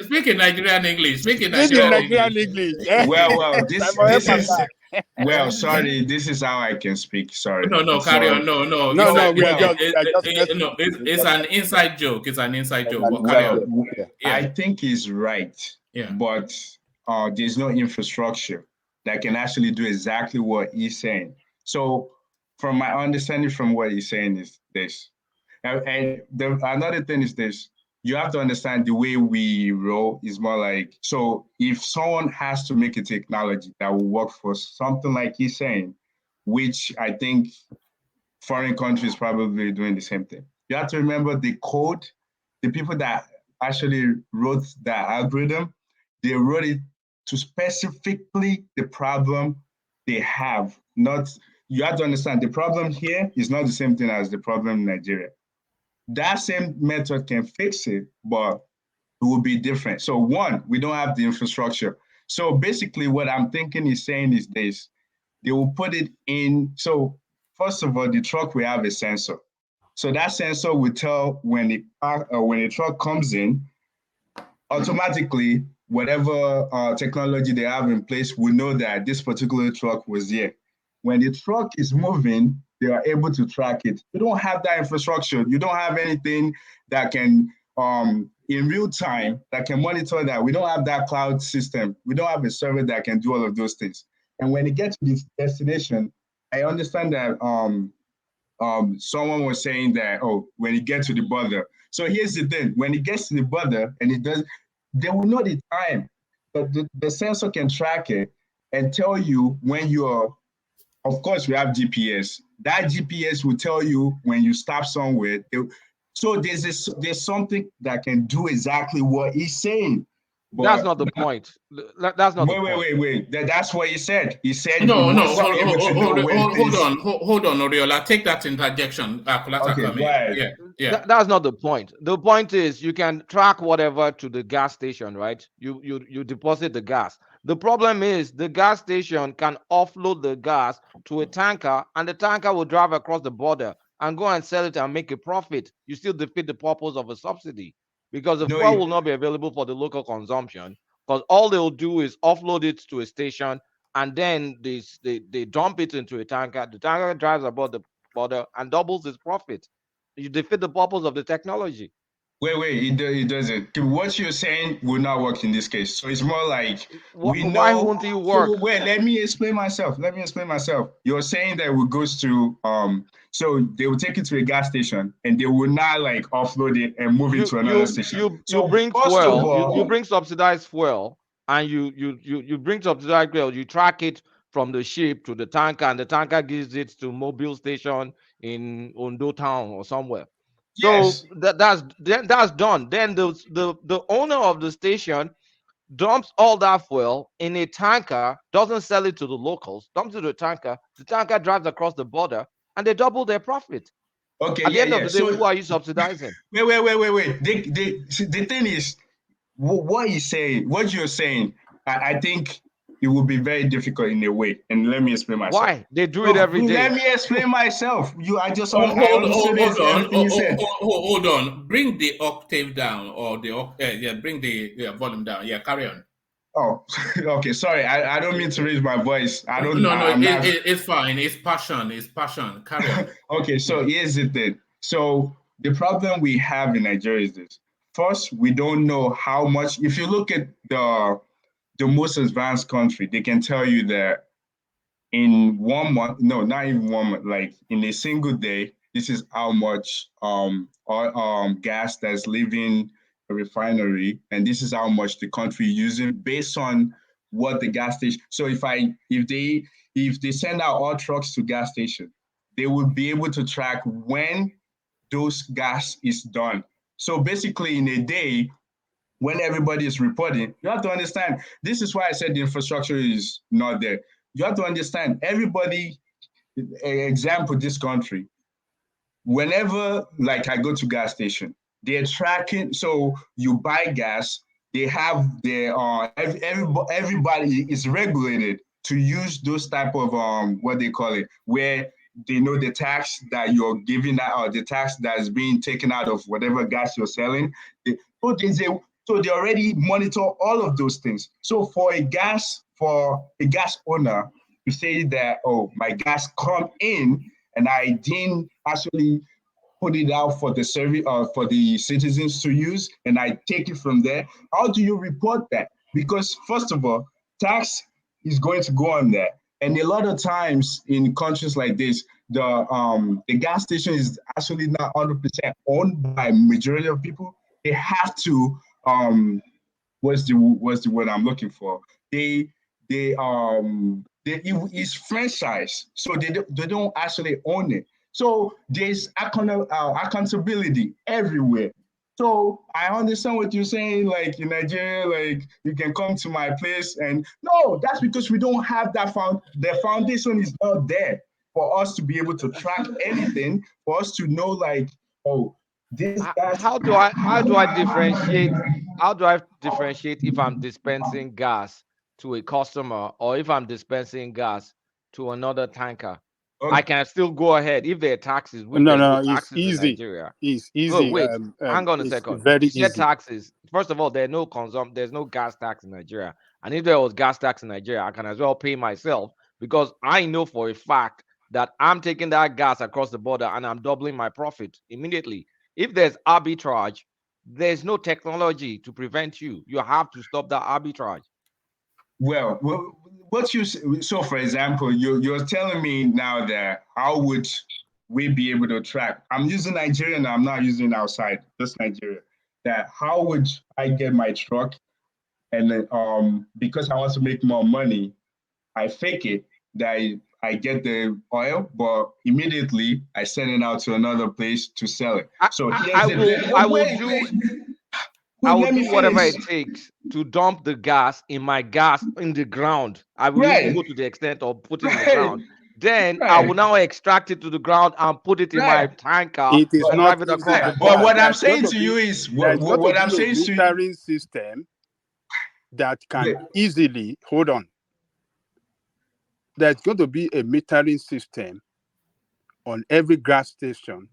Speak in Nigerian English. Speak in Nigerian English. Well, this is well, sorry, this is how I can speak. Sorry. No, carry on. No. It's an inside joke. It's an inside joke. But carry on. I think he's right. Yeah. But there's no infrastructure that can actually do exactly what he's saying. So from my understanding from what he's saying is this. And another thing is this. You have to understand the way we roll is more like, so if someone has to make a technology that will work for something like he's saying, which I think foreign countries probably doing the same thing. You have to remember the code, the people that actually wrote that algorithm, they wrote it to specifically the problem they have. You have to understand the problem here is not the same thing as the problem in Nigeria. That same method can fix it, but it will be different. So one, we don't have the infrastructure. So basically what I'm thinking is saying is this, they will put it in. So first of all, the truck will have a sensor. So that sensor will tell when the truck comes in, automatically, whatever technology they have in place will know that this particular truck was here. When the truck is moving, they are able to track it. You don't have that infrastructure. You don't have anything that can, in real time, that can monitor that. We don't have that cloud system. We don't have a server that can do all of those things. And when it gets to this destination, I understand that someone was saying that, when it gets to the border. So here's the thing, when it gets to the border and it does, they will know the time, but the sensor can track it and tell you when you are, of course we have GPS. That GPS will tell you when you stop somewhere. So there's something that can do exactly what he's saying. But that's not the point. That's not wait. That's what he said. He said no. Hold on, Oriola. Take that interjection. Okay, yeah. That's not the point. The point is you can track whatever to the gas station, right? You deposit the gas. The problem is the gas station can offload the gas to a tanker, and the tanker will drive across the border and go and sell it and make a profit, you still defeat the purpose of a subsidy, because the No, fuel will not be available for the local consumption, because all they'll do is offload it to a station, and then they dump it into a tanker. The tanker drives above the border and doubles its profit. You defeat the purpose of the technology. Wait, it doesn't. What you're saying will not work in this case. So it's more like we Why know. won't it work? So wait, let me explain myself. You're saying that it goes to so they will take it to a gas station and they will not like offload it and move it to another station. You bring First of fuel, all, you bring subsidized fuel, and you bring subsidized fuel, you track it from the ship to the tanker, and the tanker gives it to mobile station in Ondo town or somewhere. So yes. that's done. Then the owner of the station dumps all that fuel in a tanker, doesn't sell it to the locals, dumps it to the tanker drives across the border, and they double their profit. Okay, At the end of yeah. the day, who are you subsidizing? Wait. The thing is, what you're saying, I think it will be very difficult in a way. And let me explain myself. Why? They do it every day. Let me explain myself. I Hold understood everything you said. Hold on. Bring the octave down, or bring the volume down. Yeah, carry on. Oh, okay. Sorry, I don't mean to raise my voice. It's fine. It's passion. Carry on. Okay, so here's the thing. So the problem we have in Nigeria is this. First, we don't know how much. If you look at the most advanced country, they can tell you that in 1 month, no, not even 1 month, like in a single day, this is how much gas that's leaving a refinery, and this is how much the country using based on what the gas station. So if they send out all trucks to gas station, they will be able to track when those gas is done. So basically, in a day, when everybody is reporting, you have to understand. This is why I said the infrastructure is not there. You have to understand, everybody, example, this country, whenever like I go to gas station, they're tracking. So you buy gas, they have their everybody is regulated to use those type of what they call it, where they know the tax that you're giving out, or the tax that is being taken out of whatever gas you're selling. So they already monitor all of those things. So for a gas owner to say that, oh, my gas come in and I didn't actually put it out for the service for the citizens to use, and I take it from there, how do you report that? Because first of all, tax is going to go on there. And a lot of times in countries like this, the gas station is actually not 100% owned by majority of people. They have to what's the word I'm looking for? It's franchise, so they don't actually own it. So there's accountability everywhere. So I understand what you're saying, like in Nigeria, like you can come to my place, and no, that's because we don't have that the foundation is not there for us to be able to track anything, for us to know like, oh, this gas. How do I differentiate? How do I differentiate if I'm dispensing gas to a customer or if I'm dispensing gas to another tanker? Okay. I can still go ahead if there are taxes. No, it's taxes easy. in Nigeria. It's easy. Oh, wait, hang on a it's second. very You said easy. taxes. First of all, there's no gas tax in Nigeria. And if there was gas tax in Nigeria, I can as well pay myself, because I know for a fact that I'm taking that gas across the border and I'm doubling my profit immediately. If there's arbitrage, there's no technology to prevent you. You have to stop that arbitrage. Well, what you so for example, you're telling me now that how would we be able to track? I'm using Nigeria now, I'm not using outside, just Nigeria. That how would I get my truck, and then because I want to make more money, I fake it that I get the oil, but immediately I send it out to another place to sell it. So I will do whatever it takes to dump the gas in the ground. I will even go to the extent of putting in the ground. Then I will now extract it to the ground and put it in my tanker It is and not drive it across the border. But what I'm saying to you is, what I'm saying to you, metering system that can easily There's going to be a metering system on every gas station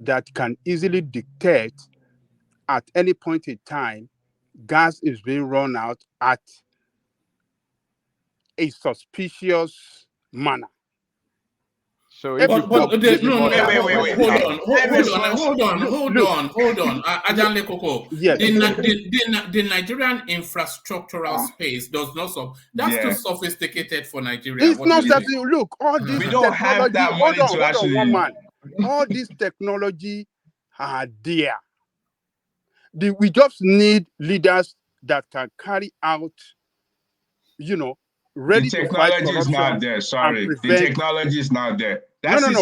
that can easily dictate at any point in time gas is being run out at a suspicious manner. So if you put Hold on. Ajanle Koko. Yes. The Nigerian infrastructural space does not that's too sophisticated for Nigeria. It's not that look, all this we don't have technology. that money Hold to on, actually. one man. All this technology are there. We just need leaders that can carry out, ready The to fight technology is corruption not there. Sorry, the technology is not there. No. This is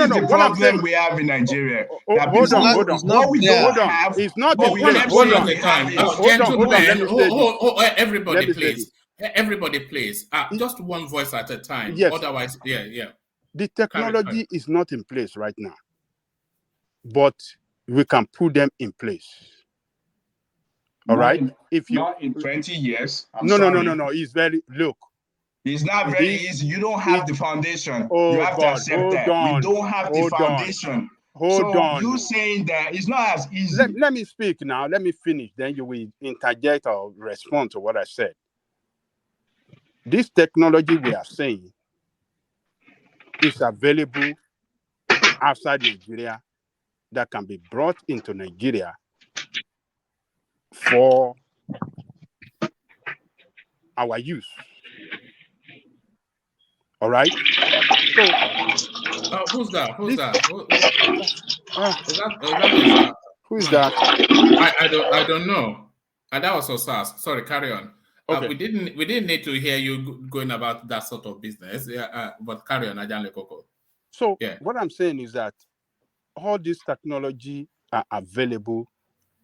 the problem we have in Nigeria. Hold on. What we don't have, it's not but in we place. kept Hold saying on. we have it. Gentlemen, Let me say this. Everybody, please. Everybody, please. Just one voice at a time. Yes. Otherwise, yeah. The technology is not in place right now, but we can put them in place. All right. If you not in 20 years. No. It's very It's not very easy. You don't have the foundation. Oh, you have God, to accept hold that. on. We don't have the Hold on. foundation. Hold so on. You saying that it's not as easy. Let me speak now. Let me finish. Then you will interject or respond to what I said. This technology we are saying is available outside Nigeria that can be brought into Nigeria for our use. All right. So, who's that? Who is that? I don't know. And that was Osas. Sorry, carry on. Okay. We didn't need to hear you going about that sort of business. But carry on, Ajanle Koko. So what I'm saying is that all this technology are available,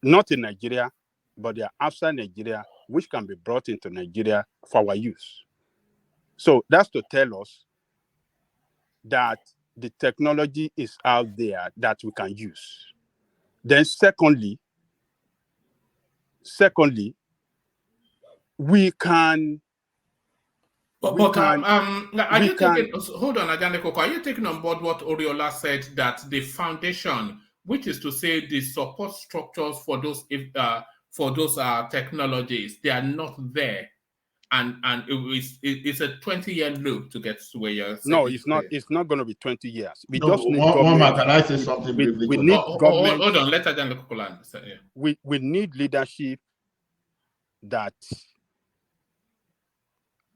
not in Nigeria, but they are outside Nigeria, which can be brought into Nigeria for our use. So that's to tell us that the technology is out there that we can use. Then secondly, we can. Hold on, Ajanle Koko. Are you taking on board what Oriola said, that the foundation, which is to say the support structures for those technologies, they are not there, and it's a 20-year loop to get to where you're saying? No, it's not. It's not going to be 20 years. We No, just need one man, can I say something briefly? We need government. Hold on, let Ajanle Koko land. We need leadership that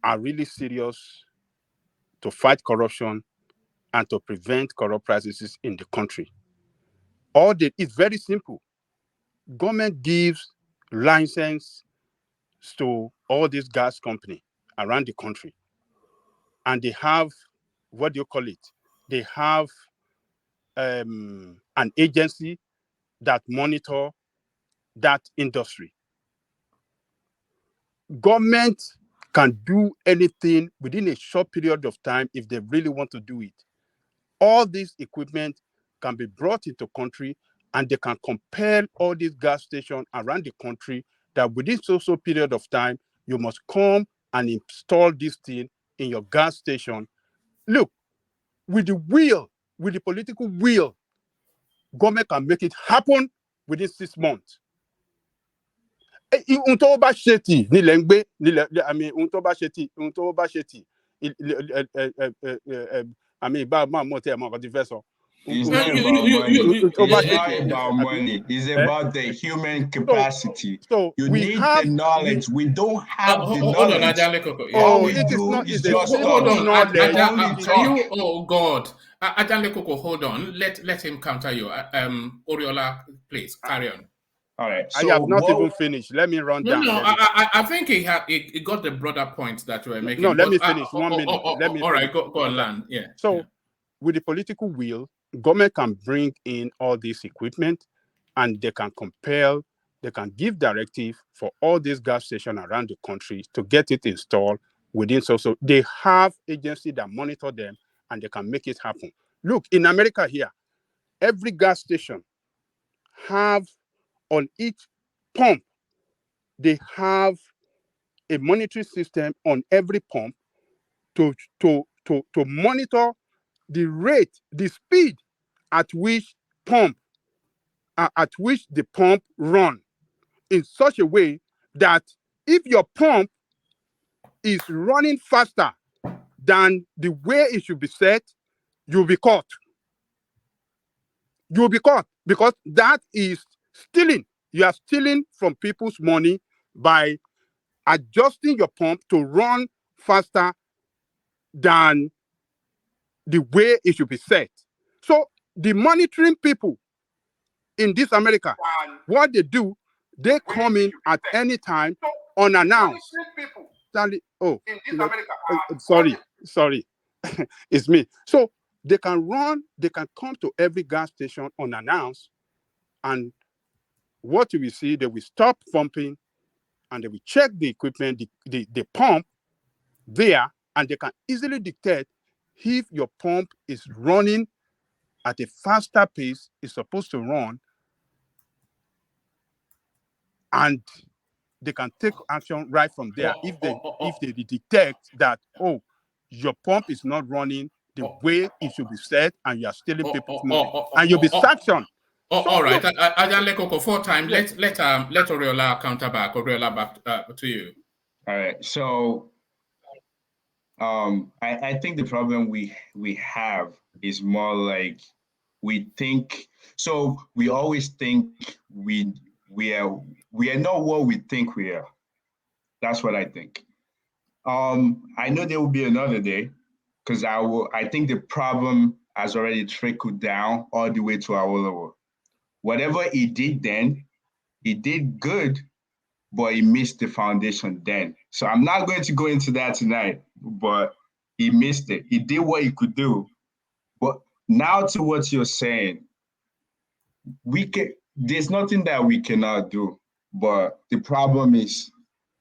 are really serious to fight corruption and to prevent corrupt practices in the country. It's very simple. Government gives license to all these gas companies around the country, and they have, what do you call it? They have an agency that monitor that industry. Government can do anything within a short period of time if they really want to do it. All this equipment can be brought into country, and they can compel all these gas stations around the country that within so period of time, you must come and install this thing in your gas station. Look, with the political will, government can make it happen within 6 months. Ohun tó bá ṣe tì nílẹ̀ ń gbé nílẹ̀ ohun tó bá ṣe tì ìbá máa mọ̀ tí ẹ̀ mọ̀ ọ̀kan ti fẹ́ sọ. It's not about money. It's about the human capacity. So you need the knowledge. We don't have the knowledge. Hold on, oh God. Ajanle Koko, hold on. Let him counter you. Oriola, please carry on. All right. So I have not even finished. Let me run down. No, I think he got the broader point that you were making. No, let me finish. 1 minute. Let me. All right, go on, land. Yeah. So, with the political will, government can bring in all this equipment, and they can give directive for all these gas stations around the country to get it installed within. So they have agencies that monitor them, and they can make it happen. Look, in America here, every gas station have on each pump, they have a monitoring system on every pump to monitor the rate, the speed at which the pump run in such a way that if your pump is running faster than the way it should be set, you'll be caught. You'll be caught because that is stealing. You are stealing from people's money by adjusting your pump to run faster than the way it should be set. So the monitoring people in this America, what they do, they come in at any time unannounced. Stanley, sorry, it's me. So they can come to every gas station unannounced, and what you will see, they will stop pumping and they will check the equipment, the pump there, and they can easily dictate if your pump is running at a faster pace it's supposed to run, and they can take action right from there if they detect that, oh, your pump is not running the way it should be set and you are stealing people's money, and you'll be sanctioned. All right, Ajanle for time. Let Oriola counter back. Oriola, back to you. All right. So, I think the problem we have is more like we think. So we always think we are not what we think we are. That's what I think. I know there will be another day because I think the problem has already trickled down all the way to our level. Whatever he did then, he did good, but he missed the foundation then. So I'm not going to go into that tonight, but he missed it. He did what he could do. But now to what you're saying, there's nothing that we cannot do. But the problem is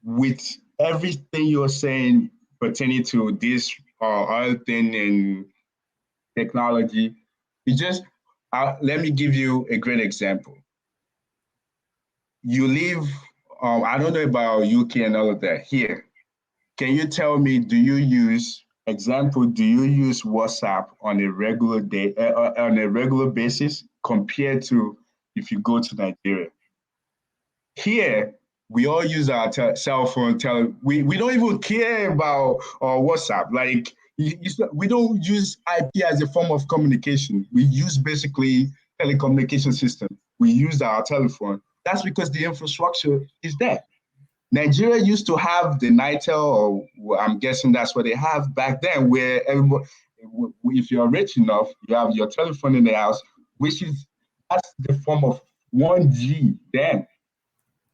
with everything you're saying pertaining to this other thing in technology, let me give you a great example. You live, I don't know about UK and all of that here. Can you tell me, do you use WhatsApp on a regular day, on a regular basis compared to if you go to Nigeria? Here, we all use our cell phone. We don't even care about WhatsApp. Like, we don't use IP as a form of communication. We use basically telecommunication system. We use our telephone. That's because the infrastructure is there. Nigeria used to have the Nitel, or I'm guessing that's what they have back then, where everybody, if you're rich enough, you have your telephone in the house, that's the form of 1G then.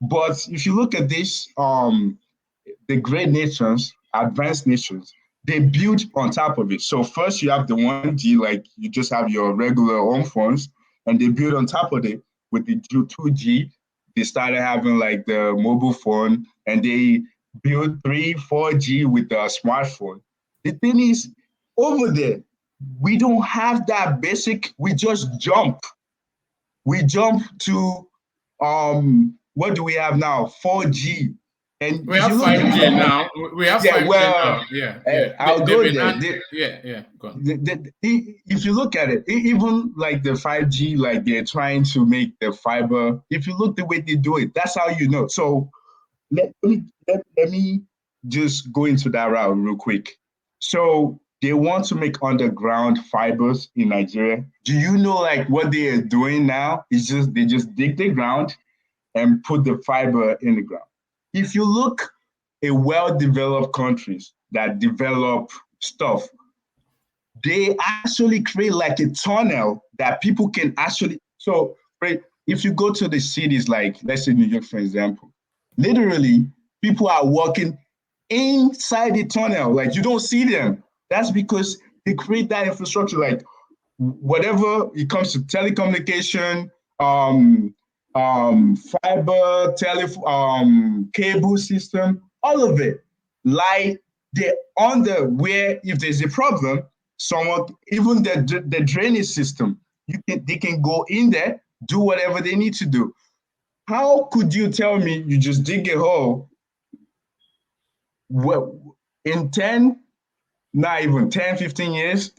But if you look at this, the great nations, advanced nations, they build on top of it. So first you have the 1G, like you just have your regular home phones, and they build on top of it with the 2G. They started having like the mobile phone, and they built 3, 4G with the smartphone. The thing is, over there, we don't have that basic, we just jump. We jump to, what do we have now? 4G. And we have 5G now. We have 5G now. Yeah. I'll go there. Go on. If you look at it, even like the 5G, like they're trying to make the fiber. If you look the way they do it, that's how you know. So let me just go into that route real quick. So they want to make underground fibers in Nigeria. Do you know like what they are doing now? They just dig the ground and put the fiber in the ground. If you look at well-developed countries that develop stuff, they actually create like a tunnel that people can actually, so right, if you go to the cities like, let's say New York, for example, literally people are walking inside the tunnel, like you don't see them. That's because they create that infrastructure, like whatever it comes to telecommunication, fiber, cable system, all of it. Like they're under where if there's a problem, even the drainage system, they can go in there, do whatever they need to do. How could you tell me you just dig a hole? Well, in 10, not even 10, 15 years,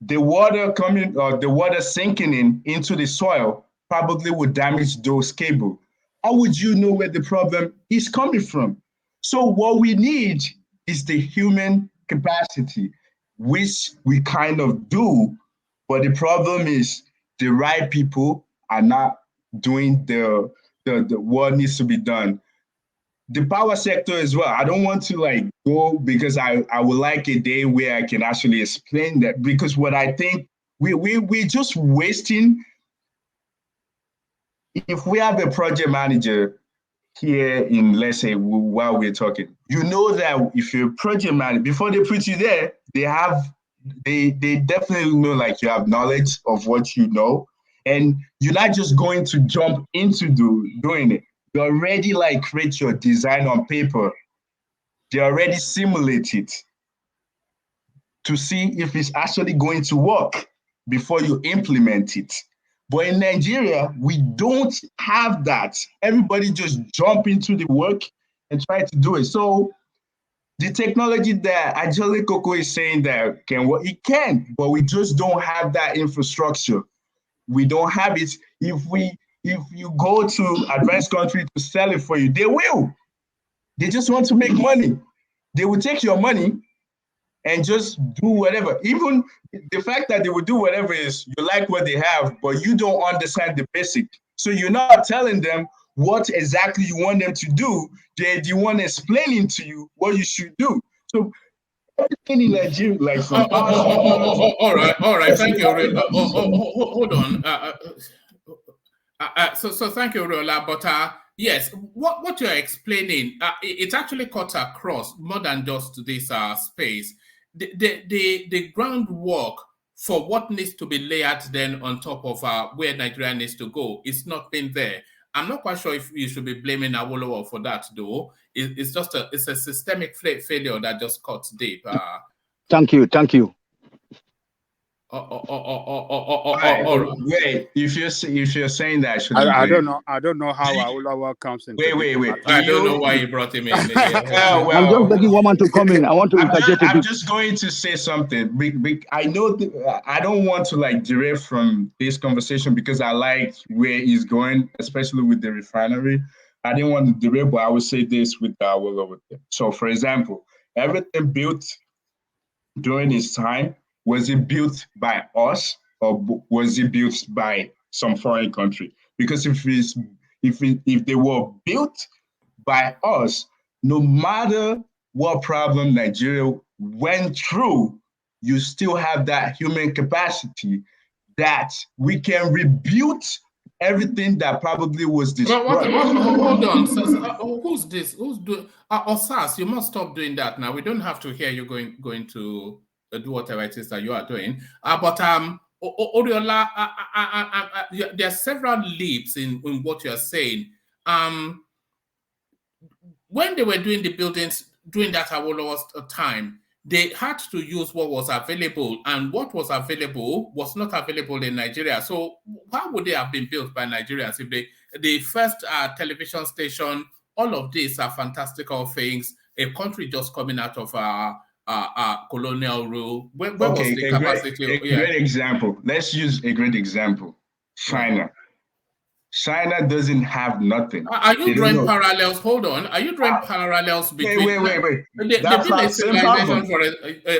the water coming or the water sinking into the soil probably would damage those cables. How would you know where the problem is coming from? So what we need is the human capacity, which we kind of do, but the problem is the right people are not doing the what needs to be done. The power sector as well. I don't want to like go because I would like a day where I can actually explain that, because what I think we're just wasting. If we have a project manager here in, let's say, while we're talking, you know that if you're a project manager, before they put you there, they definitely know like you have knowledge of what you know, and you're not just going to jump into doing it. You already like create your design on paper. They already simulate it to see if it's actually going to work before you implement it. But in Nigeria, we don't have that. Everybody just jump into the work and try to do it. So the technology that Ajole Coco is saying that can work, it can, but we just don't have that infrastructure. We don't have it. If you go to advanced country to sell it for you, they will. They just want to make money. They will take your money and just do whatever. Even the fact that they will do whatever is you like what they have, but you don't understand the basic. So you're not telling them what exactly you want them to do. They want explaining to you what you should do. So everything in Nigeria, like from all right. Thank you. Hold on. So thank you, Rola. But yes, what you're explaining, it actually cuts across more than just this space. The groundwork for what needs to be layered then on top of where Nigeria needs to go is not been there. I'm not quite sure if you should be blaming Awolowo for that, though. It's just a systemic failure that just cuts deep. Thank you. Wait, if you're saying that, I don't know how Awolowo comes into. Wait. I don't know why you brought him in. I'm just begging one man to come in. I want to interject a bit. I'm just going to say something. I know I don't want to like derail from this conversation because I like where he's going, especially with the refinery. I didn't want to derail, but I will say this with Awolowo. So, for example, everything built during his time, was it built by us or was it built by some foreign country? Because if they were built by us, no matter what problem Nigeria went through, you still have that human capacity that we can rebuild everything that probably was destroyed. Hold on. Who's this? Who's doing? Osas, you must stop doing that now. We don't have to hear you going to do whatever it is that you are doing. But Oriola, there are several leaps in what you are saying. When they were doing the buildings during that Awolowo's time, they had to use what was available, and what was available was not available in Nigeria. So why would they have been built by Nigerians if the first television station, all of these are fantastical things, a country just coming out of colonial rule. Where was the capacity? Great example. Let's use a great example. China. China doesn't have nothing. Are you drawing parallels? Hold on. Are you drawing parallels between? Wait. They've been a civilization for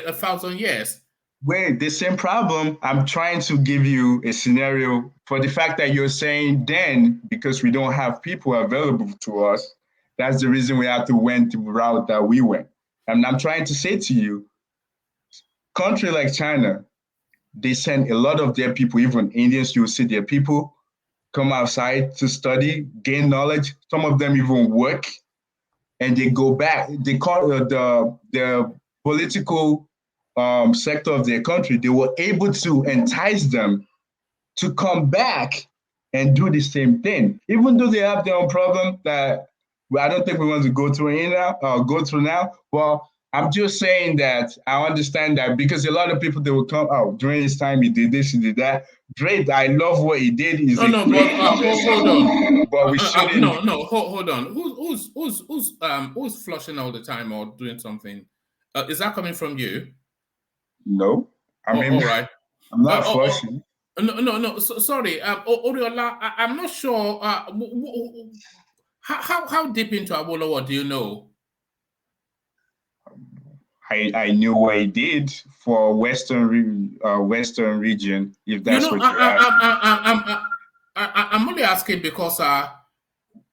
1,000 years. Wait, the same problem. I'm trying to give you a scenario for the fact that you're saying then, because we don't have people available to us, that's the reason we have to went the route that we went. And I'm trying to say to you, country like China, they send a lot of their people, even Indians, you'll see their people come outside to study, gain knowledge. Some of them even work, and they go back. They call the political sector of their country. They were able to entice them to come back and do the same thing, even though they have their own problem that I don't think we want to go through now. Well, I'm just saying that I understand that because a lot of people, they will come out during his time, he did this, he did that. Great, I love what he did. Hold on. But we shouldn't. Hold on. Who's flushing all the time or doing something? Is that coming from you? No. All right. I'm not flushing. No. Sorry, Oriola, I'm not sure. How deep into Awolowo do you know? I knew what he did for Western region, if that's what you're asking. I'm only asking because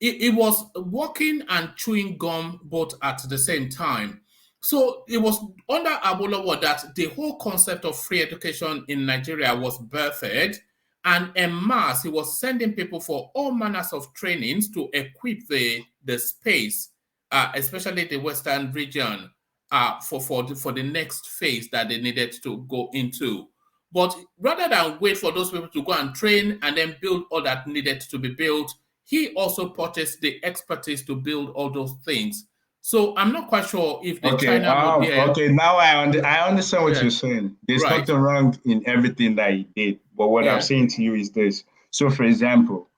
it was walking and chewing gum both at the same time. So it was under Awolowo that the whole concept of free education in Nigeria was birthed, and en masse he was sending people for all manners of trainings to equip the space, especially the Western region, for the next phase that they needed to go into. But rather than wait for those people to go and train and then build all that needed to be built, he also purchased the expertise to build all those things. So I'm not quite sure if the China model. Okay, now I understand what you're saying. There's nothing wrong in everything that he did. But what I'm saying to you is this. So for example,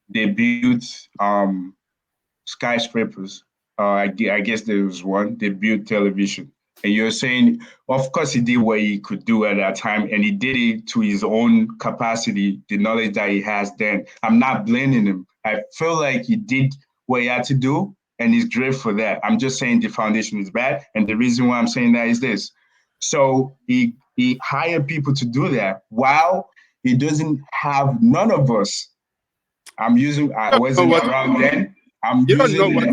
they built skyscrapers. I guess there was one. They built television. And you're saying, of course, he did what he could do at that time, and he did it to his own capacity, the knowledge that he has then. I'm not blaming him. I feel like he did what he had to do, and he's great for that. I'm just saying the foundation is bad, and the reason why I'm saying that is this. So he hired people to do that while he doesn't have none of us. I wasn't around then. You don't know what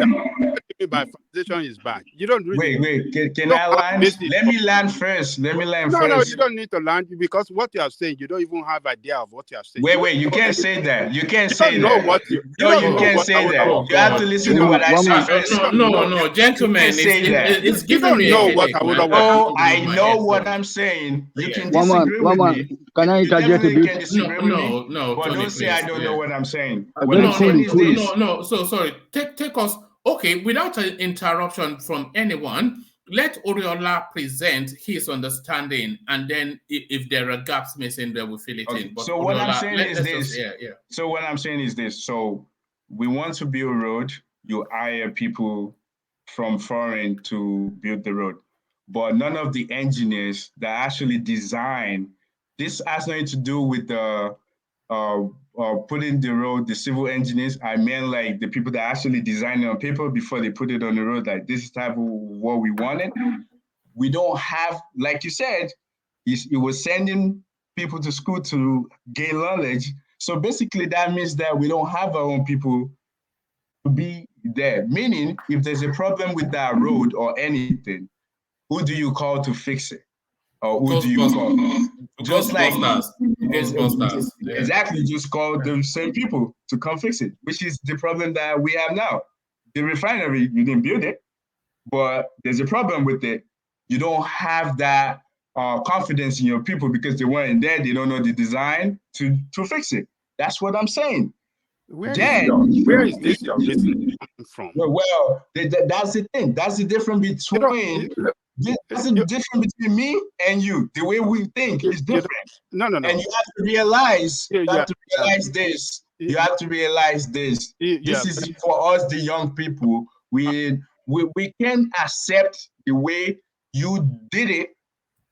by foundation is bad. You don't really. Wait. Can I land? Let me land first. No, you don't need to land because what you are saying, you don't even have idea of what you are saying. Wait, you can't say that. You can't say that. You don't know what you. No, you can't say that. You have to listen to what I say first. No, gentlemen, it's giving me. Oh, I know what I'm saying. You can disagree with me. Can I interject a bit? No, but don't say I don't know what I'm saying. No. So sorry. Take us. Okay, without an interruption from anyone, let Oriola present his understanding, and then if there are gaps missing, they will fill it in. But so what I'm saying is this. So what I'm saying is this. So we want to build a road. You hire people from foreign to build the road, but none of the engineers that actually design this has nothing to do with the putting the road, the civil engineers. I meant like the people that actually design it on paper before they put it on the road, like this is type of what we wanted. We don't have, like you said, it was sending people to school to gain knowledge. So basically that means that we don't have our own people to be there. Meaning if there's a problem with that road or anything, who do you call to fix it? Or who do you call? Just like exactly, just call the same people to come fix it, which is the problem that we have now. The refinery, you didn't build it, but there's a problem with it. You don't have that confidence in your people because they weren't there. They don't know the design to fix it. That's what I'm saying. Where is this your reason from? Well, that's the thing. That's the difference between. That's the difference between me and you. The way we think is different. No. And you have to realize. You have to realize this. You have to realize this. This is for us, the young people. We can accept the way you did it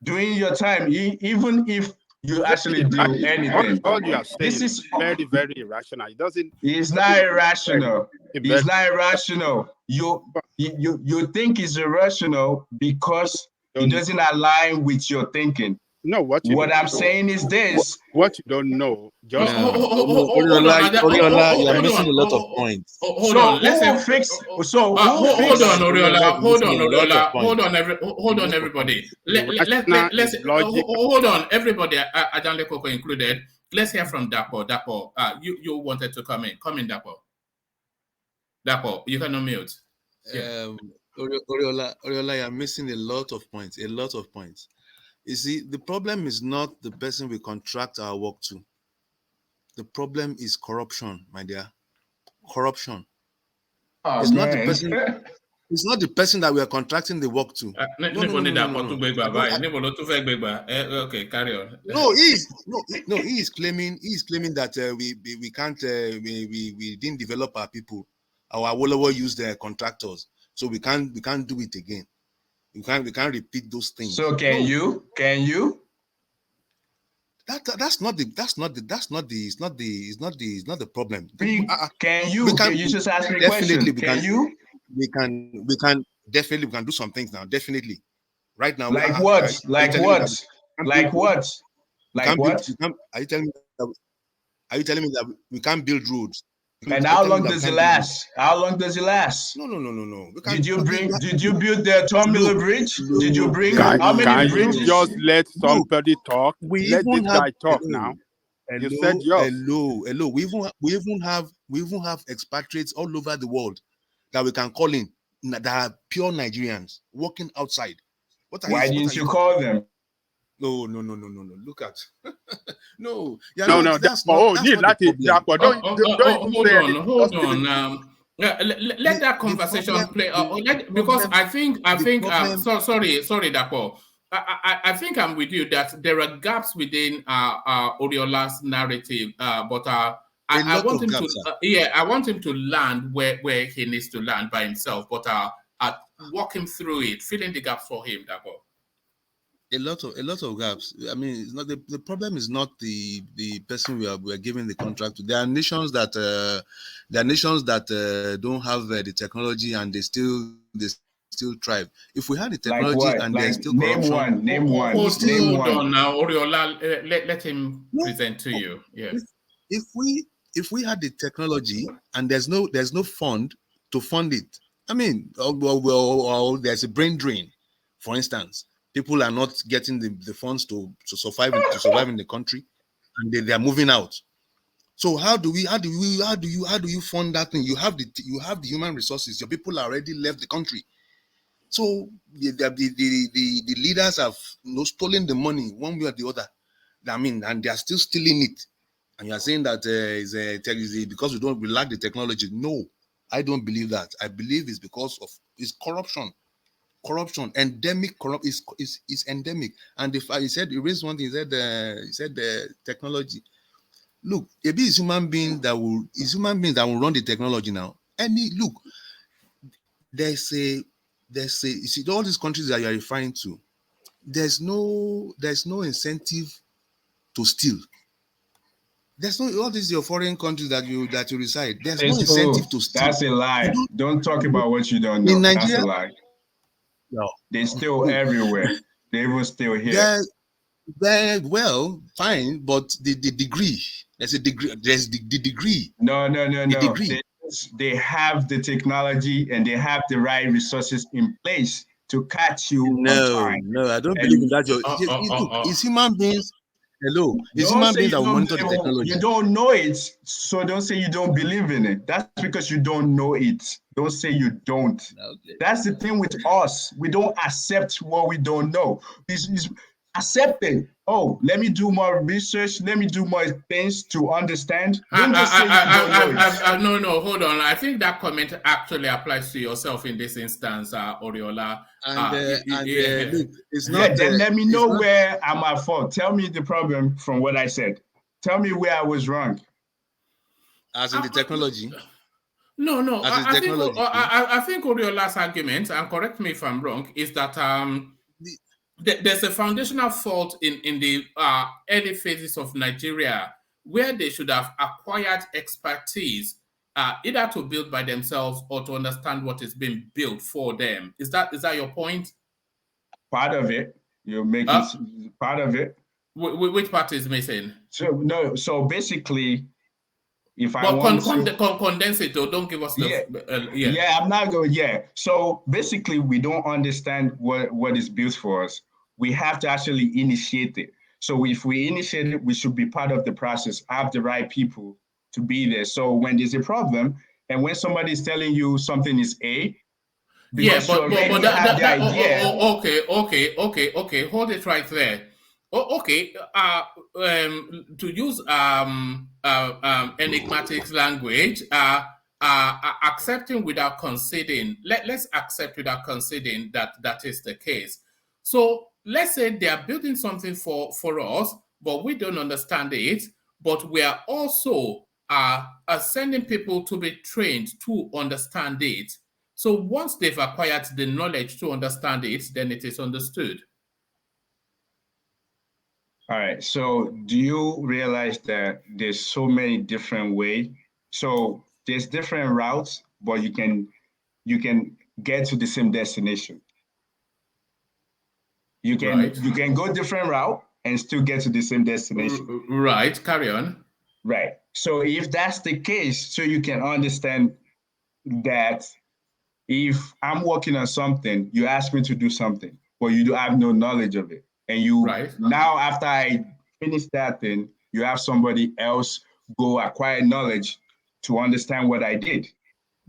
during your time, even if you actually do anything. All you are saying this is very, very irrational. It doesn't. It's not irrational. It's not irrational. You think it's irrational because it doesn't align with your thinking. No, what I'm saying is this. What you don't know. Just Oriola, you're missing a lot of points. Hold on, everybody. Hold on, everybody. Adanle Koko included. Let's hear from Dapo. Dapo, you wanted to come in. Come in, Dapo. Dapo, you can unmute. Oriola, you're missing a lot of points. You see, the problem is not the person we contract our work to. The problem is corruption, my dear. Corruption. It's not the person. It's not the person that we are contracting the work to. Okay, carry on. No, he is claiming that we can't we didn't develop our people. Our Awolowo used their contractors, so we can't do it again. We can't repeat those things. So can you? That's not the problem. Can you just ask me a question? We can definitely do some things now. Definitely. Right now. Like what? Like what? Like what? Like what? Are you telling me that we can't build roads? And how long does it last? How long does it last? No. Did you build the Third Bridge? Did you bring how many Can bridges? you just let somebody talk? Let this guy talk now. You said yours. Hello. We even have expatriates all over the world that we can call in that are pure Nigerians working outside. Why didn't you call them? No. Look at no. Yeah, No. That's not the problem. Hold on. Let that conversation play. Because I think. Sorry, Dapo. I think I'm with you that there are gaps within Oriola's narrative, but I want him to. I want him to land where he needs to land by himself. But walk him through it, fill in the gaps for him, Dapo. A lot of gaps. I mean, it's not the problem is not the person we are giving the contract to. There are nations that don't have the technology and they still thrive. If we had the technology and there's still corruption, name one. Hold on now, Oriola. Let him present to you. Yeah. If we had the technology and there's no fund to fund it, I mean, there's a brain drain, for instance. People are not getting the funds to survive in the country, and they are moving out. So how do you fund that thing? You have the human resources. Your people are already left the country. So the leaders have stolen the money one way or the other. I mean, and they are still stealing it. And you are saying that is because we lack the technology. No, I don't believe that. I believe it's because of corruption. Endemic is endemic. And if he raised one thing, he said the technology. Look, it is human beings that will run the technology now. There's you see all these countries that you are referring to, there's no incentive to steal. There's no all these your foreign countries that you reside. There's no incentive to steal. That's a lie. Don't talk about what you don't know. In Nigeria, that's a lie. No. They're still everywhere. They were still here. Well, fine, but the degree. There's a degree. There's the degree. No. Degree. They have the technology and they have the right resources in place to catch you on time. No, I don't believe in that. It's human beings. Hello, it's human beings that will monitor the technology. You don't know it, so don't say you don't believe in it. That's because you don't know it. Don't say you don't. Okay. That's the thing with us. We don't accept what we don't know. It's accepting. Oh, let me do more research. Let me do more things to understand. Don't just say you don't know it. No, hold on. I think that comment actually applies to yourself in this instance, Oriola. Look, it's not. Then let me know where I'm at fault. Tell me the problem from what I said. Tell me where I was wrong. As in the technology. No. I think Oriola's argument, and correct me if I'm wrong, is that there's a foundational fault in the early phases of Nigeria where they should have acquired expertise either to build by themselves or to understand what is being built for them. Is that your point? Part of it. You're making part of it. Which part is missing? So basically, if I want to condense it, though, don't give us the I'm not going. So basically, we don't understand what is built for us. We have to actually initiate it. So if we initiate it, we should be part of the process, have the right people to be there. So when there's a problem, and when somebody is telling you something is A, because you already have the idea. Okay. Hold it right there. To use enigmatic language, accepting without conceding. Let's accept without conceding that is the case. So let's say they are building something for us, but we don't understand it. But we are also sending people to be trained to understand it. So once they've acquired the knowledge to understand it, then it is understood. All right. So do you realize that there's so many different ways? So there's different routes, but you can get to the same destination. You can go different route and still get to the same destination. Right. Carry on. Right. So if that's the case, so you can understand that if I'm working on something, you ask me to do something, but you do have no knowledge of it. And you now after I finish that thing, you have somebody else go acquire knowledge to understand what I did.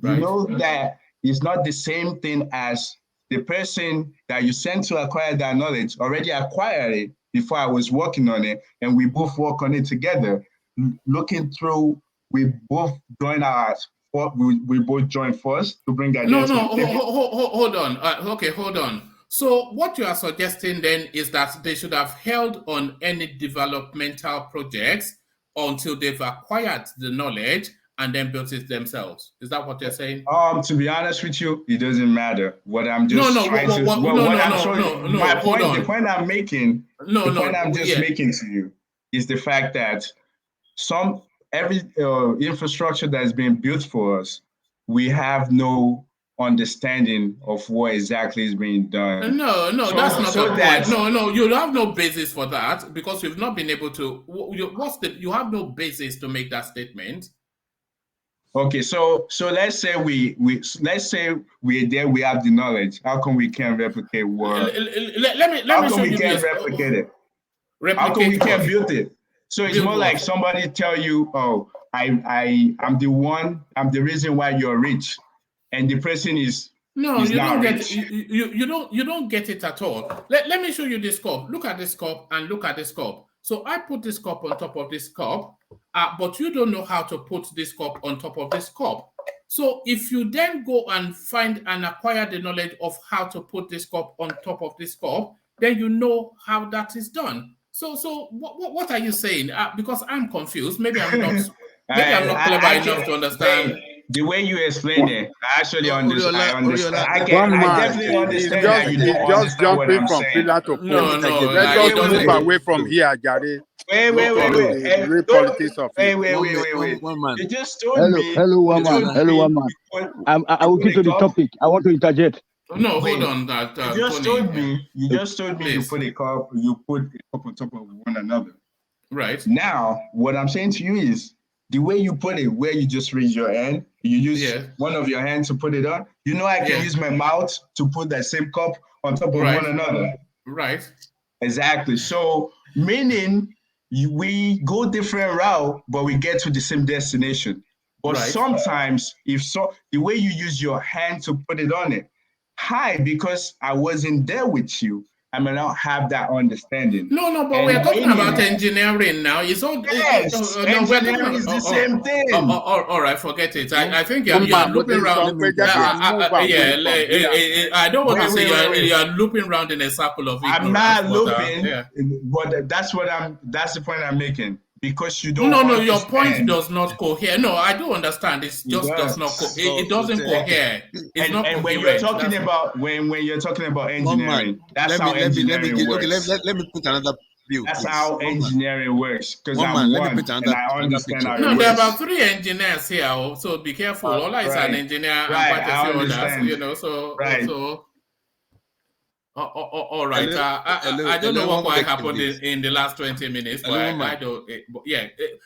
You know that it's not the same thing as the person that you sent to acquire that knowledge already acquired it before I was working on it, and we both work on it together. Looking through, we both join we both join first to bring ideas. Hold on. Okay, hold on. So what you are suggesting then is that they should have held on any developmental projects until they've acquired the knowledge and then built it themselves. Is that what you're saying? To be honest with you, it doesn't matter. What I'm just the point I'm making, making to you is the fact that every infrastructure that is being built for us, we have no understanding of what exactly is being done. No, that's not the point. No, you have no basis for that because you've not been able to. You have no basis to make that statement. Okay, so let's say we're there. We have the knowledge. How come we can't replicate what? Let me show you this. Replicate it? How come we can't build it? So it's more like somebody tell you, "Oh, I'm the reason why you're rich," and the person is you don't get it. You don't get it at all. Let me show you this cup. Look at this cup and look at this cup. So I put this cup on top of this cup, but you don't know how to put this cup on top of this cup. So if you then go and find and acquire the knowledge of how to put this cup on top of this cup, then you know how that is done. So what are you saying? Because I'm confused. Maybe I'm not. Maybe I'm not clever enough to understand. The way you explain it, I actually understand. I definitely understand that you don't just jumping from pillar to post. No, let's just move away from here, Gary. Wait. The politics of it. Wait. One man. You just told me. Hello, one man. I will get to the topic. I want to interject. No, hold on. You just told me you put a cup on top of one another. Right. Now, what I'm saying to you is the way you put it, where you just raise your hand, you use one of your hands to put it on. You know, I can use my mouth to put that same cup on top of one another. Right. Exactly. So, meaning we go different route, but we get to the same destination. But sometimes, the way you use your hand to put it on it, because I wasn't there with you, I may not have that understanding. No, but we're talking about engineering now. It's all engineering is the same thing. All right, forget it. I think you're looping around. I don't want to say you're looping around in a circle of ignorance. I'm not looping, but that's the point I'm making. Because you don't. No, your point does not cohere. No, I do understand. It just does not. It doesn't cohere. It's not. And when you're talking about when you're talking about engineering, that's how engineering works. Let me put another view. That's how engineering works. Because I'm one, and I understand how it works. There are about 3 engineers here, so be careful. Ola is an engineer, and quite a few others. So. All right. I don't know what happened in the last 20 minutes, but I don't.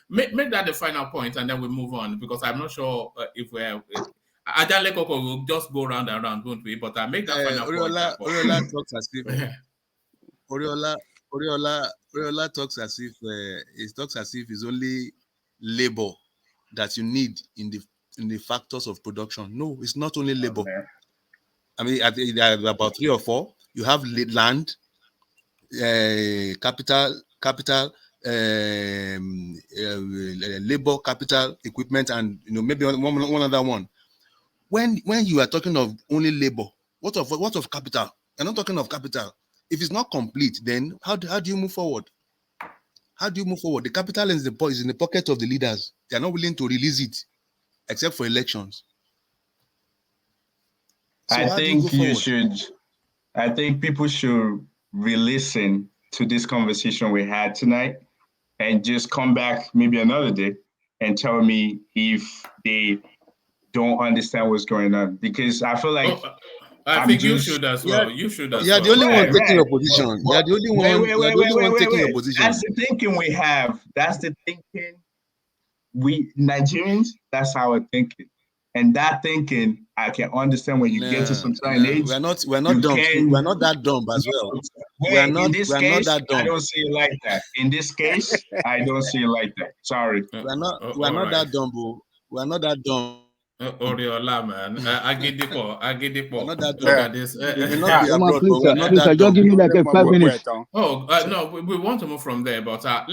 Make that the final point, and then we move on because I'm not sure if we're. Adale Koko will just go round and round, won't we? But I make that final point. Oriola talks as if Oriola talks as if it talks as if it's only labor that you need in the factors of production. No, it's not only labor. I mean, there are about 3 or 4. You have land, capital, labor, capital, equipment, and maybe one other one. When you are talking of only labor, what of capital? You're not talking of capital. If it's not complete, then how do you move forward? How do you move forward? The capital is in the pocket of the leaders. They are not willing to release it, except for elections. So I think people should re-listen to this conversation we had tonight and just come back maybe another day and tell me if they don't understand what's going on, because I feel like I think you should as well. You should as well. well. You're the only one taking your position. You're the only one taking your position. That's the thinking we have. That's the thinking. We Nigerians, that's our thinking. And that thinking, I can understand when you get to some certain age. We're not dumb. We're not that dumb as well. In this case, I don't see it like that. In this case, I don't see it like that. Sorry. We're not that dumb, bro. We're not that dumb. Oriola, man. Agedipo. Not that Look at this. We may not be abroad, please, but we're not that just give me like 5 minutes. No, we want to move from there, but I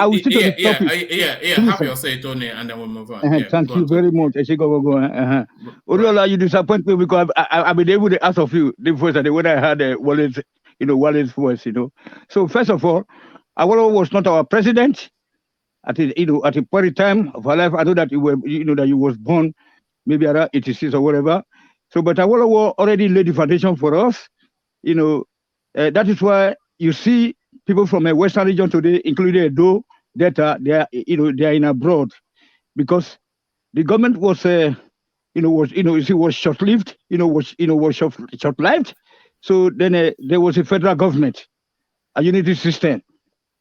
will stick to the topic. Yeah. Have your say, Tony, and then we'll move on. Thank you very much. Oriola, you disappoint me because I've been able to ask of you the first day when I had Wallace's voice, So first of all, Awolowo was not our president. At a point in time of our life, I know that you was born maybe around 86 or whatever. So, but Awolowo already laid the foundation for us. That is why you see people from a Western region today, including Edo, that they are in abroad, because the government was short-lived. Was short-lived. So then there was a federal government, a unity system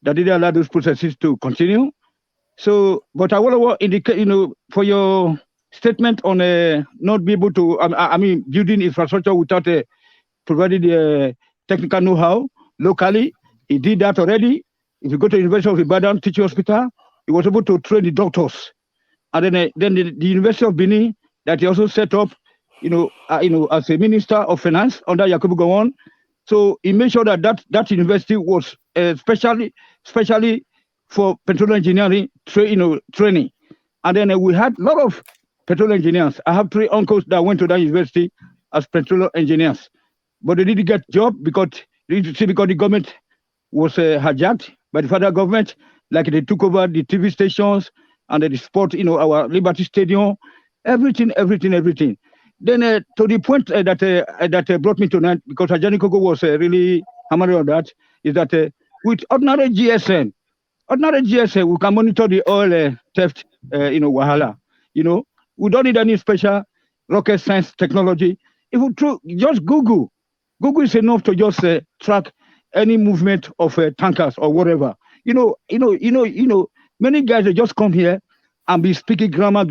that didn't allow those processes to continue. So, but I want to indicate, for your statement on not be able to, building infrastructure without providing the technical know-how locally. He did that already. If you go to the University of Ibadan Teaching Hospital, he was able to train the doctors. And then the University of Benin that he also set up, as a Minister of Finance under Yakubu Gowon. So he made sure that university was especially for petroleum engineering training. And then we had a lot of petroleum engineers. I have 3 uncles that went to that university as petroleum engineers, but they didn't get job because the government was hijacked by the federal government. Like they took over the TV stations and the sport, our Liberty Stadium, everything. Then to the point that brought me tonight, because Ajani Koko was really hammering on that, is that with ordinary GSM, we can monitor the oil theft, wahala. We don't need any special rocket science technology. Just Google is enough to just track any movement of tankers or whatever. Many guys they just come here and be speaking grammar,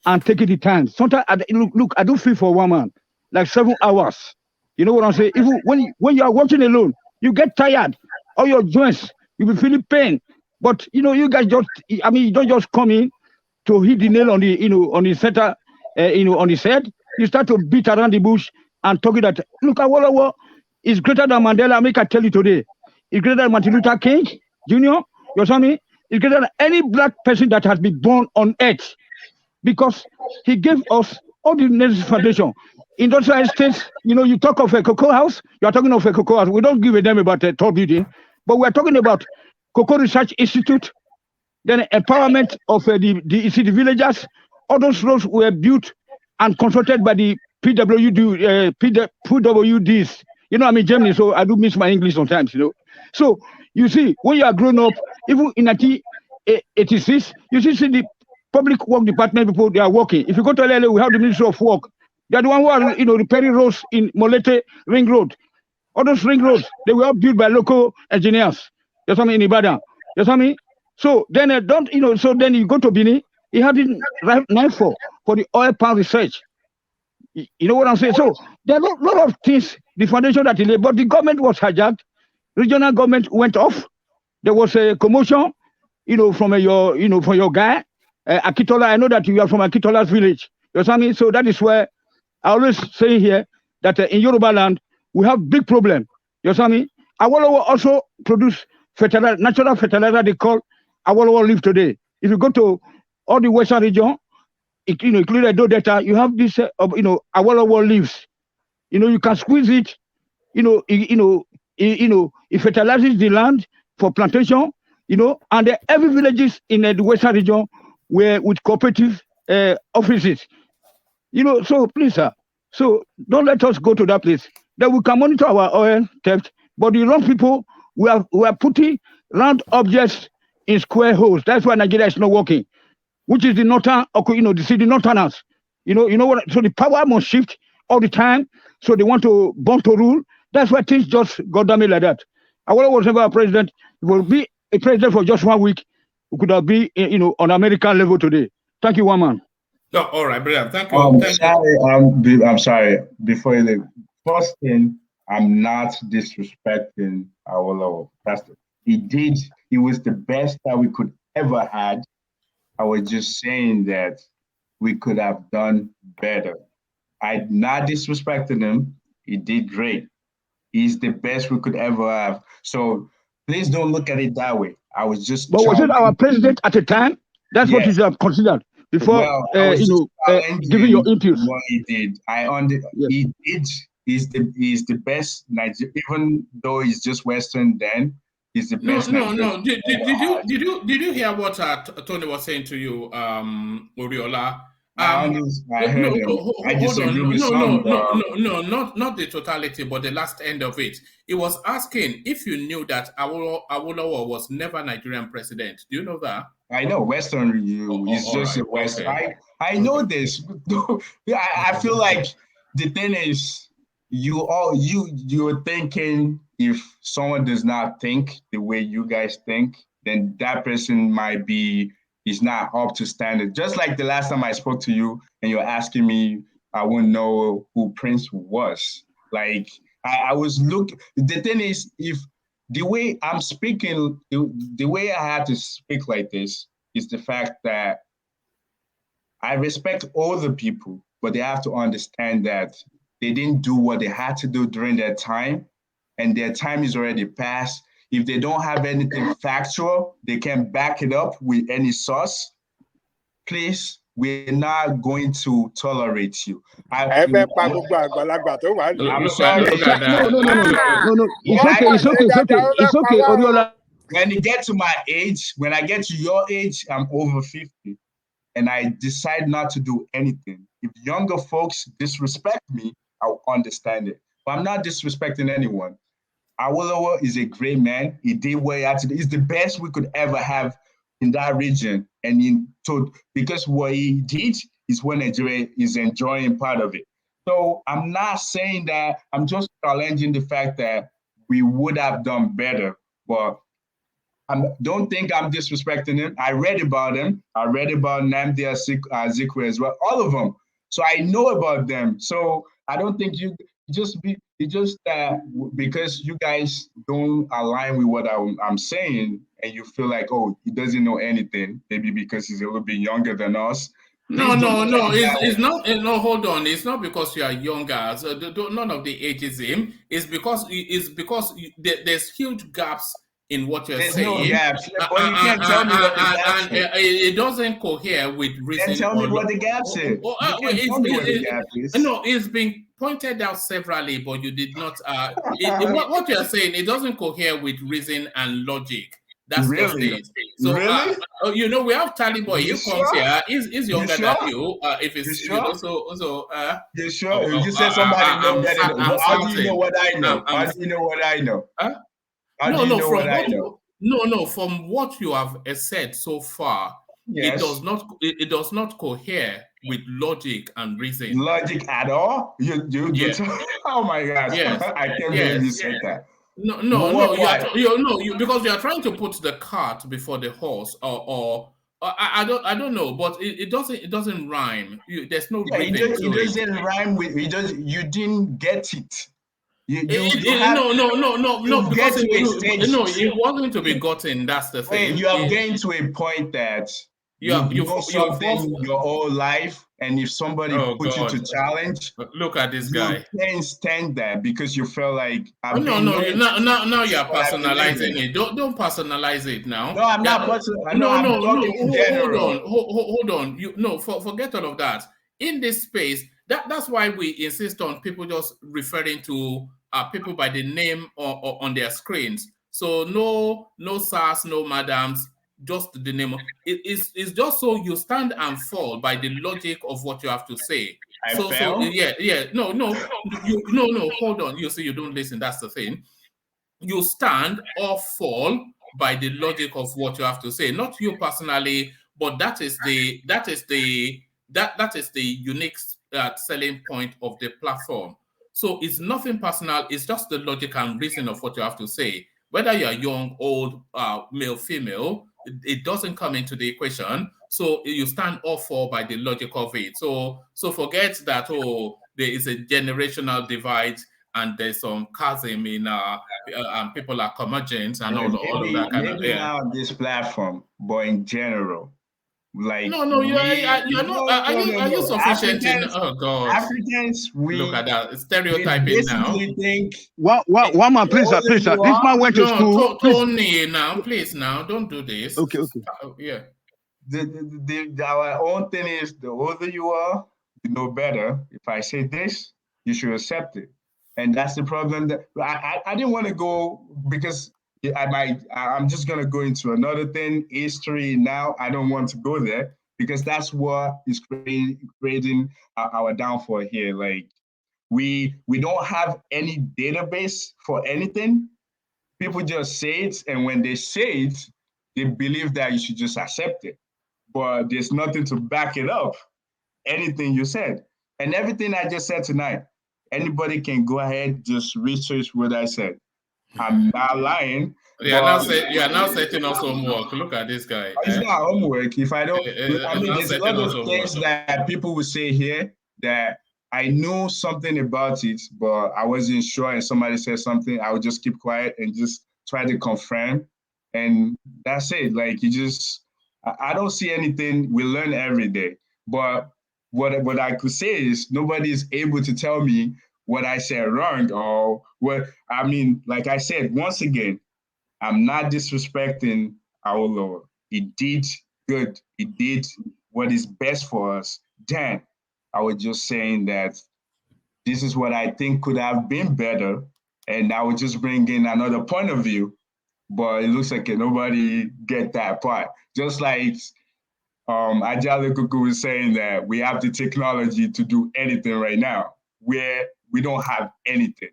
and taking the time. Sometimes look, I do feel for one man like 7 hours. You know what I'm saying? Even when you are watching alone, you get tired. All your joints, you will feel pain. But you guys you don't just come in to hit the nail on the center, on the set. You start to beat around the bush and talking that look, Awolowo is greater than Mandela. Make I tell you today, it's greater than Martin Luther King Jr. You understand me? It's greater than any black person that has been born on earth, because he gave us all the necessary foundation. Industrial estates, you talk of a cocoa house, you are talking of a cocoa house. We don't give a damn about a tall building, but we're talking about Cocoa Research Institute, then empowerment of the city villagers. All those roads were built and constructed by the PWDs. I'm in Germany, so I do miss my English sometimes, So, you see, when you are grown up, even in 1986, you see the public work department people, they are working. If you go to LA, we have the Ministry of Work. They are the one who are, repairing roads in Molete Ring Road. All those ring roads, they were all built by local engineers. That's what I mean, in Ibadan. That's what I mean. So then so then you go to Benin, he had it right now for the oil palm research. You know what I'm saying? So there are a lot of things, the foundation that he laid, but the government was hijacked. Regional government went off. There was a commotion, from your guy, Akitola. I know that you are from Akitola's village. You know what I mean? So that is where I always say here that in Yoruba land, we have big problem. You know what I mean? Awolowo also produce fertilizer, natural fertilizer they call Awolowo leaf today. If you go to all the western region, including Edo Delta, you have this, Awolowo leaves. You can squeeze it. It fertilizes the land for plantation. And every villages in the western region were with cooperative offices. So please, sir. So don't let us go to that place. Then we can monitor our oil theft. But the wrong people, we are putting round objects in square holes. That's why Nigeria is not working, which is the northern, the northerners. You know what? So the power must shift all the time. So they want to born to rule. That's why things just got damaged like that. Awolowo was never a president. He will be a president for just 1 week. We could have been, on American level today. Thank you, one man. No, all right, brilliant. Thank you. I'm sorry. Before you leave, first thing, I'm not disrespecting Awolowo. He was the best that we could ever had. I was just saying that we could have done better. I'm not disrespecting him. He did great. He's the best we could ever have. So please don't look at it that way. I was just. But was it our president at the time? That's what you have considered before, giving your input. What he did, he did. He's the best Nigerian, even though he's just Western. Then he's the best. No. Did you hear what Tony was saying to you, Oriola? I heard him. I disagree with some. Not the totality, but the last end of it. He was asking if you knew that Awolowo was never Nigerian president. Do you know that? I know Western. He's just a Western. Okay. I know this. I feel like the thing is, you're thinking if someone does not think the way you guys think, then that person might be. He's not up to standard. Just like the last time I spoke to you and you're asking me, I wouldn't know who Prince was. Like I was looking. The thing is, if the way I'm speaking, the way I had to speak like this is the fact that I respect all the people, but they have to understand that they didn't do what they had to do during their time, and their time is already past. If they don't have anything factual, they can back it up with any source. Please, we're not going to tolerate you. I'm sorry. No. It's okay. Oriola. When you get to my age, when I get to your age, I'm over 50, and I decide not to do anything. If younger folks disrespect me, I'll understand it. But I'm not disrespecting anyone. Awolowo is a great man. He did what he had to do. He's the best we could ever have in that region. And because what he did is what Nigeria is enjoying part of it. So I'm not saying that, I'm just challenging the fact that we would have done better. But don't think I'm disrespecting him. I read about him. I read about Nnamdi Azikiwe as well, all of them. So I know about them. So I don't think because you guys don't align with what I'm saying, and you feel like, oh, he doesn't know anything, maybe because he's a little bit younger than us. No. It's not. No, hold on. It's not because you are younger. So none of the ageism. It's because there's huge gaps in what you're saying. No gaps. But you can't tell me what the gaps is. It doesn't cohere with reason. Tell me what the gaps is. No, it's been pointed out severally, but you did not. What you're saying, it doesn't cohere with reason and logic. That's really? Just it. So, really? We have Tally Boy. He comes here. He's younger than you. If it's sure? You sure? You said somebody knows better. How do you know what I know? How do you know what I know? From what you have said so far, yes. It does not cohere with logic and reason. Logic at all? Oh my God! Yes. I can't believe you said that. No. Because you are trying to put the cart before the horse, or I don't know, but it doesn't rhyme. There's no. Yeah, it doesn't rhyme with. You didn't get it. No. Because it wasn't to be gotten. That's the thing. You are getting to a point that you know something your whole life, and if somebody puts you to challenge, look at this guy. You can't stand that because you feel like now you're personalizing it. Don't personalize it now. No, I'm not personalizing. I'm talking in general. Hold on. Forget all of that. In this space, that's why we insist on people just referring to people by the name or on their screens. So no sirs, no madams. Just the name. It's just so you stand and fall by the logic of what you have to say. No. Hold on. You see, you don't listen. That's the thing. you stand or fall by the logic of what you have to say, not you personally, but that is the unique selling point of the platform. So it's nothing personal. It's just the logic and reason of what you have to say. Whether you're young, old, male, female, it doesn't come into the equation. So you stand or fall by the logic of it. So forget that, there is a generational divide and there's some chasm in and people are curmudgeons and all of that kind of. Maybe now this platform, but in general, like you're not. Are you sufficient in? Oh God, Africans, look at that stereotyping now. Think one man, please, sir. This man went to school. Tony, now, please, now, don't do this. Okay. Yeah. Our own thing is, the older you are, you know better. If I say this, you should accept it, and that's the problem. That I didn't want to go because I'm just gonna go into another thing, history now. I don't want to go there because that's what is creating our downfall here. Like we don't have any database for anything. People just say it, and when they say it, they believe that you should just accept it. But there's nothing to back it up. Anything you said. And everything I just said tonight, anybody can go ahead, just research what I said. I'm not lying. You are now setting us homework. Look at this guy. It's not homework. If I don't, there's a lot of things that people will say here that I knew something about it, but I wasn't sure. And somebody said something, I would just keep quiet and just try to confirm. And that's it. Like I don't see anything. We learn every day. But what I could say is nobody is able to tell me what I said wrong or what, like I said, once again, I'm not disrespecting our Lord. He did good. He did what is best for us. Then I was just saying that this is what I think could have been better. And I would just bring in another point of view. But it looks like nobody get that part. Just like Ajale Kuku was saying that we have the technology to do anything right now, where we don't have anything.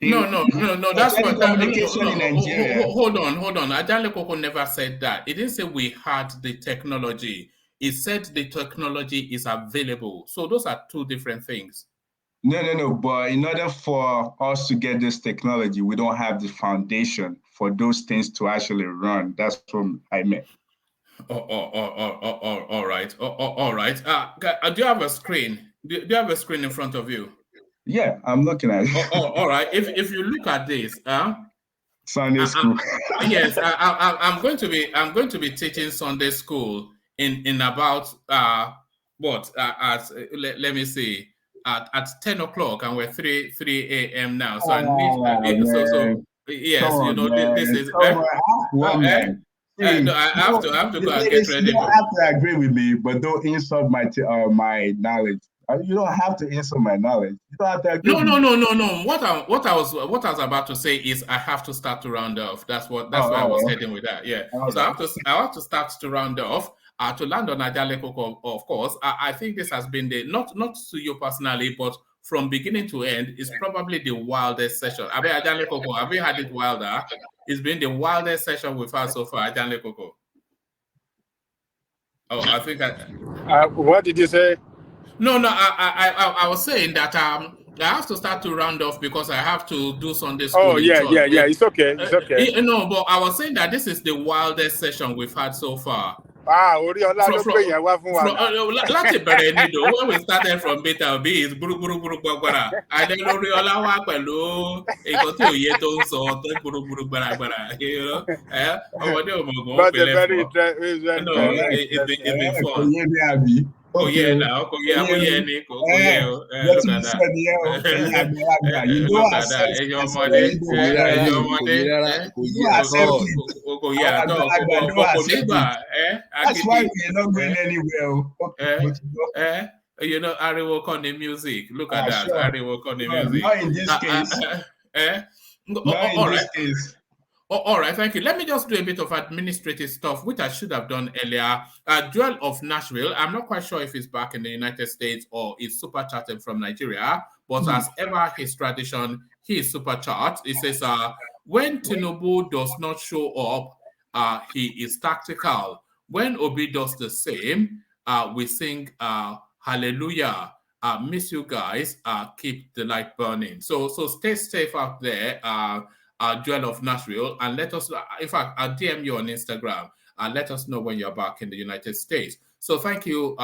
No. That's what. Communication in Nigeria. Hold on. Ajale Koko never said that. He didn't say we had the technology. He said the technology is available. So those are two different things. No. But in order for us to get this technology, we don't have the foundation for those things to actually run. That's what I meant. All right. All right. Do you have a screen? Do you have a screen in front of you? Yeah, I'm looking at it. All right. If you look at this, Sunday school. Yes, I'm going to be teaching Sunday school in about let me see, at 10 o'clock, and we're 3 a.m. now. So I need yes, this is no, I have to go and get ready. You don't have to agree with me, but don't insult my knowledge. You don't have to insult my knowledge. You don't have to agree. No. What I was about to say is I have to start to round off. That's where I was heading with that. Yeah. So I have to start to round off. To land on Ajale Koko, of course. I think this has been not to you personally, but from beginning to end, is probably the wildest session. Ajale Koko, have you had it wilder? It's been the wildest session we've had so far, Ajale Koko. Oh, I think what did you say? No, I was saying that I have to start to round off because I have to do Sunday school. Oh, yeah. It's okay. But I was saying that this is the wildest session we've had so far. When we started from Beta B, it's Buru Gwagwara. And then Oriola wa pẹ̀lú nǹkan tí òye tó ń sọ tó Buru Gwagwara. But it's been fun. Oh yeah, now look at that. That's why we're not going anywhere. Ariwo on the music. Look at that. Sure. Ariwo on the music. Not in this case. All right. All right, thank you. Let me just do a bit of administrative stuff, which I should have done earlier. Joel of Nashville, I'm not quite sure if he's back in the United States or is super chatting from Nigeria, but as ever his tradition, he is super chat. He says, when Tinubu does not show up, he is tactical. When Obi does the same, we sing hallelujah. Miss you guys. Keep the light burning. So stay safe out there, Joel of Nashville, and let us. In fact, I'll DM you on Instagram. Let us know when you're back in the United States. So thank you,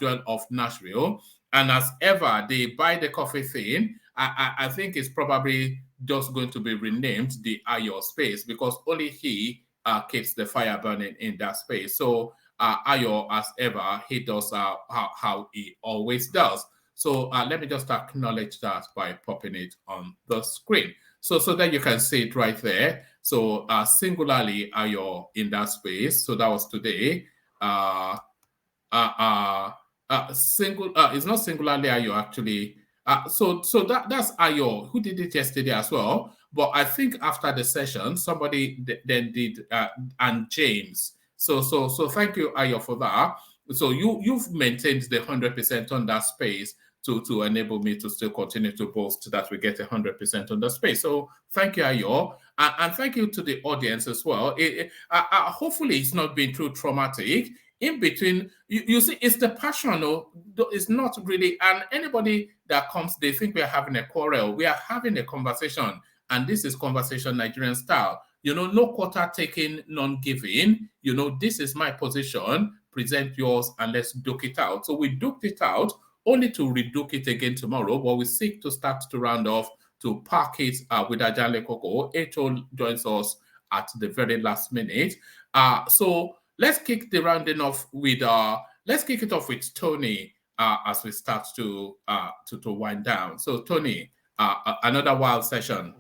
Joel of Nashville. And as ever, the buy the coffee thing, I think it's probably just going to be renamed the Ayo space, because only he keeps the fire burning in that space. So Ayo, as ever, he does how he always does. So let me just acknowledge that by popping it on the screen. So that you can see it right there. So singularly Ayo in that space. So that was today. It's not singularly Ayo actually. So that's Ayo who did it yesterday as well. But I think after the session, somebody then did and James. So thank you, Ayo, for that. So you've maintained the 100% on that space to enable me to still continue to boast that we get 100% on the space. So thank you, Ayo. And thank you to the audience as well. Hopefully it's not been too traumatic. In between, you see, it's the passion, it's not really, and anybody that comes, they think we're having a quarrel. We are having a conversation, and this is conversation Nigerian style. No quarter taking, none giving. This is my position, present yours, and let's duke it out. So we duked it out, only to reduke it again tomorrow, but we seek to start to round off, to park it with Ajanle Koko. Echo joins us at the very last minute. So let's kick the rounding off with let's kick it off with Tony as we start to wind down. So Tony, another wild session.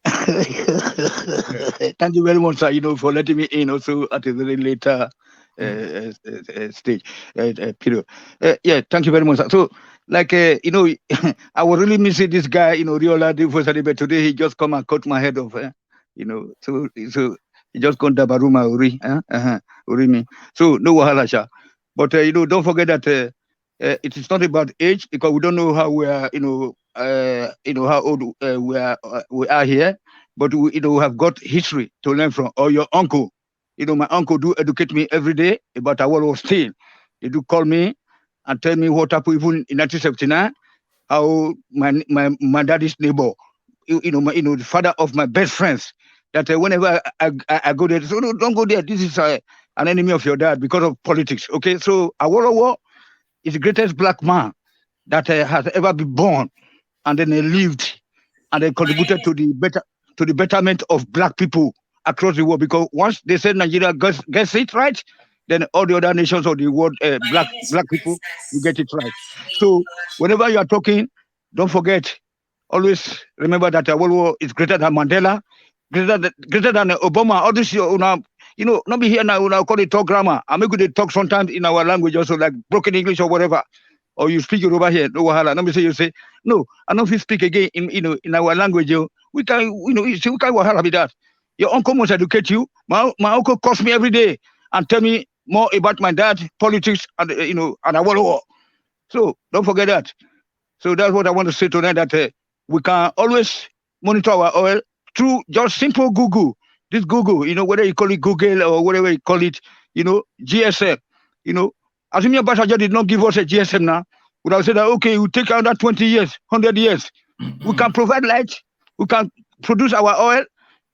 Thank you very much, sir, for letting me in also at a very later stage period. Yeah, thank you very much, sir. So I was really missing this guy, Riola, but today he just come and cut my head off. So he just gone to Baruma Uri me. So no wahala, sha. But don't forget that it is not about age, because we don't know how we are, how old we are here, but we have got history to learn from. Or your uncle, my uncle do educate me every day about our steel. He do call me and tell me what happened even in 1979, how my daddy's neighbor, the father of my best friends, that whenever I go there, so no, don't go there. This is an enemy of your dad because of politics. Okay, so Awolowo is the greatest black man that has ever been born, and then he lived, and they contributed to the betterment of black people across the world. Because once they said Nigeria gets it right, then all the other nations of the world, black people, will get it right. So whenever you are talking, don't forget, always remember that Awolowo is greater than Mandela, greater than Obama. All this, not be here now. Call it talk grammar. I'm going to talk sometimes in our language, also like broken English or whatever. Or you speak Yoruba here, no wahala. Let me say, you say no. I know if you speak again in our language, we can we can't wahala with that. Your uncle must educate you. My uncle calls me every day and tell me more about my dad, politics, and and Awolowo. So don't forget that. So that's what I want to say tonight. That we can always monitor our oil through just simple Google. This Google, whether you call it Google or whatever you call it, GSM, Assuming Obasanjo did not give us a GSM now, would have said that, okay, we take another 20 years, 100 years. We can provide light. We can produce our oil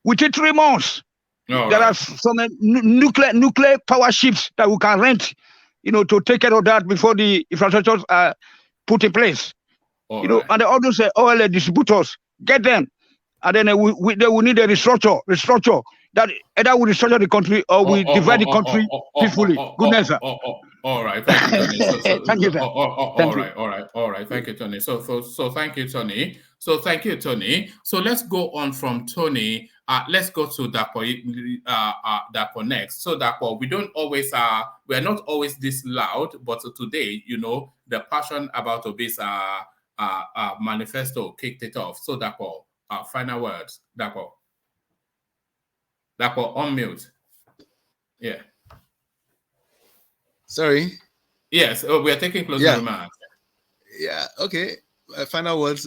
within 3 months. There are some nuclear power ships that we can rent, to take care of that before the infrastructures are put in place. And all those oil distributors, get them. And then we need a restructure that either we restructure the country or we divide the country peacefully. Goodness, sir. All right, thank you, Tony. Thank you, sir. All right. Thank you, Tony. So thank you, Tony. So thank you, Tony. So let's go on from Tony. Let's go to Dapo next. So Dapo, we are not always this loud, but today, the passion about Obi'S manifesto kicked it off. So Dapo, final words, Dapo. Dapo, on mute. Yeah. Sorry. Yes, we are taking closing remarks. Yeah. Okay. Final words.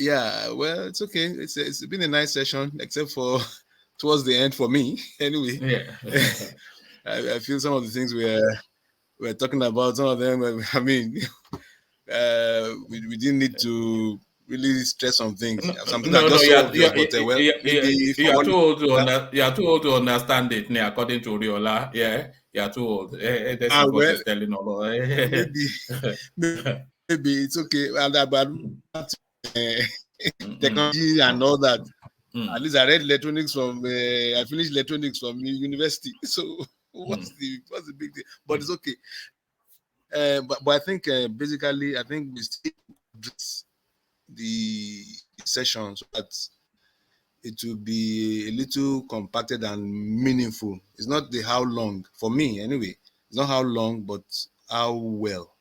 Yeah, well, it's okay. It's been a nice session, except for towards the end for me. Anyway, yeah. I feel some of the things we're talking about. Some of them, I mean, we didn't need to really stress on things. Something No, that's no, just so obvious, but well, maybe you are for too old to you are too old to understand it. According to Oriola, yeah, you are too old. This is what well, he's telling all. maybe it's okay. But technology and all that. At least I read electronics from. I finished electronics from university. So what's the big deal? But it's okay. But I think basically I think we still address the session so that it will be a little compacted and meaningful. It's not the how long for me anyway. It's not how long, but how well.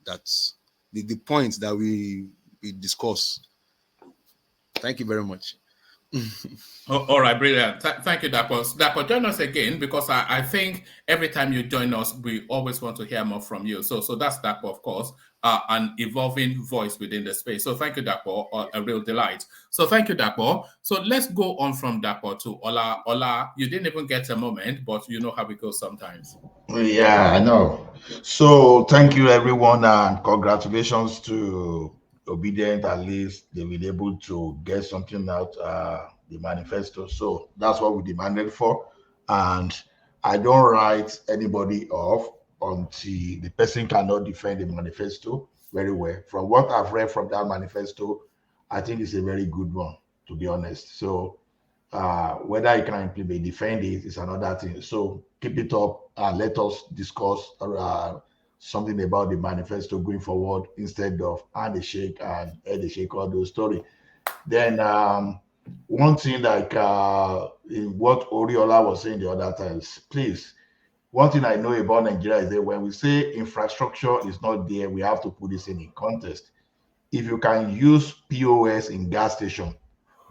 That's the points that we discuss. Thank you very much. All right, brilliant. Thank you, Dapo. Dapo, join us again because I think every time you join us, we always want to hear more from you. So that's Dapo, of course, an evolving voice within the space. So thank you, Dapo, a real delight. So thank you, Dapo. So let's go on from Dapo to Ola. Ola, you didn't even get a moment, but you know how it goes sometimes. Yeah, I know. So thank you, everyone, and congratulations to Obedient. At least they've been able to get something out, the manifesto. So that's what we demanded for. And I don't write anybody off until the person cannot defend the manifesto very well. From what I've read from that manifesto, I think it's a very good one, to be honest. So whether you can implement, defend it is another thing. So keep it up and let us discuss something about the manifesto going forward instead of hand the shake and head the shake all those stories. Then one thing like in what Oriola was saying the other times, please. One thing I know about Nigeria is that when we say infrastructure is not there, we have to put this in context. If you can use POS in gas station,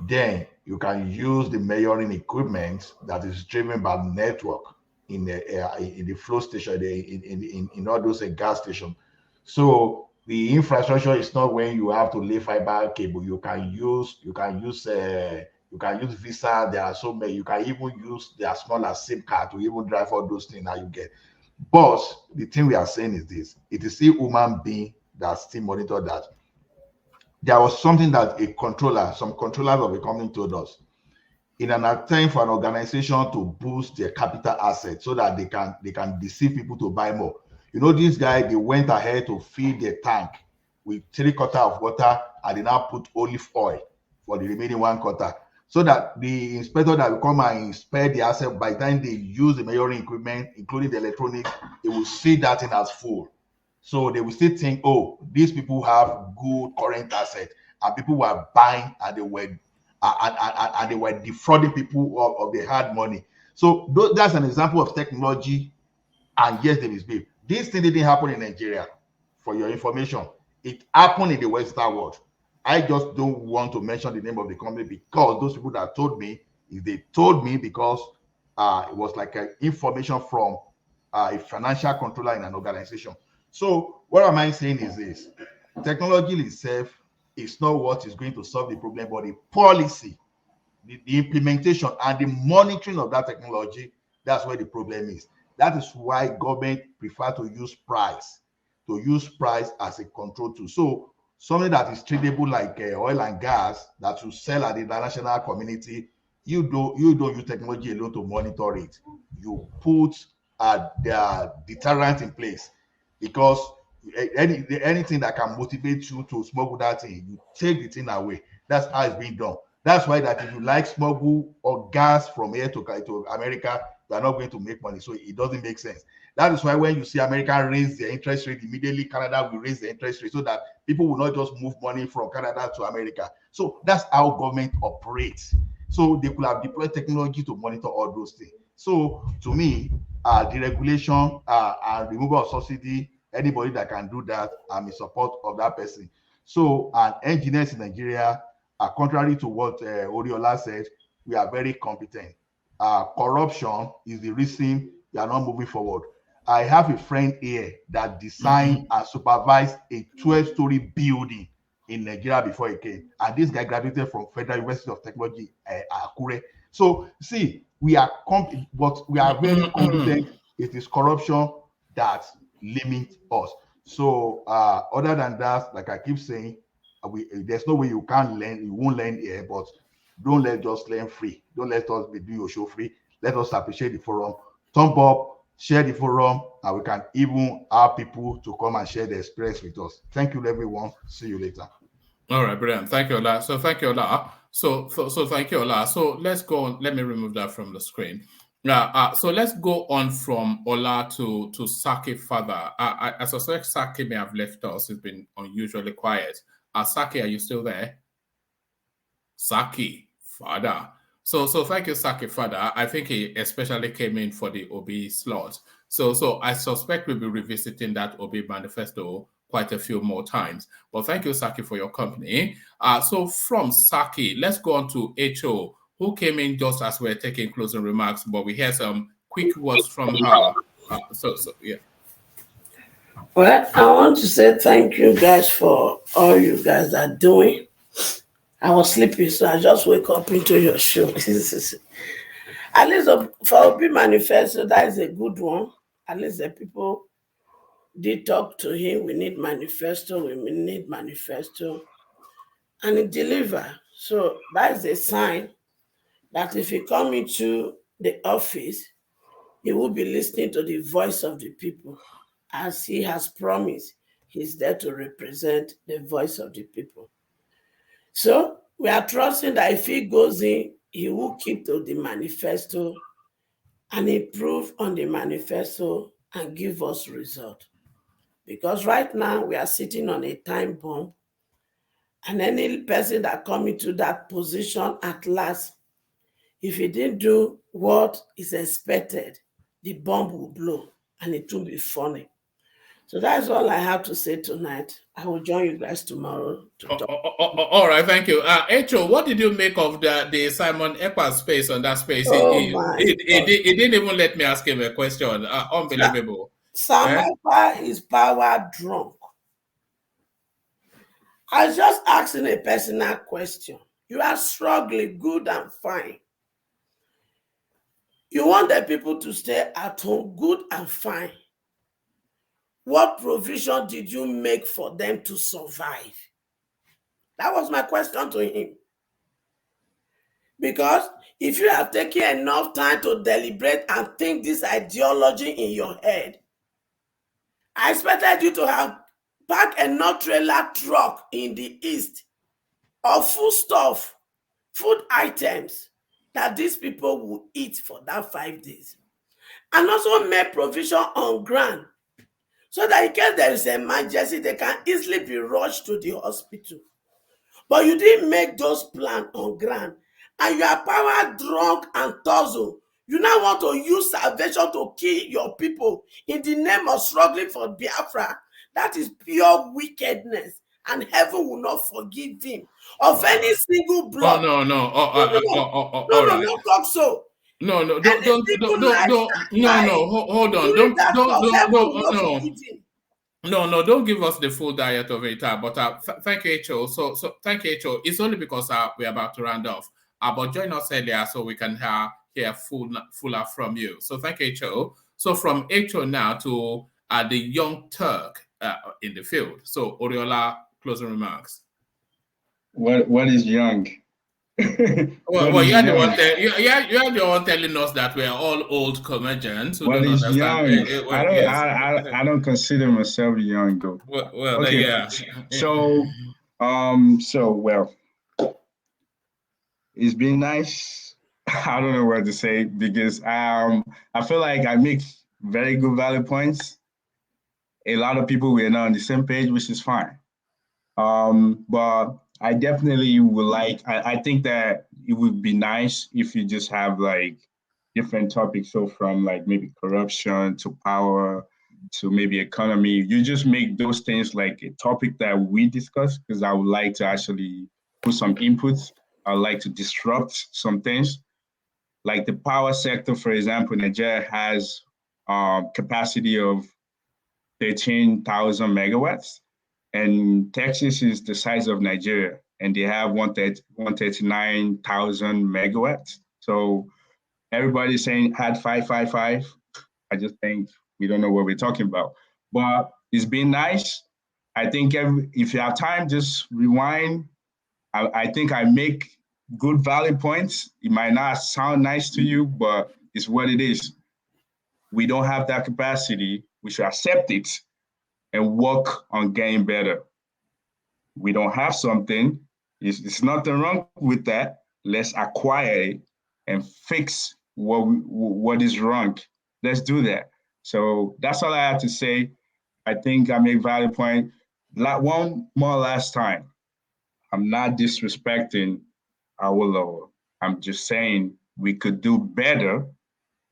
then you can use the measuring equipment that is driven by network in the flow station, in all those gas stations. So the infrastructure is not when you have to lay fiber cable. You can use Visa. There are so many. You can even use their smaller SIM card to even drive all those things that you get. But the thing we are saying is this: it is still human being that still monitor that. There was something that some controllers of a company told us in an attempt for an organization to boost their capital assets so that they can deceive people to buy more. You know, these guys, they went ahead to fill their tank with 3/4 of water and they now put olive oil for the remaining 1/4. So that the inspector that will come and inspect the asset, by the time they use the measuring equipment, including the electronics, they will see that thing as full. So they will still think, oh, these people have good current assets, and people were buying and they were defrauding people of the hard money. So that's an example of technology, and yes, they misbehave. This thing didn't happen in Nigeria, for your information. It happened in the Western world. I just don't want to mention the name of the company because those people that told me, they told me because it was like information from a financial controller in an organization. So what am I saying is this: technology itself is not what is going to solve the problem, but the policy, the implementation and the monitoring of that technology. That's where the problem is. That is why government prefer to use price as a control tool. So something that is tradable like oil and gas that you sell at the international community, you don't use technology alone to monitor it. You put the deterrent in place, because anything that can motivate you to smuggle that thing, you take the thing away. That's how it's being done. That's why that if you like smuggle or gas from here to America, you are not going to make money. So it doesn't make sense. That is why when you see America raise their interest rate, immediately Canada will raise the interest rate so that people will not just move money from Canada to America. So that's how government operates. So they could have deployed technology to monitor all those things. So to me, deregulation and removal of subsidy, anybody that can do that, I'm in support of that person. So engineers in Nigeria, contrary to what Oriola said, we are very competent. Corruption is the reason we are not moving forward. I have a friend here that designed and supervised a 12-story building in Nigeria before he came. And this guy graduated from Federal University of Technology, Akure. So see, we are but we are very competent. It is corruption that limits us. So other than that, like I keep saying, there's no way you can't learn, you won't learn here, but don't let just learn free. Don't let us be doing your show free. Let us appreciate the forum. Thumb up, share the forum, and we can even have people to come and share the experience with us. Thank you, everyone. See you later. All right, brilliant. Thank you, Ola. So thank you, Ola. So thank you, Ola. So let's go on. Let me remove that from the screen. So let's go on from Ola to Saki further. I suspect Saki may have left us. He's been unusually quiet. Saki, are you still there? Saki, father. So thank you, Saki, father. I think he especially came in for the Obi slot. So I suspect we'll be revisiting that Obi manifesto quite a few more times. But thank you, Saki, for your company. So from Saki, let's go on to H.O., who came in just as we're taking closing remarks, but we hear some quick words from her. Yeah. Well, I want to say thank you guys for all you guys are doing. I was sleepy, so I just wake up into your show. At least for Obi Manifesto, that is a good one. At least the people did talk to him. We need manifesto. We need manifesto, and it deliver. So that is a sign that if he come into the office, he will be listening to the voice of the people, as he has promised. He's there to represent the voice of the people. So we are trusting that if he goes in, he will keep to the manifesto and improve on the manifesto and give us result. Because right now we are sitting on a time bomb, and any person that come into that position at last, if he didn't do what is expected, the bomb will blow and it will be funny. So that's all I have to say tonight. I will join you guys tomorrow to talk. All right, thank you. Echo, what did you make of the Simon Ekpa space on that space? He didn't even let me ask him a question. Unbelievable. Simon Ekpa is power drunk. I was just asking a personal question. You are struggling good and fine. You want the people to stay at home good and fine. What provision did you make for them to survive? That was my question to him. Because if you have taken enough time to deliberate and think this ideology in your head, I expected you to have packed enough trailer truck in the east of food stuff, food items that these people will eat for that 5 days. And also make provision on ground so that in case there is an emergency, they can easily be rushed to the hospital. But you didn't make those plans on ground, and you are power drunk and tussle. You now want to use salvation to kill your people in the name of struggling for Biafra. That is pure wickedness, and heaven will not forgive him of any single blood. No, Don't talk so. No, don't, hold on. No, don't give us the full diet of it. But thank you, H.O. So thank you, H.O. It's only because we're about to round off. But join us earlier so we can hear fuller from you. So thank you, H.O. So from H.O. now to the young Turk in the field. So Oriola, closing remarks. What is young? Well, you're the one telling us that we're all old comedians who what don't is understand. Young? I don't consider myself young though. Well, okay. Yeah. So well, it's been nice. I don't know what to say because I feel like I make very good valid points. A lot of people were not on the same page, which is fine. But I definitely would like, I think that it would be nice if you just have like different topics. So from like maybe corruption to power to maybe economy, you just make those things like a topic that we discuss, because I would like to actually put some inputs. I would like to disrupt some things. Like the power sector, for example, Nigeria has capacity of 13,000 megawatts. and Texas is the size of Nigeria, and they have 139,000 megawatts. So everybody's saying add 555. I just think we don't know what we're talking about. But it's been nice. I think if you have time, just rewind. I think I make good valid points. It might not sound nice to you, but it's what it is. We don't have that capacity. We should accept it and work on getting better. We don't have something. It's nothing wrong with that. Let's acquire it and fix what is wrong. Let's do that. So that's all I have to say. I think I make valid point. One more last time. I'm not disrespecting Awolowo. I'm just saying we could do better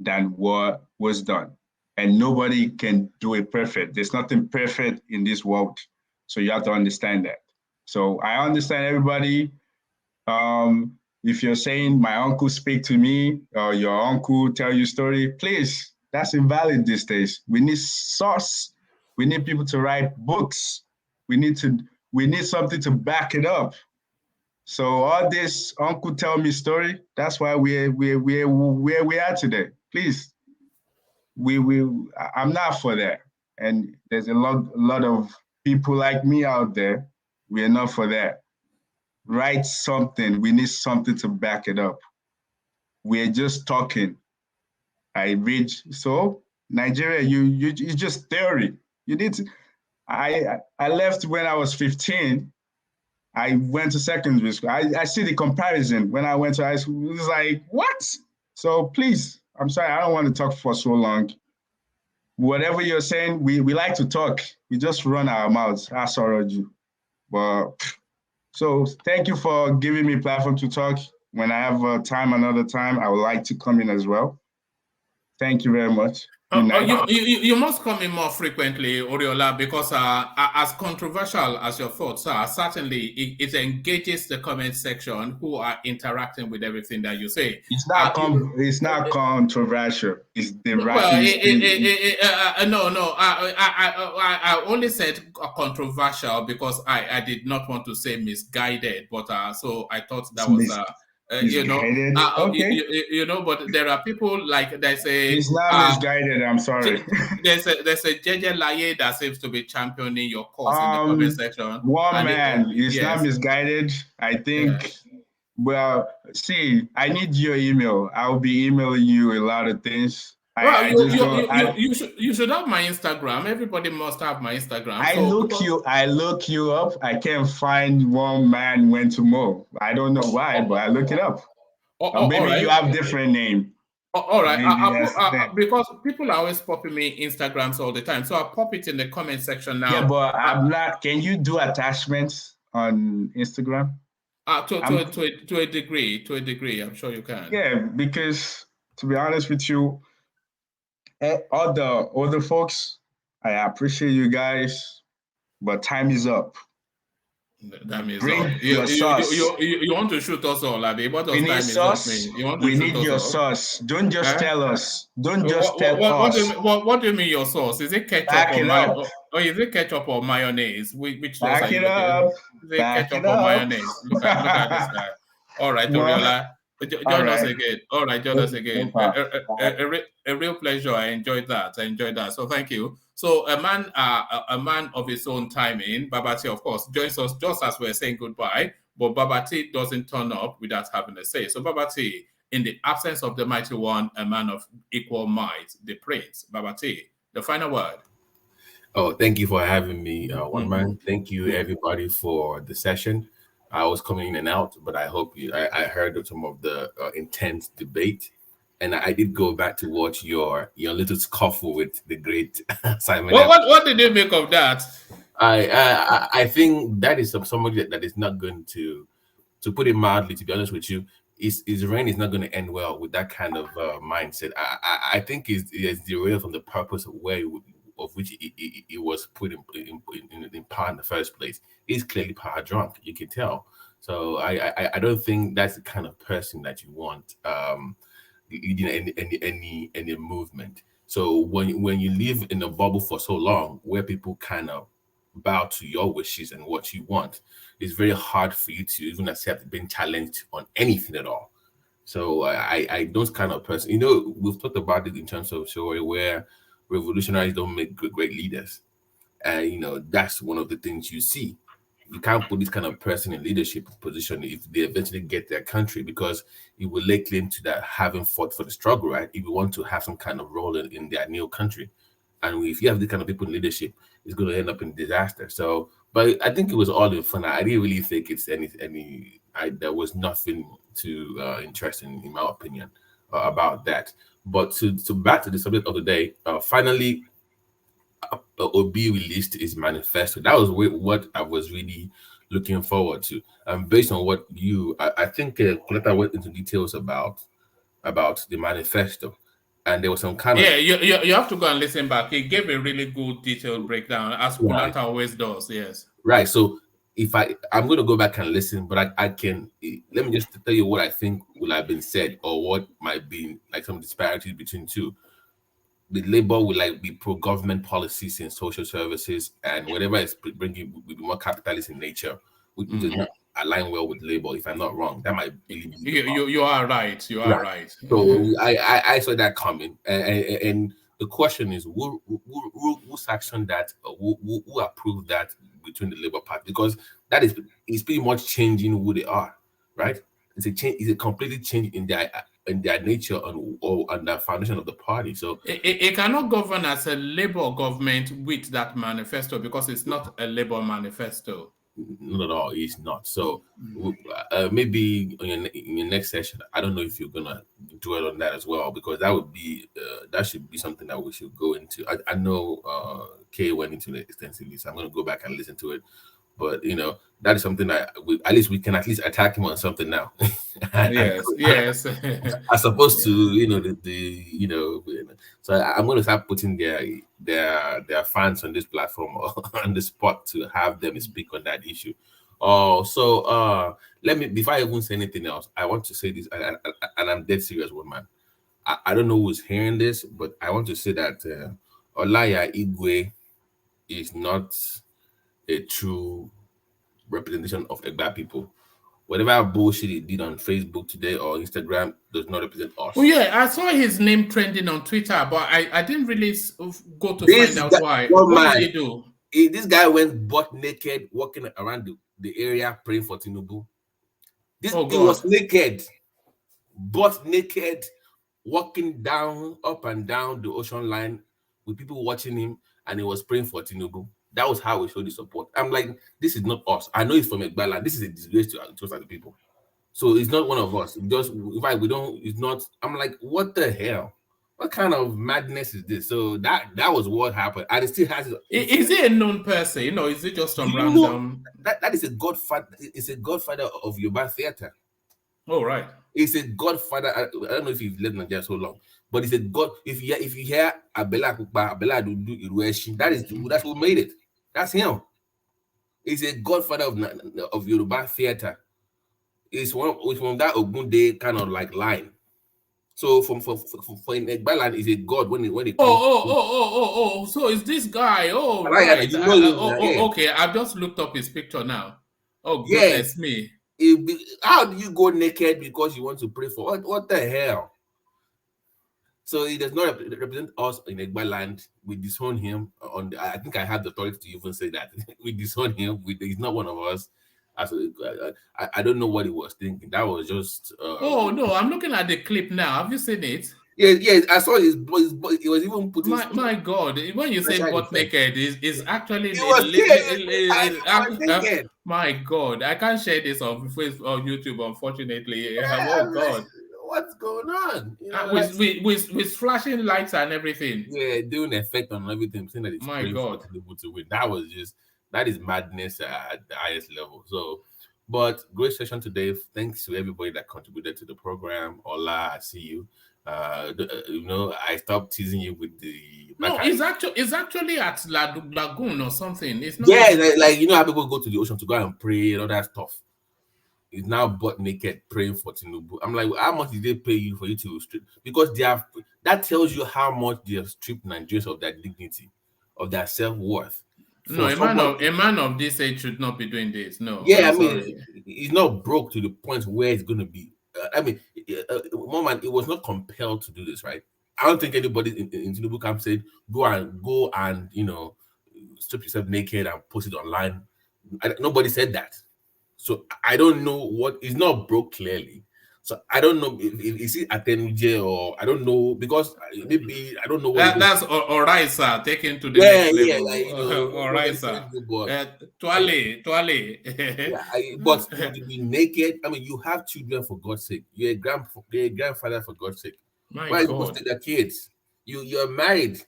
than what was done. And nobody can do it perfect. There's nothing perfect in this world. So you have to understand that. So I understand everybody. If you're saying my uncle speak to me or your uncle tell you story, please, that's invalid these days. We need source. We need people to write books. We need something to back it up. So all this uncle tell me story, that's why we're where we are today. Please, I'm not for that. And there's a lot of people like me out there. We're not for that. Write something. We need something to back it up. We're just talking. I read. So Nigeria, it's just theory. You need to. I left when I was 15. I went to secondary school. I see the comparison when I went to high school. It was like, what? So please, I'm sorry, I don't want to talk for so long. Whatever you're saying, we like to talk. We just run our mouths. I saw you. But so thank you for giving me platform to talk. When I have time another time, I would like to come in as well. Thank you very much. You must come in more frequently, Oriola, because as controversial as your thoughts are, certainly it engages the comment section who are interacting with everything that you say. It's not controversial. It's the right. No. I only said controversial because I did not want to say misguided, but so I thought that was but there are people like they say it's not misguided. I'm sorry. There's a JJ Laye that seems to be championing your cause in the comment section. One man, it's not misguided. I think. Well, see, I need your email. I'll be emailing you a lot of things. You should have my Instagram. Everybody must have my Instagram. I look you up. I can't find one man went to Mo. I don't know why, but I look it up. Maybe you have different name. All right, because people are always popping me Instagrams all the time, so I'll pop it in the comment section now. Yeah, but I'm not. Can you do attachments on Instagram? To a degree, I'm sure you can. Yeah, because to be honest with you, other folks, I appreciate you guys, but time is up. Time is up. You want to shoot us all, Abi? What does time is up mean? We need your sauce. Don't just tell us. Don't just tell us. What do you mean your sauce? Is it ketchup or is it ketchup or mayonnaise? Which sauce are you looking? Is it ketchup or mayonnaise? Look at this guy. All right, Oriola. Join us again. All right, join us again. A real pleasure. I enjoyed that. So thank you. So a man of his own timing, Babati, of course, joins us just as we're saying goodbye, but Babati doesn't turn up without having a say. So Babati, in the absence of the mighty one, a man of equal might, the prince, Babati, the final word. Oh, thank you for having me, one man. Thank you, everybody, for the session. I was coming in and out, but I hope I heard some of the intense debate. And I did go back to watch your little scuffle with the great Simon. What did you make of that? I think that is somebody that is not going to put it mildly. To be honest with you, his reign is not going to end well with that kind of mindset. I think it's derailed from the purpose of which he was put in power in the first place. He's clearly power drunk. You can tell. So I don't think that's the kind of person that you want. Any movement. So when you live in a bubble for so long, where people kind of bow to your wishes and what you want, it's very hard for you to even accept being challenged on anything at all. So I those kind of person, we've talked about it in terms of story where revolutionaries don't make great leaders. And that's one of the things you see. You can't put this kind of person in leadership position if they eventually get their country, because it will lay claim to that having fought for the struggle, right? If you want to have some kind of role in their new country. And if you have this kind of people in leadership, it's going to end up in disaster. So, but I think it was all in fun. I didn't really think it's there was nothing too interesting, in my opinion, about that. But to back to the subject of the day, finally, Obi released his manifesto. That was what I was really looking forward to. And based on what I think Coletta went into details about the manifesto, and there was some kind of you have to go and listen back. He gave a really good detailed breakdown, as Coletta always does. Yes, right. So if I'm going to go back and listen, but I can let me just tell you what I think will have been said, or what might be like some disparities between two. The Labour will be pro-government policies in social services, and whatever is bringing will be more capitalist in nature, which does not align well with Labour. If I'm not wrong, that might really be you are right. You are right. So I saw that coming, and the question is, who sanctioned that? Who approved that between the Labour Party? Because that is pretty much changing who they are, right? It's a change. It's a completely change in their nature and the foundation of the party. So it cannot govern as a Labour government with that manifesto, because it's not a Labour manifesto. Not at all. It's not. So maybe in your next session, I don't know if you're gonna dwell on that as well, because that would be that should be something that we should go into. I know Kay went into it extensively, so I'm gonna go back and listen to it. But that is something that at least we can attack him on something now. Yes. As opposed to So I'm going to start putting their fans on this platform or on the spot to have them speak on that issue. So let me, before I even say anything else, I want to say this, and I'm dead serious with man. I don't know who's hearing this, but I want to say that Olaya Igwe is not a true representation of Egba people. Whatever bullshit he did on Facebook today or Instagram does not represent us. Well, yeah, I saw his name trending on Twitter, but I didn't really go to find out why. What did he do? This guy went butt naked, walking around the area praying for Tinubu. He was naked, butt naked, walking up and down the ocean line with people watching him, and he was praying for Tinubu. That was how we showed the support. I'm like, this is not us. I know it's from Egbala. This is a disgrace to us as people. So it's not one of us. Just in fact, we don't. It's not. I'm like, what the hell? What kind of madness is this? So that was what happened, and it still has. Is he a known person? Is it just some random? That is a godfather. It's a godfather of Yoruba theater. Oh right. It's a godfather. I don't know if you've lived in Nigeria so long, but it's a god. If you hear Abela Kupa, Abela Dudu Irueshi, that's who made it. That's him. He's a godfather of Yoruba theater. It's from that Ogunde kind of like line. So for in Egbaland is a god when it comes. So is this guy? Oh right. Okay. I've just looked up his picture now. Oh goodness me. How do you go naked because you want to pray for what the hell? So he does not represent us in Egbaland. We disown him. I think I have the authority to even say that. We disown him. He's not one of us. I don't know what he was thinking. That was just. Oh no! I'm looking at the clip now. Have you seen it? Yeah. I saw his voice. He was even putting. My God! When you say butt naked, is actually. He was naked. My God! I can't share this on Facebook or YouTube, unfortunately. Oh God! What's going on? With flashing lights and everything. Yeah, doing effect on everything. Saying that it's my God to win. That is madness at the highest level. So, but great session today. Thanks to everybody that contributed to the program. Ola, I see you. I stopped teasing you with the. No, it's actually at Lagoon or something. It's not. Yeah, like how people go to the ocean to go and pray and all that stuff. He's now butt naked praying for Tinubu. I'm like, how much did they pay you for you to strip? Because that tells you how much they have stripped Nigerians of their dignity, of their self-worth. No, a man of this age should not be doing this. No. Yeah, I mean, he's not broke to the point where it's going to be. Moment, it was not compelled to do this, right? I don't think anybody in Tinubu camp said go and strip yourself naked and post it online. Nobody said that. So I don't know what is not broke clearly. So I don't know if is it Atenuje or I don't know because maybe I don't know what that's Oraisa taken to the next level. Oraisa. Toile. But to be naked, I mean, you have children for God's sake. You're a grandfather for God's sake. Why are you supposed to take their kids? You're married.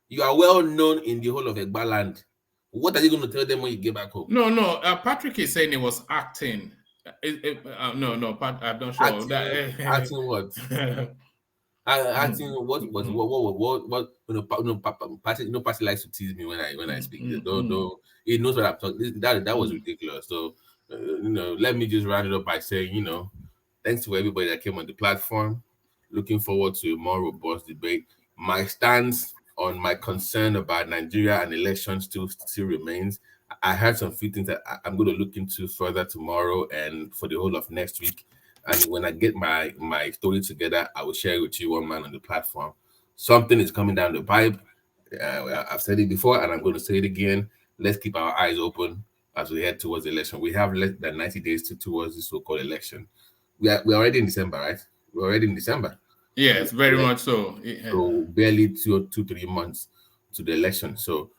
You are well known in the whole of Egba land. What are you going to tell them when you get back home? No. Patrick is saying he was acting. No, I'm not sure. Acting what? Acting what? Patrick likes to tease me when I speak. He knows what I'm talking. That was ridiculous. So let me just round it up by saying, thanks to everybody that came on the platform. Looking forward to a more robust debate. My stance on my concern about Nigeria and elections still remains. I had some few things that I'm going to look into further tomorrow and for the whole of next week. And when I get my story together, I will share it with you, one man on the platform. Something is coming down the pipe. I've said it before, and I'm going to say it again. Let's keep our eyes open as we head towards the election. We have less than 90 days towards the so-called election. We're already in December, right? We're already in December. Yes, very much so. Yeah. So barely 2-3 months to the election. So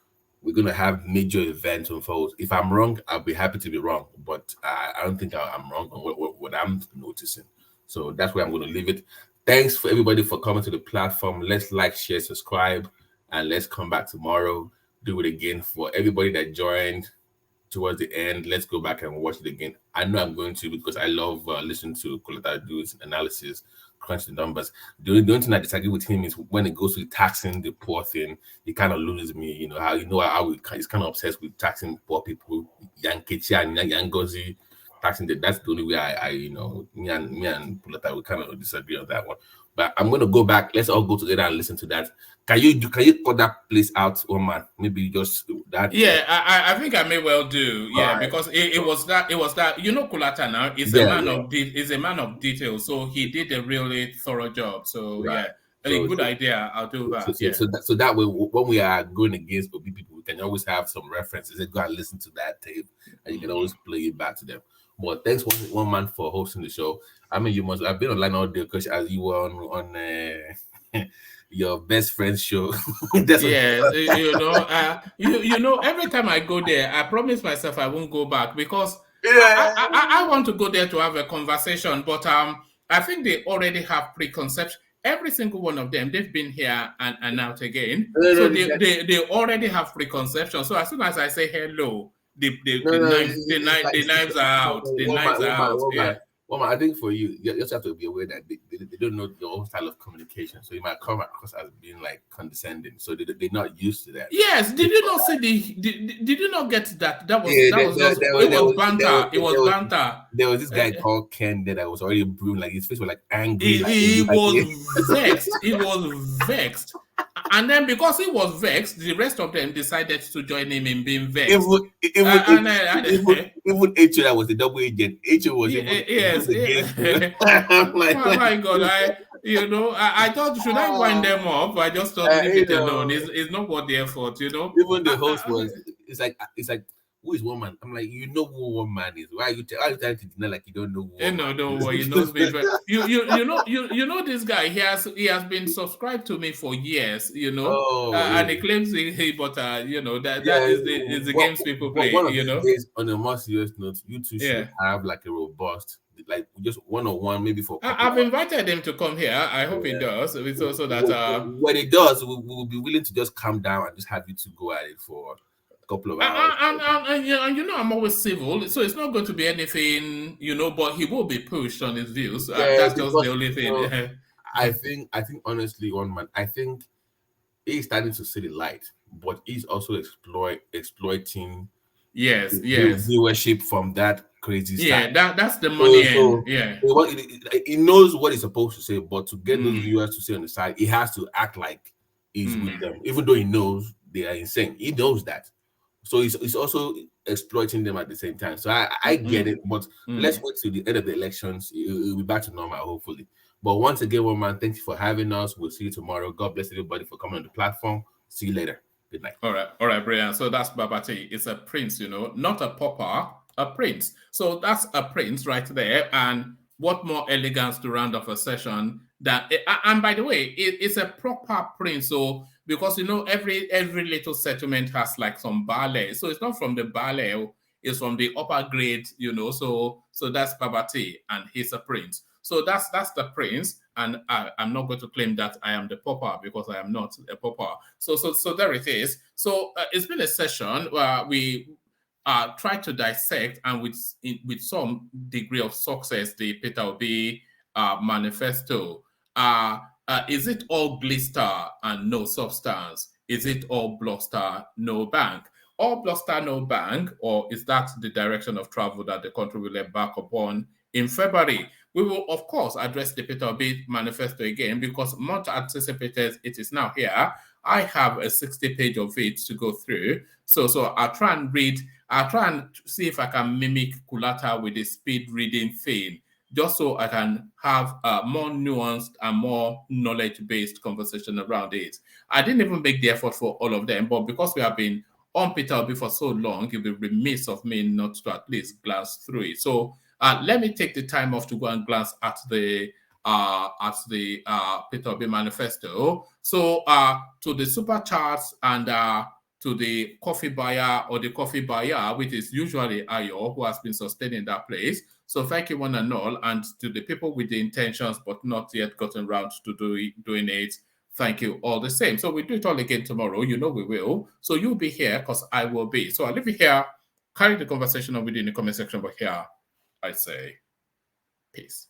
we're going to have major events unfold. If I'm wrong, I'll be happy to be wrong. But I don't think I'm wrong on what I'm noticing. So that's where I'm going to leave it. Thanks for everybody for coming to the platform. Let's like, share, subscribe, and let's come back tomorrow. Do it again. For everybody that joined towards the end, let's go back and watch it again. I know I'm going to because I love listening to Kolata do his analysis, crunch the numbers. The only thing I disagree with him is when it goes to taxing the poor thing, he kind of loses me. How he's kind of obsessed with taxing poor people, Yankechi and Yangozi, taxing that's the only way me and Kolata will kind of disagree on that one. But I'm going to go back. Let's all go together and listen to that. Can you cut that place out, man? Maybe just that. Yeah, I think I may well do. Yeah, right. Because it was that Kulata now is a man of detail. So he did a really thorough job. So right. A good idea. I'll do that. So that way, when we are going against Obi people, we can always have some references. Go and listen to that tape, and you can always play it back to them. But thanks one man for hosting the show. I mean, I've been online all day because as you were on your best friend's show. Yes, every time I go there, I promise myself I won't go back because I want to go there to have a conversation. But I think they already have preconception. Every single one of them, they've been here and out again. So they already have preconception. So as soon as I say hello, the knives are out. The knives are out. Yeah. Well, I think for you just have to be aware that they don't know your own style of communication. So you might come across as being like condescending. So they're not used to that. Yes. Did you not see did you not get that? It was banter. It was banter. There was this guy called Ken that was already brewing, like his face was like angry. He was vexed. He was vexed. And then because he was vexed, the rest of them decided to join him in being vexed. Even H.O. that was the double agent. H.O. was yes. My God, I thought should I wind them up? I just thought leave it alone. It's not worth the effort, Even the host was. It's like. Who is woman? I'm like, who one man is? Why are you trying to deny like you don't know who woman? No, don't worry, he knows me. You know this guy. He has been subscribed to me for years. And he claims that is the games people play. On a more serious note, you two should have like a robust, like just one-on-one, maybe for. I've invited him to come here. I hope he does. It's also that when he does, we'll be willing to just calm down and just have you to go at it for couple of hours. And I'm always civil, so it's not going to be anything, but he will be pushed on his views. That's just the only thing. I think honestly, one man, I think he's starting to see the light, but he's also exploiting viewership from that crazy side. That's the money. He knows what he's supposed to say, but to get those viewers to say on the side, he has to act like he's with them, even though he knows they are insane. He knows that. So it's also exploiting them at the same time. So I get it, but let's wait till the end of the elections. It'll be back to normal, hopefully. But once again, one man, thank you for having us. We'll see you tomorrow. God bless everybody for coming on the platform. See you later. Good night. All right, brilliant. So that's Babati. It's a prince, not a pauper, a prince. So that's a prince right there. And what more elegance to round off a session that, and by the way, it's a proper prince. So because every little settlement has like some ballet. So it's not from the ballet, it's from the upper grade, So that's Babati, and he's a prince. So that's the prince, and I'm not going to claim that I am the pauper because I am not a pauper. So there it is. So it's been a session where we try to dissect, and with some degree of success, the Peter Obi manifesto. Is it all glister and no substance? Is it all bluster, no bank? All bluster, no bank, or is that the direction of travel that the country will embark upon in February? We will, of course, address the Peter Obi manifesto again because much anticipated, it is now here. I have a 60-page of it to go through. So I'll try and read. I'll try and see if I can mimic Kulata with the speed reading thing, just so I can have a more nuanced and more knowledge-based conversation around it. I didn't even make the effort for all of them, but because we have been on Peter Obi for so long, it would be remiss of me not to at least glance through it. So let me take the time off to go and glance at the Peter Obi manifesto. So to the super chats and to the coffee buyer or the coffee buyer, which is usually Ayo, who has been sustaining that place. So thank you one and all, and to the people with the intentions but not yet gotten around to doing it, thank you all the same. So we do it all again tomorrow. We will. So you'll be here because I will be. So I'll leave you here. Carry the conversation on within the comment section, but here I say peace.